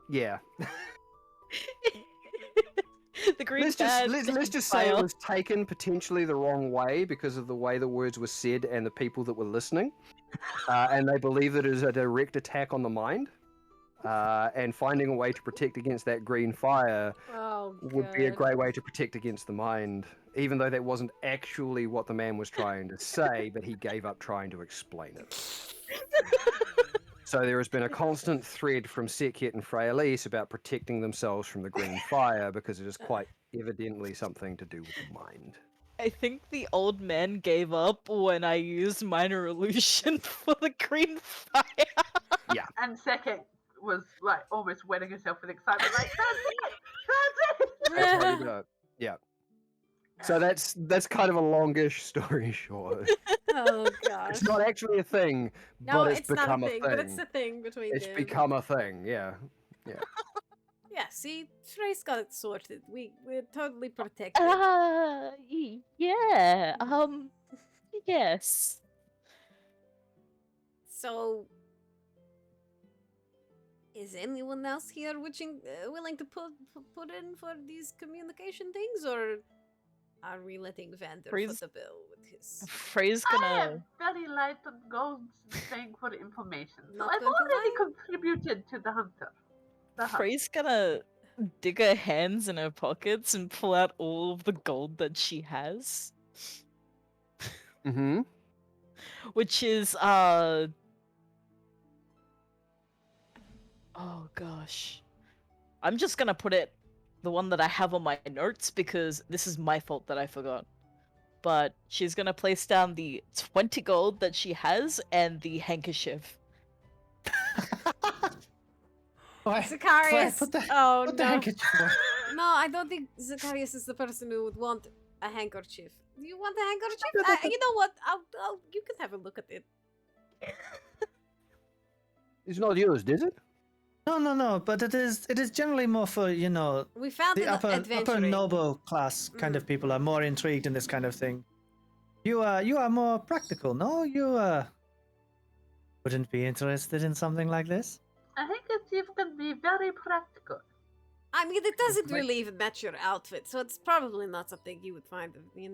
yeah. The green Let's just say it was taken potentially the wrong way because of the way the words were said and the people that were listening, and they believe that it is a direct attack on the mind. And finding a way to protect against that green fire would be a great way to protect against the mind, even though that wasn't actually what the man was trying to say, but he gave up trying to explain it. So there has been a constant thread from Sekhet and Freyalise about protecting themselves from the green fire because it is quite evidently something to do with the mind. I think the old man gave up when I used minor illusion for the green fire. Yeah. And Sekhet was like almost wetting herself with excitement, like that's it. That's how you do it. Yeah. So that's kind of a longish story short. Oh gosh. It's not actually a thing, No, but it's not become a thing, but it's a thing between It's them. become a thing, yeah. Yeah, see, Frey's got it sorted. We're totally protected. Yeah. Yes. So, is anyone else here willing to put in for these communication things, or are we letting Vander foot the bill with his? Frey's I gonna. am very light on gold thing for information, so Not I've going to already lie. contributed to the hunter. Frey's gonna dig her hands in her pockets and pull out all of the gold that she has. Mm-hmm. Which is oh gosh. I'm just gonna put it the one that I have on my notes because this is my fault that I forgot. But she's gonna place down the 20 gold that she has and the handkerchief. Zacharias! Put the no. handkerchief away. No, I don't think Zacharias is the person who would want a handkerchief. Do you want a handkerchief? You know what? You can have a look at it. It's not used, is it? No, but it is generally more for, We found the it upper adventuring. noble class kind of people are more intrigued in this kind of thing. You are more practical, no? You wouldn't be interested in something like this? I think it's even be very practical. I mean, it doesn't really even match your outfit, so it's probably not something you would find, You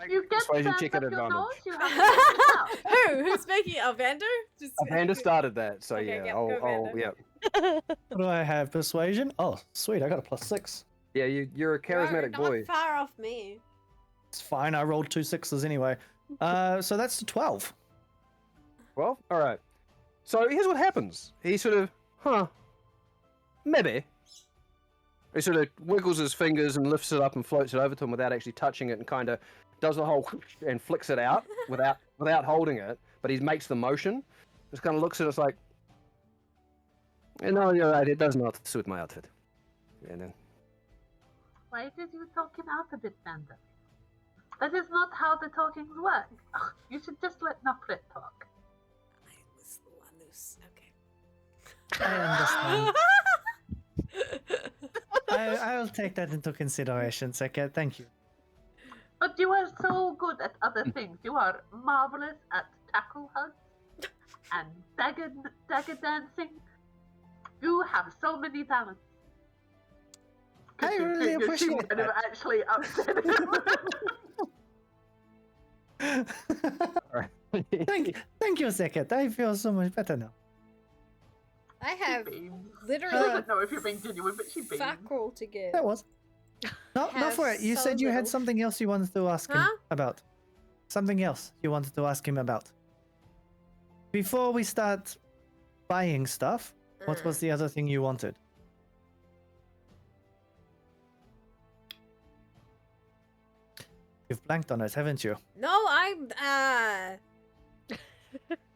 You get Persuasion stands check up at your advantage. nose, you have to check it out. Who's making a Vander? Just Amanda started that, so Okay, yeah. yep, I'll go Vander. yeah. What do I have? Persuasion? Oh, sweet, I got a +6. Yeah, you're a charismatic boy. Not far off me. It's fine, I rolled 2 6s anyway. So that's 12. Well, alright. So here's what happens. He sort of, maybe. He sort of wiggles his fingers and lifts it up and floats it over to him without actually touching it and kind of does the whole and flicks it out without holding it, but he makes the motion. Just kind of looks at us like, no, you're right, it does not suit my outfit. And then, Why did you talk him out a bit, Vander? That is not how the talkings work. Ugh, you should just let Noprit talk. I was the one who's okay. I understand. I'll take that into consideration, Sekhet. Thank you. But you are so good at other things. You are marvelous at tackle hugs and dagger dancing. You have so many talents. I really appreciate She kind of that. actually upset him. alright. Thank you, Sekhet. I feel so much better now. I have She literally doesn't know if you're being genuine, but she beams. fuck all to give. That was. Not Have for it. You so said you had little. something else you wanted to ask him Huh? about. Something else you wanted to ask him about. Before we start buying stuff, what was the other thing you wanted? You've blanked on it, haven't you? No, I'm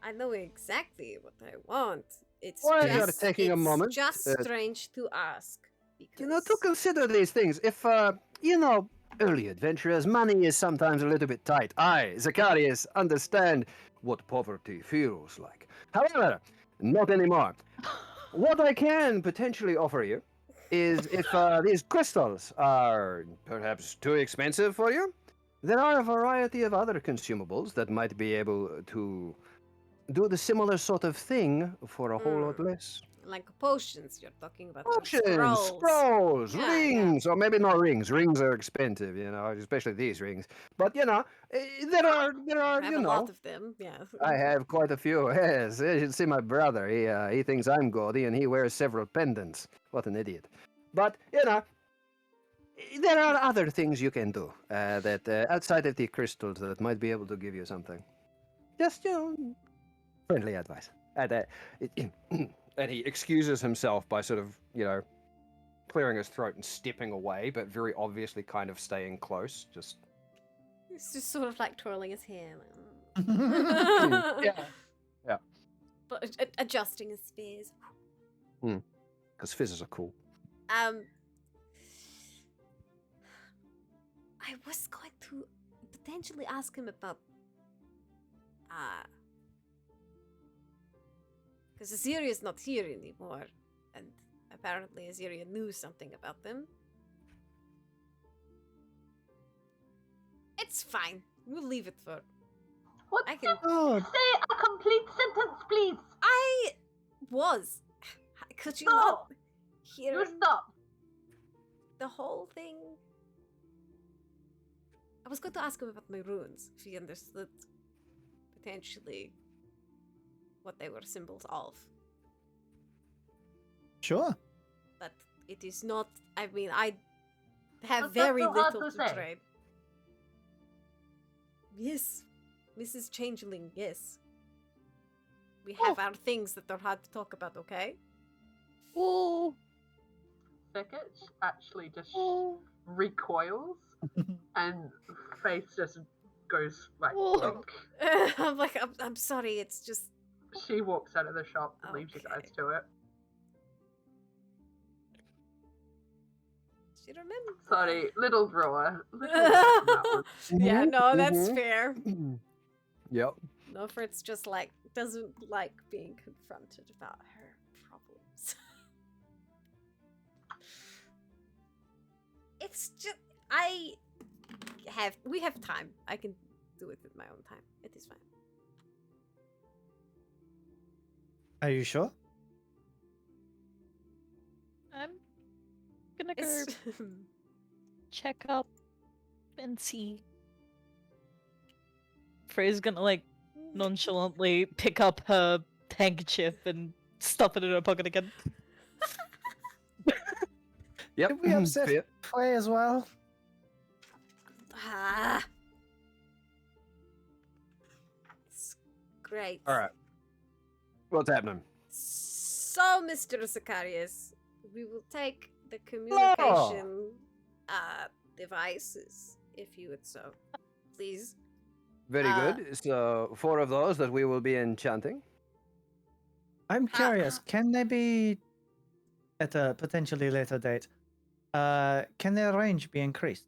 I know exactly what I want. It's While just, you're taking a moment, just strange to ask. Because... You know, to consider these things. If, you know, early adventurers, money is sometimes a little bit tight. I, Zacharias, understand what poverty feels like. However, not anymore. What I can potentially offer you is if these crystals are perhaps too expensive for you, there are a variety of other consumables that might be able to do the similar sort of thing for a whole lot less. Like potions you're talking about. or Potions, scrolls, Yeah, rings, or maybe not rings. Rings are expensive, you know, especially these rings. But you know, there are, I have you a know, lot of them, yeah. I have quite a few. Yes, you should see my brother. He thinks I'm gaudy, and he wears several pendants. What an idiot! But you know, there are other things you can do that outside of the crystals that might be able to give you something. Just you know, friendly advice. And he excuses himself by sort of, you know, clearing his throat and stepping away, but very obviously kind of staying close. Just It's just sort of like twirling his hair. yeah, yeah. But adjusting his spears. Because fizzes are cool. I was going to potentially ask him about because Syleria is not here anymore, and apparently Syleria knew something about them. It's fine. We'll leave it for. What I did can. you say? A complete sentence, please. I was. Could you No. not hear You stop. the whole thing? I was going to ask him about my runes, if he understood potentially what they were symbols of. Sure. But it is not. I mean, I have But that's very so hard little to to say. trade. Yes, Mrs. Changeling, yes. We have our things that are hard to talk about, okay? Oh, Beckett actually just recoils and face just goes like blank. I'm like, I'm sorry, it's just. She walks out of the shop and leaves you guys Okay. to it. She remembers. Sorry, little drawer. Little drawer on that one. Yeah, no, that's Mhm. fair. Yep. No, Fritz just like doesn't like being confronted about her problems. It's just we have time. I can do it at my own time. It is fine. Are you sure? I'm gonna go It's check up and see. Frey's gonna like nonchalantly pick up her handkerchief and stuff it in her pocket again. Yep. Did we upset Fair. Frey as well? It's great. All right. What's happening? So, Mr. Zacharias, we will take the communication devices, if you would so. Please. Very good. So 4 of those that we will be enchanting. I'm curious. Can they be at a potentially later date? Can their range be increased?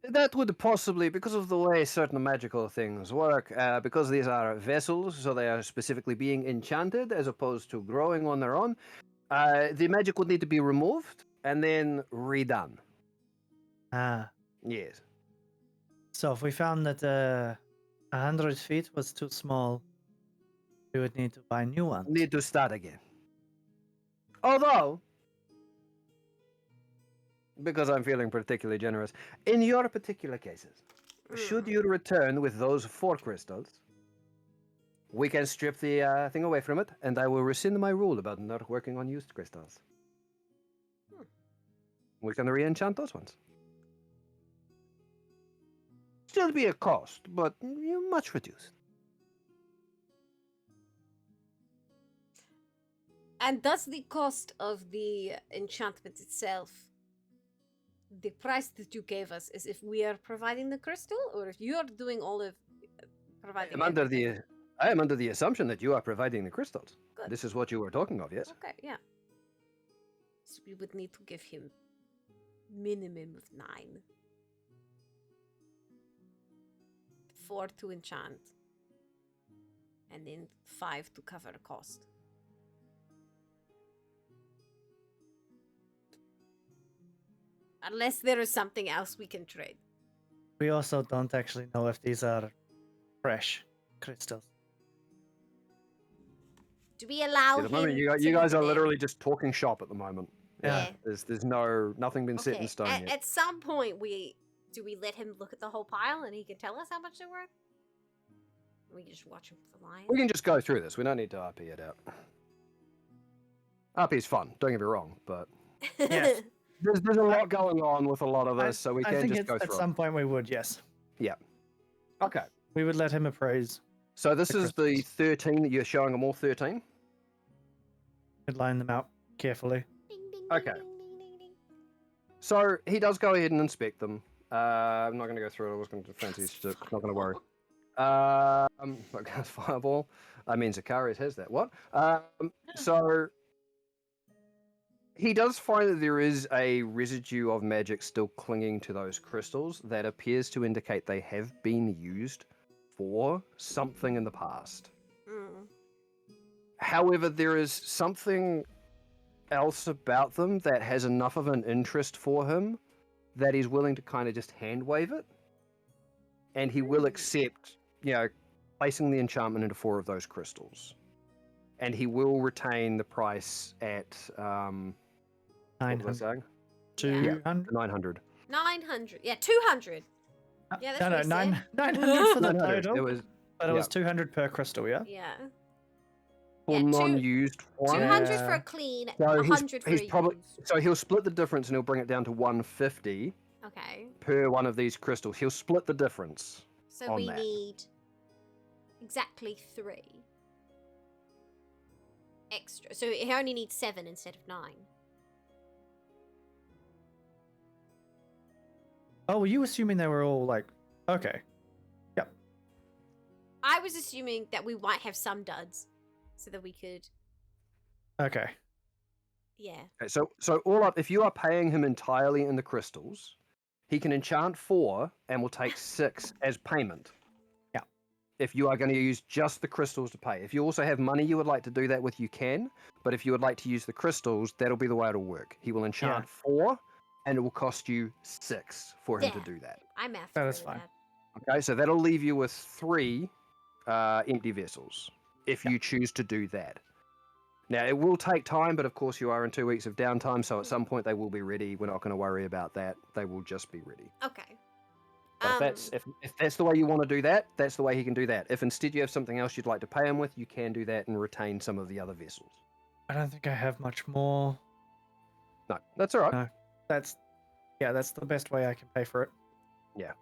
That would possibly, because of the way certain magical things work, because these are vessels, so they are specifically being enchanted as opposed to growing on their own, the magic would need to be removed and then redone. Ah. Yes. So if we found that 100 feet was too small, we would need to buy new ones. Need to start again. Although, because I'm feeling particularly generous, in your particular cases, should you return with those 4 crystals, we can strip the thing away from it, and I will rescind my rule about not working on used crystals. We can re-enchant those ones. Still be a cost, but much reduced. And does the cost of the enchantment itself, the price that you gave us, is if we are providing the crystal, or if you are doing all of providing I'm under everything. I am under the assumption that you are providing the crystals. Good. This is what you were talking of, yes? Okay, yeah. So we would need to give him minimum of 9. 4 to enchant. And then 5 to cover the cost. Unless there is something else we can trade. We also don't actually know if these are fresh crystals. Do we allow At the him moment, you to guys look are at literally them? just talking shop at the moment. Yeah. There's nothing been set in stone yet. At some point, do we let him look at the whole pile and he can tell us how much they're worth? We can just watch him for lines. We can just go through this. We don't need to RP it out. RP's fun, don't get me wrong, but Yes. there's a lot going on with a lot of this, so we I can think just go at through some point we would, yes. it. Okay. We would let him appraise. So this The is the 13 that you're showing them all 13? We'd line them out carefully. Ding, ding, Okay. ding, ding, ding, ding. So he does go ahead and inspect them. I'm not going to go through it. I was going to fancy shit. Not going to worry. Fireball. I mean, Zacharias has that. What? So he does find that there is a residue of magic still clinging to those crystals that appears to indicate they have been used for something in the past. Mm. However, there is something else about them that has enough of an interest for him that he's willing to kind of just hand wave it. And he will accept, placing the enchantment into 4 of those crystals. And he will retain the price at, what was I 900. saying? 200? 900. 900. Yeah, 200. Yeah, that's no, what he 900 for the 900. total. It was But it was 200 per crystal, yeah? Yeah. for Yeah, non-used one. 200 for Yeah. a clean, So 100 for he's a probably used. so he'll split the difference and he'll bring it down to 150 Okay. per one of these crystals. He'll split the difference. So on we that. need exactly 3 extra. So he only needs 7 instead of 9. Oh, were you assuming they were all like, okay. I was assuming that we might have some duds, so that we could, Okay. yeah. Okay, so all up, if you are paying him entirely in the crystals, he can enchant 4 and will take 6 as payment. Yeah. If you are going to use just the crystals to pay. If you also have money you would like to do that with, you can. But if you would like to use the crystals, that'll be the way it'll work. He will enchant 4, and it will cost you 6 for him to Yeah. do that. I'm after That is fine. Okay, so that'll leave you with 3 empty vessels, if you choose to do that. Now, it will take time, but of course you are in 2 weeks of downtime, so at some point they will be ready. We're not going to worry about that. They will just be ready. Okay. But if that's the way you want to do that, that's the way he can do that. If instead you have something else you'd like to pay him with, you can do that and retain some of the other vessels. I don't think I have much more. No, that's all right. No. That's the best way I can pay for it. Yep.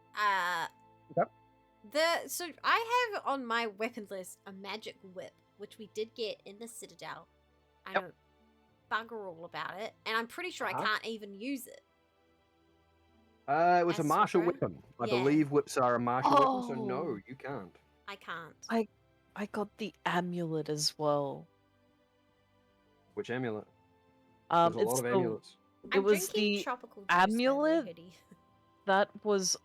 So I have on my weapon list a magic whip, which we did get in the Citadel. I Yep. know bugger all about it, and I'm pretty sure I Uh-huh. can't even use it. It was a As martial super? weapon. I Yeah. believe whips are a martial weapon, so Oh. no, you can't. I can't. I got the amulet as well. Which amulet? There's a It's lot of the amulets. it I'm was drinking the tropical juice by my amulet hoodie. that was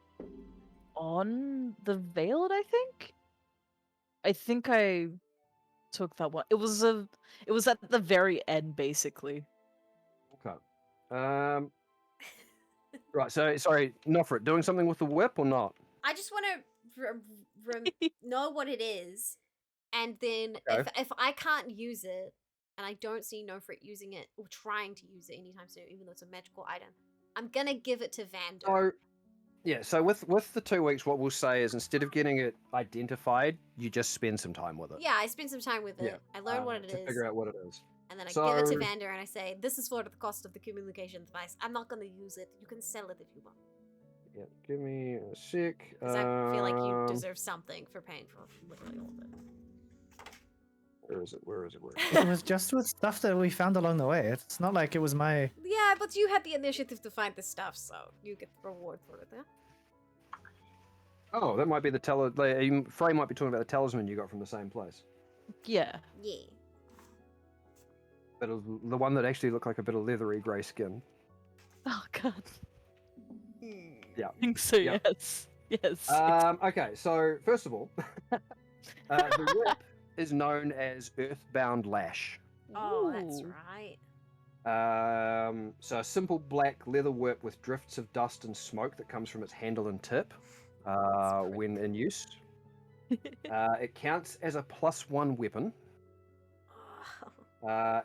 on the veil, I think. I think I took that one. It was at the very end, basically. Okay. Right, so, sorry, Nofrit, doing something with the whip or not? I just want to know what it is, and then Okay. if I can't use it, and I don't see Nofrit using it or trying to use it anytime soon, even though it's a magical item, I'm gonna give it to Vander. So, yeah, so with the 2 weeks, what we'll say is instead of getting it identified, you just spend some time with it. Yeah, I spend some time with it. Yeah, I learn what it to is, figure out what it is. and then I give it to So- Vander, and I say, "This is for the cost of the communication device. I'm not gonna use it. You can sell it if you want, Yeah, give me a sec. because I feel like you deserve something for paying for literally all of it." Where is it? Where is it? Where is It was just with stuff that we found along the way. It's not like it was my. Yeah, but you had the initiative to find the stuff, so you get the reward for it. Yeah? Oh, that might be the Frey might be talking about the talisman you got from the same place. Yeah. Yeah. But the one that actually looked like a bit of leathery grey skin. Oh god. Yeah. I think so. Yeah. Yes. Yes. Okay, so first of all, the whip is known as Earthbound Lash. Oh, that's Ooh. right. So a simple black leather whip with drifts of dust and smoke that comes from its handle and tip when in use. It counts as a +1 weapon.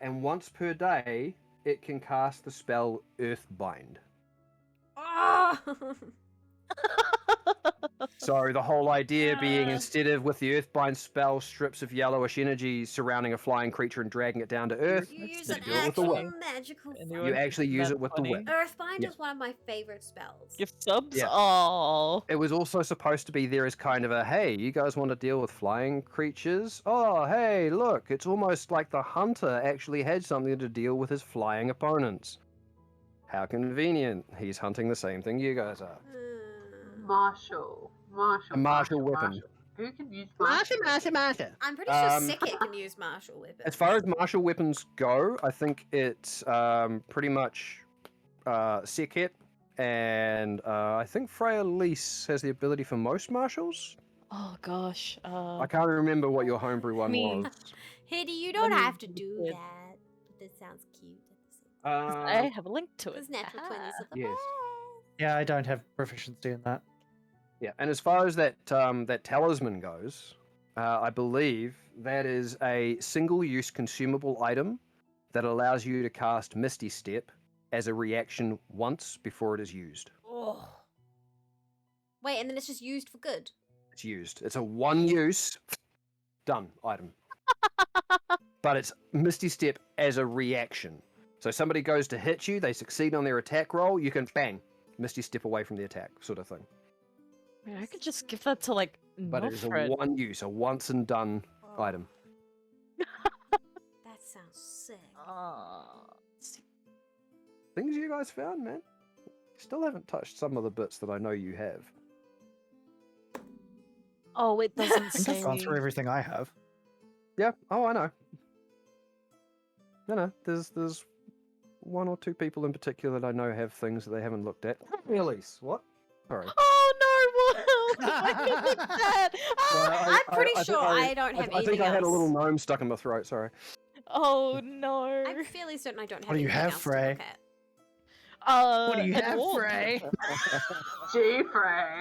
And once per day, it can cast the spell Earthbind. Oh. So the whole idea being, instead of with the Earthbind spell, strips of yellowish energy surrounding a flying creature and dragging it down to Earth, You use you an do it with the whip. actual magical Anyone You thing. actually use it with the whip. Earthbind Yeah. is one of my favorite spells. Gift subs? Yeah. Oh. It was also supposed to be there as kind of a, hey, you guys want to deal with flying creatures? Oh, hey, look, it's almost like the hunter actually had something to deal with his flying opponents. How convenient. He's hunting the same thing you guys are. Martial. A martial weapon. Martial. Who can use martial? I'm pretty sure Um, Sickit can use martial weapons. As far as martial weapons go, I think it's pretty much Sekhet, and I think Freya Lise has the ability for most martials. Oh gosh. I can't remember what your homebrew one me- was. Hedy, you don't me have to look do good. that. But this sounds cute at the same time. I have a link to it. Because natural 20s are the Yes. best. Yeah, I don't have proficiency in that. Yeah, and as far as that that talisman goes, I believe that is a single-use consumable item that allows you to cast Misty Step as a reaction once before it is used. Oh. Wait, and then it's just used for good. It's used. It's a one-use, done item. But it's Misty Step as a reaction. So somebody goes to hit you, they succeed on their attack roll, you can bang, Misty Step away from the attack, sort of thing. Man, I could just give that to like But it is a Nofred. one use, a once and done item. That sounds sick. Things you guys found, man. Still haven't touched some of the bits that I know you have. Oh, it doesn't I think say. I've gone through everything I have. Yeah. Oh, I know. No, there's one or two people in particular that I know have things that they haven't looked at. Elise, what? Sorry. Oh no! Why did you look at that? I'm pretty sure I don't have I think anything I had a else. little gnome stuck in my throat. Sorry. Oh no! I'm fairly certain I don't have What do you anything have, else Frey? to look at. What do you an have, orb. Frey? Gee, Frey.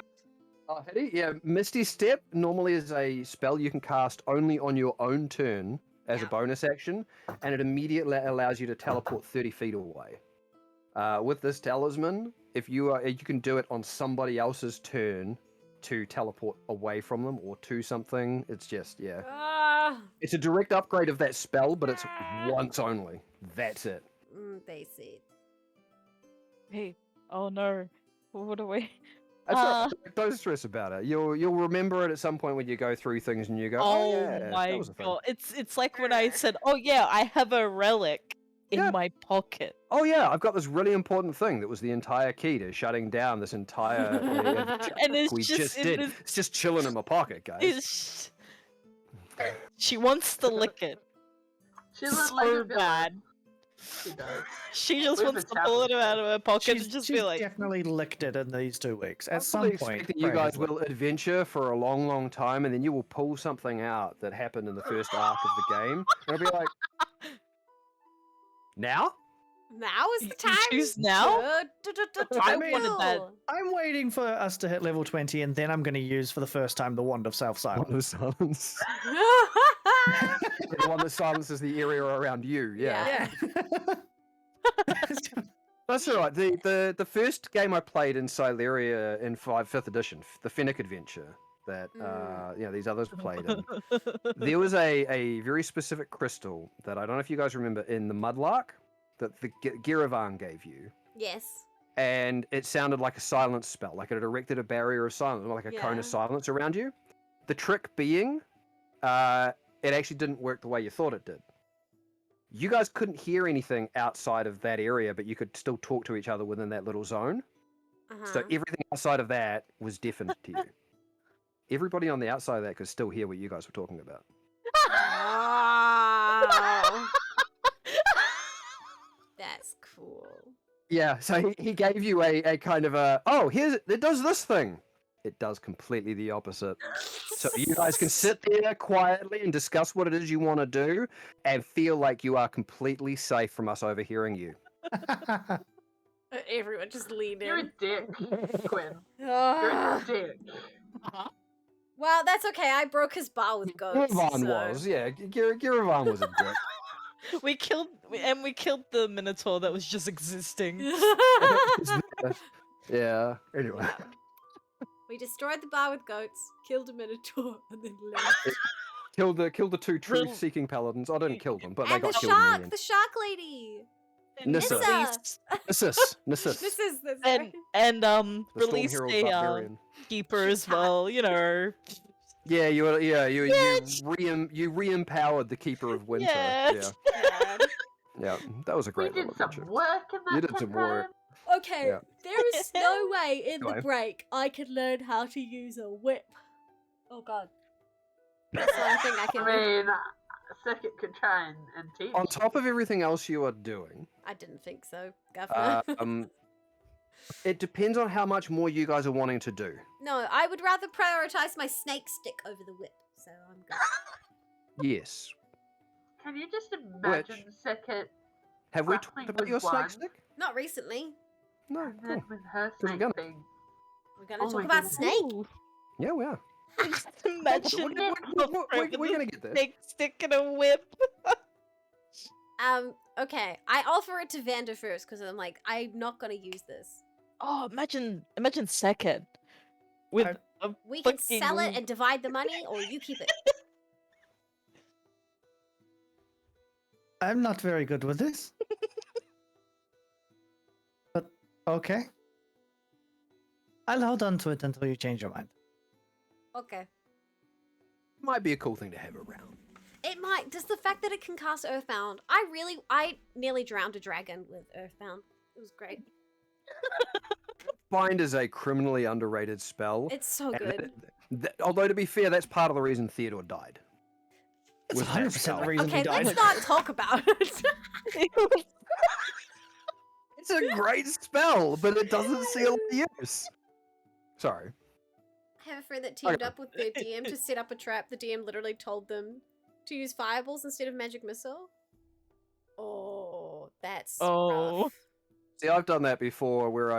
Oh, Hetty? Yeah, Misty Step normally is a spell you can cast only on your own turn as a Yeah. bonus action, and it immediately allows you to teleport 30 feet away. With this talisman, if you can do it on somebody else's turn to teleport away from them or to something. It's just, yeah. Ah, It's a direct upgrade of that spell, but it's once only. That's it. they said. Hey, oh no! What do we? That's right. Don't stress about it. You'll remember it at some point when you go through things and you go, oh, yeah, that my was a thing. god! It's like when I said, "Oh yeah, I have a relic in Yeah. my pocket." Oh yeah, I've got this really important thing that was the entire key to shutting down this entire adventure And it's we just it did. is- It's just chilling in my pocket, guys. it's- She wants to lick it She looked so like a villain. bad. She does. She just With wants the to pull it out of her pocket and She's just be like, definitely licked it in these 2 weeks. I'm At some fully point, expecting you Frey has guys will adventure for a long, long time, and then you will pull something out that happened in the first arc of the game, and it'll be like, now? Now is You the time. choose now? I wanted that. I'm waiting for us to hit level 20, and then I'm going to use for the first time the Wand of Self-Silence. One of silence. The one that silences the area around you. Yeah. That's all right. The first game I played in Syleria in 5th edition, the Fennec Adventure, that these others played in. There was a very specific crystal that I don't know if you guys remember in the Mudlark that the Giravan gave you. Yes. And it sounded like a silence spell, like it had erected a barrier of silence, like a cone Yeah. of silence around you. The trick being, it actually didn't work the way you thought it did. You guys couldn't hear anything outside of that area, but you could still talk to each other within that little zone. So everything outside of that was deafened to you. everybody on the outside of that could still hear what you guys were talking about. Wow. That's cool. Yeah, so he gave you a kind of a, oh, it does this thing. It does completely the opposite. So you guys can sit there quietly and discuss what it is you want to do and feel like you are completely safe from us overhearing you. Everyone just leaned You're a in. dick, Quinn. You're Ah. a dick. Well, that's okay. I broke his bar with goats. Giravan so- was, yeah. Giravan was a dick. We killed the Minotaur that was just existing. Yeah, anyway. We destroyed the bar with goats, killed a minotaur, and then left. Killed the two truth-seeking paladins. I didn't kill them, but they And the got killed in the shark! end. The shark lady! Nissa. Nissa! Nissus. This is this. And The Storm released Herald a Barbarian. keeper as well. You know. Yeah, you Yes. re-empowered the Keeper of Winter. Yes. Yeah, that was a We great did little some adventure. work in that You did some work. campaign. Okay, Yeah. there is no way in Go the on. break I can learn how to use a whip. Oh god. That's the only thing I can I do. mean, Circuit could try and teach. On top of everything else you are doing, I didn't think so, Governor. it depends on how much more you guys are wanting to do. No, I would rather prioritize my snake stick over the whip, so I'm good. Yes. Can you just imagine Circuit Have we grappling talked about with your one, snake stick? Not recently. No, and cool. then with her we're snake gonna. thing? We're gonna Oh talk my about goodness. snake. Yeah, we are. Just imagine We're gonna get there. snake stick and a whip. Okay. I offer it to Vander first because I'm like, I'm not gonna use this. Oh, imagine second with a We can fucking sell it and divide the money, or you keep it. I'm not very good with this. But okay. I'll hold on to it until you change your mind. Okay. Might be a cool thing to have around. It might. Just the fact that it can cast Earthbound. I nearly drowned a dragon with Earthbound. It was great. Bind is a criminally underrated spell. It's so and good. although to be fair, that's part of the reason Theodore died. It's Was that 100% spell. the reason Okay, he died. let's not talk about it. It's a great spell, but it doesn't seal the use. Sorry. I have a friend that teamed up with their DM to set up a trap. The DM literally told them to use fireballs instead of magic missile. Oh, that's rough. See, I've done that before, where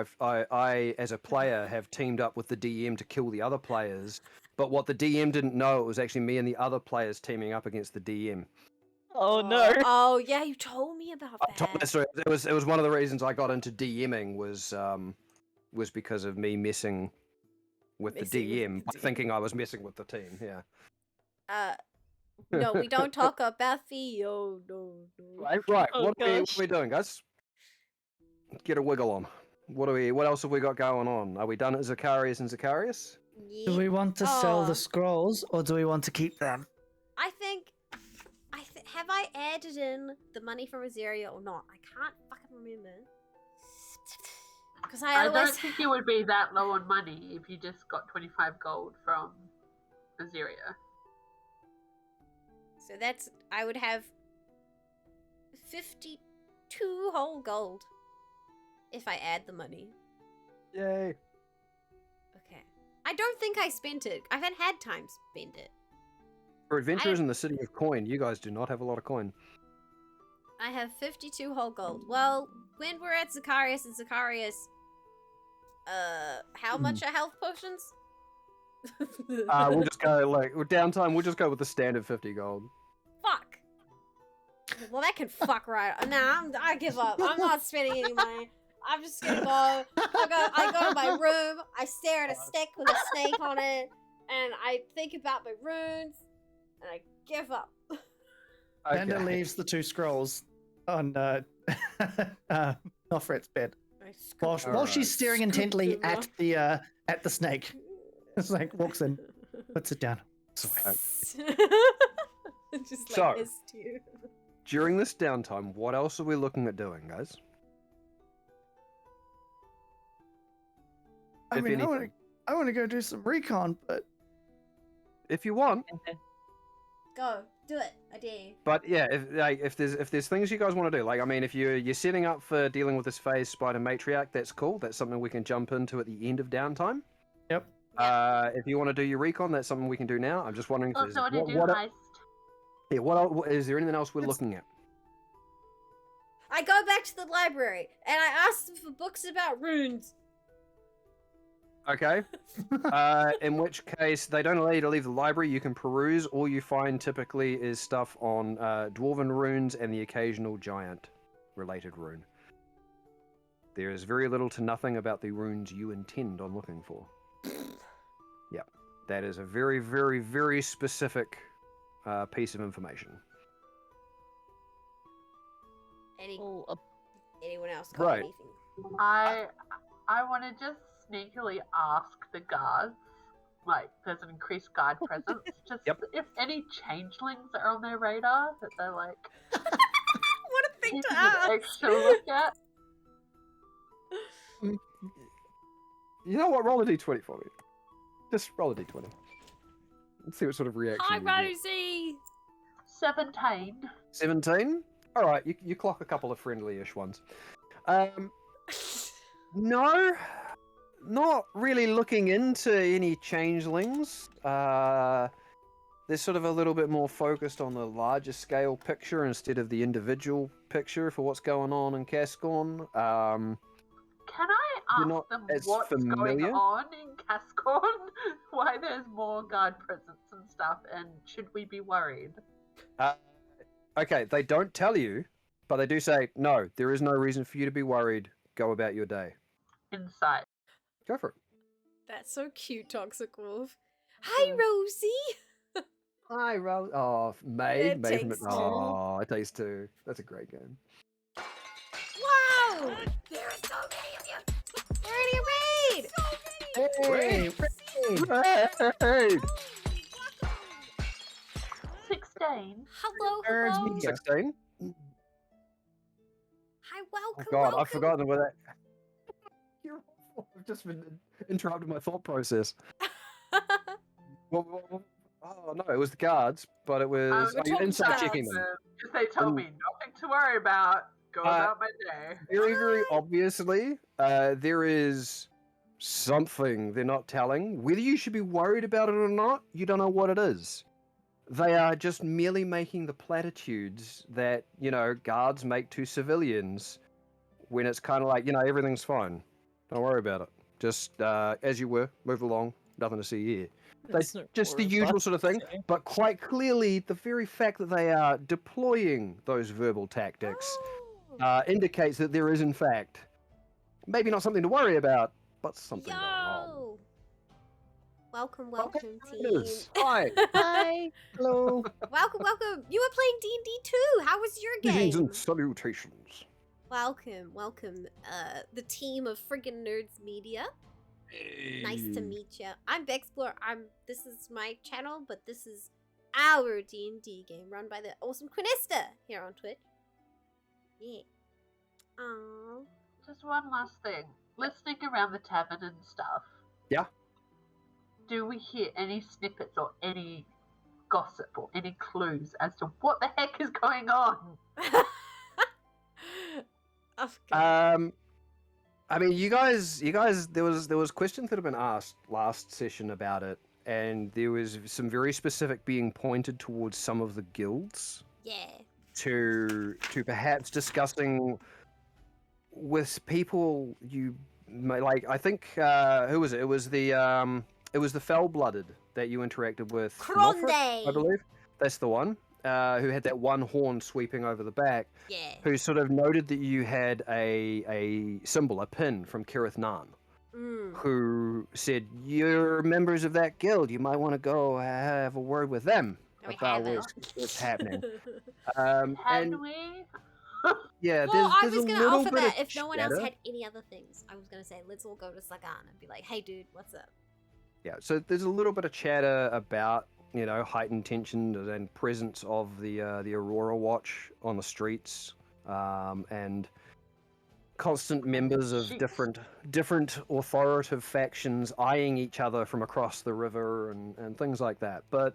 I as a player have teamed up with the DM to kill the other players. But what the DM didn't know, it was actually me and the other players teaming up against the DM. Oh no. Oh yeah, you told me about I told that that. story. It was one of the reasons I got into DMing was because of me messing with Messing the with DM, the DM. thinking I was messing with the team. Yeah. No, we don't talk about Theo. No. Right. Oh, What are gosh. we doing, guys? Get a wiggle on. What else have we got going on? Are we done at Zacharias and Zacharias? Yeah. Do we want to sell Oh. the scrolls or do we want to keep them? I think. Have I added in the money from Azaria or not? I can't fucking remember. Because I I don't always. think you would be that low on money if you just got 25 gold from Azaria. So that's. I would have 52 whole gold if I add the money. Yay. Okay. I don't think I spent it. I haven't had time to spend it. For adventurers in the city of coin, you guys do not have a lot of coin. I have 52 whole gold. Well, when we're at Zacharias and Zacharias, how much are health potions? We'll just go with downtime. We'll just go with the standard 50 gold. Fuck. Well, that can fuck right. Nah, I give up. I'm not spending any money. I'm just gonna go. I go to my room. I stare at a stick with a snake on it, and I think about my runes, and I give up. Bender leaves the two scrolls on Nofret's bed. I scoop While them. she's staring Scoop intently them at up. the snake. It's like walks in, puts it down. Just like So- missed you. During this downtime, what else are we looking at doing, guys? I If mean, anything. I want to go do some recon, but if you want. Go, do it. I dare you. But yeah, if there's things you guys want to do, like I mean, if you're setting up for dealing with this phase spider matriarch, that's cool. That's something we can jump into at the end of downtime. Yep. If you want to do your recon, that's something we can do now. I'm just wondering if Also, there's want to do heist. Yeah, what is there anything else we're looking at? I go back to the library and I ask them for books about runes. Okay. In which case, they don't allow you to leave the library. You can peruse. All you find typically is stuff on dwarven runes and the occasional giant-related rune. There is very little to nothing about the runes you intend on looking for. Yeah, that is a very, very, very specific piece of information. Anyone else got Right. anything? I want to just sneakily ask the guards, like, there's an increased guard presence, just if any changelings are on their radar that they're like, What a thing keeping to an ask! extra look at. You know what? Roll a d20 for me. Just roll a d20. Let's see what sort of reaction Hi, you get. Rosie! 17. 17? Alright, you clock a couple of friendly-ish ones. No, not really looking into any changelings. They're sort of a little bit more focused on the larger scale picture instead of the individual picture for what's going on in Kasqorn. Can I You're not ask them as what's going familiar? on in Kasqorn? Why there's more guard presence and stuff, and should we be worried? Okay, they don't tell you, but they do say, no, there is no reason for you to be worried. Go about your day. Insight. Go for it. That's so cute, Toxic Wolf. Hi, Rosie! Hi, Rose. Oh, May. It May from takes two. Oh, it takes two. That's a great game. Wow! There are so many of you! Where do you read? Hey! 16. Hello, Birds hello. meet 16. Hi, Oh welcome, God, welcome. I've forgotten about that. I've just been interrupted my thought process. Well, oh no, it was the guards, but it was inside checking them. Because they told me nothing to worry about. Go about my day. Very, very obviously, there is something they're not telling. Whether you should be worried about it or not, you don't know what it is. They are just merely making the platitudes that, guards make to civilians when it's kind of like, everything's fine. Don't worry about it. Just as you were, move along. Nothing to see here. Just the usual sort of thing, but quite clearly the very fact that they are deploying those verbal tactics indicates that there is, in fact, maybe not something to worry about, but something going on. Yo! Welcome, welcome, It team. is. Hi. Hi. Hello. Welcome, welcome. You were playing D&D too. How was your Greetings game? and salutations. Welcome, welcome. The team of friggin' Nerds Media. Nice to meet you. I'm Bexplore. This is my channel, but this is our D&D game run by the awesome Quinista here on Twitch. Yeah. Aww. Just one last thing. Listening around the tavern and stuff. Yeah. Do we hear any snippets or any gossip or any clues as to what the heck is going on? Okay. I mean, you guys, there was questions that have been asked last session about it, and there was some very specific being pointed towards some of the guilds. Yeah. To perhaps discussing with people you may like. I think who was it? It was the Fell-Blooded that you interacted with. Kronde! Nofrit, I believe that's the one. Who had that one horn sweeping over the back. Yeah. Who sort of noted that you had a symbol, a pin from Kirith Nan. Who said, you're members of that guild, you might want to go have a word with them about what's happening. Had we? Yeah, Well, I there's was a going to little offer bit that of if no one else chatter. had any other things. I was going to say, let's all go to Sagan and be like, hey dude, what's up? Yeah, so there's a little bit of chatter about, heightened tension and presence of the Aurora Watch on the streets. And constant members of Sheesh. different authoritative factions eyeing each other from across the river and things like that. But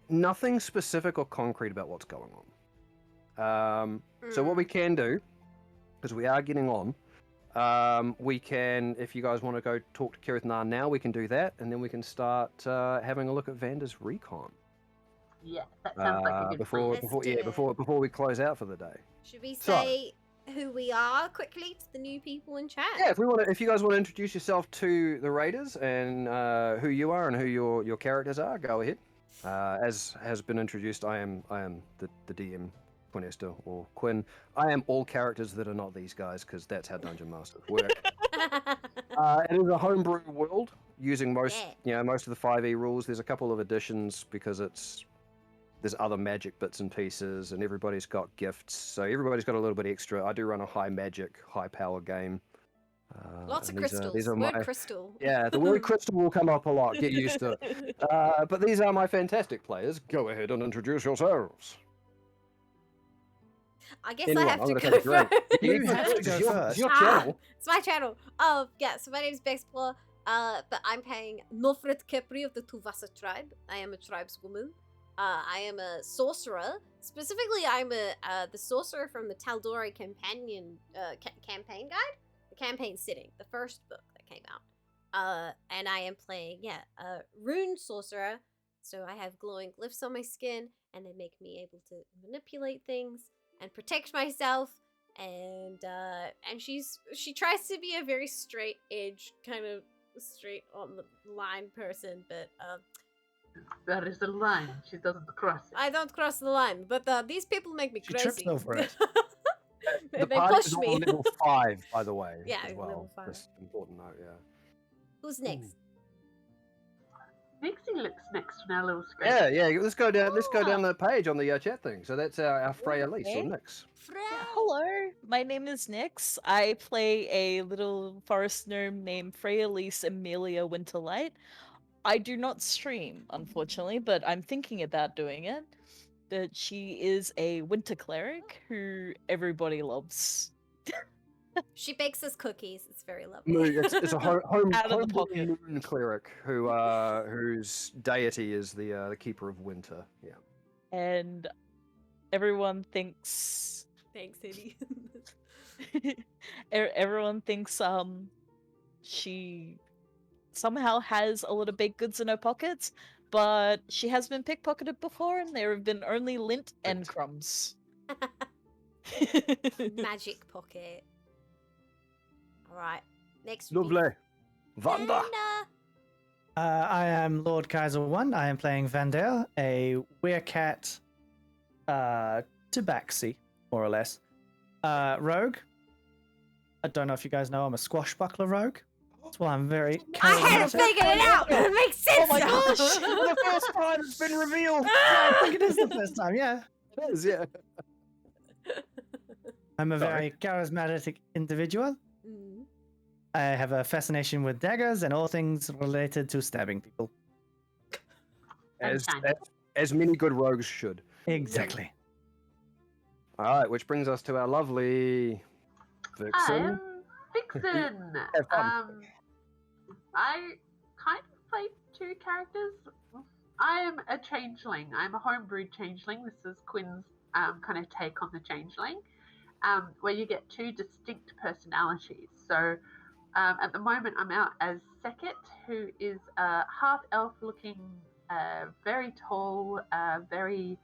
nothing specific or concrete about what's going on. So what we can do, because we are getting on, we can, if you guys want to go talk to Kirith Nar now, we can do that, and then we can start having a look at Vanda's recon. Yeah, that sounds like a good before plan. before do yeah it. before we close out for the day. Should we So- say who we are quickly to the new people in chat? Yeah, if you guys want to introduce yourself to the raiders and who you are and who your characters are, go ahead. As has been introduced, I am the DM, Quinn Esther or Quinn. I am all characters that are not these guys because that's how Dungeon Masters work. It is a homebrew world using most of the 5e rules. There's a couple of additions because there's other magic bits and pieces, and everybody's got gifts, so everybody's got a little bit extra. I do run a high magic, high power game. Lots of and crystals. These are Word my, crystal. yeah, the word crystal will come up a lot. Get used to it. But these are my fantastic players. Go ahead and introduce yourselves. I guess Anyone, I have I'm to gonna go take a drink. first. You have to It's go your, first. it's your channel. It's my channel. Oh, yeah, so my name is Bexplore, but I'm playing Nofret Kepri of the Tuvasa tribe. I am a tribeswoman. I am a sorcerer. Specifically, I'm the sorcerer from the Taldori Companion campaign guide, the campaign sitting, the first book that came out. And I am playing, a rune sorcerer. So I have glowing glyphs on my skin, and they make me able to manipulate things and protect myself. And she tries to be a very straight edge, kind of straight on the line person, but There is a line. She doesn't cross it. I don't cross the line. But these people make me She crazy. trips over it. The they party push is on me. level 5, by the way. Yeah, as well. level 5. That's important note. Yeah. Who's next? Nixie looks next on our little screen. Yeah. Let's go down. Let's go down Ah. the page on the chat thing. So that's our Freya Lise or Okay. Nix. Yeah, hello, my name is Nix. I play a little forest gnome named Freya-Lise Amelia Winterlight. I do not stream, unfortunately, but I'm thinking about doing it. But she is a winter cleric who everybody loves. She bakes us cookies. It's very No, lovely. it's a home Out of the pocket. moon cleric whose deity is the keeper of winter. Yeah. And everyone thinks Thanks, Eddie. everyone thinks she somehow has a lot of baked goods in her pockets, but she has been pickpocketed before, and there have been only lint and Right. crumbs. Magic pocket. Alright. Next. Lovely. Vanda. I am Lord Kaiser 1. I am playing Vandale, a werecat tabaxi, more or less. Rogue. I don't know if you guys know, I'm a swashbuckler rogue. That's why I'm very I hadn't charismatic. figured it out. It makes sense. Oh my now. gosh! For the first time, it's been revealed. I think it is the first time, yeah. It is, yeah. I'm a Sorry. very charismatic individual. Mm. I have a fascination with daggers and all things related to stabbing people. As many good rogues should. Exactly. All right, which brings us to our lovely I Vixen. am Vixen. Have fun. I kind of play two characters. I am a changeling. I'm a homebrewed changeling. This is Quinn's kind of take on the changeling, where you get two distinct personalities. So at the moment, I'm out as Sekit, who is a half-elf looking, very tall, very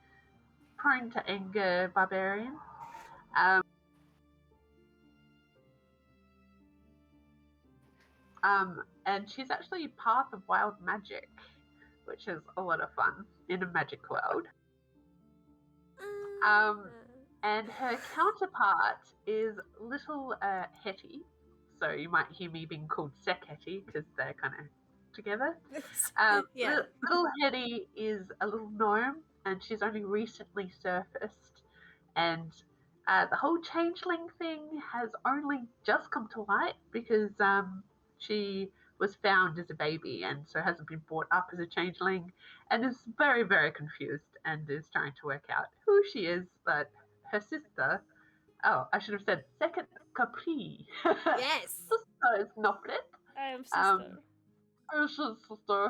prone to anger barbarian. And she's actually path of wild magic, which is a lot of fun in a magic world. And her counterpart is little Hetty. So you might hear me being called Sekhetty because they're kind of together. Yeah. Little Hetty is a little gnome, and she's only recently surfaced. And the whole changeling thing has only just come to light because she was found as a baby and so hasn't been brought up as a changeling and is very, very confused and is trying to work out who she is. But her sister, oh, I should have said second Capri. Yes. Sister is Noplet. I am sister. Sister.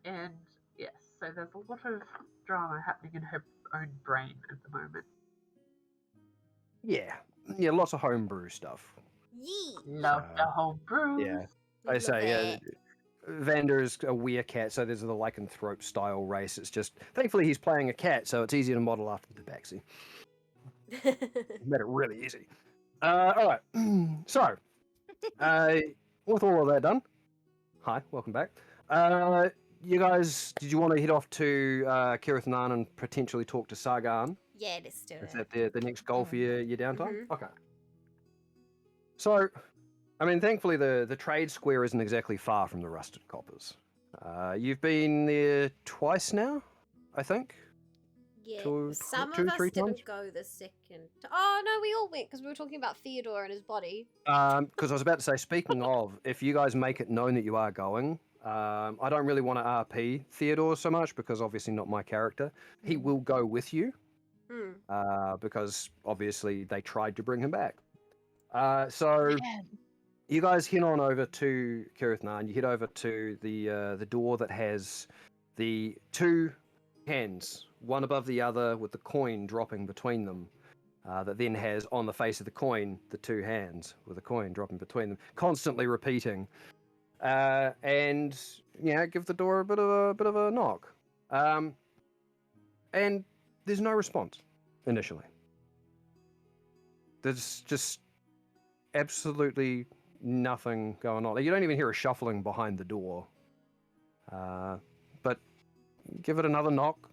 And yes, so there's a lot of drama happening in her own brain at the moment. Yeah, lots of homebrew stuff. Yee. Love the home brews. Yeah, We I love say, it. Vander is a werecat, so there's the lycanthrope style race. It's just, thankfully he's playing a cat, so it's easy to model after the Tabaxi. Made it really easy. Alright, so, with all of that done, hi, welcome back. You guys, did you want to head off to Kirith Nan and potentially talk to Sargon? Yeah, let's do Is it. that the next goal for your downtime? Mhm. Okay. So, I mean, thankfully the trade square isn't exactly far from the Rusted Coppers. You've been there twice now, I think. Yeah, Two, some two, of us three didn't times? go the second. Oh no, we all went because we were talking about Theodore and his body. Because I was about to say, speaking of, if you guys make it known that you are going, I don't really want to RP Theodore so much because obviously not my character. He will go with you because obviously they tried to bring him back. So Man. you guys head on over to Kirith Nan. You head over to the door that has the two hands, one above the other, with the coin dropping between them. That then has on the face of the coin the two hands with the coin dropping between them, constantly repeating. And give the door a bit of a knock. And there's no response initially. There's just absolutely nothing going on. You don't even hear a shuffling behind the door. But give it another knock.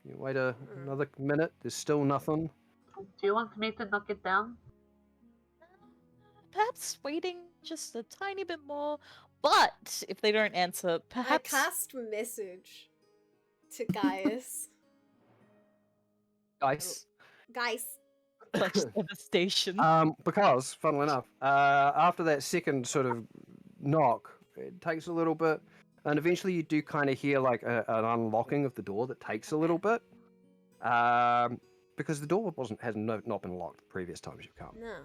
You wait another minute. There's still nothing. Do you want me to knock it down? Perhaps waiting just a tiny bit more. But if they don't answer, perhaps. I cast message to Gaius. Guys. Guys. Such devastation. Because, funnily enough, after that second sort of knock, it takes a little bit, and eventually you do kind of hear like an unlocking of the door that takes a little bit. Because the door has not been locked the previous times you've come. No.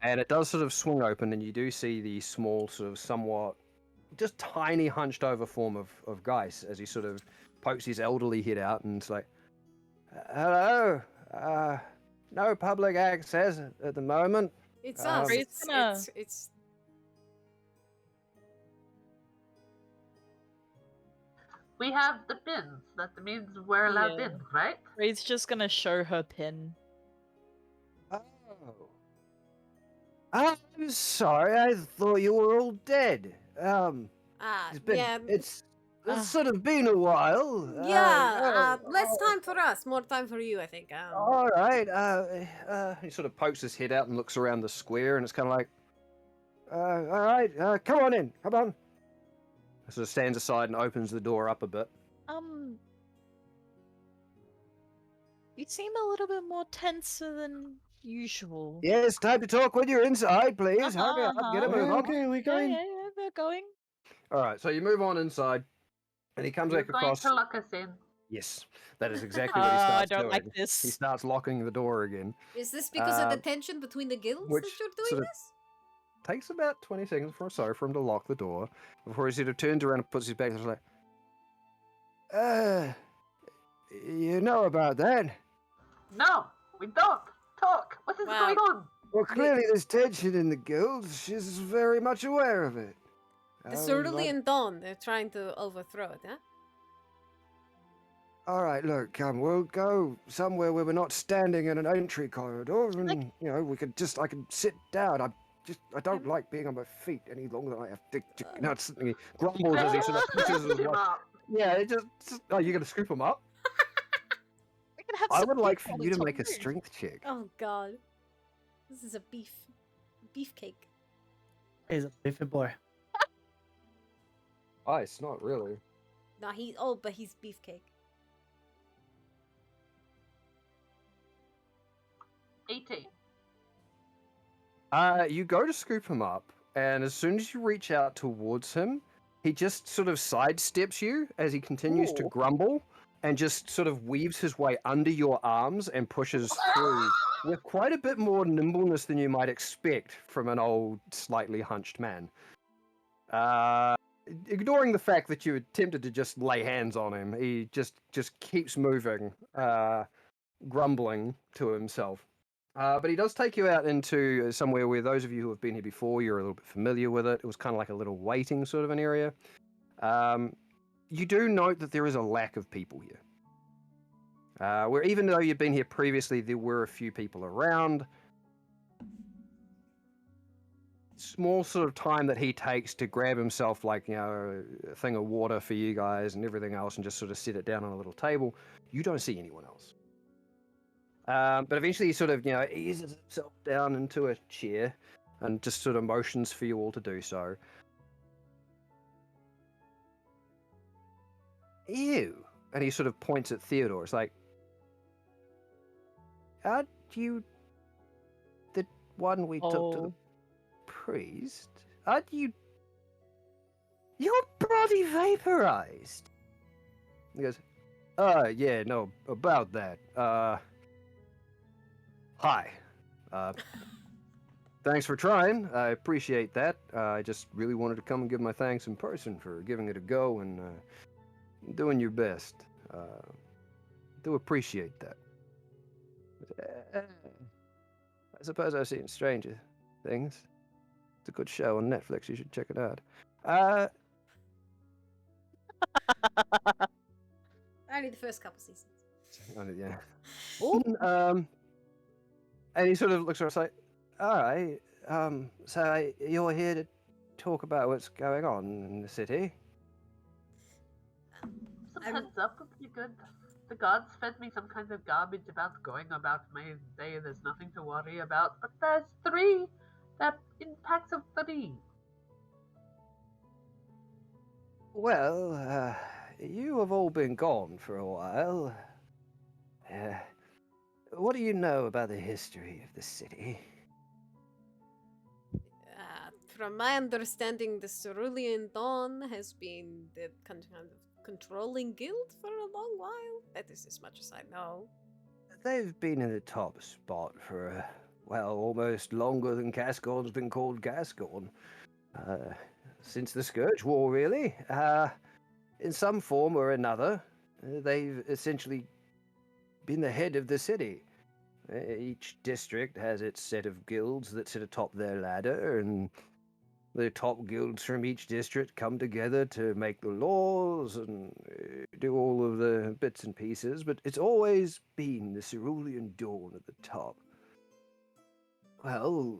And it does sort of swing open, and you do see the small, sort of somewhat, just tiny, hunched over form of Geis as he sort of pokes his elderly head out and it's like, hello, no public access at the moment. It's us. It's We have the pins. That means we're allowed Yeah. in, right? Ray's just gonna show her pin. Oh. I'm sorry, I thought you were all dead. It's sort of been a while. less time for us, more time for you, I think. All right. He sort of pokes his head out and looks around the square, and it's kind of like, all right, come on in, come on. He sort of stands aside and opens the door up a bit. You seem a little bit more tenser than usual. Yes, time to talk when you're inside, please. Hurry up, get a move on. Okay, we're going. Yeah, we're going. All right, so you move on inside, and he comes You're back going across. to lock us in. Yes, that is exactly what he starts I don't doing. like this. He starts locking the door again. Is this because of the tension between the guilds which that you're doing sort of- this? Takes about 20 seconds for him to lock the door before he sort of turns around and puts his back and is like, you know about that? No, we don't. Talk. What is Wow. going on? Well, clearly there's tension in the guilds. She's very much aware of it. The Cerulean Dawn, they're trying to overthrow it, huh? All right, look, come. We'll go somewhere where we're not standing in an entry corridor, and we could I can sit down. I don't like being on my feet any longer than I have to. No, he grumbles as he sort of pushes his Him watch. up. Yeah, it just. Oh, you're gonna scoop him up? We can have I some would like beef for on you the to top make a roof. strength check. Oh god. This is a beefcake. He's a beefy boy. Ice, not really. No, but he's beefcake. 18. You go to scoop him up, and as soon as you reach out towards him, he just sort of sidesteps you as he continues to Ooh. grumble, and just sort of weaves his way under your arms and pushes through with quite a bit more nimbleness than you might expect from an old, slightly hunched man. Ignoring the fact that you attempted to just lay hands on him, he just keeps moving, grumbling to himself. But he does take you out into somewhere where those of you who have been here before, you're a little bit familiar with it. It was kind of like a little waiting sort of an area. You do note that there is a lack of people here. Where even though you've been here previously, there were a few people around. Small sort of time that he takes to grab himself, like, you know, a thing of water for you guys and everything else, and just sort of set it down on a little table. You don't see anyone else. But eventually he sort of, you know, eases himself down into a chair and just sort of motions for you all to do so. You. And he sort of points at Theodore. It's like, aren't you the one we took to the priest? Aren't you... You're bloody vaporized. He goes, yeah, no, about that. Hi. Thanks for trying. I appreciate that. I just really wanted to come and give my thanks in person for giving it a go and doing your best. Do appreciate that. I suppose I've seen Stranger Things. It's a good show on Netflix. You should check it out. Only the first couple seasons. Yeah. And he sort of looks around like, all right, so you're here to talk about what's going on in the city? Some heads up would be good. The gods fed me some kind of garbage about going about my day. There's nothing to worry about, but there's 3. They're in packs of 3. Well, you have all been gone for a while. What do you know about the history of the city? From my understanding, the Cerulean Dawn has been the kind of controlling guild for a long while. That is as much as I know. They've been in the top spot for, well, almost longer than Kasqorn's been called Kasqorn. Since the Scourge War, really. In some form or another, they've essentially been the head of the city. Each district has its set of guilds that sit atop their ladder, and the top guilds from each district come together to make the laws and do all of the bits and pieces, but it's always been the Cerulean Dawn at the top. Well,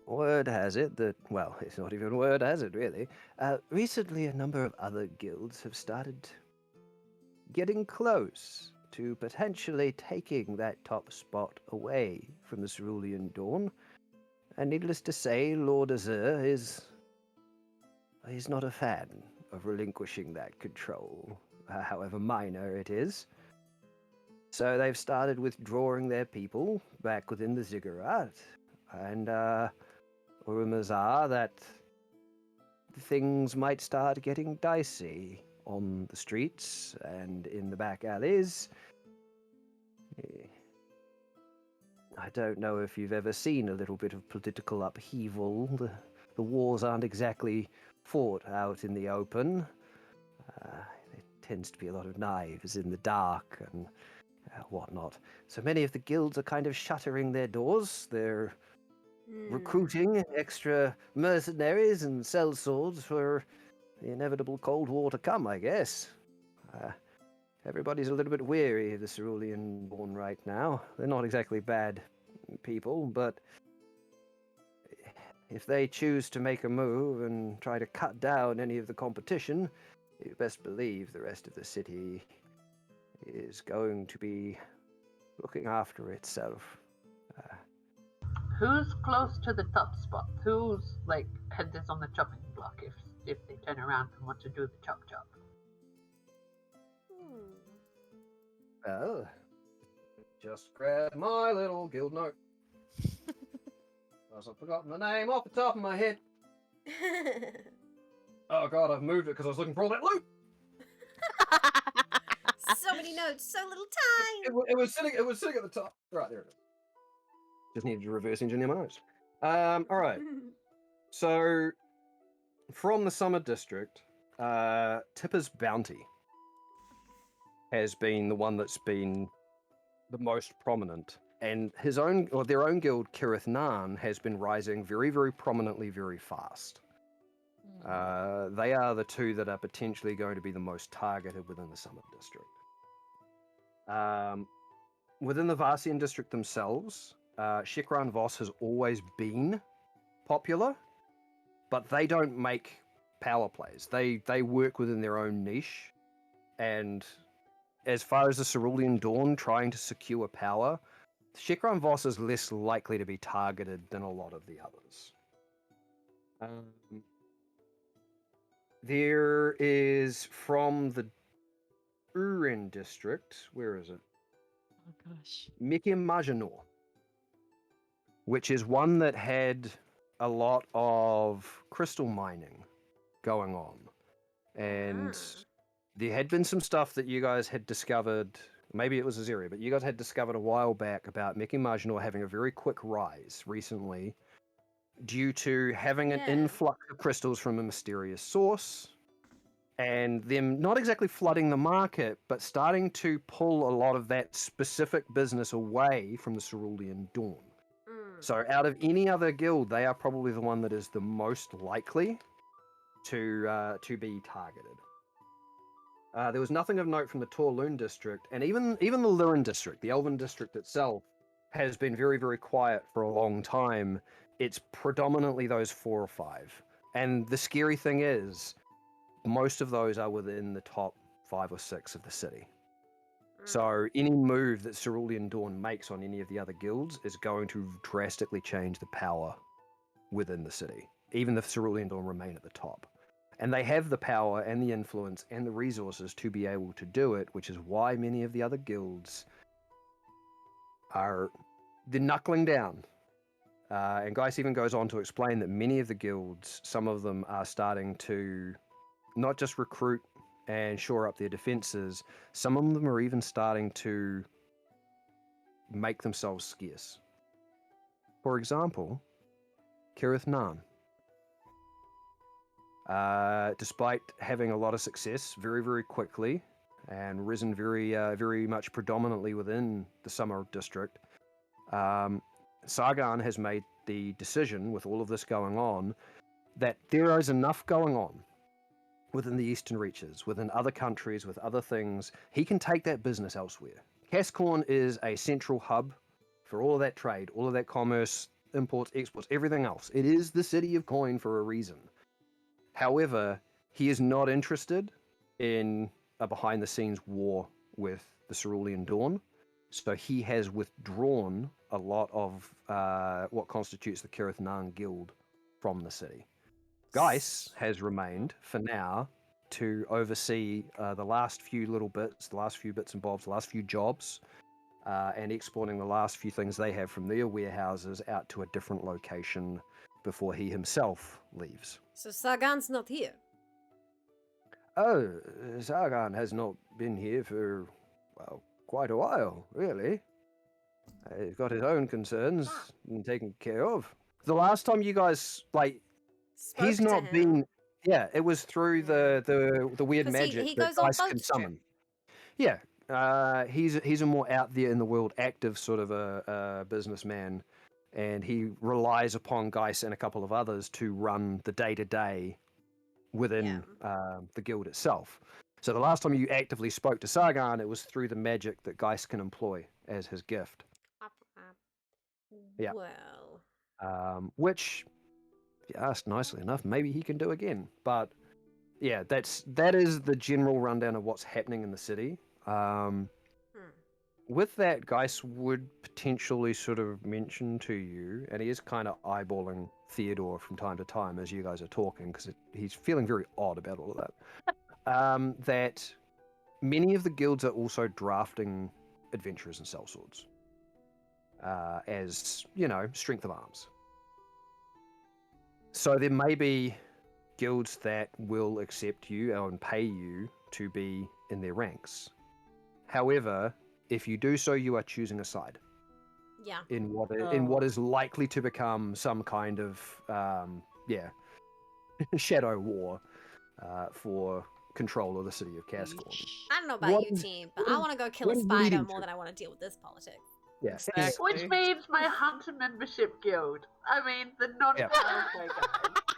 word has it that, well, it's not even word has it, really. Recently, a number of other guilds have started getting close to potentially taking that top spot away from the Cerulean Dawn. And needless to say, Lord Azur he's not a fan of relinquishing that control, however minor it is. So they've started withdrawing their people back within the ziggurat, and rumors are that things might start getting dicey on the streets and in the back alleys. I don't know if you've ever seen a little bit of political upheaval. The wars aren't exactly fought out in the open. There tends to be a lot of knives in the dark and whatnot. So many of the guilds are kind of shuttering their doors. They're recruiting extra mercenaries and sellswords for the inevitable Cold War to come, I guess. Everybody's a little bit weary of the Cerulean Dawn right now. They're not exactly bad people, but if they choose to make a move and try to cut down any of the competition, you best believe the rest of the city is going to be looking after itself. Who's close to the top spot? Who's, like, head is on the chopping block if they turn around and want to do the chop? Well, just grab my little guild note. I've forgotten the name off the top of my head. Oh god, I've moved it because I was looking for all that loot! So many notes? So little time. It was sitting. It was sitting at the top. Right there. It is. Just needed to reverse engineer my notes. All right. So, from the Summer District, Tipper's Bounty has been the one that's been the most prominent, and his own or their own guild, Kirith Nan, has been rising very, very prominently, very fast. They are the two that are potentially going to be the most targeted within the Summer District. Within the Varsian District themselves, Shekran Voss has always been popular, but they don't make power plays. They work within their own niche, and as far as the Cerulean Dawn trying to secure power, Shekran Voss is less likely to be targeted than a lot of the others. There is from the Uren district, where is it? Oh gosh. Mikim Majanor, which is one that had a lot of crystal mining going on. And there had been some stuff that you guys had discovered, maybe it was Azaria, but you guys had discovered a while back about Mikim Majanor having a very quick rise recently due to having an influx of crystals from a mysterious source, and them not exactly flooding the market, but starting to pull a lot of that specific business away from the Cerulean Dawn. So out of any other guild, they are probably the one that is the most likely to be targeted. There was nothing of note from the Torloon district, and even the Lirin district, the Elven district itself, has been very, very quiet for a long time. It's predominantly those 4 or 5. And the scary thing is, most of those are within the top 5 or 6 of the city. So any move that Cerulean Dawn makes on any of the other guilds is going to drastically change the power within the city, even if Cerulean Dawn remain at the top. And they have the power and the influence and the resources to be able to do it, which is why many of the other guilds they're knuckling down. And Geis even goes on to explain that many of the guilds, some of them are starting to not just recruit and shore up their defenses, some of them are even starting to make themselves scarce. For example, Kirith Nan. Despite having a lot of success very, very quickly and risen very, very much predominantly within the Summer District, Sargon has made the decision, with all of this going on, that there is enough going on within the Eastern Reaches, within other countries, with other things. He can take that business elsewhere. Kasqorn is a central hub for all of that trade, all of that commerce, imports, exports, everything else. It is the city of coin for a reason. However, he is not interested in a behind-the-scenes war with the Cerulean Dawn, so he has withdrawn a lot of what constitutes the Kirith Nan Guild from the city. Geis has remained, for now, to oversee the last few little bits, the last few bits and bobs, the last few jobs, and exporting the last few things they have from their warehouses out to a different location before he himself leaves. So Sargon's not here. Oh, Sargon has not been here for, well, quite a while, really. He's got his own concerns and taken care of. The last time you guys, Spoke he's to not him. been. Yeah, it was through the weird 'Cause magic he that goes on Geis can boat summon. Yeah, he's a more out there in the world, active sort of a businessman, and he relies upon Geis and a couple of others to run the day-to-day within the guild itself. So the last time you actively spoke to Sargon, it was through the magic that Geis can employ as his gift. Yeah. Well. Which, if you asked nicely enough, maybe he can do again. But yeah, that is the general rundown of what's happening in the city. With that, Geis would potentially sort of mention to you, and he is kind of eyeballing Theodore from time to time as you guys are talking, because he's feeling very odd about all of that, that many of the guilds are also drafting adventurers and sellswords as, strength of arms. So there may be guilds that will accept you and pay you to be in their ranks. However, if you do so, you are choosing a side Yeah. in what is likely to become some kind of shadow war for control of the city of Kasqorn. I don't know about you, team, but I want to go kill a what is spider leading more to? than I want to deal with this politics. Yeah. Exactly. Which means my hunter membership guild. I mean, the non-Palestine guys.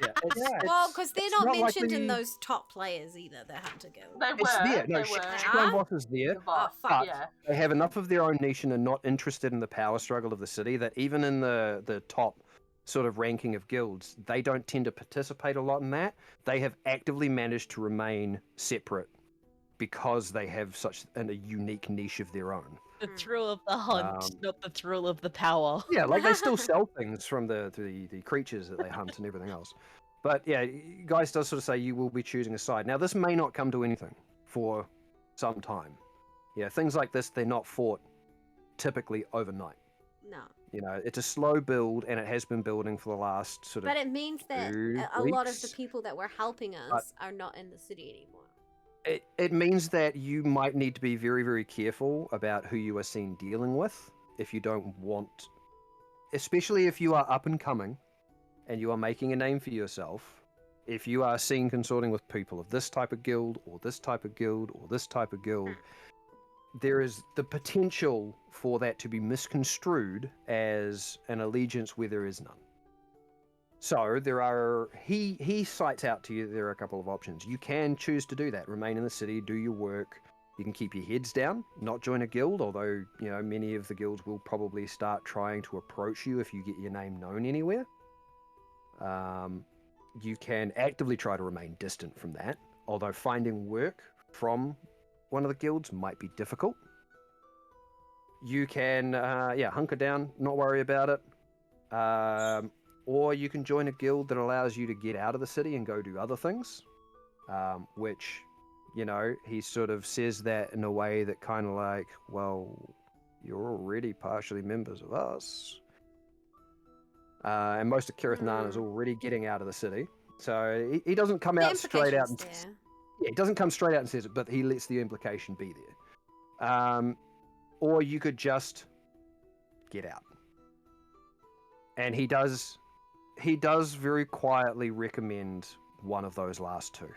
Yeah, Well, because they're it's not not mentioned in likely- those top players either, the Hunter Guild. They It's were. there. No, They were. Shrine Boss is there. Oh, fuck. But Yeah. they have enough of their own niche and are not interested in the power struggle of the city that even in the top sort of ranking of guilds, they don't tend to participate a lot in that. They have actively managed to remain separate because they have such a unique niche of their own. The thrill of the hunt, not the thrill of the power. Yeah, like they still sell things from the creatures that they hunt and everything else. But yeah, Geist does sort of say you will be choosing a side. Now, this may not come to anything for some time. Yeah, things like this, they're not fought typically overnight. No. You know, it's a slow build, and it has been building for the last sort of. But it means that 2 a lot of the weeks. people that were helping us are not in the city anymore. It means that you might need to be very, very careful about who you are seen dealing with if you don't want, especially if you are up and coming and you are making a name for yourself. If you are seen consorting with people of this type of guild or this type of guild or this type of guild, there is the potential for that to be misconstrued as an allegiance where there is none. So he cites out to you there are a couple of options. You can choose to do that, remain in the city, do your work. You can keep your heads down, not join a guild, although, you know, many of the guilds will probably start trying to approach you if you get your name known anywhere. You can actively try to remain distant from that, although finding work from one of the guilds might be difficult. You can, hunker down, not worry about it. Or you can join a guild that allows you to get out of the city and go do other things, which, you know, he sort of says that in a way that kind of like, well, you're already partially members of us. And most of Kirith Nan is already getting out of the city. So he doesn't come out straight out. He doesn't come straight out and says it, but he lets the implication be there. Or you could just get out. And he does very quietly recommend one of those last two.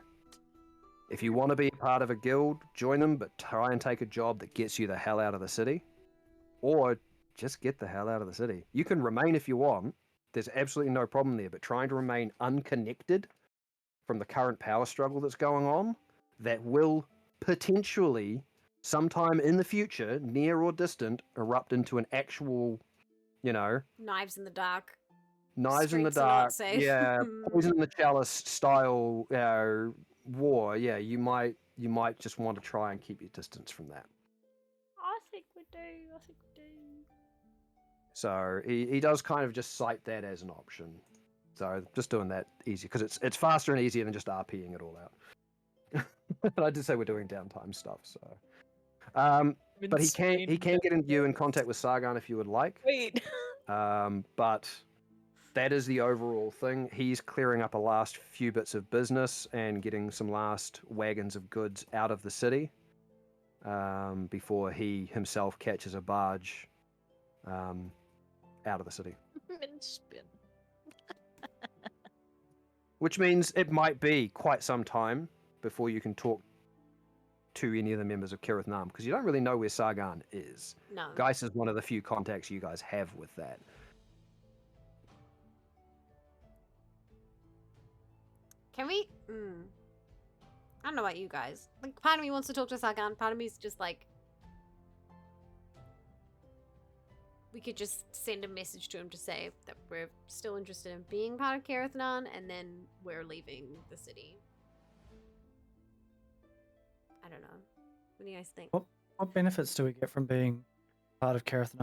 If you want to be part of a guild, join them, but try and take a job that gets you the hell out of the city. Or just get the hell out of the city. You can remain if you want. There's absolutely no problem there, but trying to remain unconnected from the current power struggle that's going on, that will potentially, sometime in the future, near or distant, erupt into an actual, you know... Knives in the dark. Knives in the Streets are not dark, safe. yeah, poison in the chalice style war. Yeah, you might just want to try and keep your distance from that. I think we do. So he does kind of just cite that as an option. So just doing that easy because it's faster and easier than just RPing it all out. But I did say we're doing downtime stuff, so. But he can get you in contact with Sargon if you would like. Wait. But that is the overall thing. He's clearing up a last few bits of business and getting some last wagons of goods out of the city before he himself catches a barge out of the city. Which means it might be quite some time before you can talk to any of the members of Kirith Nam, because you don't really know where Sargon is. No. Geist is one of the few contacts you guys have with that. Can we? I don't know about you guys. Like, part of me wants to talk to Sargon. Part of me is just like, we could just send a message to him to say that we're still interested in being part of Kirith Nan, and then we're leaving the city. I don't know. What do you guys think? What benefits do we get from being part of Kirith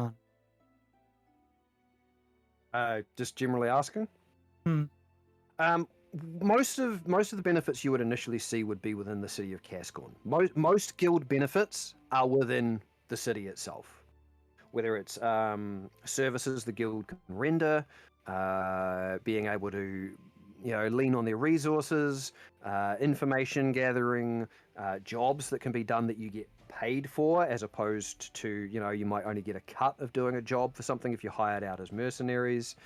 Nan? Just generally asking. Most of the benefits you would initially see would be within the city of Kasqorn. Most guild benefits are within the city itself. Whether it's services the guild can render, being able to, you know, lean on their resources, information gathering, jobs that can be done that you get paid for, as opposed to, you might only get a cut of doing a job for something if you're hired out as mercenaries.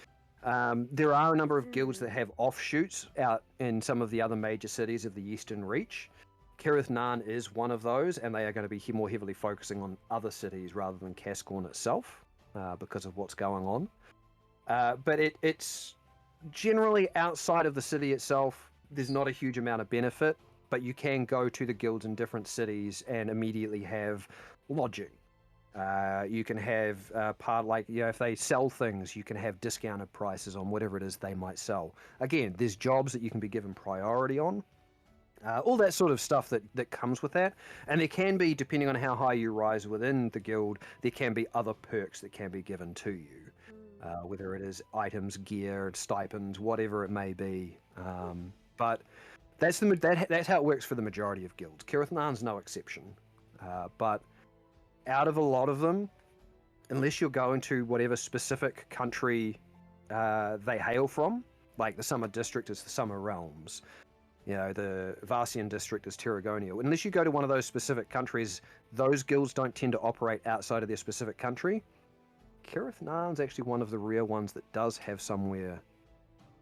There are a number of guilds that have offshoots out in some of the other major cities of the Eastern Reach. Cirith Nan is one of those, and they are going to be more heavily focusing on other cities rather than Kasqorn itself, because of what's going on. But it's generally outside of the city itself. There's not a huge amount of benefit, but you can go to the guilds in different cities and immediately have lodging. You can have if they sell things, you can have discounted prices on whatever it is they might sell. Again, there's jobs that you can be given priority on. All that sort of stuff that comes with that. And there can be, depending on how high you rise within the guild, there can be other perks that can be given to you. Whether it is items, gear, stipends, whatever it may be. But that's how it works for the majority of guilds. Cirith Nan's no exception. But out of a lot of them, unless you're going to whatever specific country they hail from, like the Summer District is the Summer Realms, the Varsian District is Terragonia. Unless you go to one of those specific countries, those guilds don't tend to operate outside of their specific country. Cirith Nan's actually one of the rare ones that does have somewhere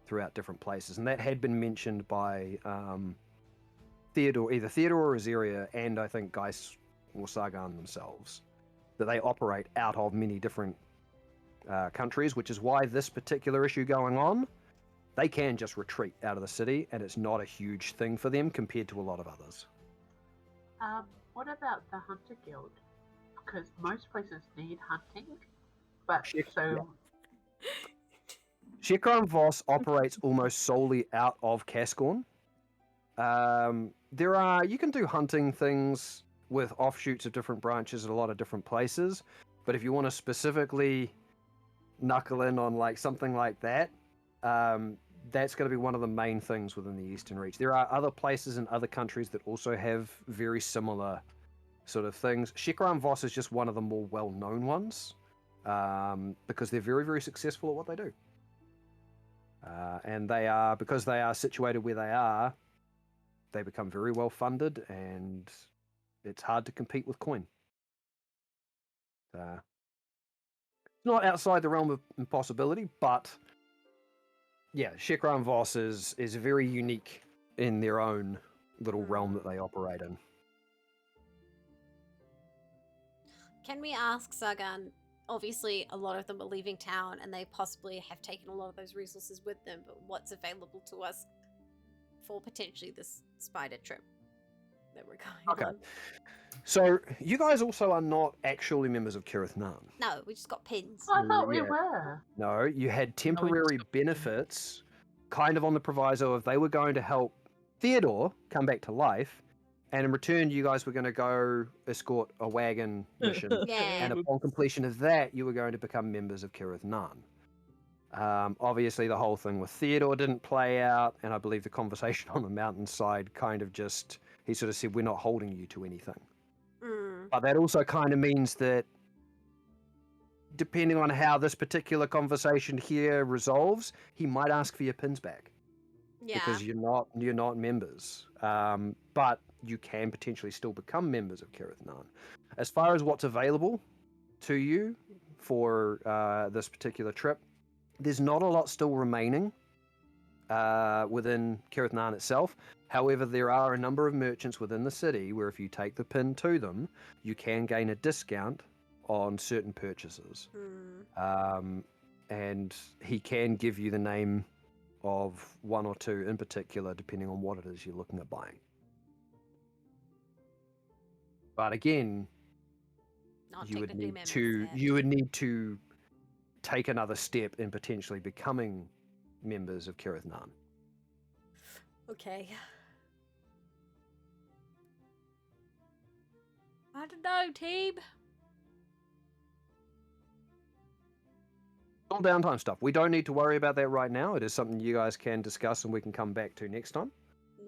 throughout different places, and that had been mentioned by either Theodore or Azeria, and I think Geis or Sargon themselves, that they operate out of many different countries, which is why this particular issue going on, they can just retreat out of the city, and it's not a huge thing for them compared to a lot of others. What about the Hunter Guild? Because most places need hunting, but Kasqorn Voss operates almost solely out of Kasqorn. You can do hunting things with offshoots of different branches at a lot of different places, but if you want to specifically knuckle in on like something like that, that's going to be one of the main things within the Eastern Reach. There are other places in other countries that also have very similar sort of things. Kasqorn Voss is just one of the more well-known ones, because they're very, very successful at what they do. And because they are situated where they become very well funded, and it's hard to compete with coin. Not outside the realm of impossibility, but yeah, Kasqorn Voss is very unique in their own little realm that they operate in. Can we ask Sargon? Obviously, a lot of them are leaving town, and they possibly have taken a lot of those resources with them. But what's available to us for potentially this spider trip that we're going on? So you guys also are not actually members of Cirith Nan. No, we just got pins. I thought we were. No, you had temporary benefits, kind of on the proviso of they were going to help Theodore come back to life, and in return, you guys were going to go escort a wagon mission. Yeah. And upon completion of that, you were going to become members of Cirith Nan. Obviously, the whole thing with Theodore didn't play out, and I believe the conversation on the mountainside kind of just, he sort of said, we're not holding you to anything. But that also kind of means that depending on how this particular conversation here resolves, he might ask for your pins back. Yeah. Because you're not members. But you can potentially still become members of Cirith Nan. As far as what's available to you for this particular trip, there's not a lot still remaining within Cirith Nan itself. However, there are a number of merchants within the city where if you take the pin to them, you can gain a discount on certain purchases. And he can give you the name of one or two in particular, depending on what it is you're looking at buying. But again, you would need to take another step in potentially becoming members of Cirith Nan. Okay. I don't know, team. All downtime stuff. We don't need to worry about that right now. It is something you guys can discuss and we can come back to next time.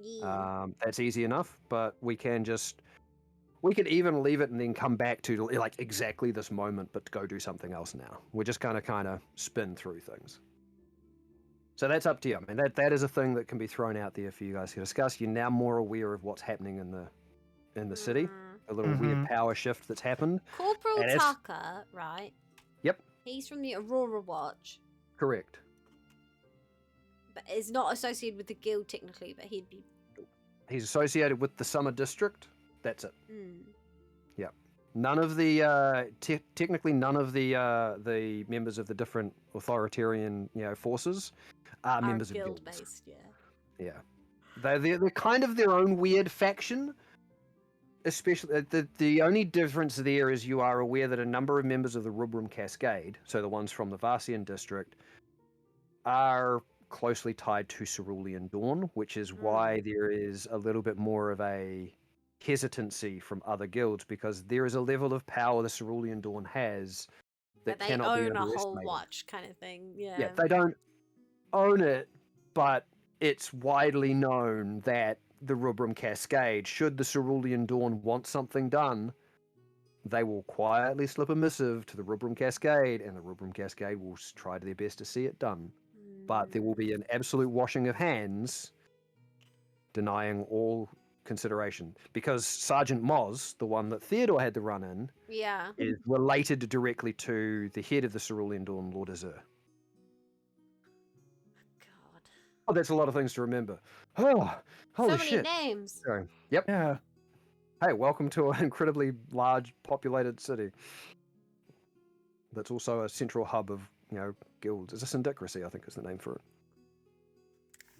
Yeah. That's easy enough, but we could even leave it and then come back to like exactly this moment, but go do something else now. We're just gonna kind of spin through things. So that's up to you. I mean, that is a thing that can be thrown out there for you guys to discuss. You're now more aware of what's happening in the city. a little weird power shift that's happened. Corporal And as- Tucker, right? Yep. He's from the Aurora Watch, Correct. but is not associated with the guild technically, but he'd be... He's associated with the Summer District. That's it. Mm. Yep. None of the technically none of the members of the different authoritarian forces are members of guilds. Guild-based, yeah. Yeah. They're kind of their own weird faction. Especially, the only difference there is you are aware that a number of members of the Rubrum Cascade, so the ones from the Varsian district, are closely tied to Cerulean Dawn, which is why there is a little bit more of a hesitancy from other guilds, because there is a level of power the Cerulean Dawn has that But they cannot be own a whole underestimated. watch kind of thing, yeah. Yeah, they don't own it, but it's widely known that the Rubrum Cascade, should the Cerulean Dawn want something done, they will quietly slip a missive to the Rubrum Cascade, and the Rubrum Cascade will try their best to see it done. But there will be an absolute washing of hands, denying all consideration. Because Sergeant Moz, the one that Theodore had to run in, Yeah. is related directly to the head of the Cerulean Dawn, Lord Azur. God. Oh, that's a lot of things to remember. Oh, holy so many shit. names. So, yep. Yeah. Hey, welcome to an incredibly large, populated city. That's also a central hub of, guilds. It's a syndicracy, I think is the name for it.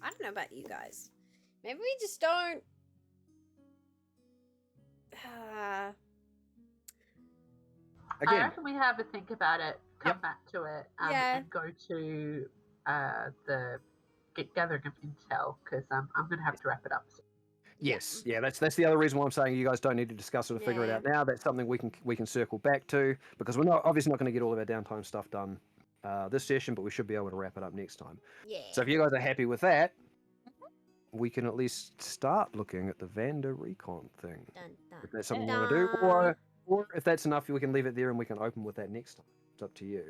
I don't know about you guys. Maybe we just don't... I Again, reckon we have a think about it, come back to it, Yeah. and go to the gathering of intel, because I'm going to have to wrap it up soon. yes, yeah, that's the other reason why I'm saying you guys don't need to discuss it or figure it out now. That's something we can circle back to, because we're obviously not going to get all of our downtime stuff done this session, but we should be able to wrap it up next time. Yeah. So if you guys are happy with that, we can at least start looking at the Vander recon thing. Dun, dun, If that's something you dun. want to do, or if that's enough, we can leave it there and we can open with that next time. It's up to you.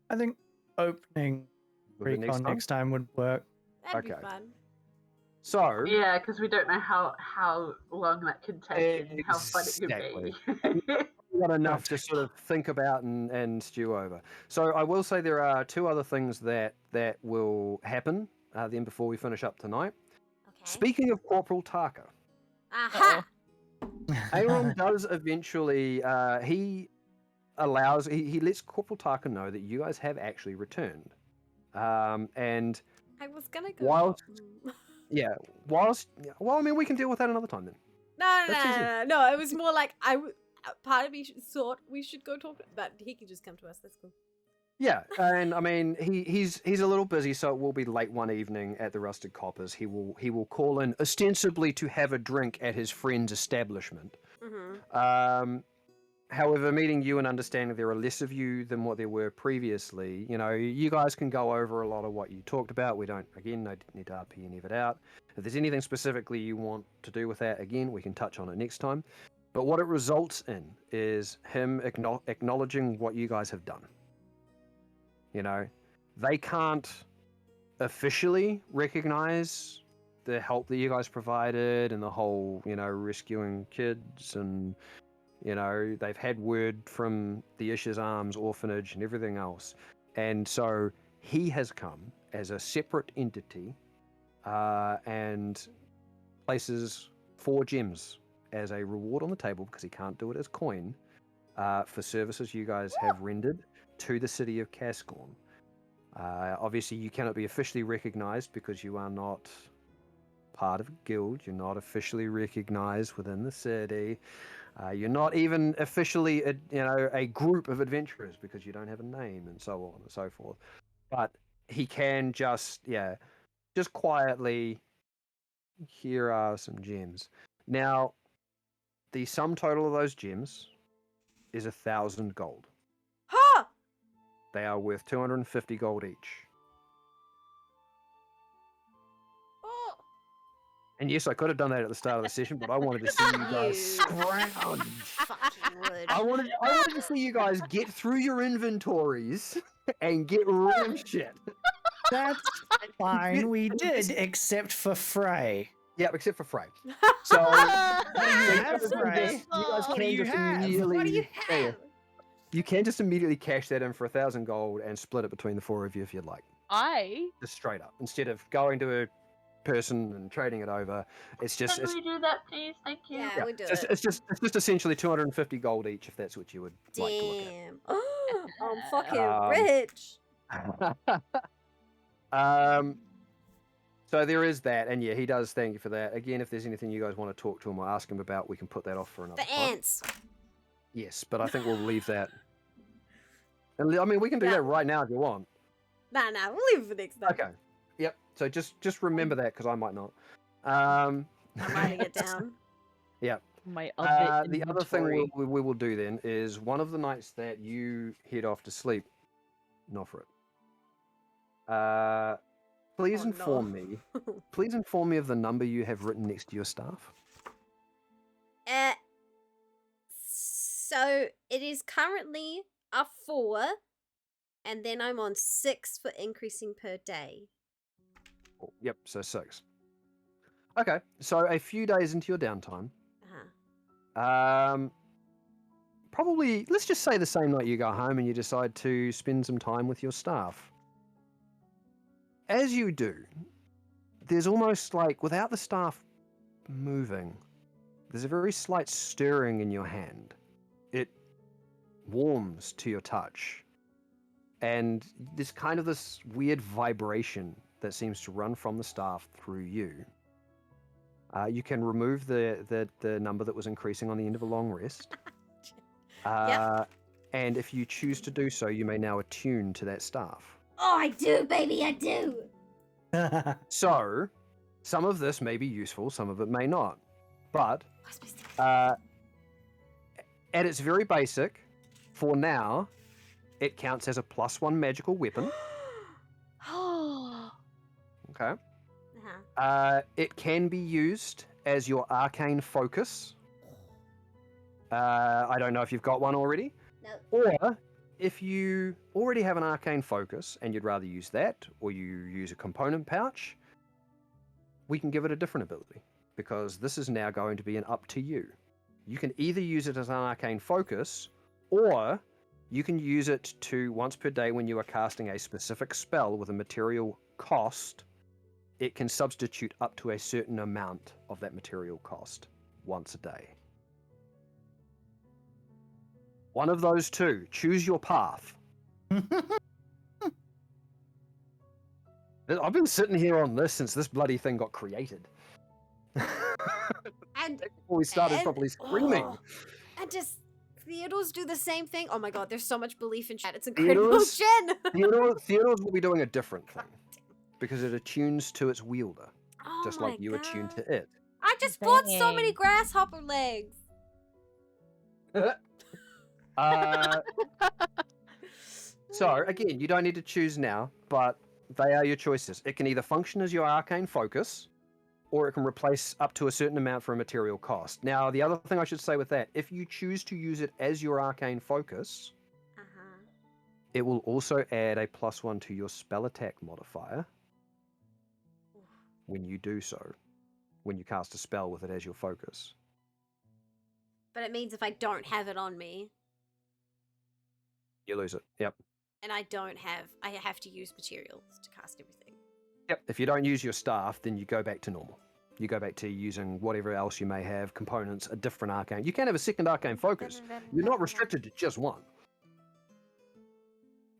I think opening With it recon next time would work. That'd be Okay. fun. So, Yeah, because we don't know how long that can take and how fun it could be. we've got enough to sort of think about and stew over. So I will say there are two other things that will happen then before we finish up tonight. Okay. Speaking of Corporal Taka, Aha! Aeron does eventually, he lets Corporal Taka know that you guys have actually returned. And I was gonna go... whilst, well, I mean, we can deal with that another time then. No, it was more like, part of me thought we should go talk, but he can just come to us, that's cool. Yeah, and I mean he's a little busy, so it will be late one evening at the Rusted Coppers. He will call in ostensibly to have a drink at his friend's establishment. Mm-hmm. However, meeting you and understanding there are less of you than what there were previously, you guys can go over a lot of what you talked about. We don't, again, no need to RP any of it out. If there's anything specifically you want to do with that, again, we can touch on it next time. But what it results in is him acknowledging what you guys have done. They can't officially recognize the help that you guys provided and the whole, rescuing kids and, they've had word from the Isha's Arms orphanage and everything else. And so he has come as a separate entity and places 4 gems as a reward on the table, because he can't do it as coin, for services you guys have rendered to the city of Kasqorn. Obviously, you cannot be officially recognized because you are not part of a guild. You're not officially recognized within the city. You're not even officially, a group of adventurers because you don't have a name and so on and so forth. But he can just quietly, here are some gems. Now, the sum total of those gems is 1,000 gold. Ha! They are worth 250 gold each. Oh. And yes, I could have done that at the start of the session, but I wanted to see you guys scrounge. Fucking wood. I wanted to see you guys get through your inventories and get rid of shit. That's fine. We did, except for Frey. Yeah, except for Frey. So have, Frey? you guys What do can you just have? immediately. What do you Yeah, yeah. have? You can just immediately cash that in for 1,000 gold and split it between the four of you if you'd like. Just straight up, instead of going to a person and trading it over. It's just Can we do that, please? Thank you. Yeah, yeah, we do it's it. just essentially 250 gold each if that's what you would like to look at. Damn. Oh, I'm fucking Um, rich. So there is that, and yeah, he does thank you for that. Again, if there's anything you guys want to talk to him or ask him about, we can put that off for another The time. ants. Yes, but I think we'll leave that. And I mean, we can do Yeah. that right now if you want. Nah, we'll leave it for next time. Okay. Yep. So just remember that because I might not. I'm writing it down. Yeah. My other The other thing we will do then is one of the nights that you head off to sleep, Nofrit. Please Oh, inform no. me. Please inform me of the number you have written next to your staff. So it is currently a 4, and then I'm on 6 for increasing per day. Oh, yep. So 6. Okay. So a few days into your downtime. Probably, let's just say the same night you go home and you decide to spend some time with your staff. As you do, there's almost like, without the staff moving, there's a very slight stirring in your hand. It warms to your touch. And there's kind of this weird vibration that seems to run from the staff through you. You can remove the number that was increasing on the end of a long rest. And if you choose to do so, you may now attune to that staff. Oh, I do, baby, I do. So, some of this may be useful, some of it may not. But, at its very basic, for now, it counts as a +1 magical weapon. Okay. It can be used as your arcane focus. I don't know if you've got one already. No. Or if you already have an arcane focus and you'd rather use that, or you use a component pouch, we can give it a different ability, because this is now going to be an up to you. You can either use it as an arcane focus, or you can use it to, once per day when you are casting a specific spell with a material cost, it can substitute up to a certain amount of that material cost once a day. One of those two. Choose your path. I've been sitting here on this since this bloody thing got created. And before we started properly screaming. And does Theodores do the same thing? Oh my god, there's so much belief in chat. It's incredible, Jen. Theodores will be doing a different thing, because it attunes to its wielder, Oh just my like you god. attune to it. I just bought so many Dang. grasshopper legs. So, again, you don't need to choose now, but they are your choices. It can either function as your arcane focus, or it can replace up to a certain amount for a material cost. Now, the other thing I should say with that, if you choose to use it as your arcane focus, it will also add a +1 to your spell attack modifier when you do so, when you cast a spell with it as your focus. But it means if I don't have it on me, You lose it. Yep. and I have to use materials to cast everything. Yep. If you don't use your staff, then you go back to normal. You go back to using whatever else you may have, components, a different arcane. You can have a second arcane focus. You're not restricted to just one.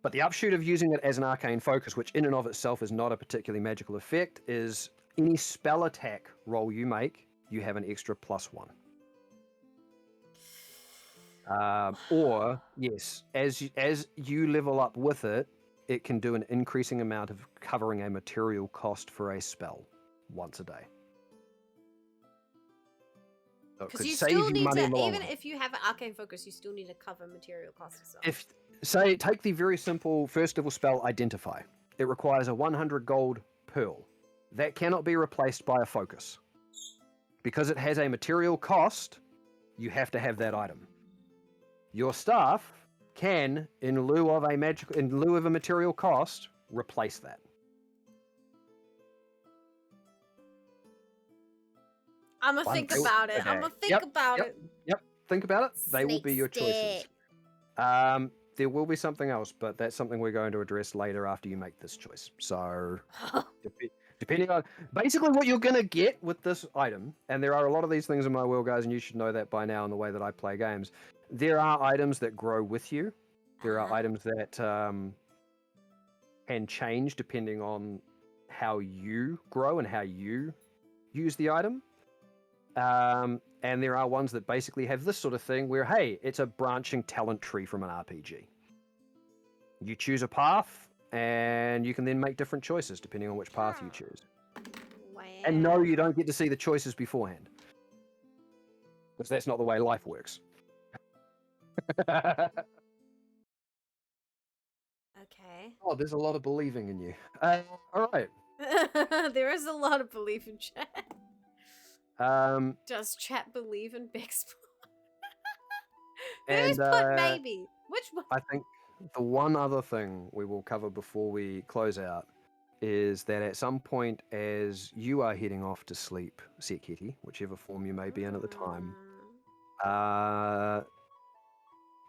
But the upshoot of using it as an arcane focus, which in and of itself is not a particularly magical effect, is any spell attack roll you make, you have an extra +1. Or, yes, as you level up with it, it can do an increasing amount of covering a material cost for a spell once a day. So it Because could you save still you need money to, in the long even run. if you have an arcane focus, you still need to cover material costs as well. If, say, take the very simple first level spell Identify. It requires a 100 gold pearl. That cannot be replaced by a focus. Because it has a material cost, you have to have that item. Your staff can, in lieu of a material cost, replace that. I'm gonna One think meal about it. a I'm gonna day. think Yep, about yep. it. Think about it. They will Snake be your choices. stick. There will be something else, but that's something we're going to address later after you make this choice. So, depending on basically what you're going to get with this item, and there are a lot of these things in my world, guys, and you should know that by now in the way that I play games. There are items that grow with you. There are items that can change depending on how you grow and how you use the item. And there are ones that basically have this sort of thing where, hey, it's a branching talent tree from an RPG. You choose a path, and you can then make different choices depending on which path you choose. Wow. And no, you don't get to see the choices beforehand. Because that's not the way life works. Okay. Oh, there's a lot of believing in you. All right. There is a lot of belief in chat. Does chat believe in Bix? Who's put maybe? Which one? I think the one other thing we will cover before we close out is that at some point, as you are heading off to sleep, Seketi, whichever form you may be in at the time,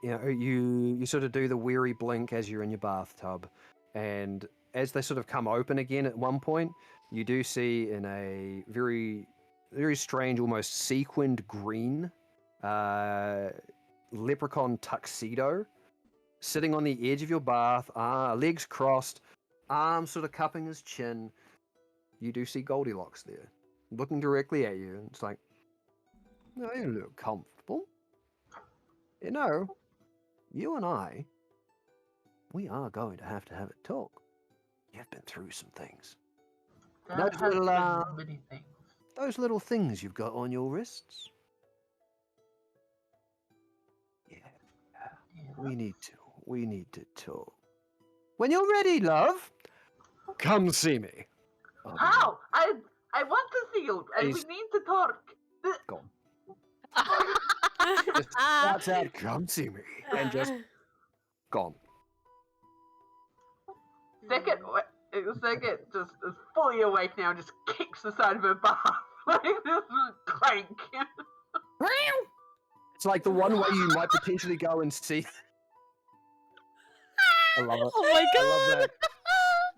you sort of do the weary blink as you're in your bathtub, and as they sort of come open again at one point, you do see in a very, very strange, almost sequined green leprechaun tuxedo, sitting on the edge of your bath, legs crossed, arms sort of cupping his chin. You do see Goldilocks there, looking directly at you, and it's like, "No, you look comfortable. You know, you and I, we are going to have a talk. You've been through some things. There Those has little, been many things. those little things you've got on your wrists. Yeah, we need to talk. When you're ready, love, come see me." Oh, How? I want to see you, and we Please. need to talk. Gone. Just shouts out, "Come see me," and just gone. Second just is fully awake now, just kicks the side of her bath. Like this clank. It's like the one way you might potentially go and see. I love it. Oh my I love god! that.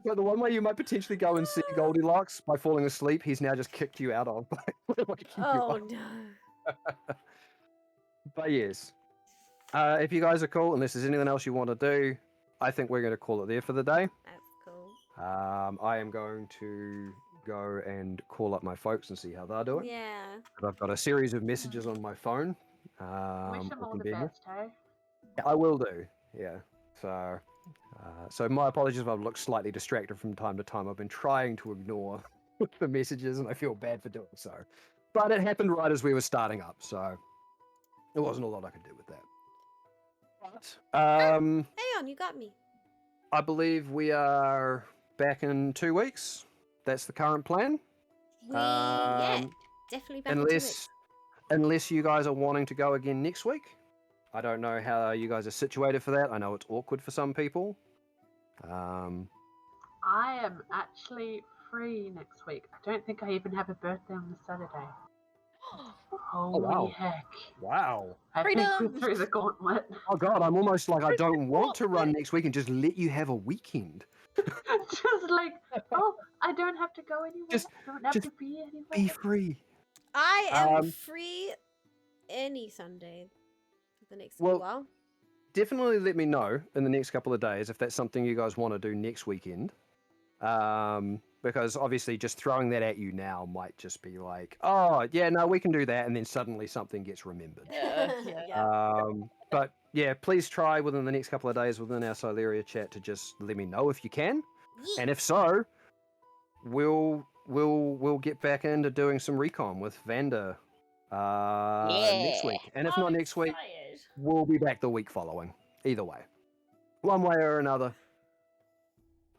So the one way you might potentially go and see Goldilocks by falling asleep, he's now just kicked you out of. By waking you Oh up. no. But yes, if you guys are cool, unless there's anything else you want to do, I think we're going to call it there for the day. That's cool. I am going to go and call up my folks and see how they're doing. Yeah. And I've got a series of messages on my phone. Wish him all the Convenient. best, hey? Yeah, I will do. Yeah. So my apologies if I've looked slightly distracted from time to time. I've been trying to ignore the messages, and I feel bad for doing so. But it happened right as we were starting up, so there wasn't a lot I could do with that. But Hey on, you got me. I believe we are back in 2 weeks. That's the current plan. Yeah, definitely back into it. Unless you guys are wanting to go again next week. I don't know how you guys are situated for that. I know it's awkward for some people. I am actually free next week. I don't think I even have a birthday on the Saturday. Holy wow. heck. Wow. I think Freedom! we're through the gauntlet. Oh god, I'm almost like I don't want to run next week and just let you have a weekend. Just like, oh, I don't have to go anywhere. Just- I don't have just to be anywhere. Be free. I am Um, free any Sunday for the next Well, while. Definitely let me know in the next couple of days if that's something you guys want to do next weekend. Because obviously just throwing that at you now might just be like, oh, yeah, no, we can do that. And then suddenly something gets remembered. Yeah. But yeah, please try within the next couple of days within our Syleria chat to just let me know if you can. Yeah. And if so, we'll get back into doing some recon with Vander next week. And if not next week, we'll be back the week following. Either way. One way or another.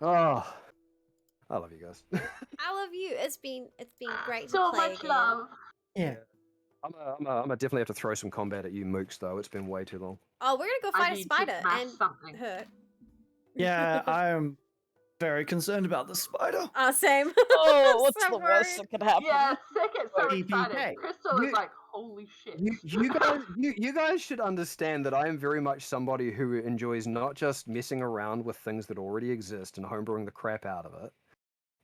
Oh, I love you guys. I love you. It's been great to So play much again. love. Yeah. I'm gonna definitely have to throw some combat at you mooks though. It's been way too long. Oh, we're gonna go I fight a need spider to smash and something. hurt. Yeah, I'm very concerned about the spider. Same. Oh, I'm what's so the worst worried. that could happen? Yeah, Sick gets so PPK. excited. Crystal is You- like, holy shit. You guys should understand that I am very much somebody who enjoys not just messing around with things that already exist and homebrewing the crap out of it,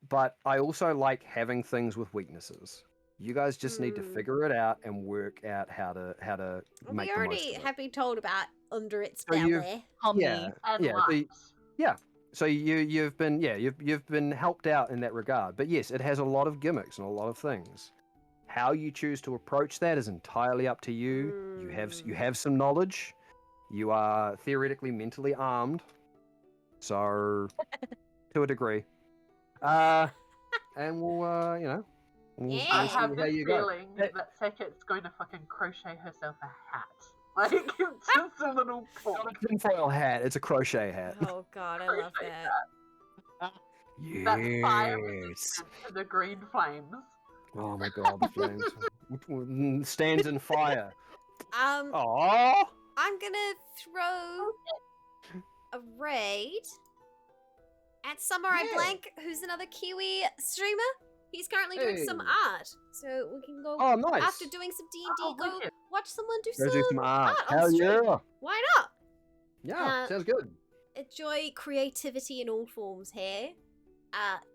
but I also like having things with weaknesses. You guys just need to figure it out and work out how to make We the most already of it. have been told about under its So you've- belly. Hummy. Yeah, And yeah. lumps. So you've been helped out in that regard. But yes, it has a lot of gimmicks and a lot of things. How you choose to approach that is entirely up to you. You have some knowledge. You are theoretically mentally armed. So to a degree. And we'll we'll Yeah. I see have how this you go. feeling that Seket's going to fucking crochet herself a hat. Like, just a little It's not paw. a tinfoil hat, it's a crochet hat. Oh god, I love Crochet that. That's fire Yes. resistant to the green flames. Oh my god, the flames. Stands in fire. I'm Aww. gonna throw a raid at Samurai Yeah. Blank, who's another Kiwi streamer. He's currently doing some Hey. art, so we can go Oh, nice. after doing some D&D. Oh, go wicked. watch someone do Go do some art. on Hell stream. yeah. Why not? Yeah, sounds good. Enjoy creativity in all forms here.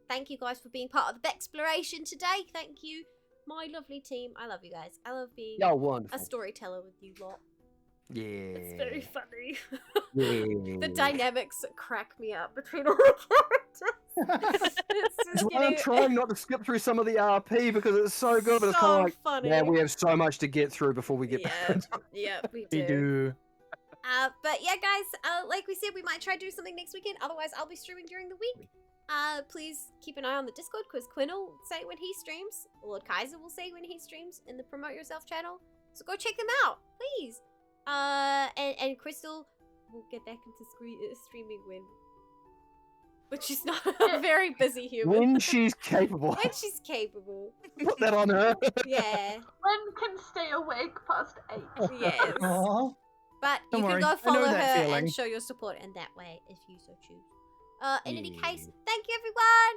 Thank you guys for being part of the exploration today. Thank you, my lovely team. I love you guys. I love being Yeah, a wonderful. storyteller with you lot. Yeah. It's very funny. Yeah. The dynamics crack me up between all the characters. It's That's just why I'm getting trying not to skip through some of the RP because it's so good, but it's kind of like, funny. man, we have so much to get through before we get back. Yeah, we We do. But yeah, guys, like we said, we might try to do something next weekend. Otherwise, I'll be streaming during the week. Please keep an eye on the Discord because Quinn will say when he streams. Lord Kaiser will say when he streams in the Promote Yourself channel. So go check them out, please. And Crystal will get back into streaming when she's not a very busy human. When she's capable. When she's capable. Put that on her. Yeah. When can stay awake past 8? Yes. Aw. But Don't you can worry, go I know follow her that and feeling. show your support in that way if you so choose. In any case, Yeah. thank you everyone